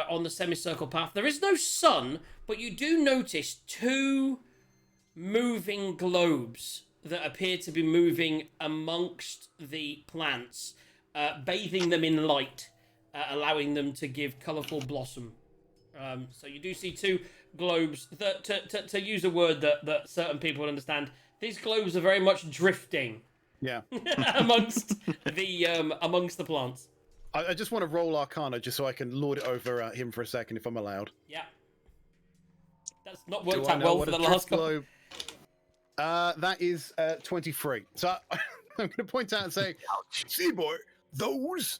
on the semicircle path. There is no sun, but you do notice two moving globes that appear to be moving amongst the plants, bathing them in light, allowing them to give colourful blossom. So you do see two globes that, to use a word that certain people would understand, these globes are very much drifting Yeah. amongst the plants. I just want to roll Arcana just so I can lord it over him for a second if I'm allowed. Yeah. That's not Do worked I out know well what for a the last drift couple. globe? That is 23. So I'm going to point out and say, See, boy, those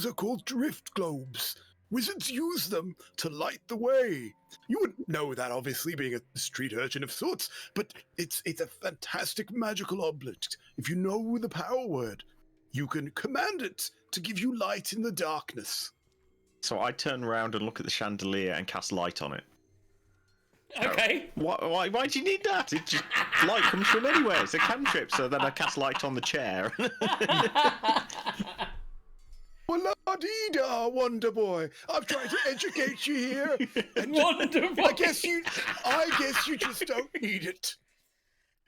are called drift globes. Wizards use them to light the way. You wouldn't know that, obviously, being a street urchin of sorts, but it's a fantastic magical object. If you know the power word, you can command it to give you light in the darkness. So I turn around and look at the chandelier and cast light on it. Okay. Why do you need that? It just, light comes from anywhere. It's a cantrip. So then I cast light on the chair. Well, la-dee-da, Wonder Boy. I'm trying to educate you here. And Wonderful. I guess you just don't need it.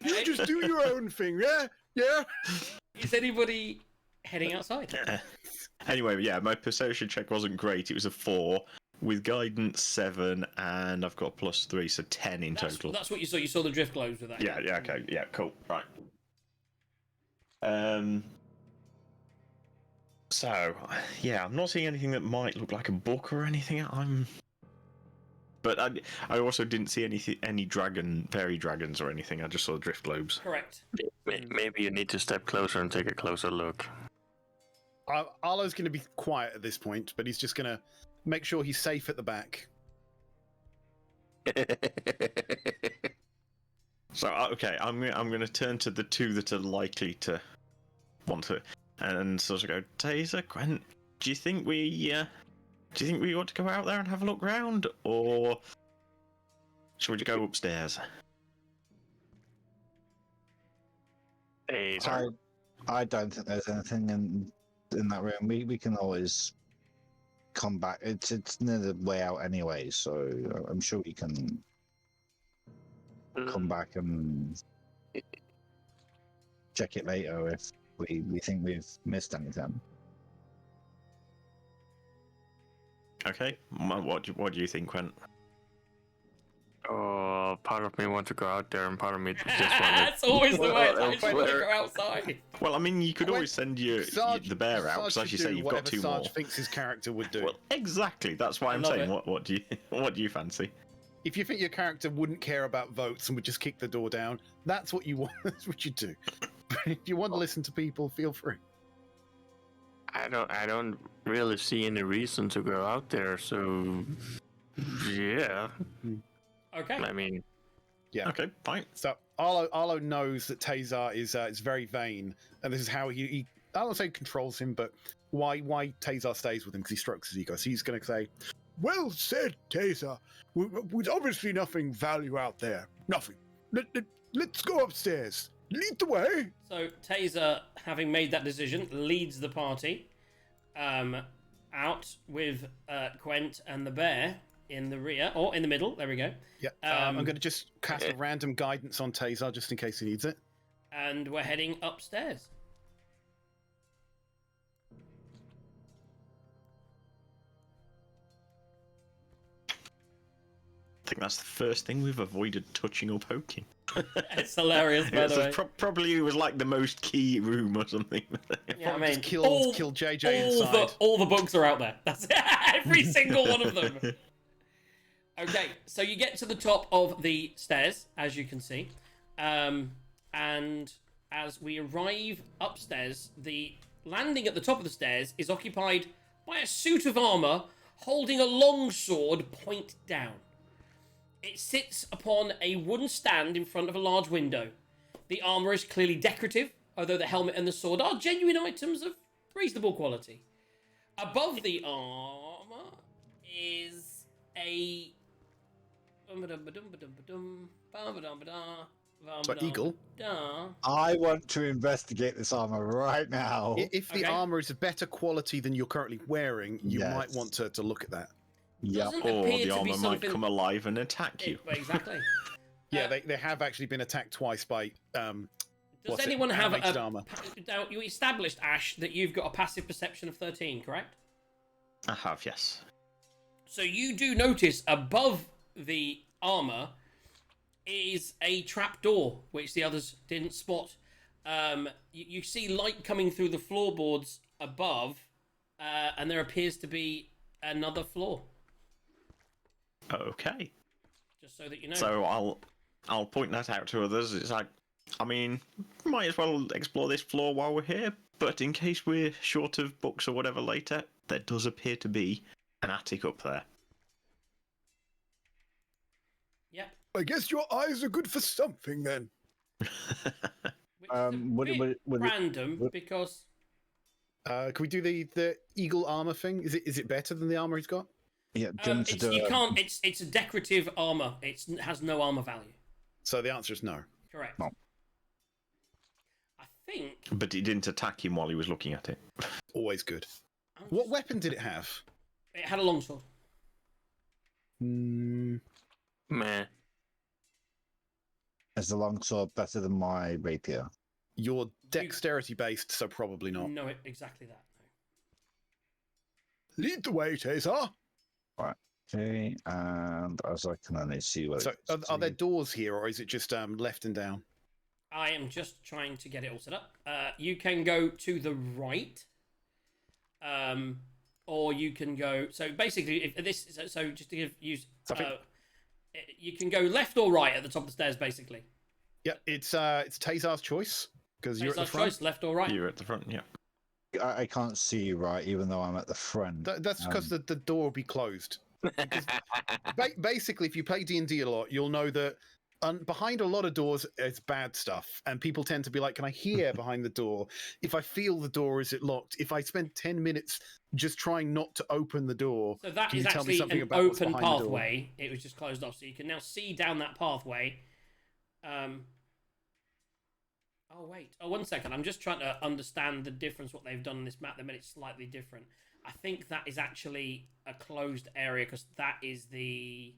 You just do your own thing, yeah? Yeah? Is anybody heading outside? Anyway, yeah, my perception check wasn't great. It was a 4 with guidance 7, and I've got +3, so 10 in total. That's what you saw. You saw the drift globes with that. Yeah, okay, yeah, cool, right. So, yeah, I'm not seeing anything that might look like a book or anything. But I also didn't see any fairy dragons or anything. I just saw drift globes. Correct. Maybe you need to step closer and take a closer look. Arlo's going to be quiet at this point, but he's just going to make sure he's safe at the back. So, okay, I'm going to turn to the two that are likely to want to, and sort of go, Taser, Gwent, do you think we ought to go out there and have a look round, or should we go upstairs? Taser. I don't think there's anything in that room. We can always come back. It's near the way out anyway, so I'm sure we can come back and check it later if we think we've missed anything. Okay. What do you think, Quent? Oh, part of me wants to go out there, and part of me just want That's always the way. I just want to elsewhere. go outside. Well, I mean, you could Quent- always send Sarge- the bear out, Sarge because as you should say, do you've got whatever 2 Sarge more. thinks his character would do. Well, exactly. That's why I I'm love saying, it. what do you fancy? If you think your character wouldn't care about votes and would just kick the door down, that's what you want. That's what you do. But if you want to listen to people, feel free. I don't really see any reason to go out there. So, yeah. Okay. I mean, Yeah. Okay, fine. So Arlo knows that Tazar is very vain, and this is how he I don't want to say controls him, but why Tazar stays with him, because he strokes his ego. So he's going to say, Well said, Taser. With obviously nothing value out there. Nothing. Let's go upstairs. Lead the way. So Taser, having made that decision, leads the party out with Quent and the bear in the rear, or in the middle. There we go. yeah, I'm going to just cast a random guidance on Tazar just in case he needs it. And we're heading upstairs. I think that's the first thing we've avoided touching or poking. It's hilarious, by the way. Probably it was like the most key room or something. Yeah, I mean, Just kill JJ inside. all the books are out there. That's every single one of them. Okay, so you get to the top of the stairs, as you can see, and as we arrive upstairs, the landing at the top of the stairs is occupied by a suit of armor holding a long sword point down. It sits upon a wooden stand in front of a large window. The armor is clearly decorative, although the helmet and the sword are genuine items of reasonable quality. Above the armor is a... So, Eagle, I want to investigate this armor right now. if the Okay. armor is of better quality than you're currently wearing, you might Yes. want to look at that. Yep. Doesn't Or appear the to be armor might something... come alive and attack you. Exactly. Yeah, they have actually been attacked twice by Does what's it? anyone have Animated a... armor. Now, you established, Ash, that you've got a passive perception of 13, correct? I have, yes. So you do notice above the armor is a trap door, which the others didn't spot. You see light coming through the floorboards above, and there appears to be another floor. Okay. Just so that you know. So I'll point that out to others. It's like, I mean, might as well explore this floor while we're here. But in case we're short of books or whatever later, there does appear to be an attic up there. Yep. I guess your eyes are good for something then. Which is a Would bit it- random would- because Can we do the eagle armor thing? Is it better than the armor he's got? Yeah, do you want to do you a- can't. It's a decorative armor. It has no armor value. So the answer is no. Correct. No. I think. But he didn't attack him while he was looking at it. Always good. I'm What just- weapon did it have? It had a longsword. Hmm. meh. Is the longsword better than my rapier? You're dexterity based, so probably not. No, exactly that. Lead the way, Taser. Okay, and as I can only see what So are there doors here, or is it just left and down? I am just trying to get it all set up. You can go to the right, or you can go. So basically, if this, so just to give you, you can go left or right at the top of the stairs. Basically, Yeah, it's Tazar's choice because you're at the Taser's front. choice, left or right. You're at the front, yeah. I can't see right, even though I'm at the front. That's because the door will be closed. Basically, if you play D&D a lot, you'll know that behind a lot of doors is bad stuff, and people tend to be like, "Can I hear behind the door? If I feel the door, is it locked? If I spend 10 minutes just trying not to open the door, So that can is you tell me actually something an about what's open behind the door?" pathway. It was just closed off, so you can now see down that pathway. Oh wait. Oh, 1 second. I'm just trying to understand the difference. What they've done on this map, they made it slightly different. I think that is actually a closed area because that is the.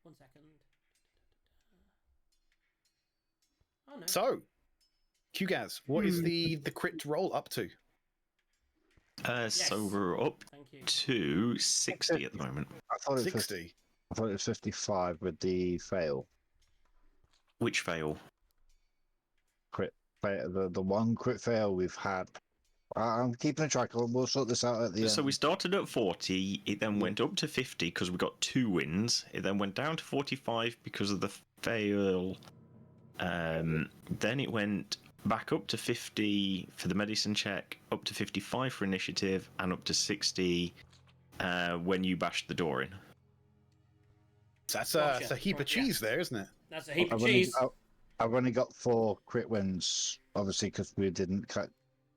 1 second. Oh no. So, Qgaz, what is the crit roll up to? So we're up Thank you. to 60 at the moment. I thought it was 60. I thought it was 55 with the fail. Which fail? Crit fail, the one crit fail we've had. I'm keeping a track. We'll sort this out at the end. So we started at 40, it then went up to 50 because we got 2 wins. It then went down to 45 because of the fail. Then it went back up to 50 for the medicine check, up to 55 for initiative, and up to 60 when you bashed the door in. That's Gotcha. a heap of cheese there, isn't it? That's a heap of I've only- cheese. I've only got 4 crit wins, obviously, because we didn't cut.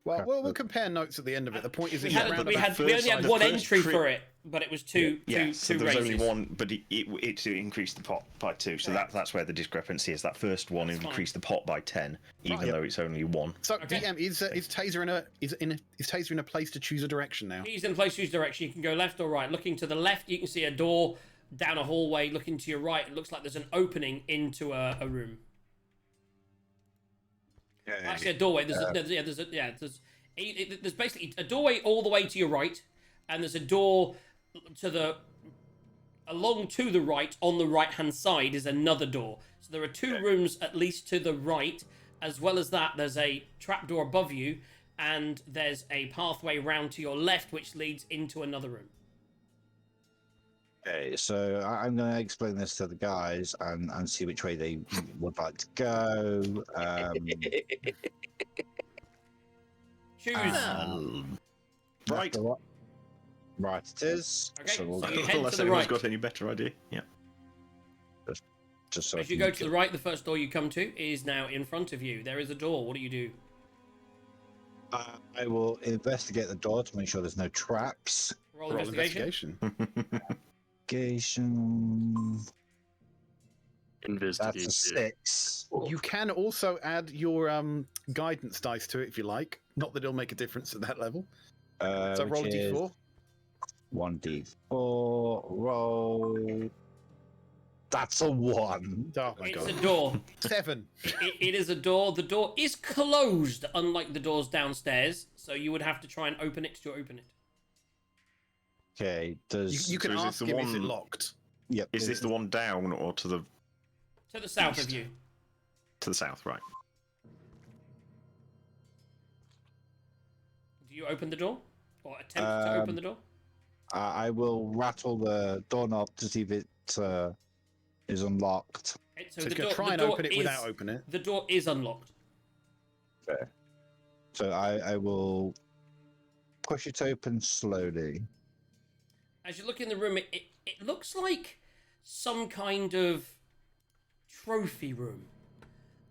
Well, Crap, we'll but- compare notes at the end of it. The point is, We, it's had, around we, about had, we only had the one first entry crit- for it, but it was two So there was raises. only one, but it increased the pot by 2. So that's where the discrepancy is. That first one That's fine. increased the pot by 10, even Right. though it's only 1. So Okay. DM is Taser is Taser in a place to choose a direction now? He's in place whose direction. You can go left or right. Looking to the left, you can see a door down a hallway. Looking to your right, it looks like there's an opening into a room. Actually, a doorway. There's basically a doorway all the way to your right, and there's a door along to the right on the right hand side is another door. So there are 2 rooms at least to the right. As well as that, there's a trapdoor above you, and there's a pathway round to your left which leads into another room. Okay, so I'm going to explain this to the guys and see which way they would like to go. Choose. Right. Right, it is. Okay, So we'll so go- you head Unless to the anyone's right. got any better idea. Yeah. just so As you go to the right, the first door you come to is now in front of you. There is a door. What do you do? I will investigate the door to make sure there's no traps. Roll Roll investigation. Investigation. That's a Investigate. 6. You can also add your guidance dice to it if you like. Not that it'll make a difference at that level. So roll a which is d4. 1d4. Roll. That's a 1. Oh my It's god. a door. 7. It is a door. The door is closed, unlike the doors downstairs. So you would have to try and open it to open it. Okay, does. You can So is ask this the him, is it one- locked? Yep. Is this the one down or to the To the south East. of you. south? Right. Do you open the door? Or attempt to open the door? I will rattle the doorknob to see if it is unlocked. Okay, So he's going to try and open it without opening it. The door is unlocked. Okay. So I will push it open slowly. As you look in the room, it looks like some kind of trophy room.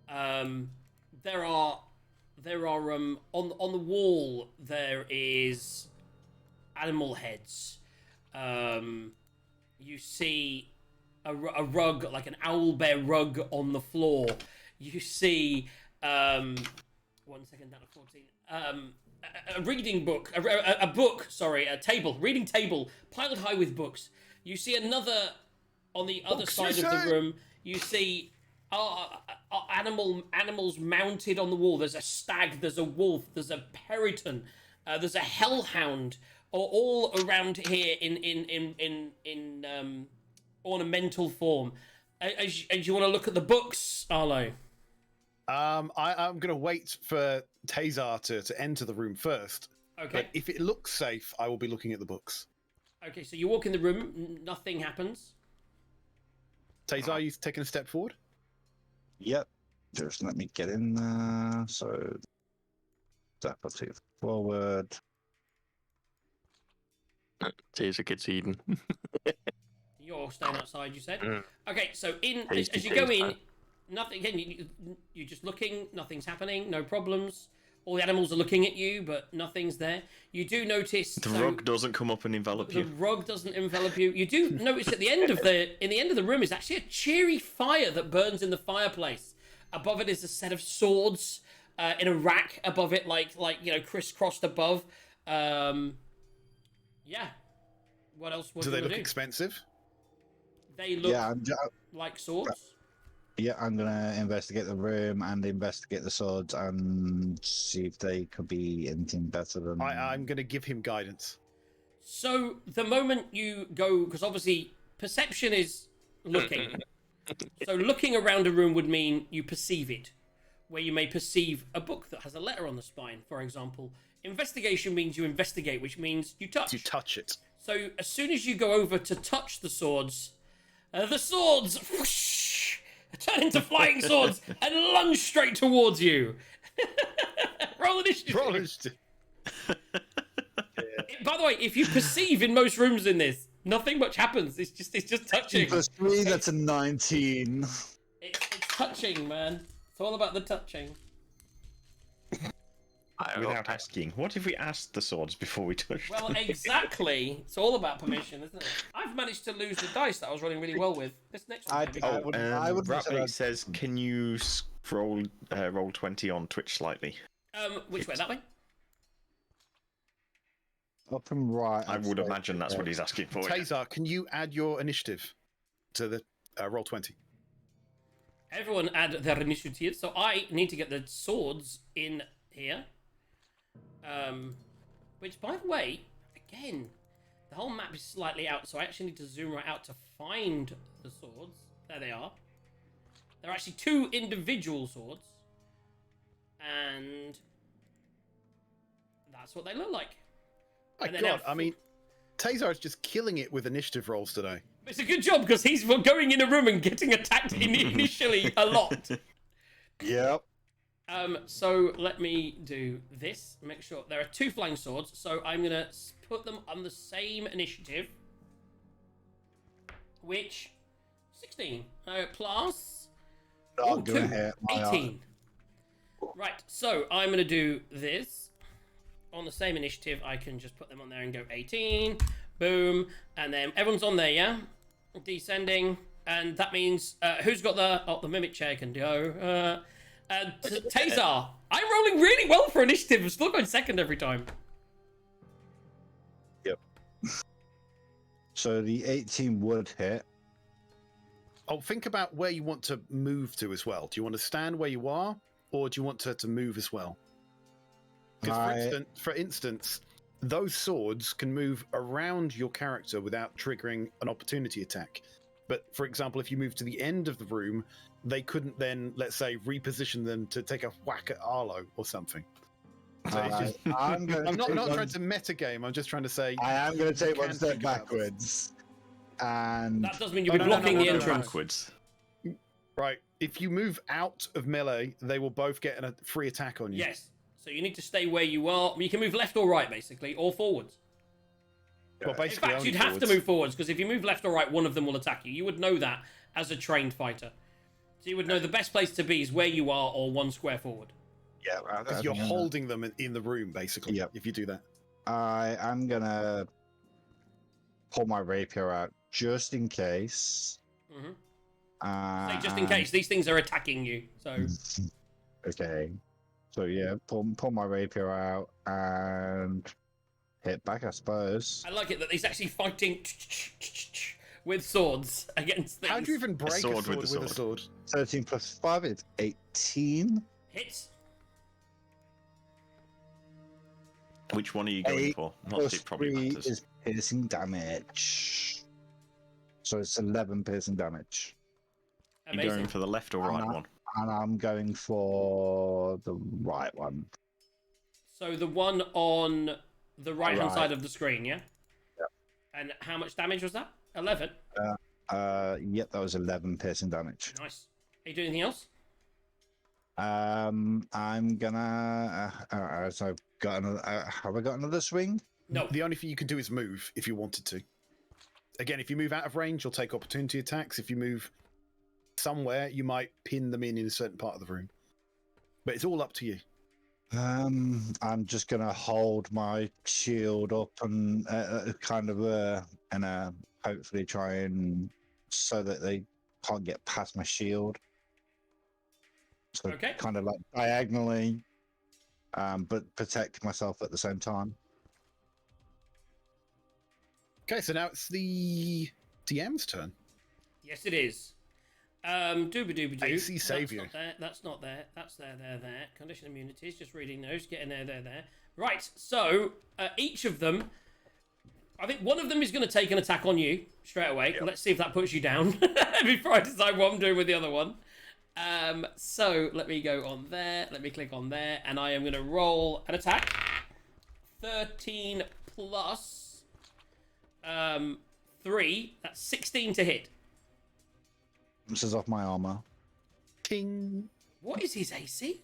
There are on the wall there is animal heads. You see a rug, like an owl bear rug on the floor. You see 1 second down to 14. A reading book, a table, reading table, piled high with books. You see another on the other Books, side you of the say? room. You see animals mounted on the wall. There's a stag, there's a wolf, there's a peryton, there's a hellhound, all around here in ornamental form. As you want to look at the books, Arlo. I'm going to wait for Tazar to enter the room first. Okay. But if it looks safe, I will be looking at the books. Okay, so you walk in the room, nothing happens. Tazar, you taking a step forward? Yep. Just let me get in there. So step or 2 forward. Taser gets eaten. You're staying outside, you said. Mm. Okay, so as Tasty you go in, taste. nothing. Again, you're just looking. Nothing's happening. No problems. All the animals are looking at you, but nothing's there. You do notice The rug doesn't come up and envelop The you. rug doesn't envelop you. You do notice at the end of the room is actually a cheery fire that burns in the fireplace. Above it is a set of swords in a rack above it, like crisscrossed above. Yeah. What else? What Do do they you look do? expensive? They look Yeah, like swords. yeah, I'm gonna investigate the room and investigate the swords and see if they could be anything better than. I'm going to give him guidance. So the moment you go, because obviously perception is looking. So looking around a room would mean you perceive it, where you may perceive a book that has a letter on the spine, for example. Investigation means you investigate, which means you touch. You touch it. So as soon as you go over to touch the swords whoosh, turn into flying swords and lunge straight towards you. Roll initiative. Roll initiative. By the way, if you perceive in most rooms in this, nothing much happens. It's just touching. Plus 3, that's a 19. It's touching, man. It's all about the touching. Without asking, what if we asked the swords before we touched Well, them? exactly. It's all about permission, isn't it? I've managed to lose the dice that I was rolling really well with. This next one. I would Ratley says, can you scroll roll 20 on Twitch slightly? Which way? That way? Up and right. I would imagine that's what he's asking for. yeah. Tazar, can you add your initiative to the roll 20? Everyone add their initiative. So I need to get the swords in here. Which, by the way, again, the whole map is slightly out, so I actually need to zoom right out to find the swords. There they are. There are actually 2 individual swords. And that's what they look like. My And then God, now- I mean, Tazar is just killing it with initiative rolls today. It's a good job because he's going in a room and getting attacked initially a lot. Yep. So let me do this. Make sure there are 2 flying swords. So I'm gonna put them on the same initiative, which 16 plus I'm ooh, gonna 2, hit my 18. Right. So I'm gonna do this on the same initiative. I can just put them on there and go 18. Boom, and then everyone's on there. Yeah, descending, and that means who's got the mimic chair can go. Tazar, I'm rolling really well for initiative. I'm still going second every time. Yep. So the 18 would hit. Oh, think about where you want to move to as well. Do you want to stand where you are, or do you want to move as well? Because, for instance, those swords can move around your character without triggering an opportunity attack. But, for example, if you move to the end of the room, they couldn't then, let's say, reposition them to take a whack at Arlo or something. So it's just, I'm not trying to metagame, I'm just trying to say... I am going to take you one can step think about this. backwards. And That does mean you'll be Oh, no, blocking the no, entrance. Backwards. Right, if you move out of melee, they will both get a free attack on you. Yes. So you need to stay where you are. You can move left or right, basically, or forwards. Well, In basically fact, only you'd have to forwards. move forwards, because if you move left or right, one of them will attack you. You would know that as a trained fighter. So you would know the best place to be is where you are or 1 square forward. yeah, Because you're holding them in the room, basically, Yep. if you do that. I am going to pull my rapier out just in case. Say just in case. These things are attacking you. So Okay. So yeah, pull my rapier out and hit back, I suppose. I like it that he's actually fighting with swords against things. How do you even break a sword with a sword? 13 plus 5 is 18. Hits. Which one are you going 8 for? Not plus it probably 3 matters. is piercing damage. So it's 11 piercing damage. Are you going Amazing. for the left or right one? And I'm going for the right one. So the one on the right-hand Right. side of the screen, yeah? Yep. And how much damage was that? 11. Yep, that was 11 piercing damage. Nice. Are you doing anything else? I'm gonna. So I've got another. Have I got another swing? No. The only thing you can do is move if you wanted to. Again, if you move out of range, you'll take opportunity attacks. If you move somewhere, you might pin them in a certain part of the room. But it's all up to you. I'm just gonna hold my shield up and hopefully try and so that they can't get past my shield. So Okay. kind of like diagonally, but protect myself at the same time. Okay, so now it's the DM's turn. Yes, it is. Dooba-dooba-doo. AC Saviour. That's not there. That's there. Condition immunities. Just reading those. Getting there. Right. So each of them. I think one of them is going to take an attack on you straight away. Yep. Let's see if that puts you down before I decide what I'm doing with the other one. So let me go on there. Let me click on there, and I am going to roll an attack. 13 plus 3. That's 16 to hit. This is off my armor. King. What is his AC?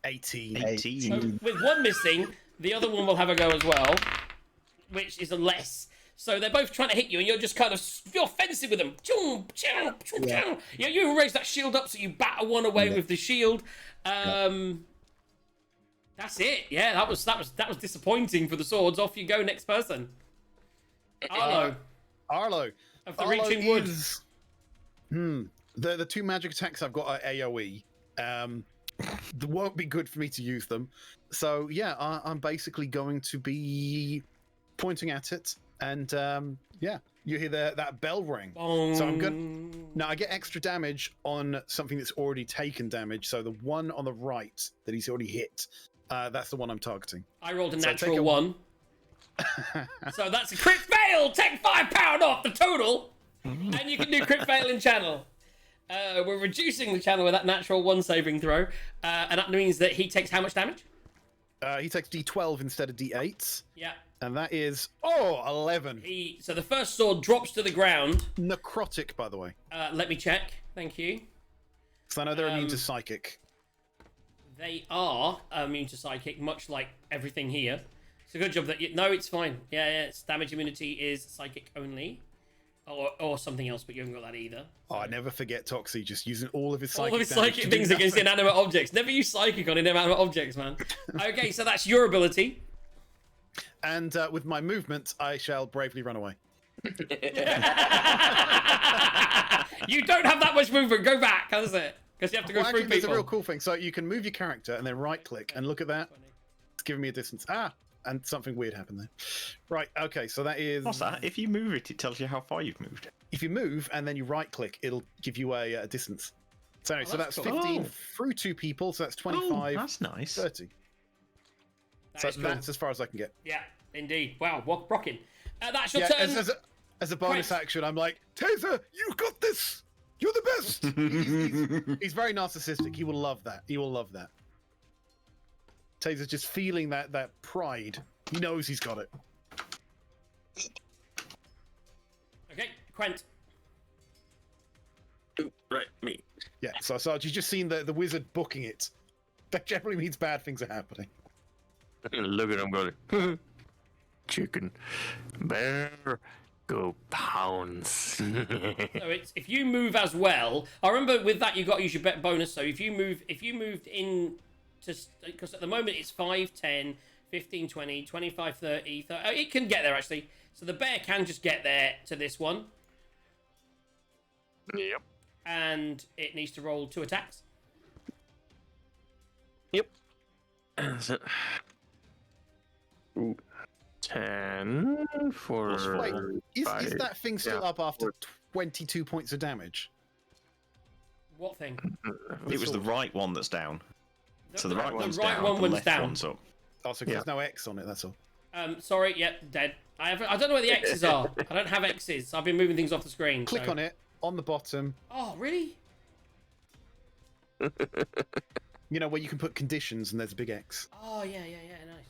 18. So with one missing, the other one will have a go as well, which is a less. So they're both trying to hit you, and you're just kind of you're fencing with them. Yeah. You raise that shield up, so you batter one away with the shield. That's it. Yeah, that was disappointing for the swords. Off you go, next person. Arlo. Arlo. Of the Reaching Wood. The two magic attacks I've got are AoE. It won't be good for me to use them. So yeah, I'm basically going to be pointing at it, and you hear that bell ring. Bong. So I'm going now. I get extra damage on something that's already taken damage. So the one on the right that he's already hit, that's the one I'm targeting. I rolled a natural 1. So that's a crit fail. Take £5 off the total, and you can do crit fail in channel. We're reducing the channel with that natural 1 saving throw, and that means that he takes how much damage? He takes D12 instead of D8. Yeah. And that is 11. So the first sword drops to the ground. Necrotic, by the way. Let me check. Thank you. So I know they're immune to psychic. They are immune to psychic, much like everything here. It's a good job that no, it's fine. Yeah, its damage immunity is psychic only. Or something else, but you haven't got that either. Oh, I never forget Toxie just using all of his psychic, things against inanimate objects. Never use psychic on inanimate objects, man. Okay, so that's your ability. And with my movement, I shall bravely run away. You don't have that much movement. Go back. How's it? Because you have to go through people. There's a real cool thing. So you can move your character and then right-click and look at that. It's giving me a distance. And something weird happened there. Right, okay, so that is... What's that? If you move it, it tells you how far you've moved. If you move and then you right-click, it'll give you a distance. So anyway, so that's cool. 15 through 2 people, so that's 25. That's nice. 30. That's as far as I can get. Yeah, indeed. Wow, rocking. That's your turn. As a bonus action, I'm like, Taser, you got this! You're the best! he's very narcissistic. He will love that. Taser's just feeling that pride. He knows he's got it. Okay, Quent. Right, me. Yeah, so you've just seen the wizard booking it. That generally means bad things are happening. Look at him going. Chicken. Bear. Go pounds. So it's if you move as well. I remember with that you got to use your bet bonus. So if you moved in to, because at the moment it's 5, 10, 15, 20, 25, 30, 30. It can get there actually. So the bear can just get there to this one. Yep. And it needs to roll 2 attacks. Yep. 10 for... Wait, is that thing still up after 22 points of damage? What thing? It was the right one that's down. So the right one's right down, one the one's left down. one's up. Oh, so there's no X on it, that's all. Sorry, dead. I don't know where the X's are. I don't have X's. I've been moving things off the screen. Click on it, on the bottom. Oh, really? You know, where you can put conditions and there's a big X. Oh, yeah. Nice.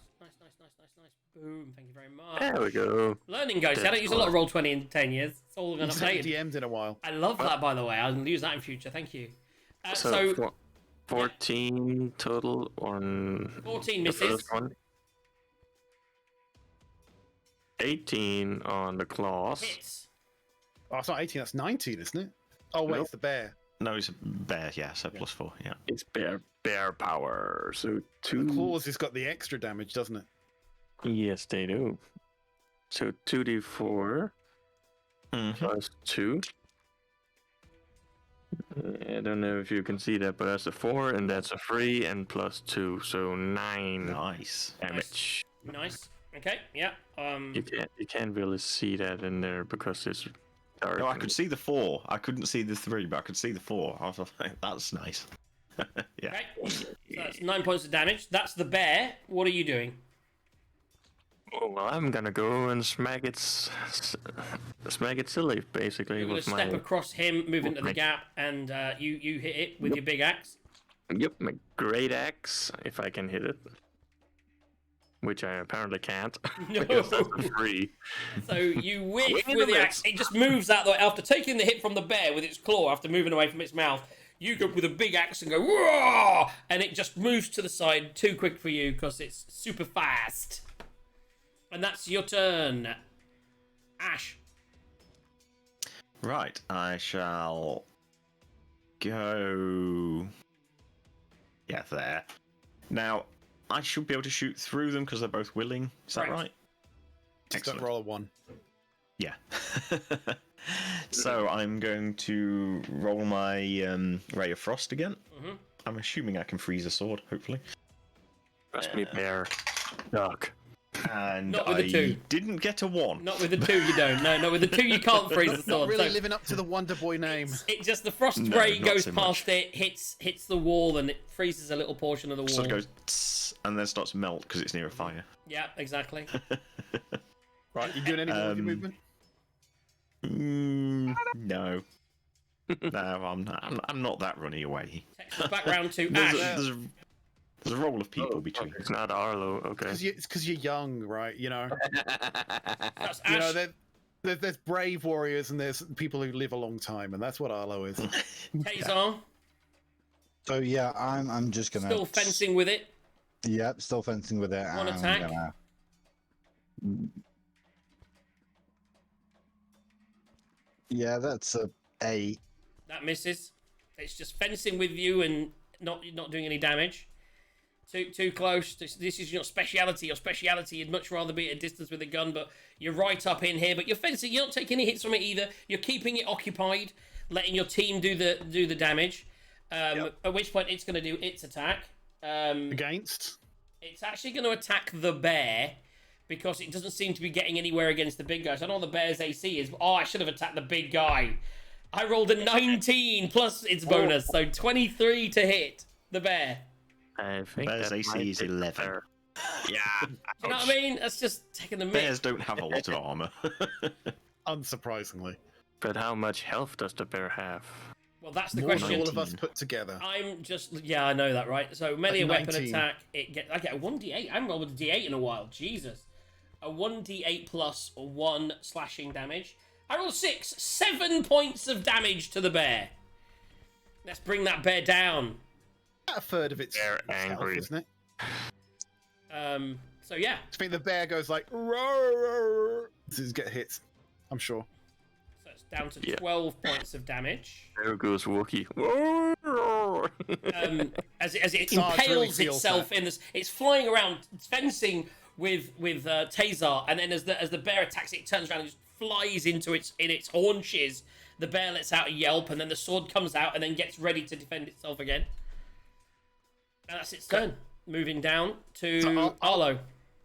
Boom. Thank you very much. There we go. Learning goes. I don't use a lot of Roll20 in 10 years. It's all been updated. DM'd in a while. I love that, by the way. I'll use that in future. Thank you. So 14 total on 14 the misses. first one. 18 on the claws. Hits. Oh, it's not 18, that's 19, isn't it? Oh, wait, Nope. it's the bear. No, it's a bear, yeah, so +4, yeah. It's bear power. So 2. The claws has got the extra damage, doesn't it? Yes, they do. So 2d4 plus 2. I don't know if you can see that, but that's a 4 and that's a 3 and plus 2, so 9 Nice. damage. Nice. Okay, yeah. You can't really see that in there because it's dark. No, I could see the 4. I couldn't see the 3, but I could see the 4. I was like, that's nice. Yeah. Okay, so that's 9 points of damage. That's the bear. What are you doing? Oh, well, I'm gonna go and smack it silly, basically. You're going to with step my across him, move into the my- gap, and you hit it with your big axe. Yep, my great axe, if I can hit it. Which I apparently can't. No. Because that's a free. So you whiff Wing with and a the axe. It just moves out the way. After taking the hit from the bear with its claw, after moving away from its mouth, you go with a big axe and go, whoa! And it just moves to the side too quick for you because it's super fast. And that's your turn. Ash. Right, I shall go. Yeah, there. Now, I should be able to shoot through them because they're both willing. Is that Correct. right? Just don't roll a 1. Yeah. So I'm going to roll my Ray of Frost again. Mhm. I'm assuming I can freeze a sword, hopefully. Trust me, bear. Duck. And Not with the I 2. didn't get a 1. Not with the 2 you don't. No, not with the 2 you can't freeze the Not sword. really So living up to the Wonder Boy name. it just, the frost No, ray not goes so past much. it, hits the wall, and it freezes a little portion of the wall. So it goes tss, and then starts to melt because it's near a fire. Yeah, exactly. Right, you doing any more of your movement? No. No, I'm not that running away. Takes us back round to There's Ash. a roll of people between. It's not Arlo, okay. It's because you're young, right? You know, That's you Ash. know there's brave warriors and there's people who live a long time, and that's what Arlo is. Tazar, So yeah, I'm just gonna still fencing with it. Yep, still fencing with it. One and I'm attack. gonna- Yeah, that's a 8. That misses. It's just fencing with you and not doing any damage. Too close. This is your speciality. Your speciality. You'd much rather be at a distance with a gun, but you're right up in here. But you're fencing. You're not taking any hits from it either. You're keeping it occupied, letting your team do the damage. At which point it's going to do its attack. Against? It's actually going to attack the bear because it doesn't seem to be getting anywhere against the big guy. So I don't know what the bear's AC is. Oh, I should have attacked the big guy. I rolled a 19 plus its bonus, so 23 to hit the bear. I think Bear's that AC might is be 11. fair. Yeah. You know what I mean? That's just taking the mick. Bears don't have a lot of armor. Unsurprisingly. But how much health does the bear have? Well, that's the More than question. all of us put together. I'm just, yeah, I know that, right? So melee Like weapon 19. attack, I get a 1d8. I haven't rolled with a d8 in a while. Jesus. A 1d8 plus 1 slashing damage. I rolled 6. 7 points of damage to the bear. Let's bring that bear down. About a third of its They're health, angry. isn't it? So yeah. I think the bear goes like, roar, to get hit. I'm sure. So it's down to Yeah. 12 points of damage. There goes Wookie. As it Sarge really impales feels itself that. in this, it's flying around, it's fencing with Tazar, and then as the bear attacks it turns around and just flies into its haunches. The bear lets out a yelp, and then the sword comes out and then gets ready to defend itself again. And that's its turn. Moving down to So Arlo.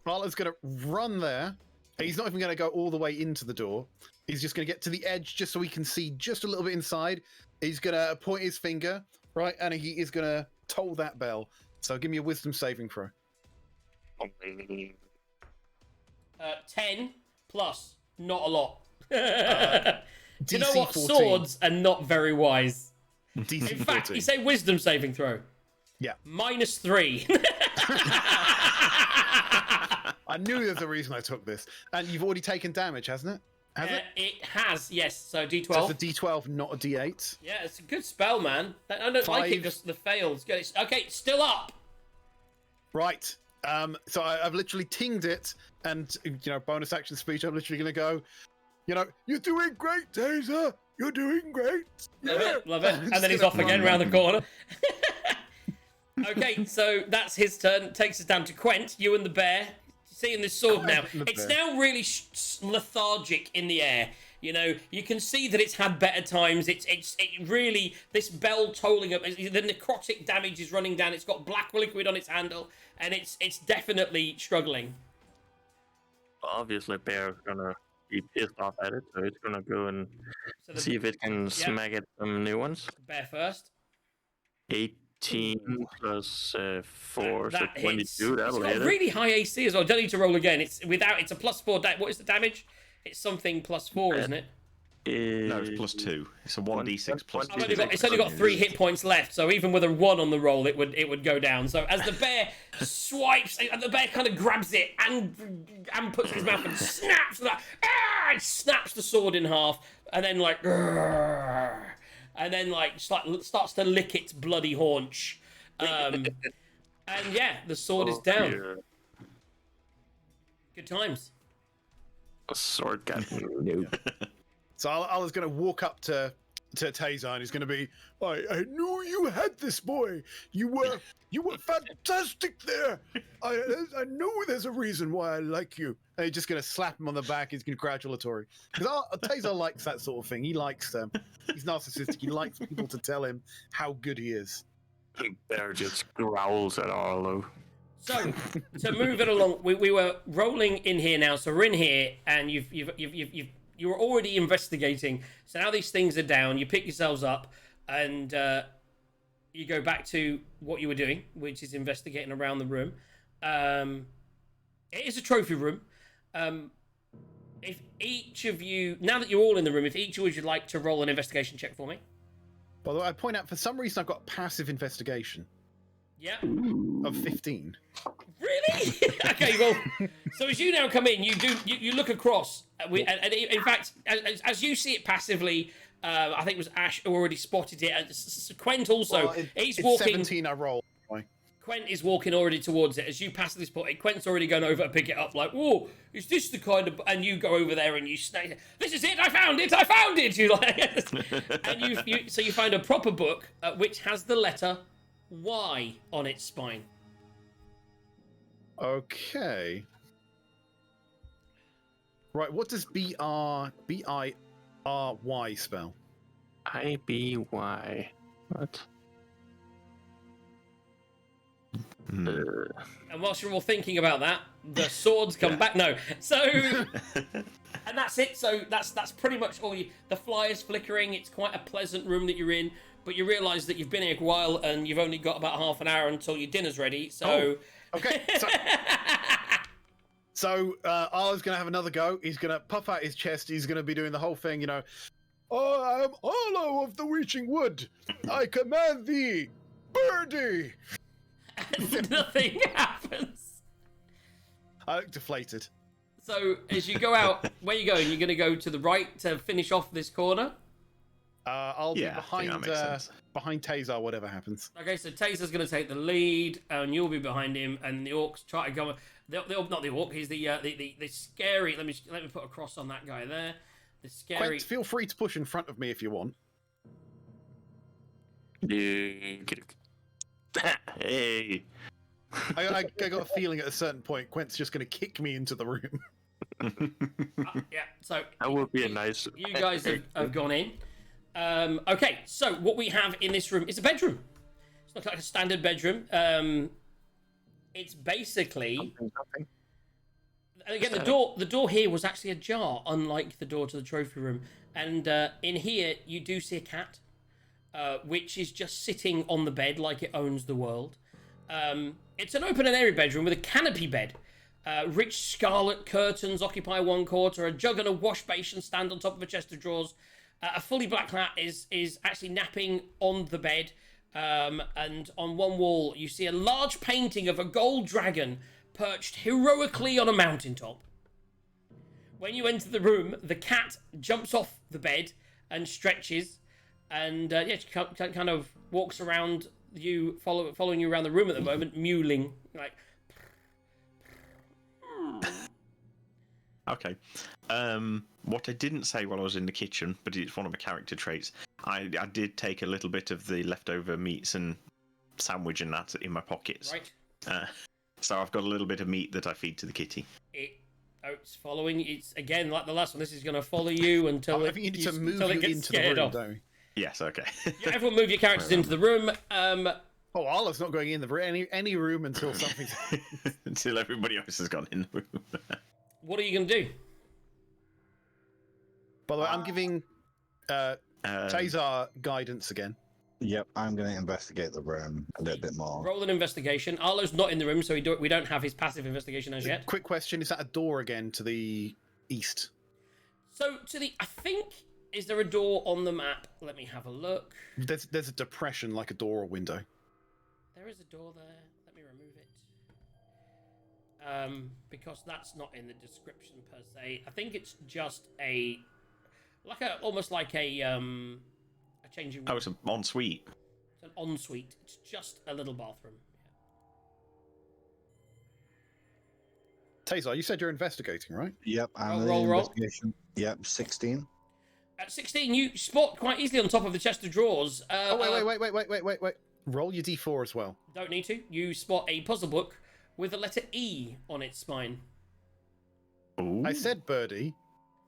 Arlo's going to run there. He's not even going to go all the way into the door. He's just going to get to the edge just so he can see just a little bit inside. He's going to point his finger, right? And he is going to toll that bell. So give me a wisdom saving throw. 10 plus, not a lot. You know DC what? 14. Swords are not very wise. DC In fact, 14. you say wisdom saving throw. Yeah. -3. I knew there's a reason I took this. And you've already taken damage, hasn't it? Has it? It has, yes. So D12. So it's a D12, not a D8. Yeah, it's a good spell, man. I don't like it 5. because the fails. Good. Okay, it's still up. Right. So I've literally tinged it, and bonus action speech. I'm literally going to go. You're doing great, Taser. You're doing great. Love Yeah. it, love it. And then he's off again round the corner. Okay, so that's his turn. Takes us down to Quent. You and the bear. Seeing this sword now. and the It's bear. now really lethargic in the air. You can see that it's had better times. It really, this bell tolling up. The necrotic damage is running down. It's got black liquid on its handle, and it's definitely struggling. obviously bear's gonna be pissed off at it, so it's gonna go and So the see if it can smack at some new ones. bear first. 18 plus 4, so That 22. hits. That'll It's hit got it. really high AC as well. Don't need to roll again. It's a +4. What is the damage? It's something +4, isn't it? No, it's +2. It's a 1d6 plus 2. It's only got 3 hit points left, so even with a 1 on the roll, it would go down. So as the bear swipes, the bear kind of grabs it and puts it in his mouth and snaps that. It snaps the sword in half, and then starts to lick its bloody haunch. And yeah, the sword is down. Dear. Good times. A sword got no. So I was going to walk up to Taser, and he's going to be, I knew you had this, boy. You were fantastic there. I know there's a reason why I like you. And he's just going to slap him on the back. He's congratulatory. Because Taser likes that sort of thing. He likes them. He's narcissistic. He likes people to tell him how good he is. Bear just growls at Arlo. So to move it along, we were rolling in here now. So we're in here, and you were already investigating. So now these things are down. You pick yourselves up, and you go back to what you were doing, which is investigating around the room. It is a trophy room. If each of you, now that you're all in the room, if each of you would like to roll an investigation check for me. By the way, I point out, for some reason, I've got passive investigation Yeah. of 15. Really? Okay, well, so as you now come in, you look across, and in fact, as you see it passively, I think it was Ash who already spotted it. Quent also, he's it's walking. 17 I roll. Quent is walking already towards it. As you pass this point, Quent's already going over to pick it up, like, whoa, is this the kind of... And you go over there and you snake, this is it, I found it! You like, and so you find a proper book, which has the letter Y on its spine. Okay. Right, what does B-I-R-Y spell? IBY. What? And whilst you're all thinking about that, the swords come back. No, so and that's it. So that's pretty much all. The fly is flickering. It's quite a pleasant room that you're in, but you realise that you've been here a while and you've only got about half an hour until your dinner's ready. So okay. So Arlo's going to have another go. He's going to puff out his chest. He's going to be doing the whole thing, Oh, I am Arlo of the Reaching Wood. I command thee, birdie. And nothing happens. I look deflated. So as you go out, where are you going? You're going to go to the right to finish off this corner? I'll be I think that makes sense. behind Taser, whatever happens. Okay, so Taser's going to take the lead, and you'll be behind him, and the orcs try to go... not the orc, he's the scary... Let me put a cross on that guy there. The scary... Quent, feel free to push in front of me if you want. Hey. I got a feeling at a certain point, Quent's just going to kick me into the room. Yeah, so... That would be a nice... You guys have gone in. Okay, so what we have in this room is a bedroom. It's not like a standard bedroom. It's basically... And again, the door here was actually ajar, unlike the door to the trophy room. And in here, you do see a cat, which is just sitting on the bed like it owns the world. It's an open and airy bedroom with a canopy bed. Rich scarlet curtains occupy one quarter. A jug and a wash basin stand on top of a chest of drawers. A fully black cat is actually napping on the bed. And on one wall, you see a large painting of a gold dragon perched heroically on a mountaintop. When you enter the room, the cat jumps off the bed and stretches, and kind of walks around you, following you around the room at the moment, mewling like. Okay. What I didn't say while I was in the kitchen, but it's one of my character traits, I did take a little bit of the leftover meats and sandwich and that in my pockets. Right. So I've got a little bit of meat that I feed to the kitty. It's following. It's again like the last one. This is going to follow you until I think you need to move you into the room, don't we? Yes, okay. Yeah, everyone move your characters into the room. Arlo's not going in any room until something's... Until everybody else has gone in the room. What are you going to do? By the way, I'm giving Tazar guidance again. Yep, I'm going to investigate the room a little bit more. Roll an investigation. Arlo's not in the room, so we don't have his passive investigation as yet. Quick question: is that a door again to the east? So I think, is there a door on the map? Let me have a look. There's a depression like a door or window. There is a door there. Let me remove it. Because that's not in the description per se. I think it's just almost like a changing room. Oh, it's an ensuite. It's an ensuite. It's just a little bathroom. Tazar, you said you're investigating, right? Yep, I'm Roll. investigation. Yep, 16. At 16, you spot quite easily on top of the chest of drawers. Wait. Roll your d4 as well. Don't need to. You spot a puzzle book with the letter E on its spine. Ooh. I said birdie.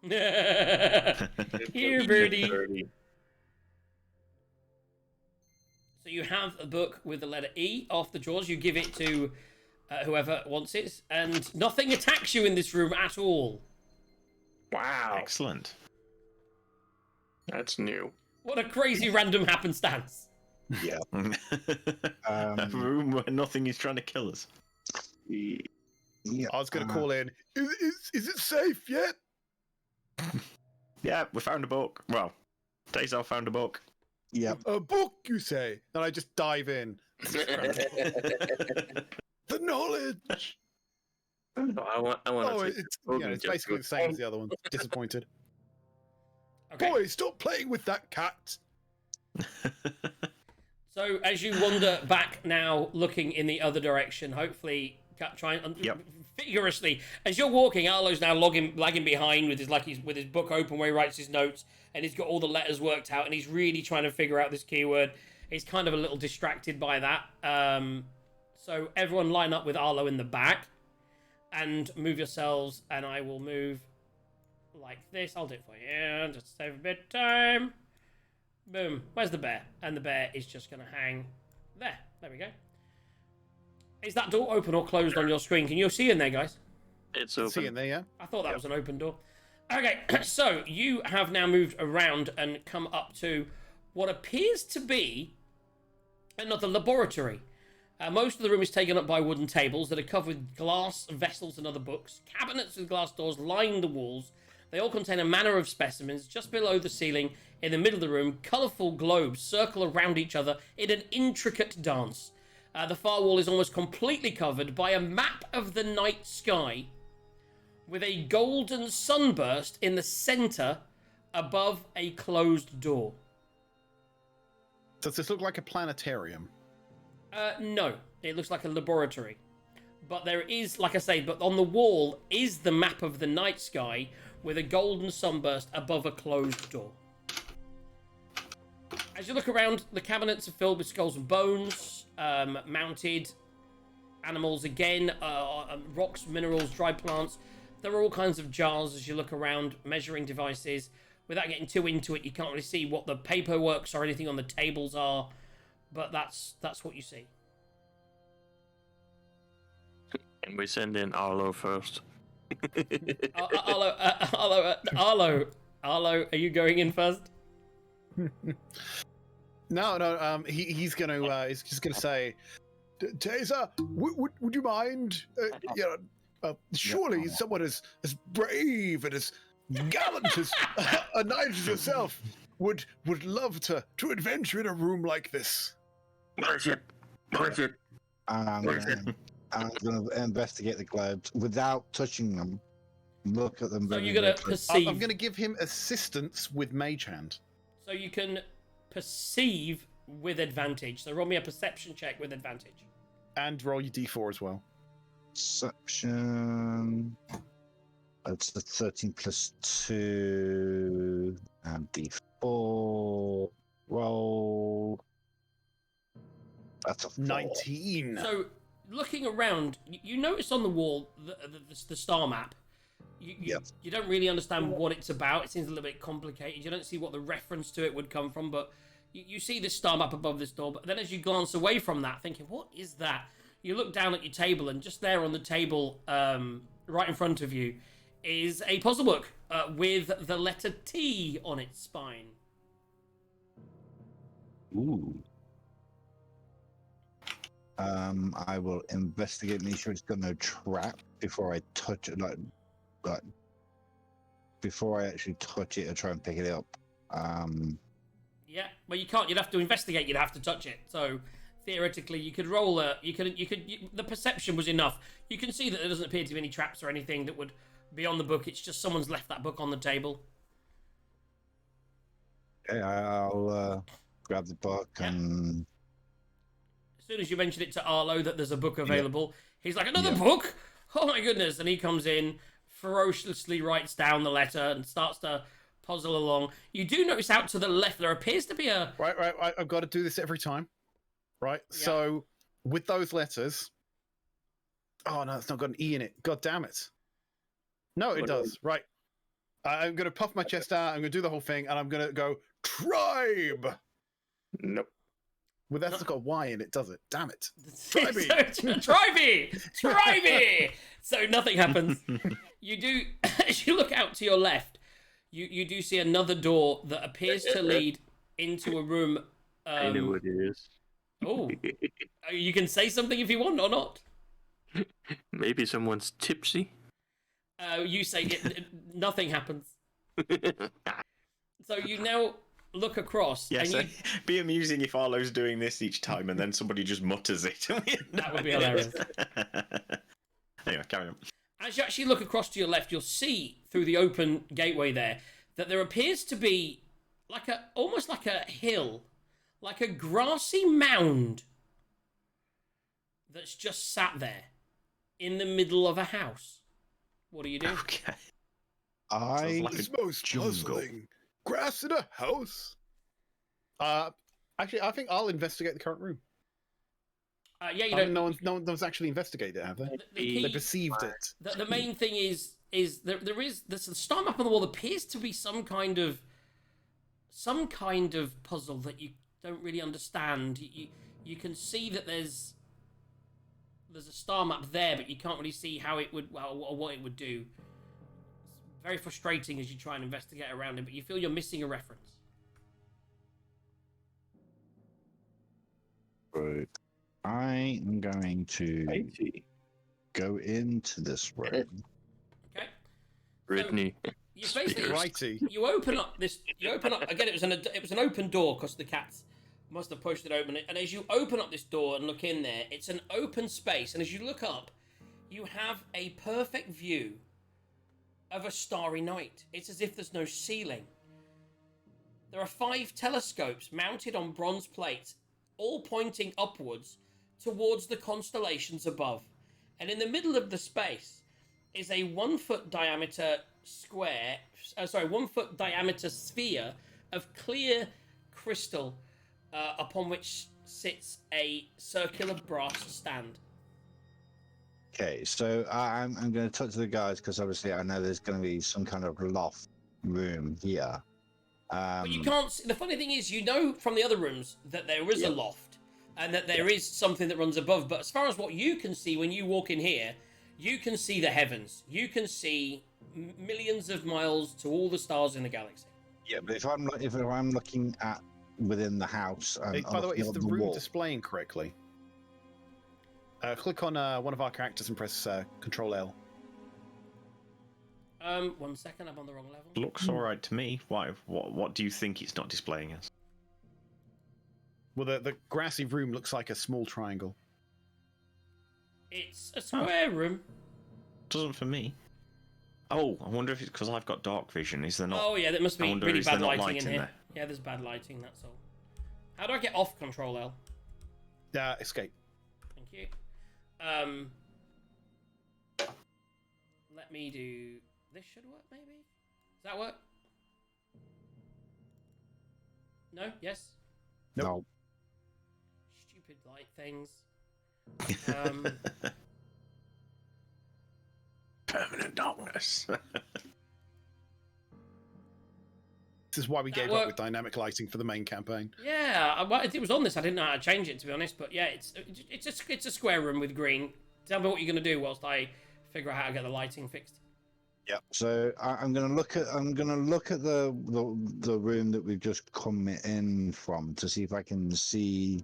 Here, birdie. So you have a book with the letter E off the drawers. You give it to whoever wants it, and nothing attacks you in this room at all. Wow. Excellent. That's new. What a crazy random happenstance. Yeah. A room where nothing is trying to kill us. Yeah. I was going to call in. Is it safe yet? Yeah, we found a book. Well, Tazar found a book. Yep. A book, you say? And I just dive in. The knowledge. I want Oh, to. it's basically the same as the other one. Disappointed. Okay. Boy, stop playing with that cat. So as you wander back now, looking in the other direction, hopefully trying vigorously as you're walking. Arlo's now lagging behind with his book open where he writes his notes, and he's got all the letters worked out, and he's really trying to figure out this keyword. He's kind of a little distracted by that. So everyone line up with Arlo in the back and move yourselves, and I will move like this. I'll do it for you, just to save a bit of time. Boom. Where's the bear? And the bear is just going to hang there. There we go. Is that door open or closed on your screen? Can you see in there, guys? It's open. See in there, yeah? I thought that was an open door. Okay, so you have now moved around and come up to what appears to be another laboratory. Most of the room is taken up by wooden tables that are covered with glass vessels and other books. Cabinets with glass doors line the walls. They all contain a manner of specimens. Just below the ceiling, in the middle of the room, colourful globes circle around each other in an intricate dance. The far wall is almost completely covered by a map of the night sky with a golden sunburst in the centre above a closed door. Does this look like a planetarium? No, it looks like a laboratory. But there is, like I say, but on the wall is the map of the night sky with a golden sunburst above a closed door. As you look around, the cabinets are filled with skulls and bones, mounted animals again, rocks, minerals, dried plants. There are all kinds of jars as you look around, measuring devices. Without getting too into it, you can't really see what the paperworks or anything on the tables are, but that's what you see. And we send in Arlo first. Arlo, are you going in first? No. He's just gonna say, Taser, would you mind? Surely someone as brave and as gallant as a knight as yourself would love to adventure in a room like this. Where's it? I'm going to investigate the globes without touching them. Look at them. So very, you're going to very perceive. I'm going to give him assistance with Mage Hand. So you can perceive with advantage. So roll me a perception check with advantage. And roll your d4 as well. Perception. It's a 13 plus 2 and d4. Roll. That's a 4. 19. So looking around, you notice on the wall the star map. You don't really understand what it's about. It seems a little bit complicated. You don't see what the reference to it would come from, but you see this star map above this door. But then as you glance away from that, thinking, what is that? You look down at your table, and just there on the table, right in front of you, is a puzzle book with the letter T on its spine. Ooh. I will investigate, make sure it's got no trap before I touch it, like before I actually touch it or try and pick it up. Yeah, well, you can't. You'd have to investigate. You'd have to touch it. So theoretically, you could roll a. The perception was enough. You can see that there doesn't appear to be any traps or anything that would be on the book. It's just someone's left that book on the table. Okay, I'll grab the book and. As soon as you mention it to Arlo that there's a book available, he's like, another book? Oh my goodness. And he comes in, ferociously writes down the letter and starts to puzzle along. You do notice out to the left, there appears to be a... Right. I've got to do this every time. Right? Yeah. So, with those letters... Oh, no, it's not got an E in it. God damn it. No, it does. Right. I'm going to puff my chest out, I'm going to do the whole thing, and I'm going to go, tribe! Nope. Well, that's got a Y in it, does it? Damn it. Tribey! So nothing happens. You do, as you look out to your left, you do see another door that appears to lead into a room. I know what it is. Oh, you can say something if you want or not. Maybe someone's tipsy. You say nothing happens. So you now look across. Yes, and be amusing if Arlo's doing this each time and then somebody just mutters it. That would be hilarious. Anyway, carry on. As you actually look across to your left, you'll see through the open gateway there that there appears to be almost like a hill, like a grassy mound that's just sat there in the middle of a house. What do you do? Okay. It's most puzzling. Grass in a house? Actually, I think I'll investigate the current room. Yeah, you I know, mean, no one's actually investigated it, have they? They perceived it. The main thing is there's a star map on the wall that appears to be some kind of puzzle that you don't really understand. You can see that there's a star map there, but you can't really see how it would, or what it would do. It's very frustrating as you try and investigate around it, but you feel you're missing a reference. Right. I am going to go into this room. Okay. Brittany. You basically Righty. you open up again. It was an open door because the cats must have pushed it open. And as you open up this door and look in there, it's an open space. And as you look up, you have a perfect view of a starry night. It's as if there's no ceiling. There are 5 telescopes mounted on bronze plates, all pointing upwards towards the constellations above. And in the middle of the space is a 1 foot diameter 1 foot diameter sphere of clear crystal upon which sits a circular brass stand. Okay, so I'm going to talk to the guys because obviously I know there's going to be some kind of loft room here. But you can't see, the funny thing is, you know from the other rooms that there is a loft and that there is something that runs above, but as far as what you can see when you walk in here, you can see the heavens. You can see millions of miles to all the stars in the galaxy. Yeah, but if I'm looking at within the house, By the way, is the room wall, displaying correctly? Click on one of our characters and press Control L. 1 second, I'm on the wrong level. Looks all right to me. Why? What do you think it's not displaying as? Well, the grassy room looks like a small triangle. It's a square room. Doesn't for me. Oh, I wonder if it's because I've got dark vision. Is there not? Oh yeah, there must I be wonder, really is there bad not lighting light in in here. there? Yeah, there's bad lighting, that's all. How do I get off Control L? Escape. Thank you. Let me do... This should work, maybe? Does that work? No? Yes? No. Stupid light things. Permanent darkness. This is why we That gave work- up with dynamic lighting for the main campaign. Yeah, it was on this. I didn't know how to change it, to be honest. But yeah, it's a square room with green. Tell me what you're going to do whilst I figure out how to get the lighting fixed. Yeah. So I'm gonna look at the room that we've just come in from to see if I can see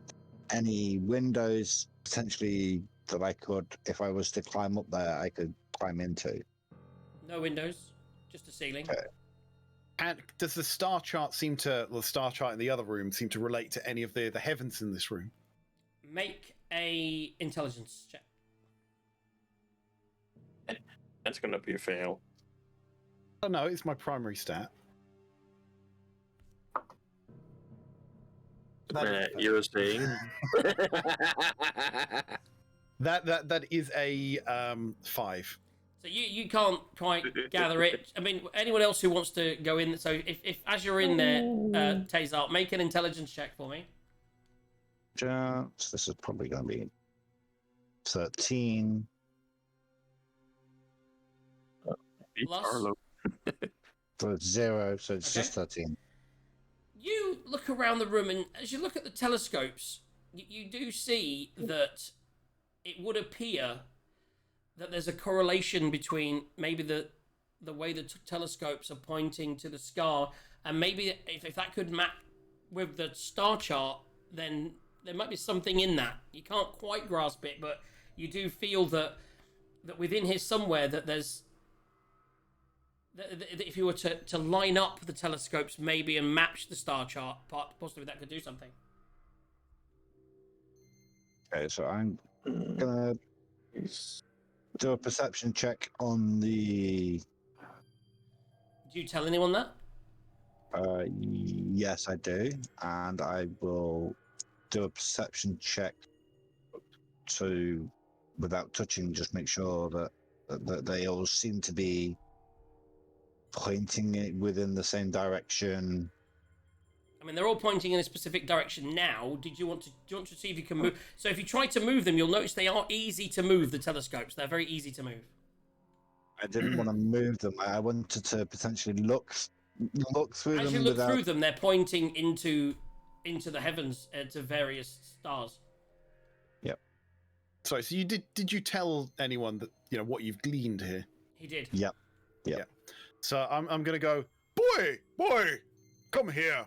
any windows potentially that I could, if I was to climb up there, I could climb into. No windows, just a ceiling. Okay. And does the star chart in the other room seem to relate to any of the heavens in this room? Make a intelligence check. That's gonna be a fail. Oh no, it's my primary stat. You're saying That is a 5. So you can't quite gather it. I mean, anyone else who wants to go in. So if as you're in there, Tazar, make an intelligence check for me. Just, this is probably going to be 13. Plus? So it's 0, so it's Okay. just 13. You look around the room, and as you look at the telescopes, you do see that it would appear that there's a correlation between maybe the way the telescopes are pointing to the star, and maybe if that could map with the star chart, then there might be something in that. You can't quite grasp it, but you do feel that within here somewhere that there's that if you were to line up the telescopes maybe and match the star chart, possibly that could do something. Okay, so I'm gonna do a perception check on the. Do you tell anyone that? Yes, I do, and I will do a perception check to, without touching, just make sure that they all seem to be pointing it within the same direction. I mean, they're all pointing in a specific direction now. Do you want to see if you can move? So if you try to move them, you'll notice they are easy to move, the telescopes. They're very easy to move. I didn't want to move them. I wanted to potentially look through them. As you look through them, they're pointing into the heavens to various stars. Yep. Sorry, so did you tell anyone that what you've gleaned here? He did. Yep. So I'm gonna go. Boy, come here.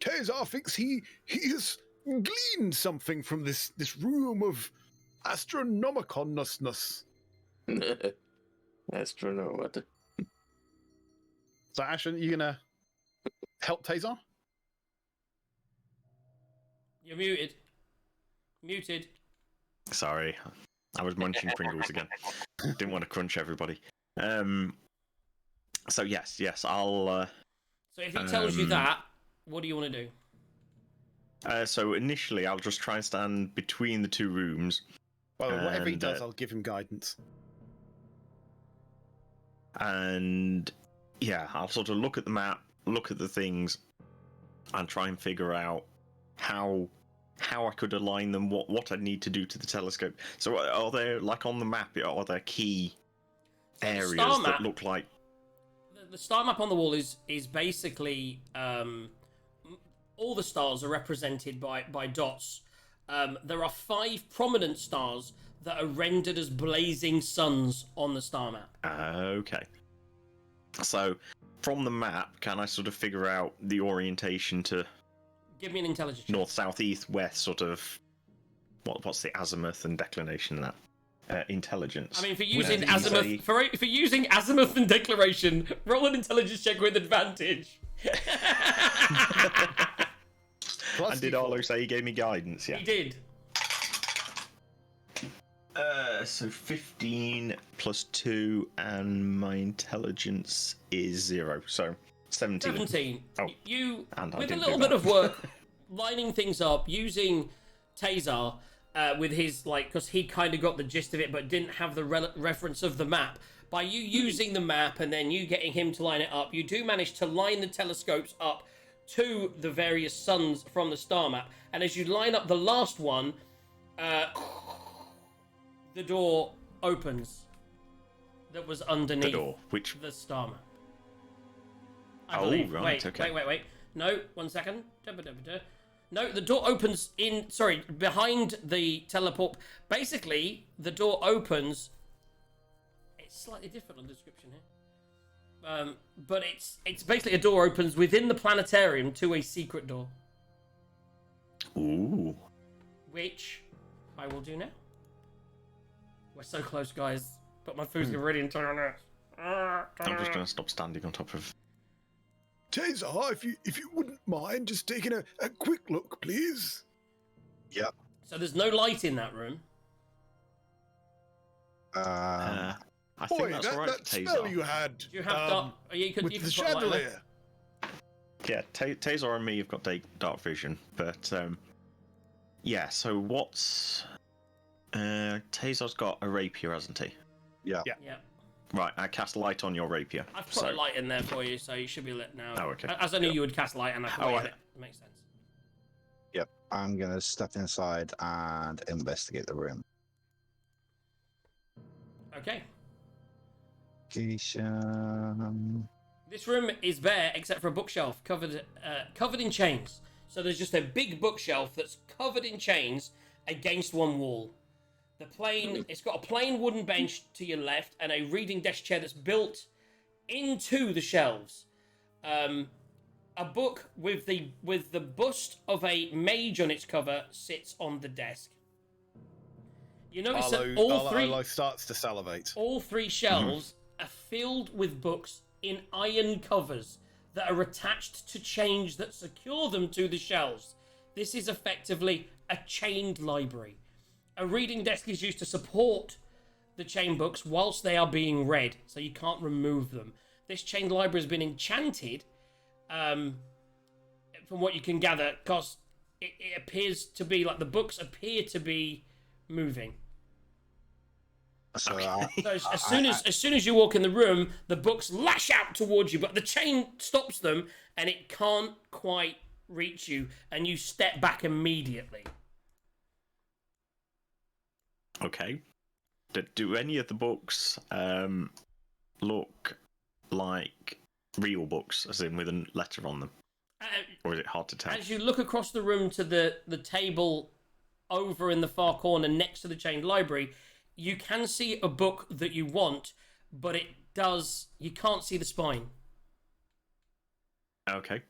Tazar thinks he has gleaned something from this room of astronomiconness. Astronaut. So Ashen, you gonna help Tazar? You're muted. Muted. Sorry, I was munching Pringles again. Didn't want to crunch everybody. So yes, I'll. So if he tells you that, what do you want to do? So initially, I'll just try and stand between the two rooms. Well, whatever he And, does, I'll give him guidance. And yeah, I'll sort of look at the map, look at the things, and try and figure out how I could align them, what I need to do to the telescope. So are there, like on the map, are there key areas that look like... The star map on the wall is basically all the stars are represented by dots. There are 5 prominent stars that are rendered as blazing suns on the star map. Okay. So from the map, can I sort of figure out the orientation to... Give me an intelligence check. North, south, east, west, sort of... What's the azimuth and declination in that? Intelligence. I mean, for using azimuth, for using azimuth and declaration, roll an intelligence check with advantage. And did Arlo say he gave me guidance? Yeah. He did. So 15 plus 2, and my intelligence is 0, so 17. 17. Oh, You, and I with a didn't little do bit that. of work, lining things up, using Tazar with his, because he kind of got the gist of it, but didn't have the reference of the map. By you using the map and then you getting him to line it up, you do manage to line the telescopes up to the various suns from the star map. And as you line up the last one, the door opens that was underneath The door, which... the star map. I Oh, believe. right, Wait, okay. wait. No, 1 second. No, the door opens behind the teleport. Basically, the door opens It's slightly different on the description here. But it's basically a door opens within the planetarium to a secret door. Ooh. Which I will do now. We're so close, guys. But my food's already in turn on it. I'm just gonna stop standing on top of. Tazar, if you wouldn't mind just taking a quick look, please. Yep. So there's no light in that room. I think Boy, that's that, right, that smell Tazar. you had. Do you have dark? You could with you the could put a light in there. chandelier. Yeah, Tazar and me have got dark vision, but yeah. So what's Tazar's got a rapier, hasn't he? Yeah. Yeah. Right, I cast light on your rapier. I've put a light in there for you, so you should be lit now. Oh, okay. As I knew you would cast light, and I can Oh, wait it. Makes sense. Yep. I'm gonna step inside and investigate the room. Okay. Keisha. This room is bare except for a bookshelf covered in chains. So there's just a big bookshelf that's covered in chains against one wall. It's got a plain wooden bench to your left and a reading desk chair that's built into the shelves. A book with the bust of a mage on its cover sits on the desk. You notice that Arlo starts to salivate. all three shelves are filled with books in iron covers that are attached to chains that secure them to the shelves. This is effectively a chained library. A reading desk is used to support the chain books whilst they are being read, so you can't remove them. This chained library has been enchanted, from what you can gather, because it appears to be like the books appear to be moving. So, So as soon as you walk in the room, the books lash out towards you, but the chain stops them, and it can't quite reach you, and you step back immediately. Okay. Do any of the books look like real books, as in with a letter on them? Or is it hard to tell? As you look across the room to the table over in the far corner next to the chained library, you can see a book that you want, but you can't see the spine. Okay.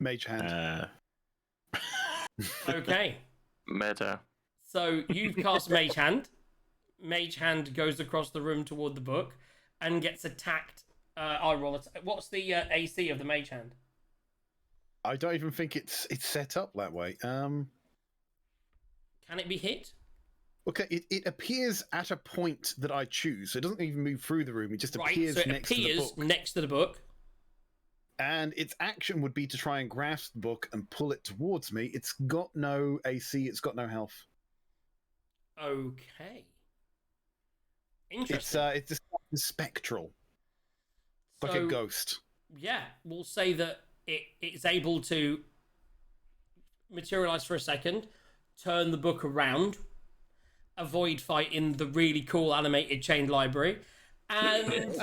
Mage hand. Okay. Meta. So you've cast Mage Hand. Mage Hand goes across the room toward the book and gets attacked. I roll it. What's the AC of the Mage Hand? I don't even think it's set up that way. Can it be hit? Okay, it appears at a point that I choose, so it doesn't even move through the room. It just appears so it next to the appears book. next to the book. And its action would be to try and grasp the book and pull it towards me. It's got no AC. It's got no health. Okay. Interesting. It's just spectral, like a ghost. Yeah, we'll say that it's able to materialize for a second, turn the book around, avoid fighting the really cool animated chained library, and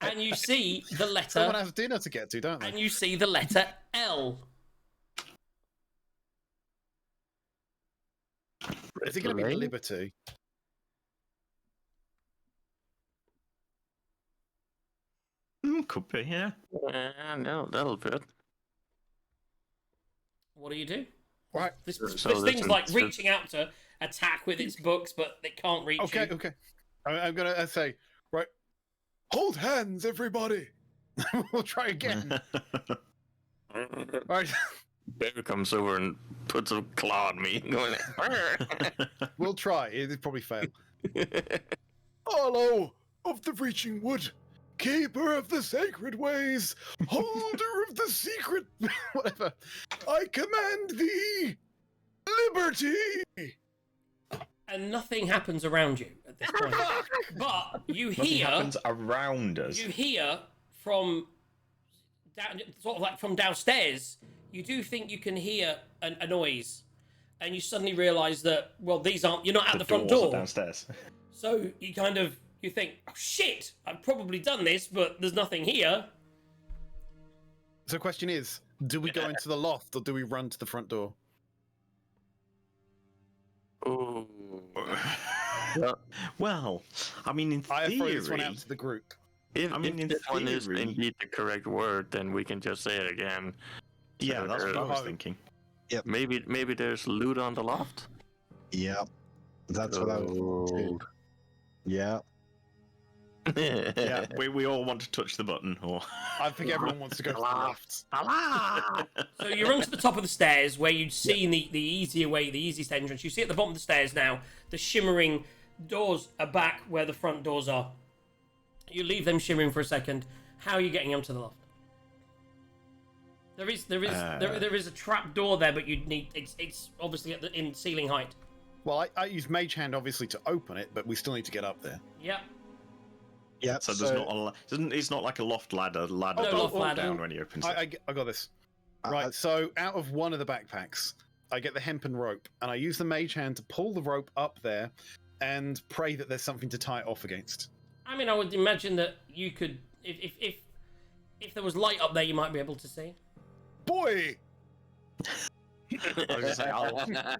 and you see the letter. Someone has dinner to get to, don't they? And you see the letter L. Is it going to be Liberty? Could be, yeah. No, that'll fit. What do you do? Right. This So thing's this like is- reaching out to attack with its books, but it can't reach you. Okay. I'm going to say, right, Hold hands, everybody. we'll try again. Right, Bear comes over and puts a claw on me, going. we'll try. It'll probably fail. Arlo of the Reaching Wood, keeper of the sacred ways, holder of the secret, Whatever. I command thee liberty. And nothing happens around you at this point. But you Nothing hear happens around us. you hear from sort of like from downstairs, you do think you can hear a noise, and you suddenly realise that you're not at the front doors are door. downstairs. So you think, oh shit, I've probably done this, but there's nothing here. So the question is, do we go into the loft or do we run to the front door? Ooh. Well, I mean, in I throw this one theory, out to the group. If, I mean, if in this one is theory- indeed the correct word, then we can just say it again. yeah, So that's what I was Oh. thinking. Maybe there's loot on the loft. Yep. That's what I was thinking Gold. too. Yeah. Yeah, we all want to touch the button, or I think everyone wants to go to the left. So you run to the top of the stairs where you'd seen the easier way, the easiest entrance. You see at the bottom of the stairs now, the shimmering doors are back where the front doors are. You leave them shimmering for a second. How are you getting onto the loft? There is a trap door there, but you'd need it's obviously in ceiling height. Well, I use Mage Hand obviously to open it, but we still need to get up there. Yep. Yep. so there's not it's not like a loft ladder No goes loft up ladder. down when he opens it. I got this. Right, so out of one of the backpacks, I get the hempen rope, and I use the Mage Hand to pull the rope up there, and pray that there's something to tie it off against. I mean, I would imagine that you could, if there was light up there, you might be able to see. Boy, I was gonna say,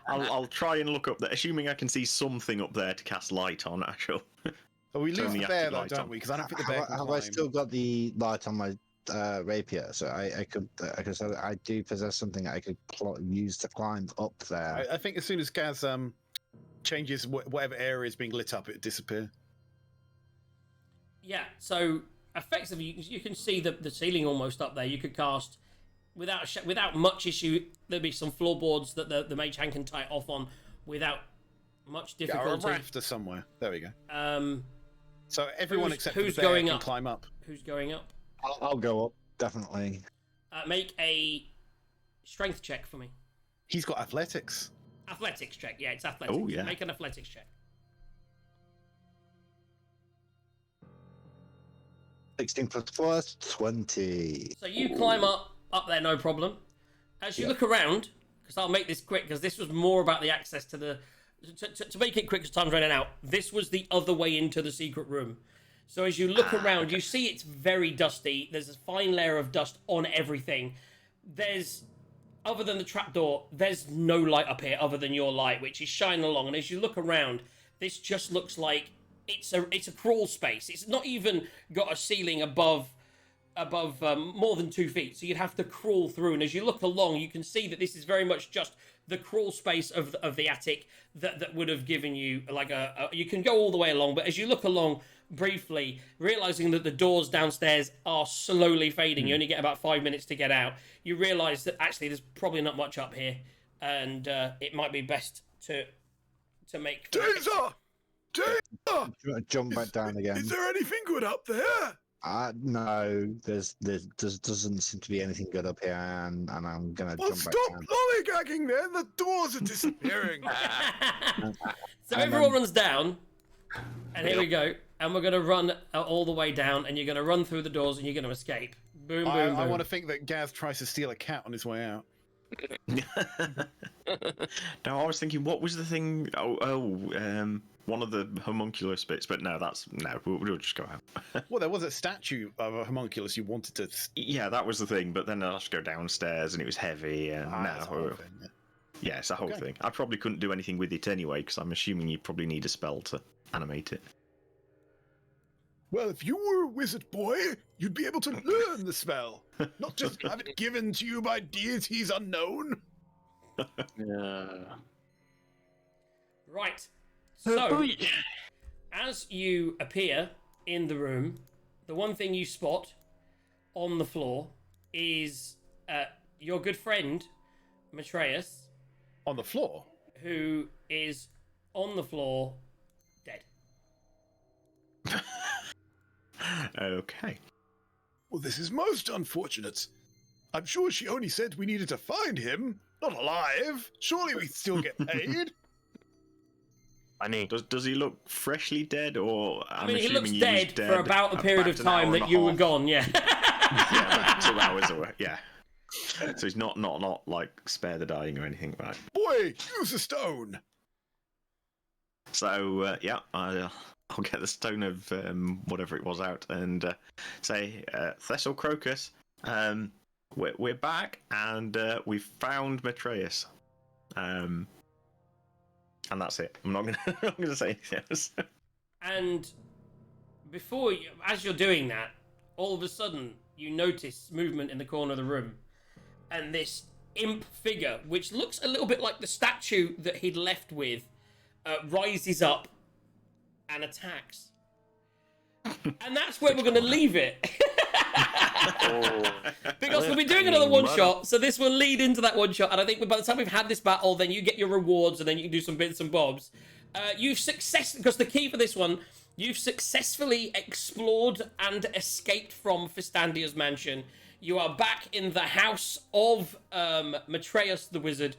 I'll try and look up there, assuming I can see something up there to cast light on. Actually, But we Turn lose the the bear active though, light don't on. we? Because I don't think the bear can Have climb. I still got the light on my rapier? So I could say I do possess something I could use to climb up there. I think as soon as Gaz changes whatever area is being lit up, it disappear. Yeah. So effectively, you can see the ceiling almost up there. You could cast without much issue. There'd be some floorboards that the mage hand can tie it off on without much Yeah, or a difficulty. rafter somewhere. There we go. Um, So everyone Who's- except who's for the bear going can up? climb up. who's going up? I'll go up definitely. Make a strength check for me. He's got athletics. Athletics check. Yeah, it's athletics. Oh, yeah. Make an athletics check. 16 plus 4, 20. So you climb up there, no problem. As you look around, because I'll make this quick, because this was more about the access to the... To make it quick, because time's running out, this was the other way into the secret room. So as you look around, you see it's very dusty. There's a fine layer of dust on everything. There's, other than the trapdoor, there's no light up here other than your light, which is shining along. And as you look around, this just looks like it's a crawl space. It's not even got a ceiling above more than 2 feet, so you'd have to crawl through. And as you look along, you can see that this is very much just the crawl space of the attic that would have given you like you can go all the way along, but as you look along briefly, realizing that the doors downstairs are slowly fading, you only get about 5 minutes to get out, you realize that actually there's probably not much up here, and it might be best to make Taser! Taser! Jump back down again. Is there anything good up there? No, there doesn't seem to be anything good up here, and I'm gonna Well, jump back stop down. lollygagging then. The doors are disappearing. So everyone runs down, and here we go. And we're going to run all the way down, and you're going to run through the doors, and you're going to escape. Boom, boom, boom. I want to think that Gaz tries to steal a cat on his way out. No, I was thinking, what was the thing? One of the homunculus bits, but no, we'll just go out. Well, there was a statue of a homunculus you wanted to... Yeah, that was the thing, but then I had to go downstairs and it was heavy, and that's the whole thing, yeah. yeah, it's the whole Okay. thing. I probably couldn't do anything with it anyway, because I'm assuming you probably need a spell to animate it. Well, if you were a wizard boy, you'd be able to learn the spell, not just have it given to you by deities unknown. Yeah. Right. So, as you appear in the room, the one thing you spot on the floor is your good friend, Matreus, On the floor? who is on the floor, dead. Okay. Well, this is most unfortunate. I'm sure she only said we needed to find him, not alive. Surely we still get paid. Funny. Does he look freshly dead, or I mean, he assuming looks was dead for about a period of an time hour that and a you were half. gone, yeah. Yeah, about 2 hours away. Yeah. So he's not like spare the dying or anything, right? Boy, use a stone. So yeah, I'll get the stone of whatever it was out and say, Thessal Crocus, we're back and we've found Matreus. And that's it. I'm not gonna say anything else. And before you, as you're doing that, all of a sudden you notice movement in the corner of the room, and this imp figure, which looks a little bit like the statue that he'd left with, rises up and attacks. And that's where we're going to leave it. Because we'll be doing another one-shot, so this will lead into that one-shot, and I think by the time we've had this battle, then you get your rewards, and then you can do some bits and bobs. Because the key for this one, you've successfully explored and escaped from Fistandia's mansion. You are back in the house of Matreus the Wizard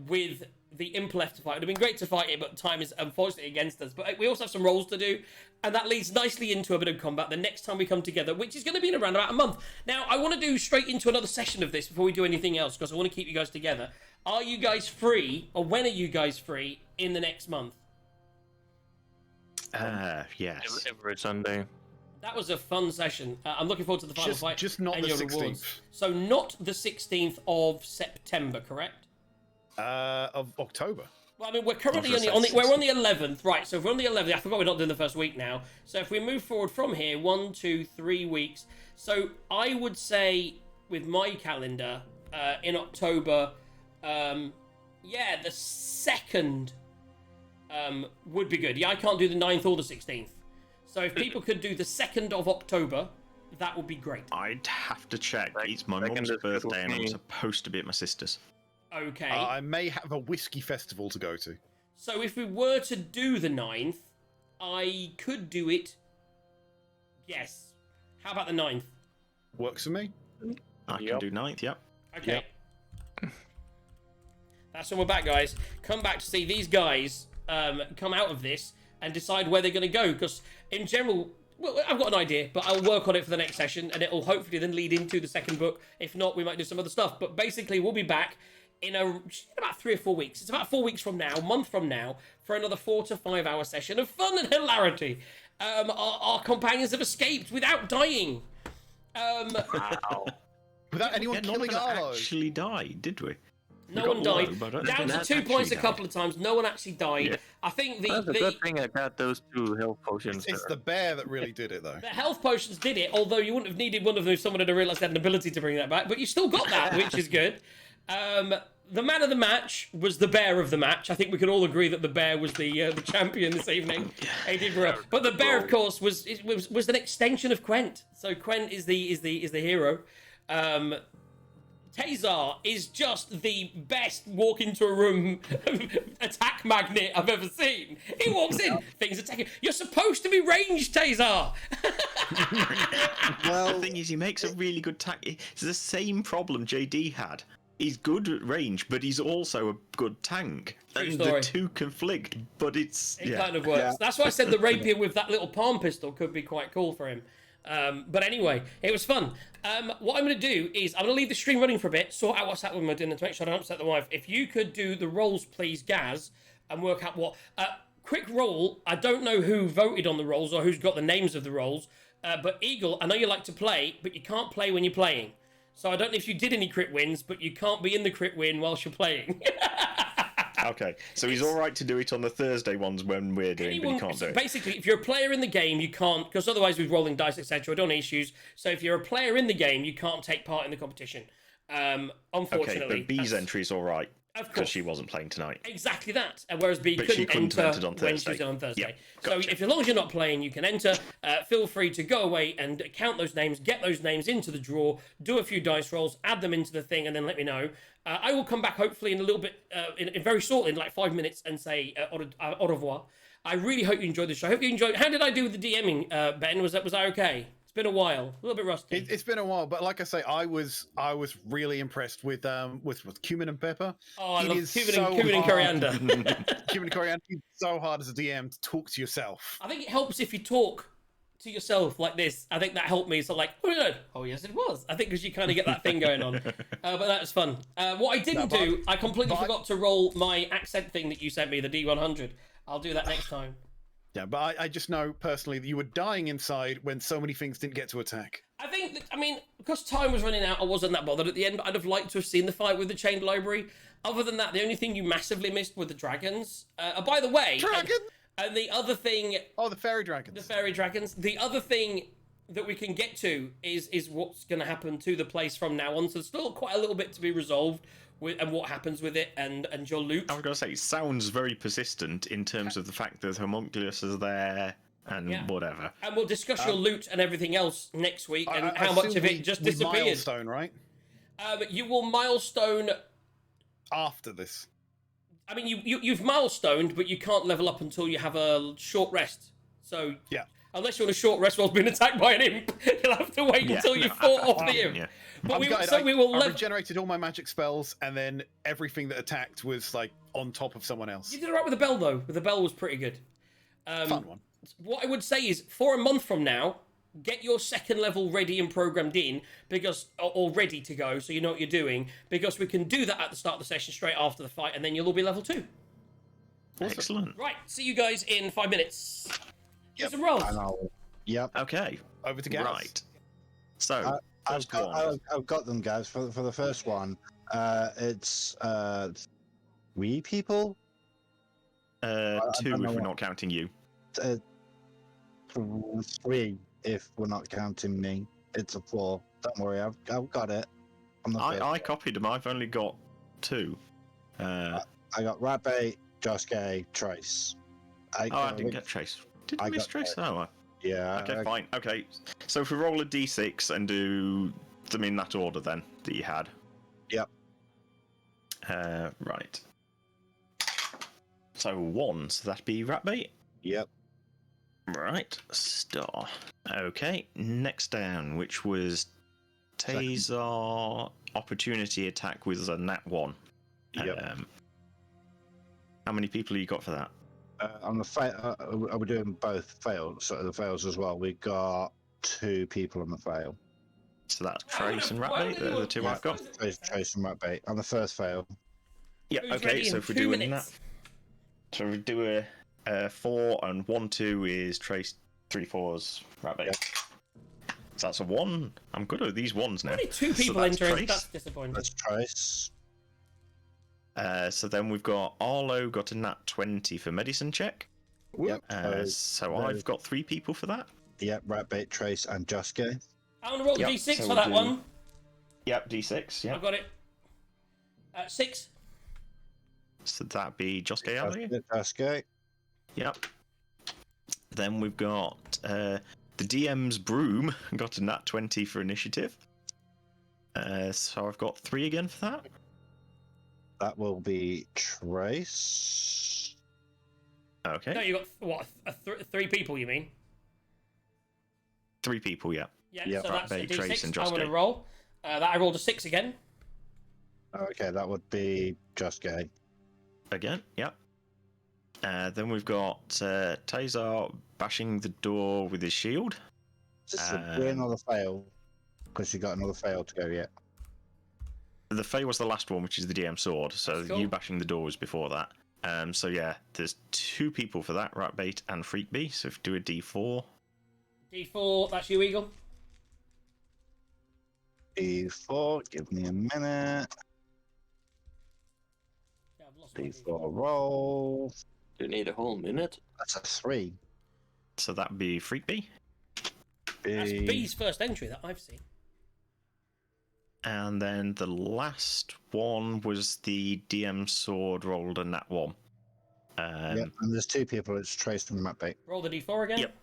with the imp left to fight. It would have been great to fight it, but time is unfortunately against us. But we also have some roles to do, and that leads nicely into a bit of combat the next time we come together, which is going to be in around about a month. Now, I want to do straight into another session of this before we do anything else, because I want to keep you guys together. Are you guys free, or when are you guys free in the next month? Yes. Every Sunday. That was a fun session. I'm looking forward to the final fight. Just not and the your 16th. rewards. So not the 16th of September, correct? Of October. Well, I mean, we're currently Not on the the we're on the 11th, right? So if we're on the 11th, I forgot we're not doing the first week now. So if we move forward from here, 1, 2, 3 weeks. So I would say with my calendar in October, the 2nd would be good. Yeah, I can't do the 9th or the 16th. So if people could do the 2nd of October, that would be great. I'd have to check. It's my Second mum's is good with birthday, and I'm me. supposed to be at my sister's. Okay. I may have a whiskey festival to go to. So if we were to do the 9th, I could do it. Yes. How about the 9th? Works for me. I can Yep. do 9th, yep. Okay. That's when we're back, guys. Come back to see these guys come out of this and decide where they're going to go. Because in general, well, I've got an idea, but I'll work on it for the next session, and it'll hopefully then lead into the second book. If not, we might do some other stuff. But basically, we'll be back in about 3 or 4 weeks. It's about 4 weeks from now, a month from now, for another 4 to 5 hour session of fun and hilarity. Our companions have escaped without dying. Wow. Without anyone None of killing us Arlo. actually died, did we? No We one got low, died. but I don't Down think to that 2 points a actually couple of times. No one actually died. Yeah. I think That's a good thing I got those 2 health potions. It's the bear that really did it, though. the health potions did it, although you wouldn't have needed one of them if someone had realised they had an ability to bring that back. But you still got that, which is good. The man of the match was the bear of the match. I think we can all agree that the bear was the champion this evening. He did well. But the bear, of course, was an extension of Quent. So Quent is the hero. Tazar is just the best walk into a room attack magnet I've ever seen. He walks in, things attack him. You're supposed to be ranged, Tazar. The thing is, he makes a really good tank. It's the same problem JD had. He's good at range, but he's also a good tank. True And story. the two conflict, but it's... It yeah. kind of works. Yeah. That's why I said the rapier with that little palm pistol could be quite cool for him. But anyway, it was fun. What I'm going to do is I'm going to leave the stream running for a bit, sort out what's happening with my dinner to make sure I don't upset the wife. If you could do the rolls, please, Gaz, and work out what... quick roll. I don't know who voted on the rolls or who's got the names of the rolls, but Eagle, I know you like to play, but you can't play when you're playing. So I don't know if you did any crit wins, but you can't be in the crit win whilst you're playing. Okay, so he's all right to do it on the Thursday ones when we're doing, but he can't do it. Basically, if you're a player in the game, you can't, because otherwise with rolling dice, etc., I don't have issues. So if you're a player in the game, you can't take part in the competition. Unfortunately. Okay, but B's entry's all right, Of because course. she wasn't playing tonight. Exactly that. Whereas B But couldn't, she couldn't have entered on when she Thursday. was on Thursday. Yep, So gotcha. if as long as you're not playing, you can enter. Feel free to go away and count those names, get those names into the draw, do a few dice rolls, add them into the thing, and then let me know. I will come back hopefully in a little bit, in very short, in like 5 minutes, and say au revoir. I really hope you enjoyed the show. I hope you enjoyed. How did I do with the DMing, Ben? Was that okay? It's been a while, a little bit rusty. It's been a while, but like I say, I was really impressed with cumin and pepper. Oh, I It love is cumin so and hard. coriander. Cumin and coriander. It's so hard as a DM to talk to yourself. I think it helps if you talk to yourself like this. I think that helped me. So like, oh yes, it was. I think because you kind of get that thing going on. But that was fun. What I didn't do, I completely forgot to roll my accent thing that you sent me, the D100. I'll do that next time. Yeah, but I just know personally that you were dying inside when so many things didn't get to attack. I think, because time was running out, I wasn't that bothered at the end, but I'd have liked to have seen the fight with the chained library. Other than that, the only thing you massively missed were the dragons. By the way, Dragon? and the other thing, Oh, the fairy dragons. the fairy dragons. The other thing that we can get to is what's going to happen to the place from now on. So there's still quite a little bit to be resolved with, and what happens with it, and your loot. I was going to say, it sounds very persistent in terms of the fact that homunculus is there and whatever. And we'll discuss your loot and everything else next week, and I how much assume of it just we disappeared. milestone, right? You will milestone. After this. I mean, you've milestoned, but you can't level up until you have a short rest. So Yeah. unless you're on a short rest while being attacked by an imp, you'll have to wait until you fought off the imp. Yeah. But we I will level. regenerated all my magic spells, and then everything that attacked was like on top of someone else. You did alright with the bell though. The bell was pretty good. Fun one. What I would say is, for a month from now, get your second level ready and programmed in, because or ready to go, so you know what you're doing, because we can do that at the start of the session straight after the fight, and then you'll all be level 2. Excellent. Right, see you guys in 5 minutes. Yep. Get some rolls. Yep. Okay. Over to Gaz. Right. So, I've first one. got them, guys. For the first one, it's 3 people. 2 don't if know we're what- not counting you. 3 if we're not counting me. It's a 4. Don't worry, I've got it. I'm the first. I copied them. I've only got 2. I got Ratbait, Josuke, Trace. I didn't get Trace. Did I I miss got Trace? Oh, Yeah. okay, fine. Okay, so if we roll a d6 and do them in that order then, that you had. Yep. Right. So 1, so that'd be Ratbait. Yep. Right, star. Okay, next down, which was Taser opportunity attack with a nat 1. Yep. How many people you got for that? On the fail, are we doing both fails? So the fails as well. We got 2 people on the fail. So that's Trace and Ratbait, they're the 2 I've got. Trace and Ratbait on the first fail. Yeah, Who's okay, ready so in if we're 2 doing minutes? that. So we do a 4 and 1, 2 is Trace, 3 4s, Ratbait. Yeah. So that's a 1. I'm good at these ones now. Only 2 people that's entering. Trace. That's disappointing. That's Trace. So then we've got Arlo got a nat 20 for medicine check. Yep. So I've got 3 people for that. Yep. Ratbait, Trace, and Josuke. I'm gonna roll the Yep, d6 so for we'll that do- one. Yep, d6. I've Yep. got it. 6. So that'd be Josuke Arlo. Josuke. Yep. Then we've got the DM's broom got a nat 20 for initiative. So I've got 3 again for that. That will be Trace. Okay. No, you got what? 3 people, you mean? 3 people, yeah. Yeah. Yeah. So that's a Ratbait, Trace, d6. and I'm gonna Josuke. roll. That I rolled a 6 again. Okay, that would be Josuke. Again, yeah. Then we've got Taser bashing the door with his shield. This would be another fail because you got another fail to go yet. The Fae was the last one, which is the DM sword. So That's cool. you bashing the door was before that. So yeah, there's 2 people for that, Ratbait and Freak Bee. So if you do a D4. D4. That's you, Eagle. D4, give me a minute. Yeah, I've lost my D4 roll. You need a whole minute. That's a 3. So that'd be Freak Bee. That's B's first entry that I've seen. And then the last one was the DM sword rolled a nat 1. Yep, and there's 2 people. It's Trace and Ratbait. Roll the D4 again. Yep.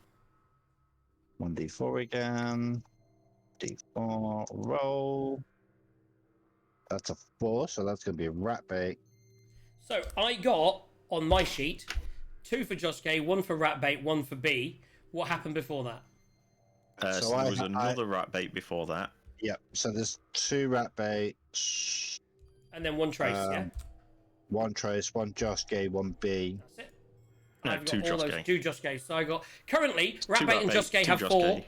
1d4 again. D4 roll. That's a 4, so that's going to be a Ratbait. So I got on my sheet 2 for Josuke, 1 for Ratbait, 1 for B. What happened before that? So So there was another Ratbait before that. Yep, so there's 2 Ratbaits, And then 1 Trace. Yeah. 1 Trace, 1 Josuke, 1 B. That's it. No, I've 2 got all those Josuke. 2 Josuke. So I got currently Ratbait and Ratbait, Josuke 2 have Josuke. 4.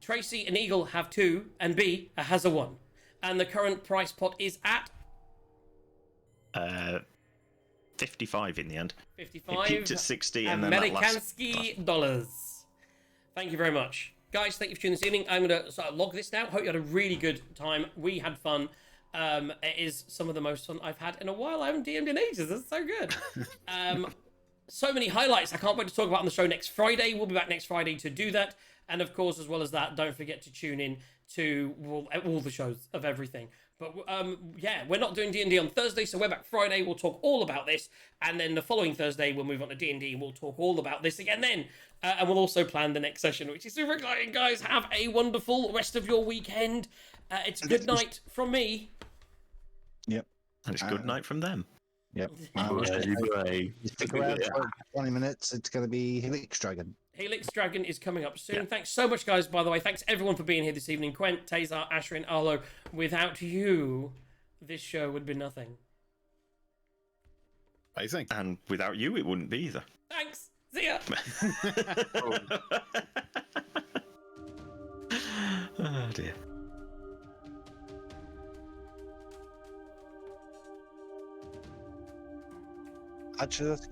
Tracy and Eagle have 2, and B has a 1. And the current price pot is at 55 in the end. 55 It peaked at 60 and then that last... Amerikansky dollars. Thank you very much. Guys, thank you for tuning this evening. I'm going to sort of log this now. Hope you had a really good time. We had fun. It is some of the most fun I've had in a while. I haven't DM'd in ages. That's so good. So many highlights I can't wait to talk about on the show next Friday. We'll be back next Friday to do that. And of course, as well as that, don't forget to tune in to all the shows of everything. But yeah, we're not doing D&D on Thursday, so we're back Friday. We'll talk all about this. And then the following Thursday, we'll move on to D&D. We'll talk all about this again then. And we'll also plan the next session, which is super exciting, guys. Have a wonderful rest of your weekend. It's good night from me. Yep. And it's good night from them. Yep. Bye. Stick around for 20 minutes. It's going to be Helix Dragon. Helix Dragon is coming up soon. Yeah. Thanks so much, guys, by the way. Thanks, everyone, for being here this evening. Quent, Tazar, Ashrin, Arlo. Without you, this show would be nothing. Amazing. And without you, it wouldn't be either. Thanks. See ya. Oh, dear. Actually, that's